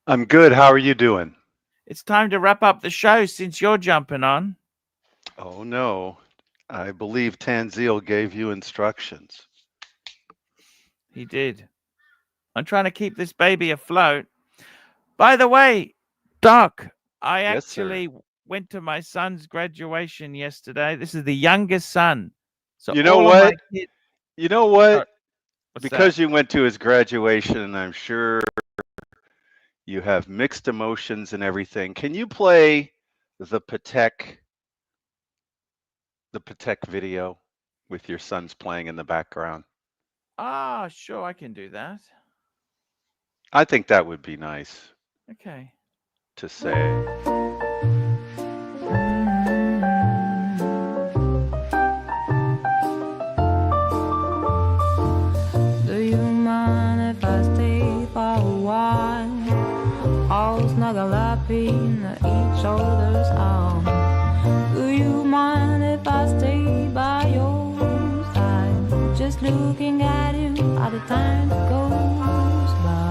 N: I'm good. How are you doing?
D: It's time to wrap up the show since you're jumping on.
N: Oh, no. I believe Tanzil gave you instructions.
D: He did. I'm trying to keep this baby afloat. By the way, Doc, I actually went to my son's graduation yesterday. This is the youngest son. So
N: you know
D: all
N: what?
D: Of my kids...
N: You know what? Because
D: that?
N: you went to his graduation, I'm sure you have mixed emotions and everything. Can you play the Patek video with your sons playing in the background?
D: Ah, sure, I can do that.
N: I think that would be nice.
D: Okay.
N: To say.
A: Do you mind if I stay for a while? All snuggle up in each other's arm. Do you mind if I stay by your side? Just looking at you all the time goes by.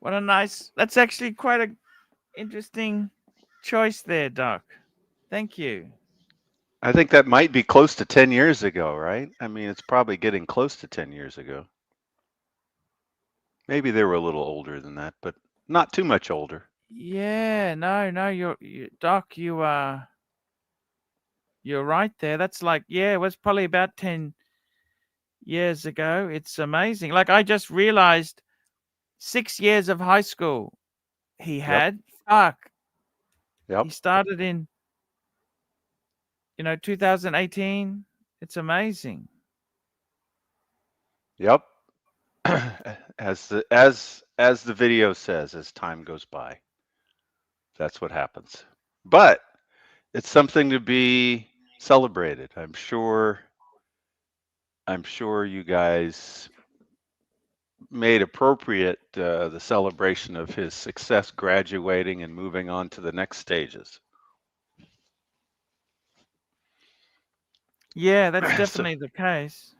D: What a nice, that's actually quite an interesting choice there, Doc. Thank you.
N: I think that might be close to 10 years ago, right? I mean, it's probably getting close to 10 years ago. Maybe they were a little older than that, but not too much older.
D: Yeah, no, Doc, you're right there. That's like, yeah, it was probably about 10 years ago. It's amazing. Like, I just realized 6 years of high school he had. Fuck.
N: Yep.
D: He started in, 2018. It's amazing.
N: Yep. As the video says, as time goes by, that's what happens. But it's something to be celebrated. I'm sure you guys made appropriate the celebration of his success graduating and moving on to the next stages.
D: Yeah, that's definitely the case.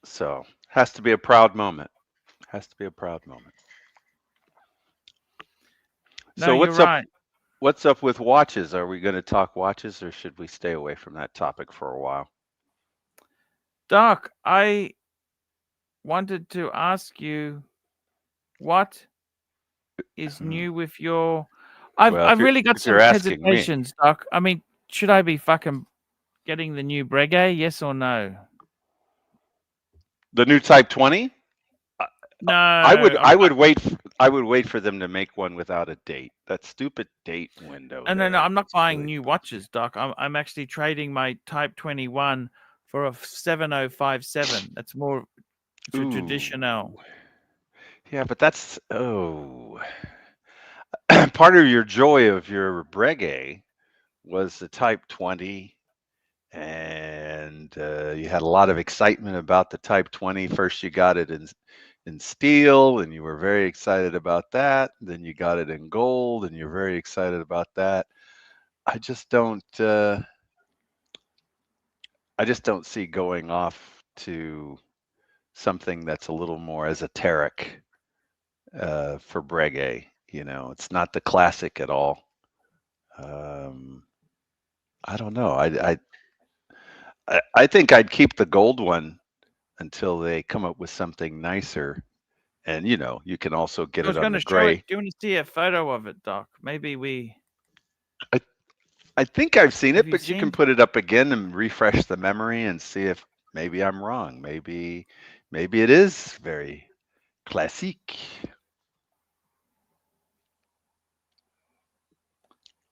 N: So has to be a proud moment. Has to be a proud moment.
D: No,
N: So what's
D: you're
N: up?
D: right.
N: What's up with watches? Are we going to talk watches, or should we stay away from that topic for a while?
D: Doc, I wanted to ask you what is new with your... I've really got some hesitations, Doc. I mean, should I be fucking getting the new Breguet? Yes or no?
N: The new Type 20?
D: No,
N: I would wait for them to make one without a date. That stupid date window.
D: No, I'm not buying new watches, Doc. I'm actually trading my Type 21 for a 7057. That's more traditional.
N: Yeah, but that's part of your joy of your Breguet was the Type 20, and you had a lot of excitement about the Type 20. First, you got it in steel, and you were very excited about that. Then you got it in gold, and you're very excited about that. I just don't see going off to something that's a little more esoteric for Breguet. It's not the classic at all. I don't know. I think I'd keep the gold one until they come up with something nicer. And you can also get
D: I was
N: it on
D: going
N: the
D: to show it.
N: gray.
D: Do you want to see a photo of it, Doc? Maybe we.
N: I think I've seen
D: Have
N: it,
D: you
N: but you can
D: seen?
N: put it up again and refresh the memory and see if maybe I'm wrong. Maybe it is very classique.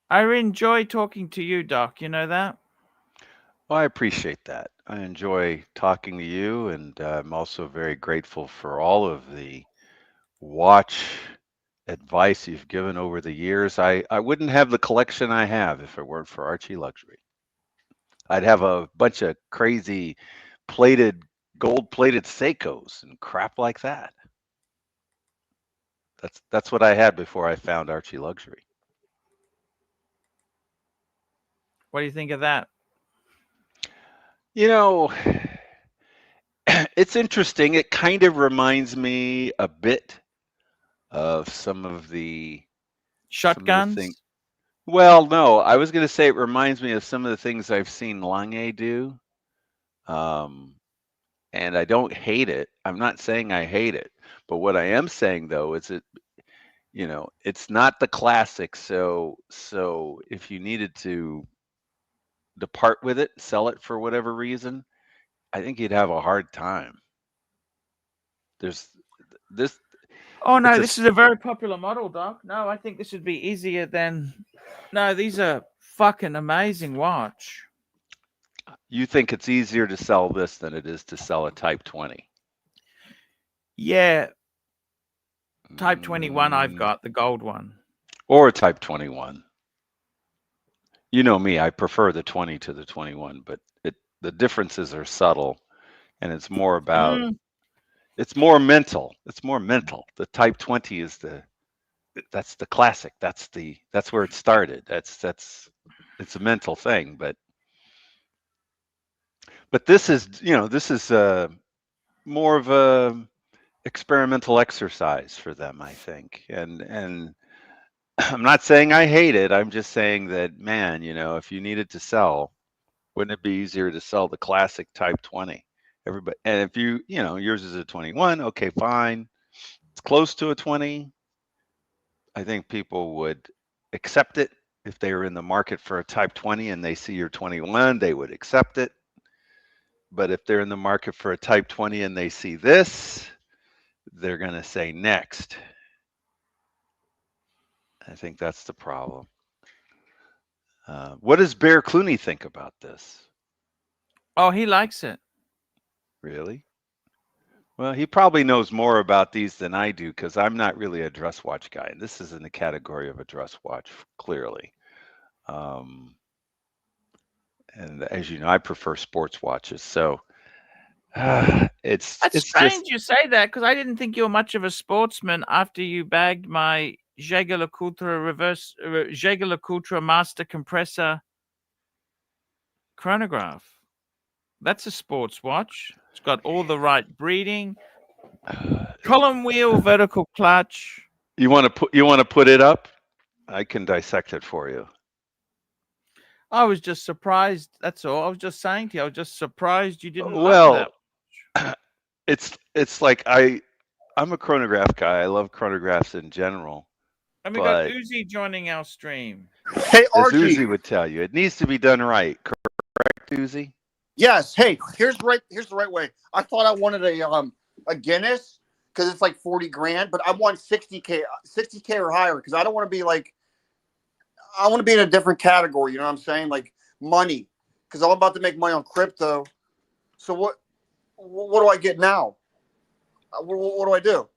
D: I enjoy talking to you, Doc. You know that?
N: Well, I appreciate that. I enjoy talking to you, and I'm also very grateful for all of the watch advice you've given over the years. I wouldn't have the collection I have if it weren't for Archie Luxury. I'd have a bunch of crazy gold-plated Seikos and crap like that. That's what I had before I found Archie Luxury.
D: What do you think of that?
N: It's interesting. It kind of reminds me a bit of some of the
D: Shotguns?
N: things. Well, no, I was going to say it reminds me of some of the things I've seen Lange do. And I don't hate it. I'm not saying I hate it, but what I am saying though is it's not the classic. So if you needed to depart with it, sell it for whatever reason, I think you'd have a hard time. There's this.
D: Oh no, this is a very popular model, Doc. No, I think this would be easier than. No, these are fucking amazing watch.
N: You think it's easier to sell this than it is to sell a Type 20?
D: Yeah. Type 21 I've got, the gold one.
N: Or a Type 21. You know me, I prefer the 20 to the 21, but the differences are subtle, and it's more about it's more mental. It's more mental. The Type 20 is that's the classic. That's where it started. It's a mental thing, but this is more of a experimental exercise for them, I think. And I'm not saying I hate it. I'm just saying that, man, if you needed to sell, wouldn't it be easier to sell the classic Type 20? Everybody, and if yours is a 21, okay, fine. It's close to a 20. I think people would accept it. If they were in the market for a Type 20 and they see your 21, they would accept it. But if they're in the market for a Type 20 and they see this, they're going to say next. I think that's the problem. What does Bear Clooney think about this?
D: Oh, he likes it.
N: Really? Well, he probably knows more about these than I do because I'm not really a dress watch guy. And this is in the category of a dress watch, clearly. And as you know, I prefer sports watches. So it's
D: strange
N: just,
D: you say that because I didn't think you were much of a sportsman after you bagged my Jaeger-LeCoultre Master Compressor chronograph. That's a sports watch. It's got all the right breeding. Column wheel, vertical clutch.
N: You want to put it up? I can dissect it for you.
D: I was just surprised. That's all. I was just saying to you. I was just surprised you didn't love
N: Well,
D: that.
N: it's like I'm a chronograph guy. I love chronographs in general.
D: And we got Uzi joining our stream.
F: Hey,
N: As
F: Archie.
N: Uzi would tell you, it needs to be done right. Correct, Uzi?
F: Yes. Hey, here's the right way. I thought I wanted a Guinness because it's like 40 grand, but I want 60K or higher because I don't want to be like, I want to be in a different category. You know what I'm saying? Like money, because I'm about to make money on crypto. So what do I get now? What do I do?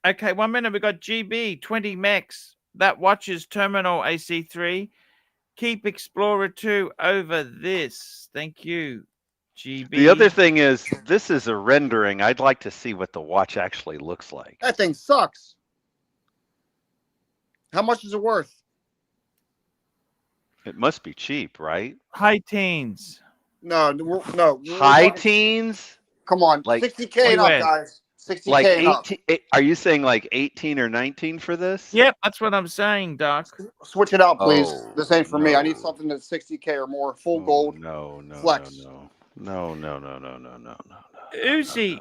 D: Okay, 1 minute. We got GB 20 mex That watch is Terminal AC3. Keep Explorer 2 over this. Thank you, GB.
N: The other thing is, this is a rendering. I'd like to see what the watch actually looks like.
F: That thing sucks. How much is it worth?
N: It must be cheap, right?
D: High teens.
F: No.
N: High teens?
F: Come on,
N: Like
F: 60K and up, guys. 60K
N: like
F: and up.
N: 18. Are you saying like 18 or 19 for this?
D: Yep, that's what I'm saying, Doc.
F: Switch it out, please.
N: Oh,
F: This ain't for me. I need something that's 60K or more, full gold.
N: No,
F: flex.
N: no.
D: Uzi,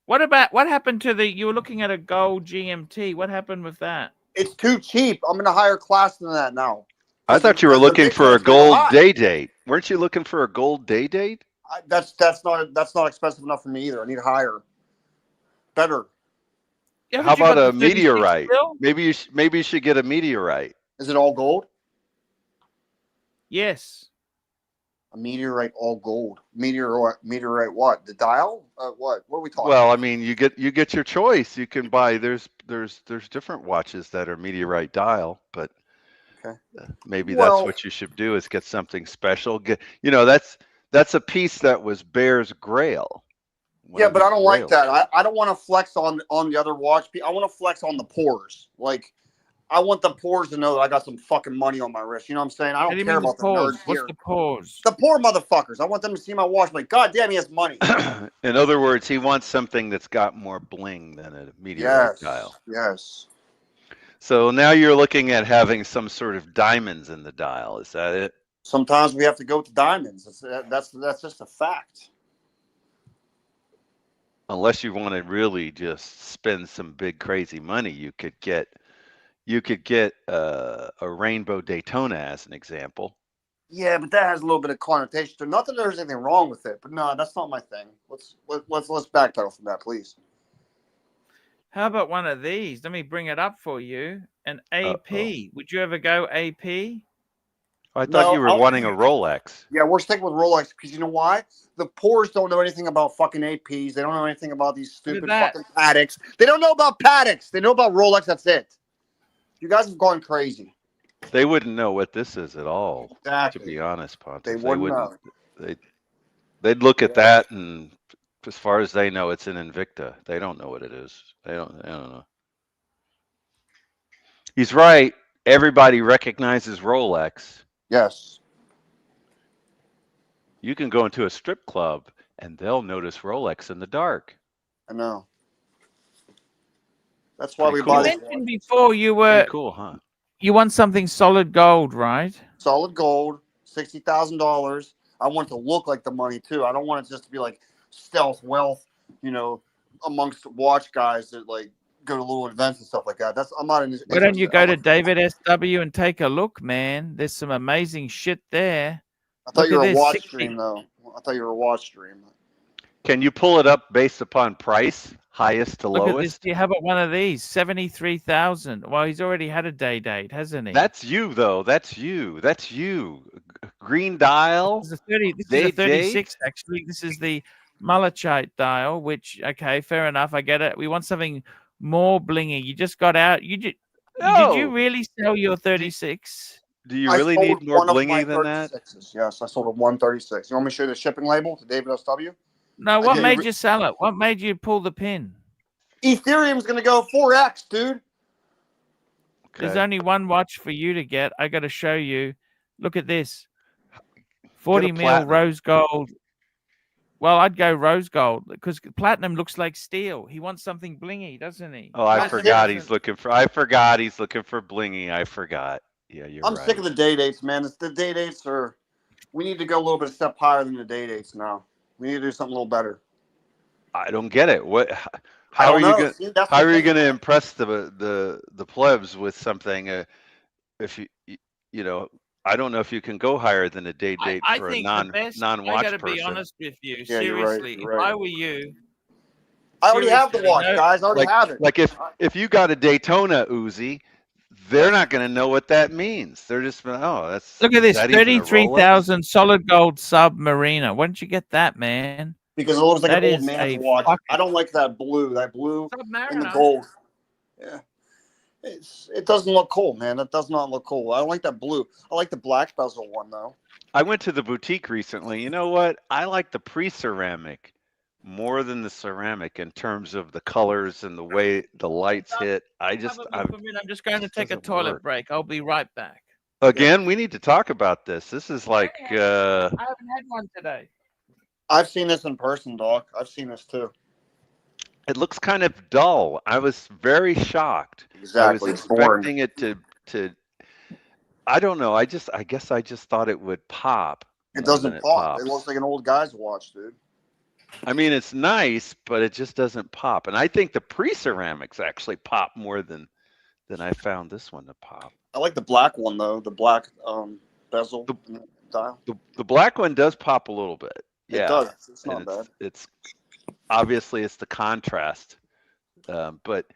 D: what happened to the? You were looking at a gold GMT. What happened with that?
F: It's too cheap. I'm in a higher class than that now.
N: I thought you were looking for a gold day date. Weren't you looking for a gold day date?
F: That's not expensive enough for me either. I need higher, better.
D: Yeah,
N: How
D: but you got
N: about a
D: the 36
N: meteorite?
D: still?
N: Maybe you should get a meteorite.
F: Is it all gold?
D: Yes.
F: A meteorite, all gold. Meteorite what? The dial? What? What are we talking?
N: Well, I mean, you get your choice. You can buy. There's different watches that are meteorite dial, but maybe that's what you should do is get something special. That's a piece that was Bear's Grail.
F: Yeah, but I don't like that. I don't want to flex on the other watch. I want to flex on the pores. Like, I want the pores to know that I got some fucking money on my wrist. You know what I'm saying? I don't care about the nerds
D: What's
F: here.
D: the pores?
F: The poor motherfuckers. I want them to see my watch. Like, God damn, he has money.
N: In other words, he wants something that's got more bling than a meteorite dial.
F: Yes.
N: So now you're looking at having some sort of diamonds in the dial. Is that it?
F: Sometimes we have to go to diamonds. That's just a fact.
N: Unless you want to really just spend some big crazy money, you could get a rainbow Daytona as an example.
F: Yeah, but that has a little bit of connotation to it. Not that there's anything wrong with it, but no, that's not my thing. Let's backpedal from that, please.
D: How about one of these? Let me bring it up for you. An AP. Would you ever go AP?
N: I thought you were wanting a Rolex.
F: Yeah, we're sticking with Rolex because you know why? The pores don't know anything about fucking APs. They don't know anything about these stupid fucking Pateks. They don't know about Pateks. They know about Rolex. That's it. You guys have gone crazy.
N: They wouldn't know what this is at all.
F: Exactly.
N: To be honest, Pontus.
F: They wouldn't know.
N: They'd look at that, and as far as they know, it's an Invicta. They don't know what it is. They don't know. He's right. Everybody recognizes Rolex.
F: Yes.
N: You can go into a strip club and they'll notice Rolex in the dark.
F: I know. That's why we buy.
D: You mentioned before you were
N: pretty cool, huh?
D: You want something solid gold, right?
F: Solid gold, $60,000. I want it to look like the money too. I don't want it just to be like stealth wealth, amongst watch guys that like go to little events and stuff like that. I'm not in this.
D: Why don't you go to David SW and take a look, man? There's some amazing shit there.
F: I thought you were a watch stream, though. I thought you were a watch stream.
N: Can you pull it up based upon price, highest to
D: Look
N: lowest?
D: At this. How about one of these? 73,000. Well, he's already had a day date, hasn't he?
N: That's you, though. That's you. Green dial.
D: This is a 36, actually. This is the Malachite dial, which, okay, fair enough. I get it. We want something more blingy. You just got out. Did you really sell your 36?
N: Do you really need more blingy than that?
F: Yes, I sold a 136. You want me to show you the shipping label to David SW?
D: No, what made you sell it? What made you pull the pin?
F: Ethereum's going to go 4x, dude.
D: There's only one watch for you to get. I got to show you. Look at this. 40 mil rose gold. Well, I'd go rose gold because platinum looks like steel. He wants something blingy, doesn't he?
N: Oh, I forgot he's looking for blingy. I forgot. Yeah,
F: I'm sick of the day dates, man. The day dates we need to go a little bit a step higher than the day dates now. We need to do something a little better.
N: I don't get it. How are you going to impress the plebs with something if you I don't know if you can go higher than a day date for a non-watch person.
D: I got to be honest with you. Yeah, seriously,
F: you're right.
D: If I were you,
F: I already have the watch, guys. I already have it.
N: Like if you got a Daytona Uzi, they're not going to know what that means. They're just that's.
D: Look at this 33,000 solid gold Submariner. Why don't you get that, man?
F: Because it looks like an old man's watch. I don't like that blue. That blue and the gold. Yeah. It doesn't look cool, man. It does not look cool. I don't like that blue. I like the black bezel one though.
N: I went to the boutique recently. You know what? I like the pre-ceramic more than the ceramic in terms of the colors and the way the lights hit.
D: I'm just going to take a toilet
N: work.
D: break. I'll be right back.
N: Again, we need to talk about this. This is like
D: I haven't had one today.
F: I've seen this in person, Doc. I've seen this too.
N: it looks kind of dull. I was very shocked.
F: Exactly.
N: I was
F: It's boring.
N: expecting it to I don't know. I guess I just thought it would pop.
F: It
N: more
F: doesn't
N: than
F: pop. It
N: pops.
F: looks like an old guy's watch, dude.
N: I mean, it's nice, but it just doesn't pop. And I think the pre-ceramics actually pop more than I found this one to pop.
F: I like the black one though. The black bezel dial.
N: The black one does pop a little bit. Yeah,
F: It does. It's not
N: and
F: bad.
N: it's obviously it's the contrast, but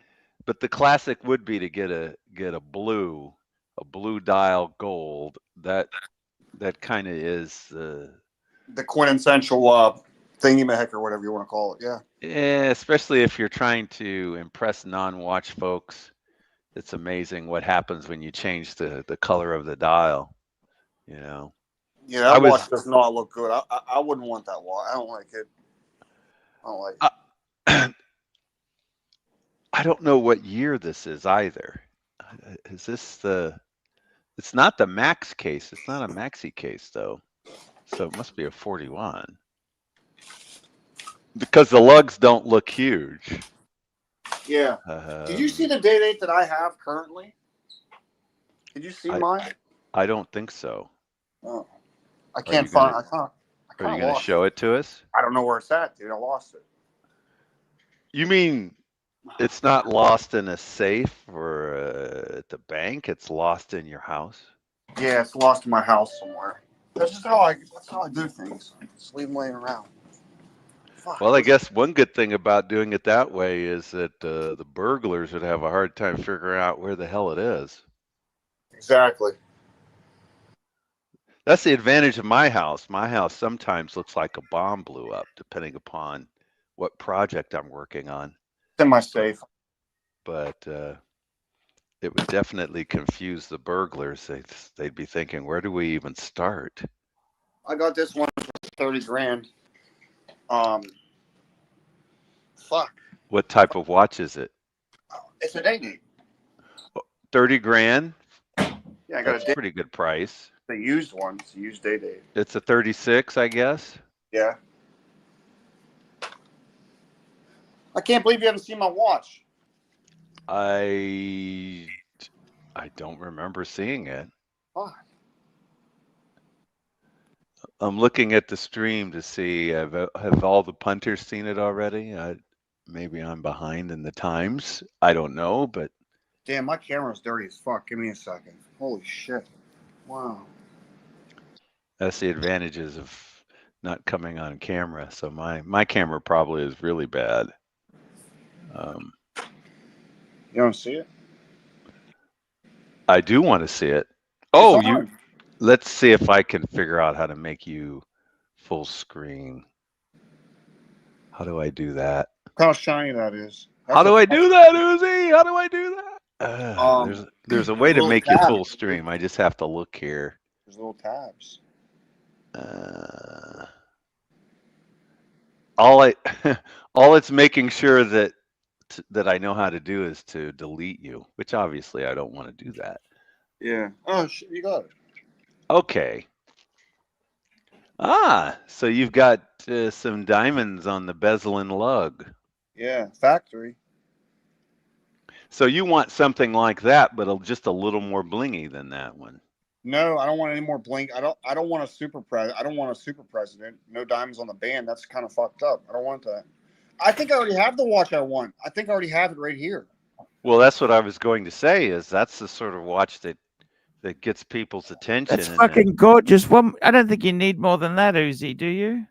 N: the classic would be to get a blue dial gold. That kind of is
F: The quintessential thingy-mahick or whatever you want to call it. Yeah.
N: yeah, especially if you're trying to impress non-watch folks. It's amazing what happens when you change the color of the dial. You know.
F: Yeah, that watch does not look good. I wouldn't want that watch. I don't like it. I don't like it.
N: I don't know what year this is either. Is this it's not the max case. It's not a maxi case though. So it must be a 41. Because the lugs don't look huge.
F: Yeah. Did you see the date that I have currently? Did you see mine?
N: I don't think so.
F: Oh. I can't find. I can't.
N: Are you going to show it to us?
F: I don't know where it's at, dude. I lost it.
N: You mean it's not lost in a safe or at the bank? It's lost in your house?
F: Yeah, it's lost in my house somewhere. That's just how I do things. Just leave them laying around. Fuck.
N: Well, I guess one good thing about doing it that way is that the burglars would have a hard time figuring out where the hell it is.
F: Exactly.
N: That's the advantage of my house. My house sometimes looks like a bomb blew up, depending upon what project I'm working on.
F: It's in my safe.
N: But it would definitely confuse the burglars. They'd be thinking, where do we even start?
F: I got this one for 30 grand. Fuck.
N: What type of watch is it?
F: It's a day.
N: 30 grand?
F: Yeah, I got
N: That's a pretty good price.
F: The used one. It's a used day.
N: It's a 36, I guess.
F: Yeah. I can't believe you haven't seen my watch.
N: I don't remember seeing it.
F: Fuck.
N: I'm looking at the stream to see have all the punters seen it already? Maybe I'm behind in the times. I don't know, but
F: Damn, my camera's dirty as fuck. Give me a second. Holy shit. Wow.
N: that's the advantages of not coming on camera. So my camera probably is really bad.
F: You don't see it?
N: I do want to see it. Oh, let's see if I can figure out how to make you full screen. How do I do that?
F: Look how shiny that is.
N: How do I do that, Uzi? How do I do that? There's a way to make you full stream. I just have to look here.
F: There's little tabs.
N: All it's making sure that I know how to do is to delete you, which obviously I don't want to do that.
F: Yeah. Oh, shit, you got it.
N: Okay. So you've got some diamonds on the bezel and lug.
F: Yeah, factory.
N: So you want something like that, but just a little more blingy than that one.
F: No, I don't want any more blink. I don't want a super president. No diamonds on the band. That's kind of fucked up. I don't want that. I think I already have the watch I want. I think I already have it right here.
N: Well, that's what I was going to say. Is that's the sort of watch that gets people's attention.
D: That's fucking gorgeous. Well, I don't think you need more than that, Uzi. Do you?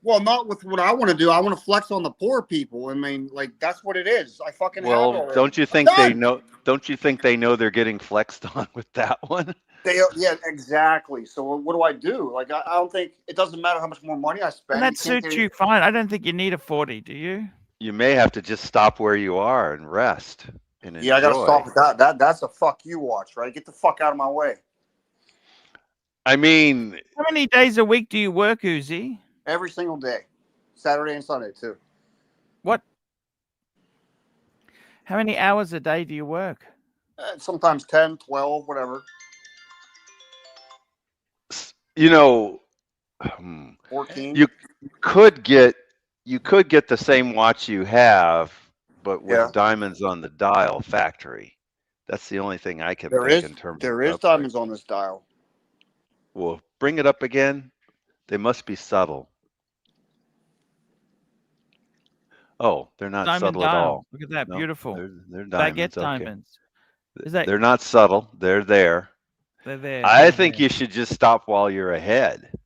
F: Well, not with what I want to do. I want to flex on the poor people. I mean, like that's what it is. I fucking have it already.
N: Don't you think they know? Don't you think they know they're getting flexed on with that one?
F: Yeah, exactly. So what do I do? Like, I don't think it doesn't matter how much more money I spend.
D: And that suits you fine. I don't think you need a 40, do you?
N: You may have to just stop where you are and rest. and
F: Yeah, I gotta
N: enjoy.
F: stop with that. That's a fuck you watch, right? Get the fuck out of my way.
N: I mean,
D: How many days a week do you work, Uzi?
F: Every single day, Saturday and Sunday too.
D: What? How many hours a day do you work?
F: Sometimes 10, 12, whatever.
N: you know,
F: 14.
N: you could get the same watch you have, but with
F: Yeah.
N: diamonds on the dial factory. That's the only thing I can
F: There
N: think
F: is
N: in terms
F: there
N: of
F: is
N: upgrade.
F: diamonds on this dial.
N: Well, bring it up again. They must be subtle. Oh, they're not
D: Diamond
N: subtle at
D: dial.
N: all.
D: Look at that,
N: No,
D: beautiful.
N: they're
D: Baguette
N: diamonds. Okay.
D: diamonds. Is that?
N: They're not subtle. They're there.
D: They're there.
N: I
D: they're
N: think
D: there.
N: you should just stop while you're ahead.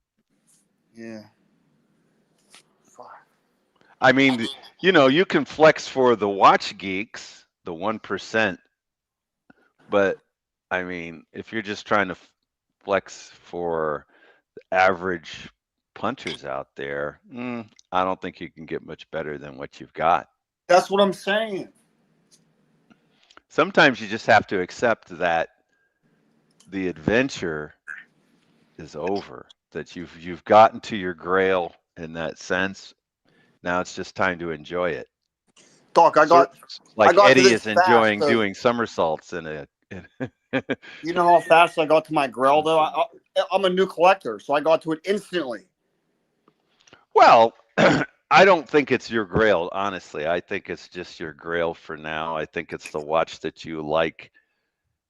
F: Yeah.
N: I mean, you can flex for the watch geeks, the 1%, but I mean, if you're just trying to flex for the average punchers out there, I don't think you can get much better than what you've got.
F: That's what I'm saying.
N: Sometimes you just have to accept that the adventure is over, that you've gotten to your grail in that sense. Now it's just time to enjoy it.
F: Doc, I got
N: Eddie
F: to
N: is
F: this
N: enjoying
F: fast,
N: doing somersaults in a.
F: You know how fast I got to my grail, though? I'm a new collector, so I got to it instantly.
N: Well, I don't think it's your grail, honestly. I think it's just your grail for now. I think it's the watch that you like.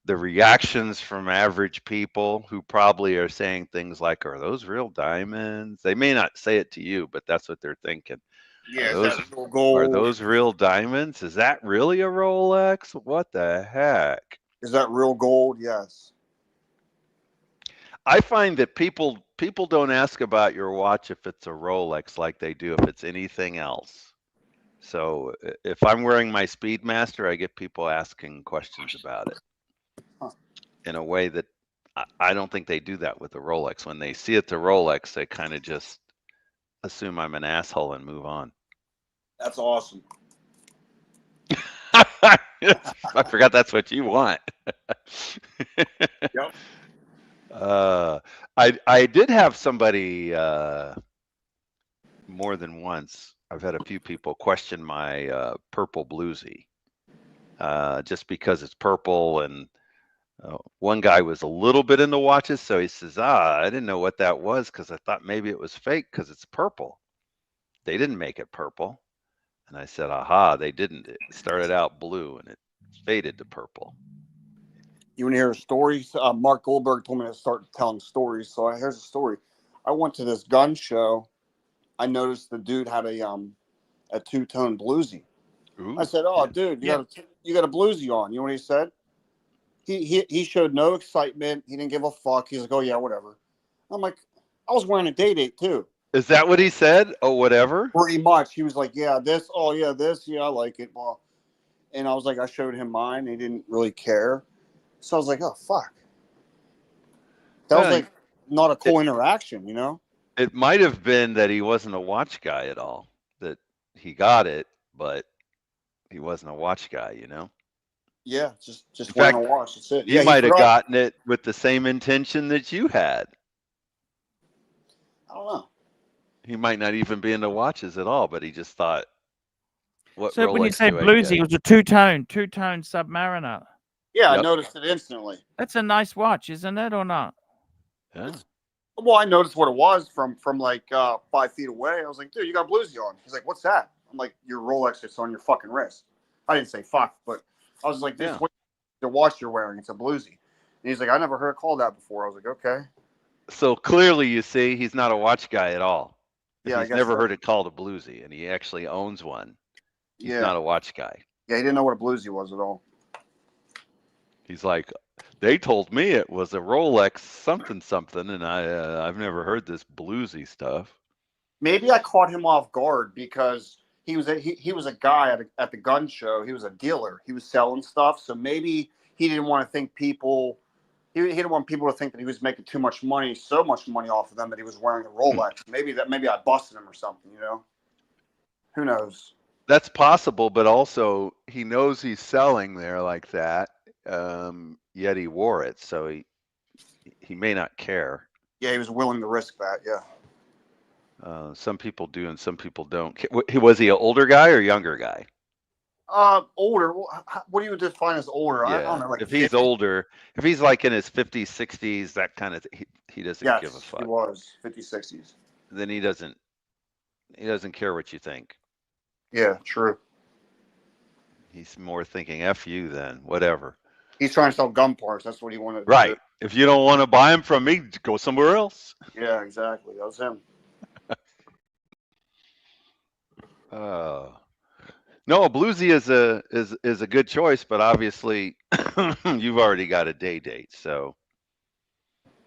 N: The reactions from average people who probably are saying things like, "Are those real diamonds?" They may not say it to you, but that's what they're thinking.
F: Yeah,
N: Are
F: is that real gold?
N: Are those real diamonds? Is that really a Rolex? What the heck?
F: Is that real gold? Yes.
N: I find that people don't ask about your watch if it's a Rolex like they do if it's anything else. So if I'm wearing my Speedmaster, I get people asking questions about it in a way that I don't think they do that with the Rolex. When they see it's a Rolex, they kind of just assume I'm an asshole and move on.
F: That's awesome.
N: I forgot that's what you want.
F: Yep.
N: I did have somebody more than once. I've had a few people question my purple bluesy just because it's purple, and one guy was a little bit into watches, so he says, I didn't know what that was because I thought maybe it was fake because it's purple. They didn't make it purple. And I said, aha, they didn't. It started out blue and it faded to purple.
F: You want to hear a story? Mark Goldberg told me to start telling stories. So here's a story. I went to this gun show. I noticed the dude had a two-tone bluesy.
N: Ooh,
F: I said, "Oh, yeah. Dude, you got a bluesy on." You know what he said? He showed no excitement. He didn't give a fuck. He's like, "Oh yeah, whatever." I'm like, I was wearing a day-date too.
N: Is that what he said? Oh, whatever.
F: Pretty much. He was like, "Yeah, this. Oh yeah, this. Yeah, I like it." Well, and I was like, I showed him mine. He didn't really care. So I was like, "Oh fuck." That was like not a cool interaction, you know?
N: It might have been that he wasn't a watch guy at all. That he got it, but he wasn't a watch guy, you know?
F: Yeah, just
N: In
F: wearing
N: fact,
F: a watch. That's it.
N: he might have gotten it with the same intention that you had.
F: I don't know.
N: He might not even be into watches at all, but he just thought, what
D: So
N: Rolex
D: when you say
N: do I
D: bluesy,
N: get?
D: it was a two-tone Submariner.
F: Yeah,
N: Yep.
F: I noticed it instantly.
D: That's a nice watch, isn't it, or not?
N: Yeah.
F: Well, I noticed what it was from like 5 feet away. I was like, "Dude, you got bluesy on." He's like, "What's that?" I'm like, "Your Rolex. It's on your fucking wrist." I didn't say fuck, but I was like, "This is the watch you're wearing. It's a bluesy." And he's like, "I never heard it called that before." I was like, "Okay."
N: So clearly, you see, he's not a watch guy at all.
F: Yeah,
N: he's never heard it called a bluesy, and he actually owns one. He's not a watch guy.
F: Yeah, he didn't know what a bluesy was at all.
N: He's like, they told me it was a Rolex something something, and I've never heard this bluesy stuff.
F: Maybe I caught him off guard because he was a guy at the gun show. He was a dealer. He was selling stuff, so maybe he didn't want to think people. He didn't want people to think that he was making too much money, so much money off of them that he was wearing a Rolex. Maybe I busted him or something, you know. Who knows?
N: That's possible, but also he knows he's selling there like that. Yet he wore it, so he may not care.
F: Yeah, he was willing to risk that. Yeah.
N: Some people do, and some people don't. Was he an older guy or younger guy?
F: Older. What do you define as older? I don't
N: Yeah,
F: know. Like
N: if he's
F: 50?
N: older, if he's like in his 50s, 60s, that kind of he doesn't
F: Yes,
N: give a fuck.
F: he was 50s, 60s.
N: Then he doesn't care what you think.
F: Yeah, true.
N: He's more thinking F you then, whatever.
F: He's trying to sell gun parts. That's what he wanted to
N: Right.
F: do.
N: If you don't want to buy them from me, go somewhere else.
F: Yeah, exactly. That was him.
N: No, a bluesy is a good choice, but obviously you've already got a day date, so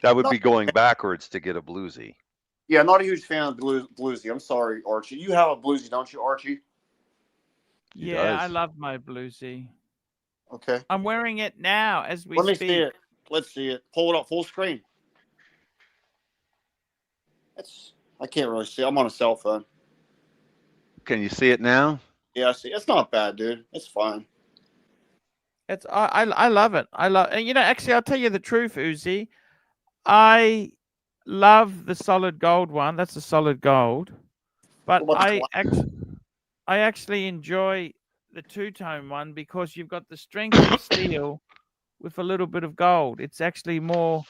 N: that would be going backwards to get a bluesy.
F: Yeah, not a huge fan of bluesy. I'm sorry, Archie. You have a bluesy, don't you, Archie?
D: Yeah, I love my bluesy.
F: Okay.
D: I'm wearing it now as we
F: Let me
D: speak.
F: see it. Let's see it. Pull it up full screen. I can't really see. I'm on a cell phone.
N: Can you see it now?
F: Yeah, I see. It's not bad, dude. It's fine.
D: It's I love it. And you know, actually, I'll tell you the truth, Uzi. I love the solid gold one. That's a solid gold. But I actually enjoy the two-tone one because you've got the strength of steel with a little bit of gold. It's actually more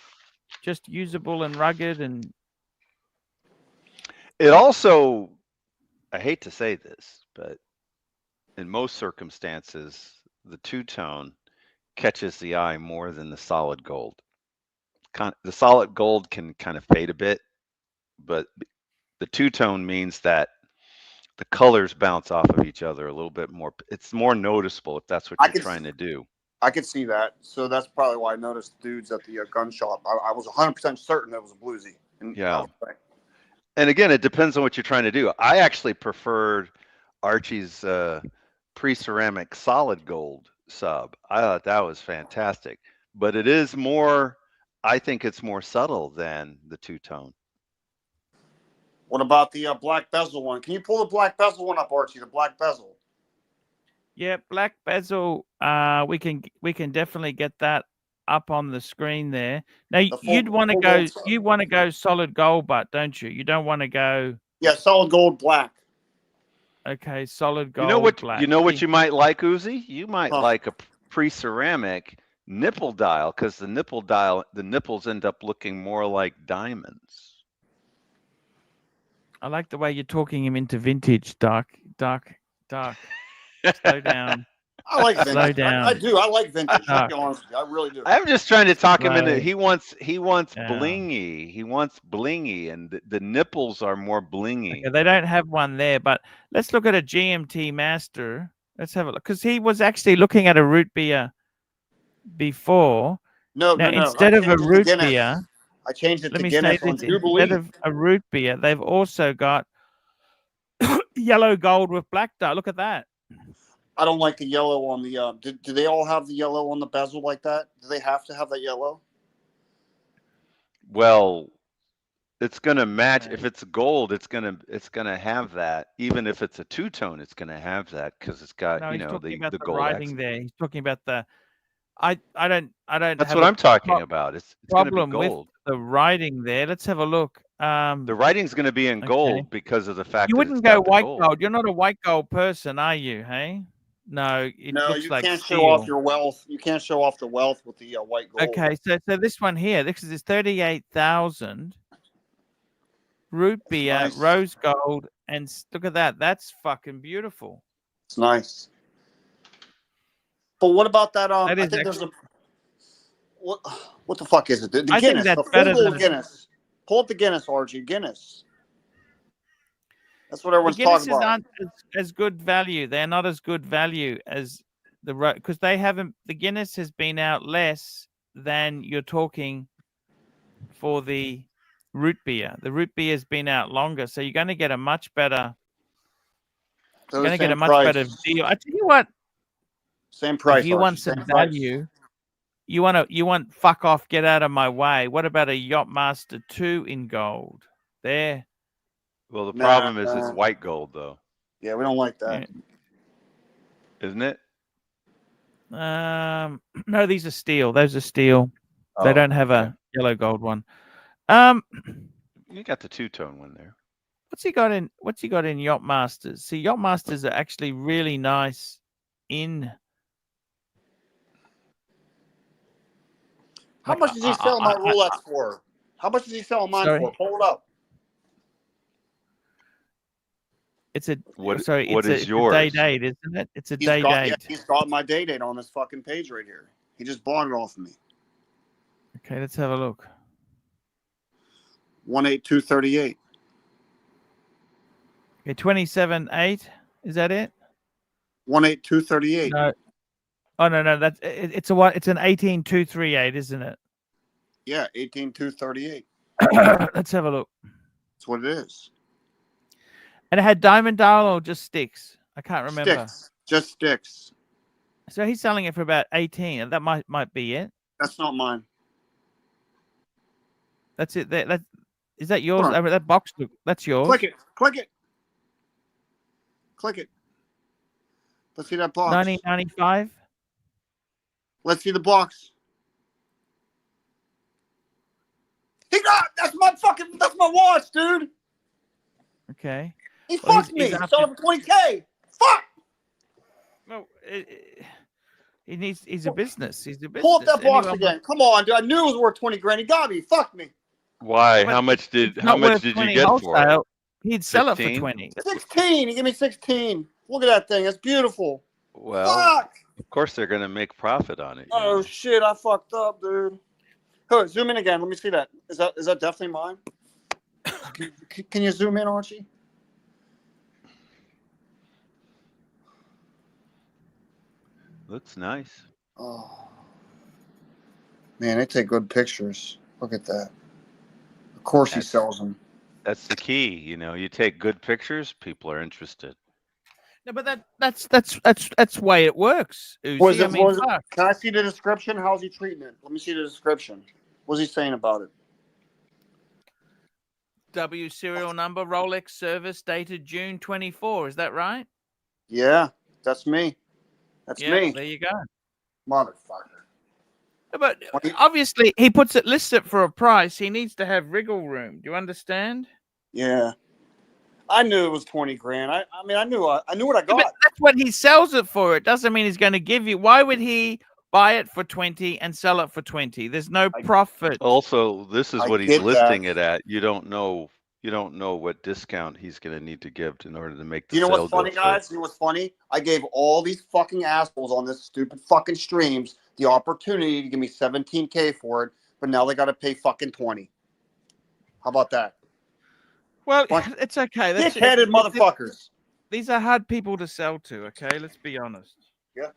D: just usable and rugged, and
N: it also, I hate to say this, but in most circumstances, the two-tone catches the eye more than the solid gold. The solid gold can kind of fade a bit, but the two-tone means that the colors bounce off of each other a little bit more. It's more noticeable if that's what you're trying to do.
F: I could see that. So that's probably why I noticed dudes at the gun shop. I was 100% certain that was a bluesy. And
N: yeah. And again, it depends on what you're trying to do. I actually preferred Archie's pre-ceramic solid gold sub. I thought that was fantastic. But it is more, I think it's more subtle than the two-tone.
F: What about the black bezel one? Can you pull the black bezel one up, Archie? The black bezel.
D: yeah, black bezel. We can definitely get that up on the screen there. Now you'd want to go solid gold, but don't you? You don't want to go.
F: Yeah, solid gold black.
D: Okay, solid gold.
N: You know what you might like, Uzi? You might like a pre-ceramic nipple dial, because the nipples end up looking more like diamonds.
D: I like the way you're talking him into vintage, Doc. Slow down.
F: I like vintage.
D: Slow down.
F: I do. I like vintage. I'll be honest with you. I really do.
N: I'm just trying to talk him into. He wants blingy. He wants blingy, and the nipples are more blingy.
D: Okay, they don't have one there, but let's look at a GMT Master. Let's have a look, because he was actually looking at a root beer before.
F: No.
D: Instead of a root beer,
F: I changed it
D: let
F: to
D: me
F: Guinness
D: say
F: on
D: this,
F: Jubilee.
D: instead of a root beer, they've also got yellow gold with black dial. Look at that.
F: I don't like the yellow on the. Do they all have the yellow on the bezel like that? Do they have to have that yellow?
N: Well, it's gonna match. If it's gold, it's gonna have that. Even if it's a two-tone, it's gonna have that because it's got the gold
D: writing there. He's talking about the. I don't.
N: That's what I'm talking about. It's
D: problem
N: gonna be gold.
D: with the writing there. Let's have a look.
N: The writing's going to be in gold because of the fact
D: you
N: that
D: wouldn't go white gold. You're not a white gold person, are you? Hey, no. It looks
F: you
D: like
F: can't
D: steel.
F: show off your wealth. You can't show off the wealth with the white gold.
D: Okay, so this one here, this is 38,000 root beer,
F: nice.
D: Rose gold, and look at that. That's fucking beautiful.
F: It's nice. But what about that? I think there's a. What the fuck is it? The
D: I
F: Guinness.
D: think that's
F: the
D: better than
F: Guinness. Pull up the Guinness, Archie. Guinness. That's what everyone's
D: the
F: talking about.
D: aren't as good value. They're not as good value as because they haven't. The Guinness has been out less than you're talking for the root beer. The root beer has been out longer, so you're going to get a much better. You're going to get a much better deal. I tell you what.
F: Same price.
D: If you want some value, you want fuck off, get out of my way. What about a Yacht-Master 2 in gold? There.
N: Well, the problem is it's white gold, though.
F: Yeah, we don't like that.
N: isn't it?
D: No, these are steel. Those are steel. They
N: Oh,
D: don't have
N: okay.
D: a yellow gold one.
N: You got the two-tone one there.
D: What's he got in Yacht-Masters? See, Yacht-Masters are actually really nice in.
F: How much is he selling my Rolex for? How much is he selling mine
D: Sorry?
F: for? Pull it up.
D: It's a
N: What
D: sorry.
N: what
D: It's
N: is
D: a day
N: yours?
D: date, isn't it? It's a
F: He's
D: day
F: got,
D: date.
F: yeah, he's got my day date on this fucking page right here. He just bought it off of me.
D: Okay, let's have a look.
F: 18238.
D: Okay, 27/8. Is that it?
F: 18238.
D: No. Oh no, that's it's a what? It's an 18238, isn't it?
F: Yeah, 18238.
D: Let's have a look.
F: That's what it is.
D: And it had diamond dial or just sticks? I can't remember.
F: Sticks. Just sticks.
D: So he's selling it for about 18. That might be it.
F: That's not mine.
D: That's it. That is that yours?
F: Hold on.
D: I mean, that box look. That's yours.
F: Click it. Click it. Click it. Let's see that box.
D: 1995.
F: Let's see the box. That's my watch, dude.
D: Okay.
F: He
D: Well,
F: fucked me. He sold it for 20K. Fuck.
D: No, he's a business. He's a business.
F: Pull up that box
D: Anyone-
F: again. Come on, dude. I knew it was worth 20 grand. He got me. He fucked me.
N: Why?
D: But
N: How much did
D: it's not worth
N: you
D: 20
N: get for it?
D: wholesale. He'd sell it for
N: 16?
D: 20.
F: 16. He gave me 16. Look at that thing. That's beautiful.
N: Well,
F: Fuck.
N: of course they're gonna make profit on it. you
F: Oh
N: know.
F: shit! I fucked up, dude. Hey, zoom in again. Let me see that. Is that definitely mine? Can you zoom in, Archie?
N: Looks nice.
F: Oh man, they take good pictures. Look at that. Of course he sells them.
N: That's the key. You know, you take good pictures, people are interested.
D: No, but that's the way it works.
F: What is
D: Uzi.
F: it,
D: I mean,
F: fuck. Can I see the description? How's he treating it? Let me see the description. What's he saying about it?
D: W serial number, Rolex service dated June 24. Is that right?
F: Yeah, that's me. That's me.
D: There you go.
F: Motherfucker.
D: But obviously, he lists it for a price. He needs to have wriggle room. Do you understand?
F: Yeah. I knew it was 20 grand. I mean, I knew what I got.
D: But that's what he sells it for. It doesn't mean he's going to give you. Why would he buy it for 20 and sell it for 20? There's no profit.
N: Also, this is
F: I
N: what he's
F: get
N: listing
F: that.
N: it at. You don't know what discount he's going to need to give in order to make the
F: You know
N: sale
F: what's funny,
N: go through.
F: guys? You know what's funny? I gave all these fucking assholes on this stupid fucking streams the opportunity to give me 17K for it, but now they got to pay fucking 20. How about that?
D: Well, it's okay.
F: Dick-headed motherfuckers.
D: These are hard people to sell to. Okay, let's be honest.
F: Yeah.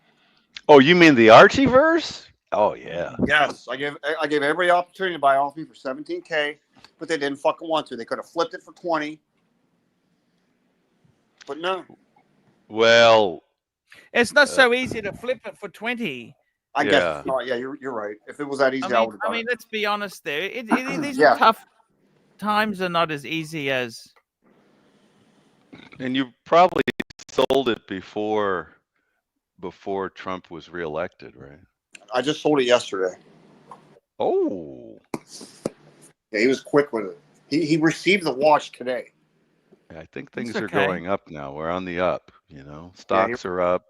N: Oh, you mean the Archieverse? Oh yeah.
F: Yes, I gave every opportunity to buy off me for 17K, but they didn't fucking want to. They could have flipped it for 20, but no.
N: Well,
D: It's not so easy to flip it for 20.
F: I guess it's not. Yeah, you're right. If it was that easy, I would have done it.
D: Let's be honest. These
F: Yeah.
D: are tough times. Are not as easy as.
N: and you probably sold it before Trump was reelected, right?
F: I just sold it yesterday.
N: Oh.
F: Yeah, he was quick with it. He received the watch today.
N: I think things
D: It's
N: are
D: okay.
N: going up now. We're on the up, you know. Stocks are up,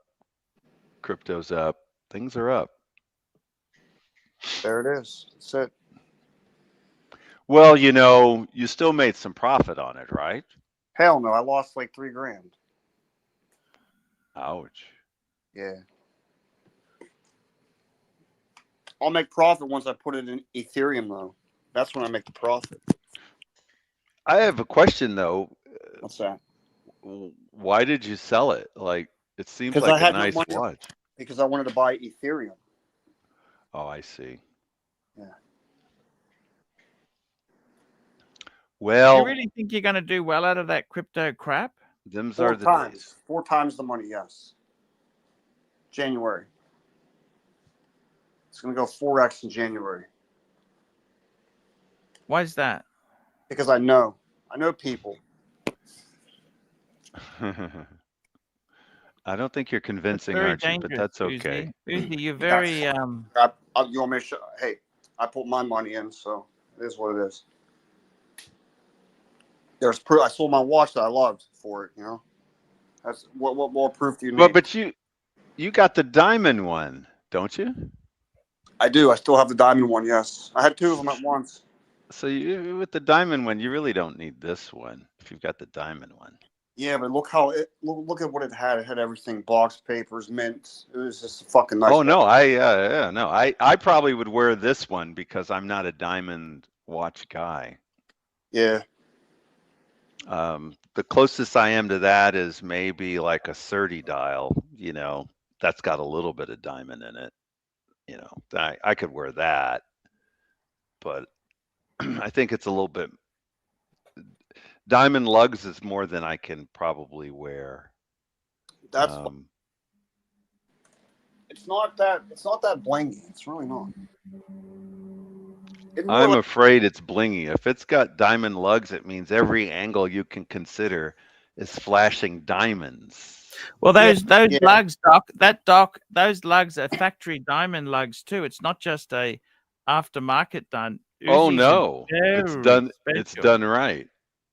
N: crypto's up, things are up.
F: There it is. That's it.
N: Well, you know, you still made some profit on it, right?
F: Hell no, I lost like 3 grand.
N: Ouch.
F: Yeah. I'll make profit once I put it in Ethereum, though. That's when I make the profit.
N: I have a question though.
F: What's that?
N: Why did you sell it? Like, it seems
F: Because I
N: like a
F: had no
N: nice
F: money.
N: watch.
F: Because I wanted to buy Ethereum.
N: Oh, I see.
F: Yeah.
N: Well,
D: You really think you're going to do well out of that crypto crap?
N: Them's
F: 4
N: are the
F: times.
N: days.
F: 4 times the money, yes. January. It's going to go 4x in January.
D: Why is that?
F: Because I know people.
N: I don't think you're
D: That's
N: convincing
D: very
N: Archie, but
D: dangerous,
N: that's okay.
D: Uzi. Uzi, you're
F: That's
D: very
F: you want me to show? Hey, I put my money in, so it is what it is. There's proof. I sold my watch that I loved for it. You know, that's what more proof do you
N: Well,
F: need?
N: but you got the diamond one, don't you?
F: I do. I still have the diamond one. Yes, I had two of them at once.
N: So you with the diamond one, you really don't need this one if you've got the diamond one.
F: Yeah, but look how it look at what it had. It had everything: box papers, mints. It was just fucking nice.
N: Oh no, I probably would wear this one because I'm not a diamond watch guy.
F: Yeah.
N: The closest I am to that is maybe like a 30 dial. You know, that's got a little bit of diamond in it. You know, I could wear that, but I think it's a little bit. Diamond lugs is more than I can probably wear.
F: That's it's not that blingy. It's really not.
N: I'm afraid it's blingy. If it's got diamond lugs, it means every angle you can consider is flashing diamonds.
D: Well, those lugs, Doc, those lugs are factory diamond lugs too. It's not just a aftermarket done.
N: Oh
D: Uzis
N: no,
D: are
N: it's
D: very
N: done. It's
D: special.
N: done right.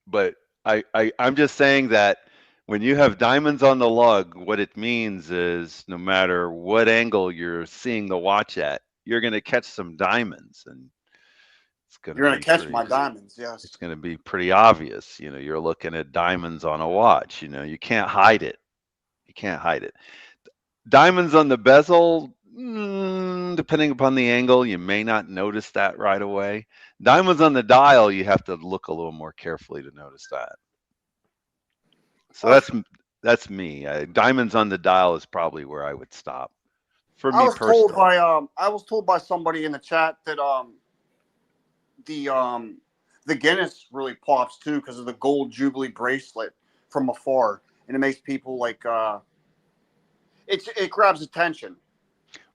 N: But I'm just saying that when you have diamonds on the lug, what it means is no matter what angle you're seeing the watch at, you're going to catch some diamonds, and
F: you're going to catch my diamonds. Yes,
N: it's going to be pretty obvious. You know, you're looking at diamonds on a watch. You know, you can't hide it. You can't hide it. Diamonds on the bezel, depending upon the angle, you may not notice that right away. Diamonds on the dial, you have to look a little more carefully to notice that. So that's me. Diamonds on the dial is probably where I would stop. For me personally,
F: I was told by somebody in the chat that the Guinness really pops too because of the gold Jubilee bracelet from afar, and it makes people like it grabs attention.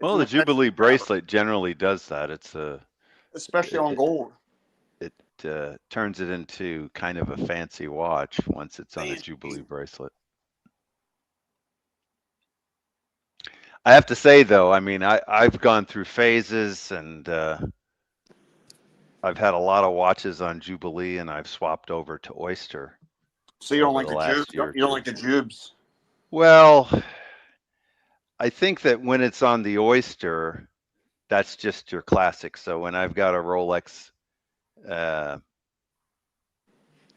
N: Well, the Jubilee bracelet generally does that. It's
F: especially on gold.
N: It turns it into kind of a fancy watch once it's on a Jubilee bracelet. I have to say though, I mean, I've gone through phases, and I've had a lot of watches on Jubilee, and I've swapped over to Oyster.
F: So you don't like the Jubes? You don't like the Jubes?
N: Well, I think that when it's on the Oyster, that's just your classic. So when I've got a Rolex,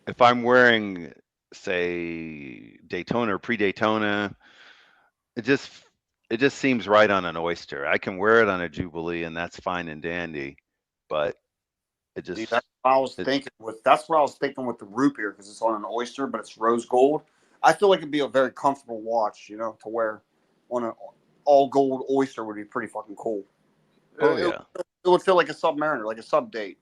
N: if I'm wearing, say, Daytona or pre-Daytona, it just seems right on an Oyster. I can wear it on a Jubilee, and that's fine and dandy, but it just.
F: See, that's what I was thinking with. That's what I was thinking with the root beer because it's on an Oyster, but it's rose gold. I feel like it'd be a very comfortable watch, you know, to wear on an all gold Oyster would be pretty fucking cool.
N: Oh yeah.
F: It would feel like a Submariner, like a Subdate.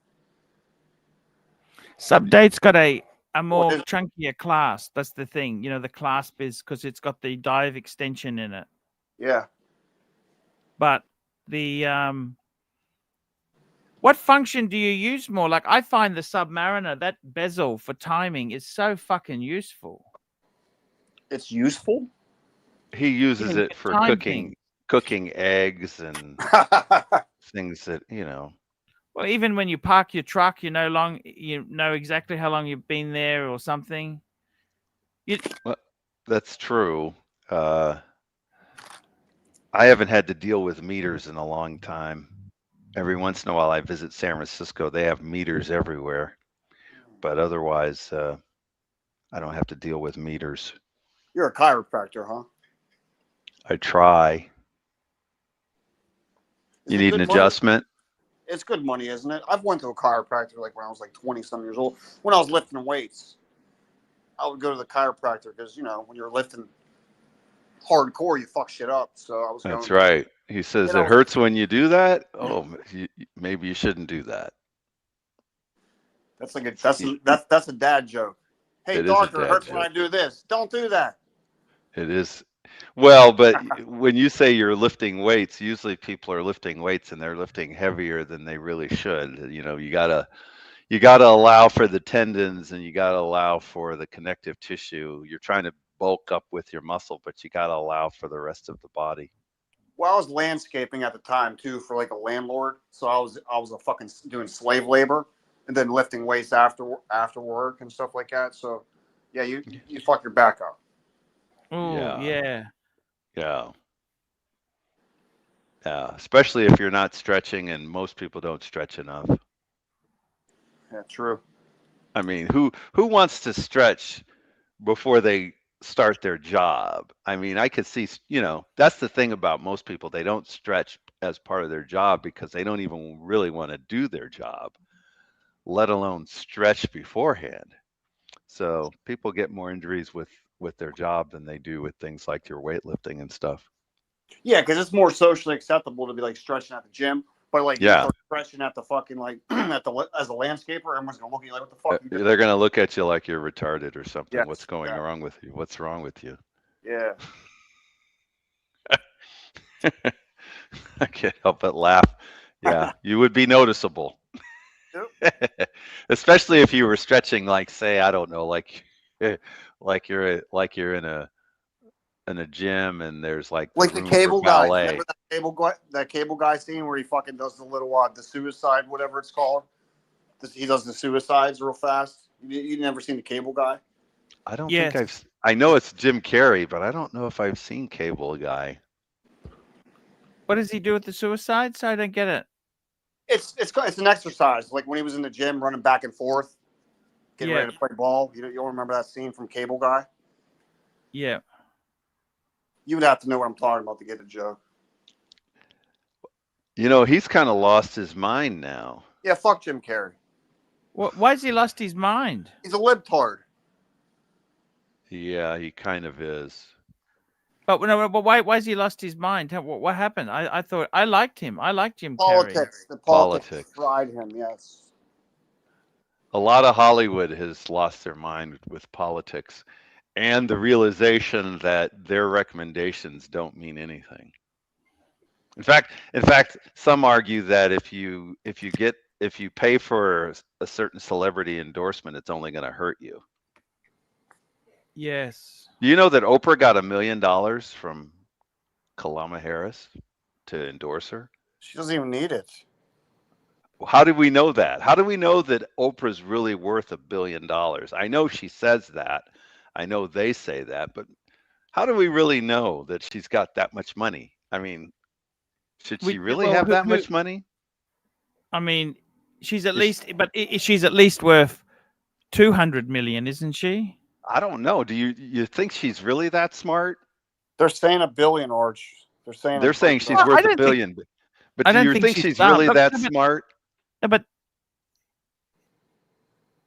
D: Subdate's got a more chunkier clasp. That's the thing. You know, the clasp is because it's got the dive extension in it.
F: Yeah.
D: But the what function do you use more? Like I find the Submariner, that bezel for timing is so fucking useful.
F: It's useful?
N: He uses it for cooking eggs and things that, you know.
D: Well, even when you park your truck, you know exactly how long you've been there or something.
N: Well, that's true. I haven't had to deal with meters in a long time. Every once in a while I visit San Francisco. They have meters everywhere. But otherwise, I don't have to deal with meters.
F: You're a chiropractor, huh?
N: I try. You need an adjustment?
F: It's good money, isn't it? I've went to a chiropractor like when I was like 20-some years old. When I was lifting weights, I would go to the chiropractor because, you know, when you're lifting hardcore, you fuck shit up. So I was going.
N: That's right. He says it hurts when you do that. Oh, maybe you shouldn't do that.
F: That's like that's a dad joke. Hey, doctor, it hurts when I do this. Don't do that.
N: It is. Well, but when you say you're lifting weights, usually people are lifting weights and they're lifting heavier than they really should. You know, you gotta allow for the tendons and you gotta allow for the connective tissue. You're trying to bulk up with your muscle, but you got to allow for the rest of the body.
F: Well, I was landscaping at the time too for like a landlord, so I was a fucking doing slave labor and then lifting weights after work and stuff like that. So yeah, you fuck your back up.
D: Oh yeah.
N: Yeah. Yeah, especially if you're not stretching, and most people don't stretch enough.
F: Yeah, true.
N: I mean, who wants to stretch before they start their job? I mean, I could see, that's the thing about most people. They don't stretch as part of their job because they don't even really want to do their job, let alone stretch beforehand. So people get more injuries with their job than they do with things like your weightlifting and stuff.
F: Yeah, because it's more socially acceptable to be like stretching at the gym, but like you start stretching at the fucking like as a landscaper, everyone's gonna look at you like, what the fuck?
N: They're gonna look at you like you're retarded or something.
F: Yes,
N: What's going wrong with you? What's wrong with you?
F: Yeah.
N: I can't help but laugh. Yeah, you would be noticeable. Especially if you were stretching, like, say, I don't know, like you're in a gym and there's like
F: the cable guy. Remember that cable guy scene where he fucking does the little the suicide, whatever it's called. He does the suicides real fast. You never seen the cable guy?
N: I don't think I know it's Jim Carrey, but I don't know if I've seen Cable Guy.
D: What does he do with the suicides? I don't get it.
F: It's an exercise, like when he was in the gym running back and forth, getting ready to play ball. You don't remember that scene from Cable Guy?
D: Yeah.
F: You would have to know what I'm talking about to get the joke.
N: He's kind of lost his mind now.
F: Yeah, fuck Jim Carrey.
D: Why has he lost his mind?
F: He's a libtard.
N: Yeah, he kind of is.
D: But why has he lost his mind? What happened? I thought I liked him. I liked Jim
F: Politics.
D: Carrey.
F: The politics fried him. Yes.
N: A lot of Hollywood has lost their mind with politics, and the realization that their recommendations don't mean anything. In fact, some argue that if you pay for a certain celebrity endorsement, it's only going to hurt you.
D: Yes.
N: Do you know that Oprah got $1 million from Kamala Harris to endorse her?
F: She doesn't even need it.
N: How do we know that? How do we know that Oprah's really worth $1 billion? I know she says that. I know they say that, but how do we really know that she's got that much money? I mean, should she really have that much money?
D: I mean, she's at least worth 200 million, isn't she?
N: I don't know. Do you think she's really that smart?
F: They're saying $1 billion, Arch. They're saying
N: she's worth $1 billion. But do you think she's really that smart?
D: No, but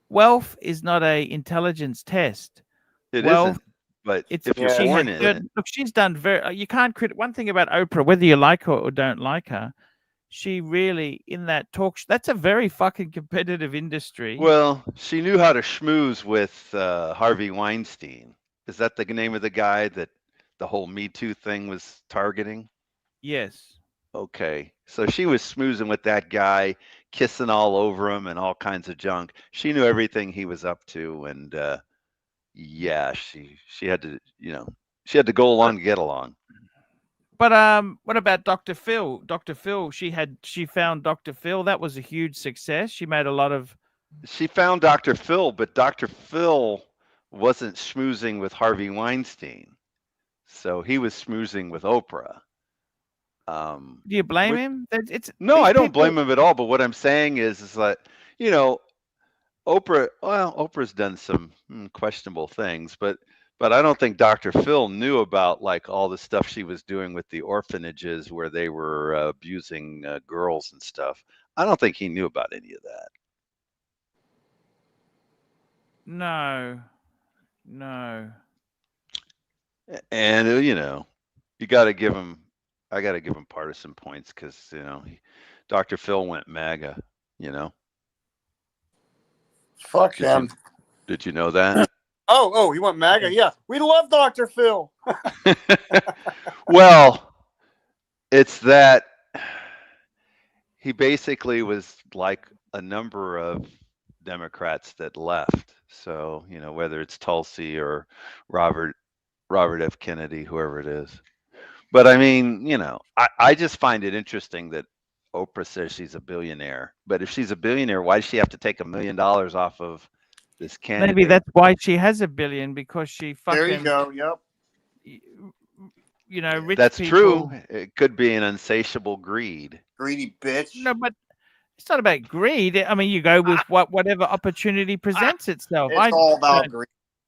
D: wealth is not a intelligence test.
N: It isn't. But if you're born in it,
D: look, she's done you can't credit one thing about Oprah, whether you like her or don't like her. She really, in that talk, that's a very fucking competitive industry.
N: Well, she knew how to schmooze with Harvey Weinstein. Is that the name of the guy that the whole Me Too thing was targeting?
D: Yes.
N: Okay. So she was schmoozing with that guy, kissing all over him and all kinds of junk. She knew everything he was up to. And yeah, she had to, she had to go along to get along.
D: But what about Dr. Phil? Dr. Phil, she found Dr. Phil. That was a huge success. She made a lot of.
N: She found Dr. Phil, but Dr. Phil wasn't schmoozing with Harvey Weinstein, so he was schmoozing with Oprah.
D: Do you blame him?
N: No, I don't blame him at all. But what I'm saying is that Oprah's done some questionable things, but I don't think Dr. Phil knew about like all the stuff she was doing with the orphanages where they were abusing girls and stuff. I don't think he knew about any of that.
D: No.
N: And you got to give him. I got to give him partisan points because Dr. Phil went MAGA.
F: Fuck him.
N: Did you know that?
F: Oh, he went MAGA. Yeah, we love Dr. Phil.
N: Well, it's that he basically was like a number of Democrats that left. So, whether it's Tulsi or Robert Robert F. Kennedy, whoever it is. But I mean, you know, I just find it interesting that Oprah says she's a billionaire. But if she's a billionaire, why does she have to take $1 million off of this candidate?
D: Maybe that's why she has $1 billion, because she
F: There you
D: fucking,
F: go. Yep.
D: you know, rich
N: That's
D: people.
N: true. It could be an insatiable greed.
F: Greedy bitch.
D: No, but it's not about greed. I mean, you go with whatever opportunity presents itself.
F: It's all about greed.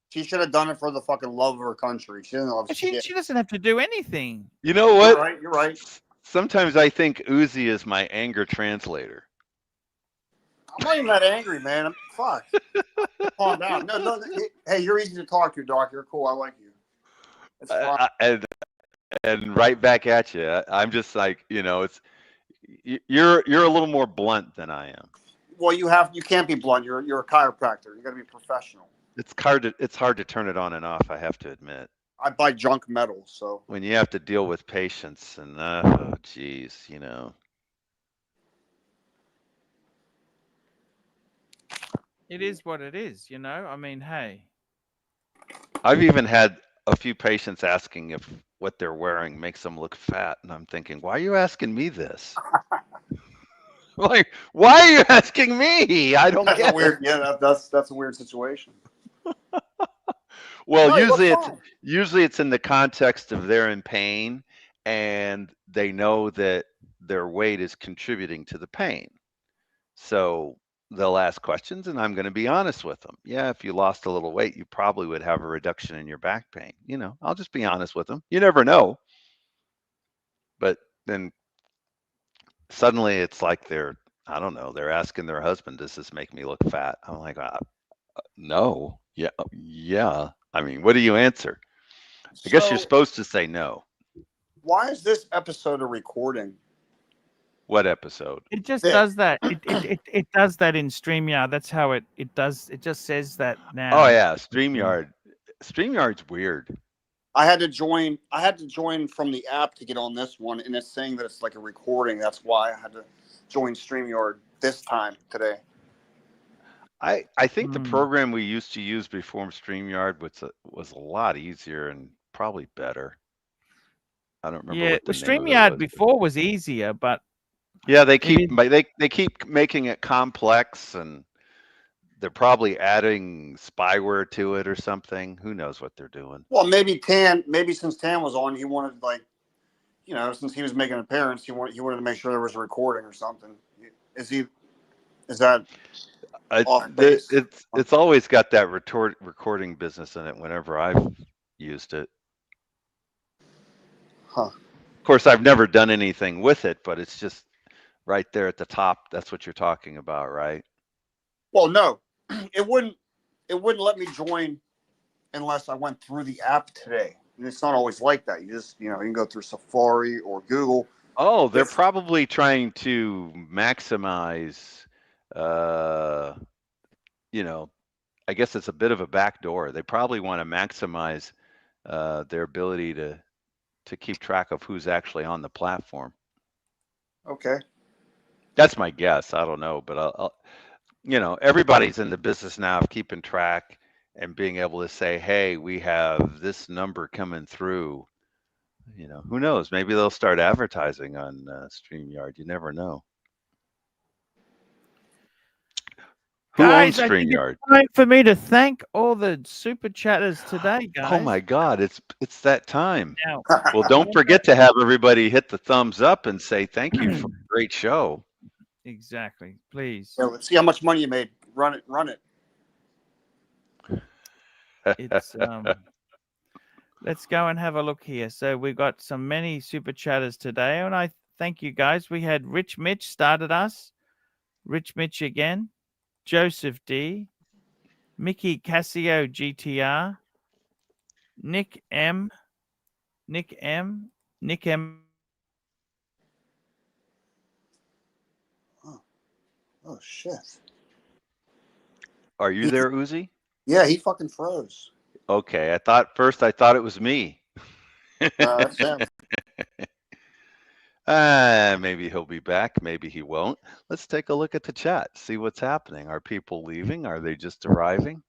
F: She should have done it for the fucking love of her country. She doesn't love shit.
D: She doesn't have to do anything.
N: You know what?
F: You're right.
N: Sometimes I think Uzi is my anger translator.
F: I'm not even that angry, man. Fuck. Calm down. No. Hey, you're easy to talk to, Doc. You're cool. I like you. It's fine.
N: And right back at you. I'm just like, you know, you're a little more blunt than I am.
F: Well, you can't be blunt. You're a chiropractor. You got to be professional.
N: It's hard to turn it on and off, I have to admit.
F: I buy junk metal, so
N: when you have to deal with patients and oh geez, you know.
D: It is what it is, you know. I mean, hey.
N: I've even had a few patients asking if what they're wearing makes them look fat, and I'm thinking, why are you asking me this? Like, why are you asking me? I don't get
F: weird.
N: it.
F: Yeah, that's a weird situation.
N: Well,
F: no,
N: usually it's in the context of they're in pain and they know that their weight is contributing to the pain. So they'll ask questions and I'm going to be honest with them. Yeah, if you lost a little weight, you probably would have a reduction in your back pain. You know, I'll just be honest with them. You never know. But then suddenly it's like they're asking their husband, does this make me look fat? I'm like, no. Yeah. I mean, what do you answer? I guess you're supposed to say no.
F: Why is this episode a recording?
N: What episode?
D: It just does that. It does that in StreamYard. That's how it does. It just says that now.
N: Oh yeah, StreamYard. StreamYard's weird.
F: I had to join from the app to get on this one, and it's saying that it's like a recording. That's why I had to join StreamYard this time today.
N: I think the program we used to use before StreamYard was a lot easier and probably better. I don't remember.
D: Yeah,
N: what the name
D: StreamYard
N: was,
D: before was easier, but
N: yeah, they keep making it complex, and they're probably adding spyware to it or something. Who knows what they're doing?
F: Well, maybe since Tan was on, he wanted, like, you know, since he was making an appearance, he wanted to make sure there was a recording or something. Is that?
N: It's always got that recording business in it whenever I've used it.
F: Huh.
N: Of course, I've never done anything with it, but it's just right there at the top. That's what you're talking about, right?
F: Well, no, it wouldn't let me join unless I went through the app today. And it's not always like that. You just, you can go through Safari or Google.
N: Oh, they're probably trying to maximize, I guess it's a bit of a backdoor. They probably want to maximize their ability to keep track of who's actually on the platform.
F: Okay.
N: That's my guess. I don't know, but I'll everybody's in the business now of keeping track and being able to say, hey, we have this number coming through. Who knows? Maybe they'll start advertising on StreamYard. You never know. Who owns
D: Guys, I think
N: StreamYard?
D: it's time for me to thank all the super chatters today, guys.
N: Oh my God, it's that time.
D: Now,
N: Well, don't forget to have everybody hit the thumbs up and say thank you for a great show.
D: exactly. Please.
F: Yeah, let's see how much money you made. Run it.
D: It's let's go and have a look here. So we've got many super chatters today, and I thank you guys. We had Rich Mitch started us, Rich Mitch again, Joseph D, Mickey Casio GTR, Nick M.
F: Oh shit.
N: Are you there, Uzi?
F: Yeah, he fucking froze.
N: Okay, I thought it was me.
F: That's him.
N: Maybe he'll be back. Maybe he won't. Let's take a look at the chat. See what's happening. Are people leaving? Are they just arriving?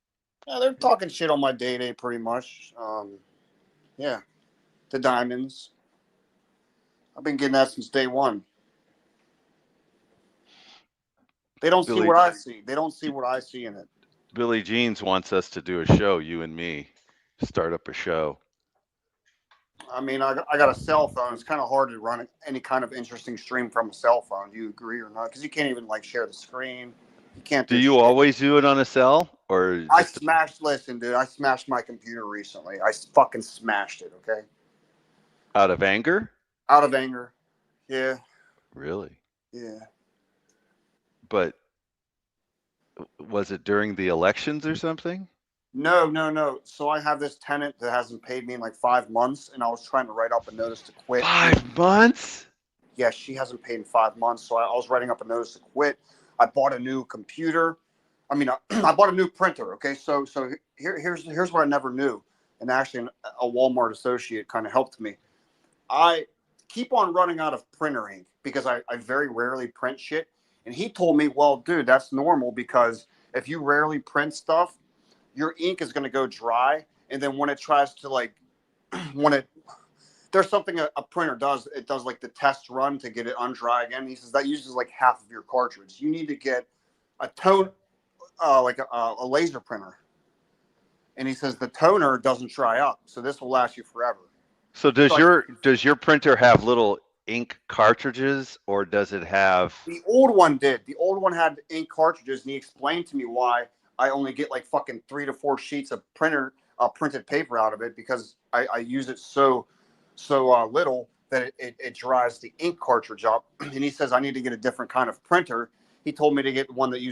F: Yeah, they're talking shit on my day pretty much. Yeah, the diamonds. I've been getting that since day one. They don't see
N: Billy-
F: what I see. They don't see what I see in it.
N: Billy Jeans wants us to do a show, you and me. Start up a show.
F: I mean, I got a cell phone. It's kind of hard to run any kind of interesting stream from a cell phone. Do you agree or not? Because you can't even like share the screen. You can't.
N: Do you
F: shit.
N: always do it on a cell or
F: I
N: just
F: smashed. Listen, dude, I smashed my computer recently. I fucking smashed it. Okay.
N: out of anger?
F: Out of anger. Yeah.
N: Really?
F: Yeah.
N: But was it during the elections or something?
F: No. So I have this tenant that hasn't paid me in like 5 months, and I was trying to write up a notice to quit.
N: 5 months?
F: Yeah, she hasn't paid in 5 months, so I was writing up a notice to quit. I bought a new computer. I mean, I bought a new printer. Okay, so here's what I never knew, and actually a Walmart associate kind of helped me. I keep on running out of printer ink because I very rarely print shit, and he told me, well, dude, that's normal because if you rarely print stuff, your ink is going to go dry, and then when it tries to like there's something a printer does. It does like the test run to get it undry again. He says that uses like half of your cartridge. You need to get a tone, like a laser printer. And he says the toner doesn't dry up, so this will last you forever.
N: So does your printer have little ink cartridges, or does it have?
F: The old one did. The old one had ink cartridges, and he explained to me why I only get like fucking 3 to 4 sheets of printed paper out of it because I use it so little that it dries the ink cartridge up. And he says I need to get a different kind of printer. He told me to get one that uses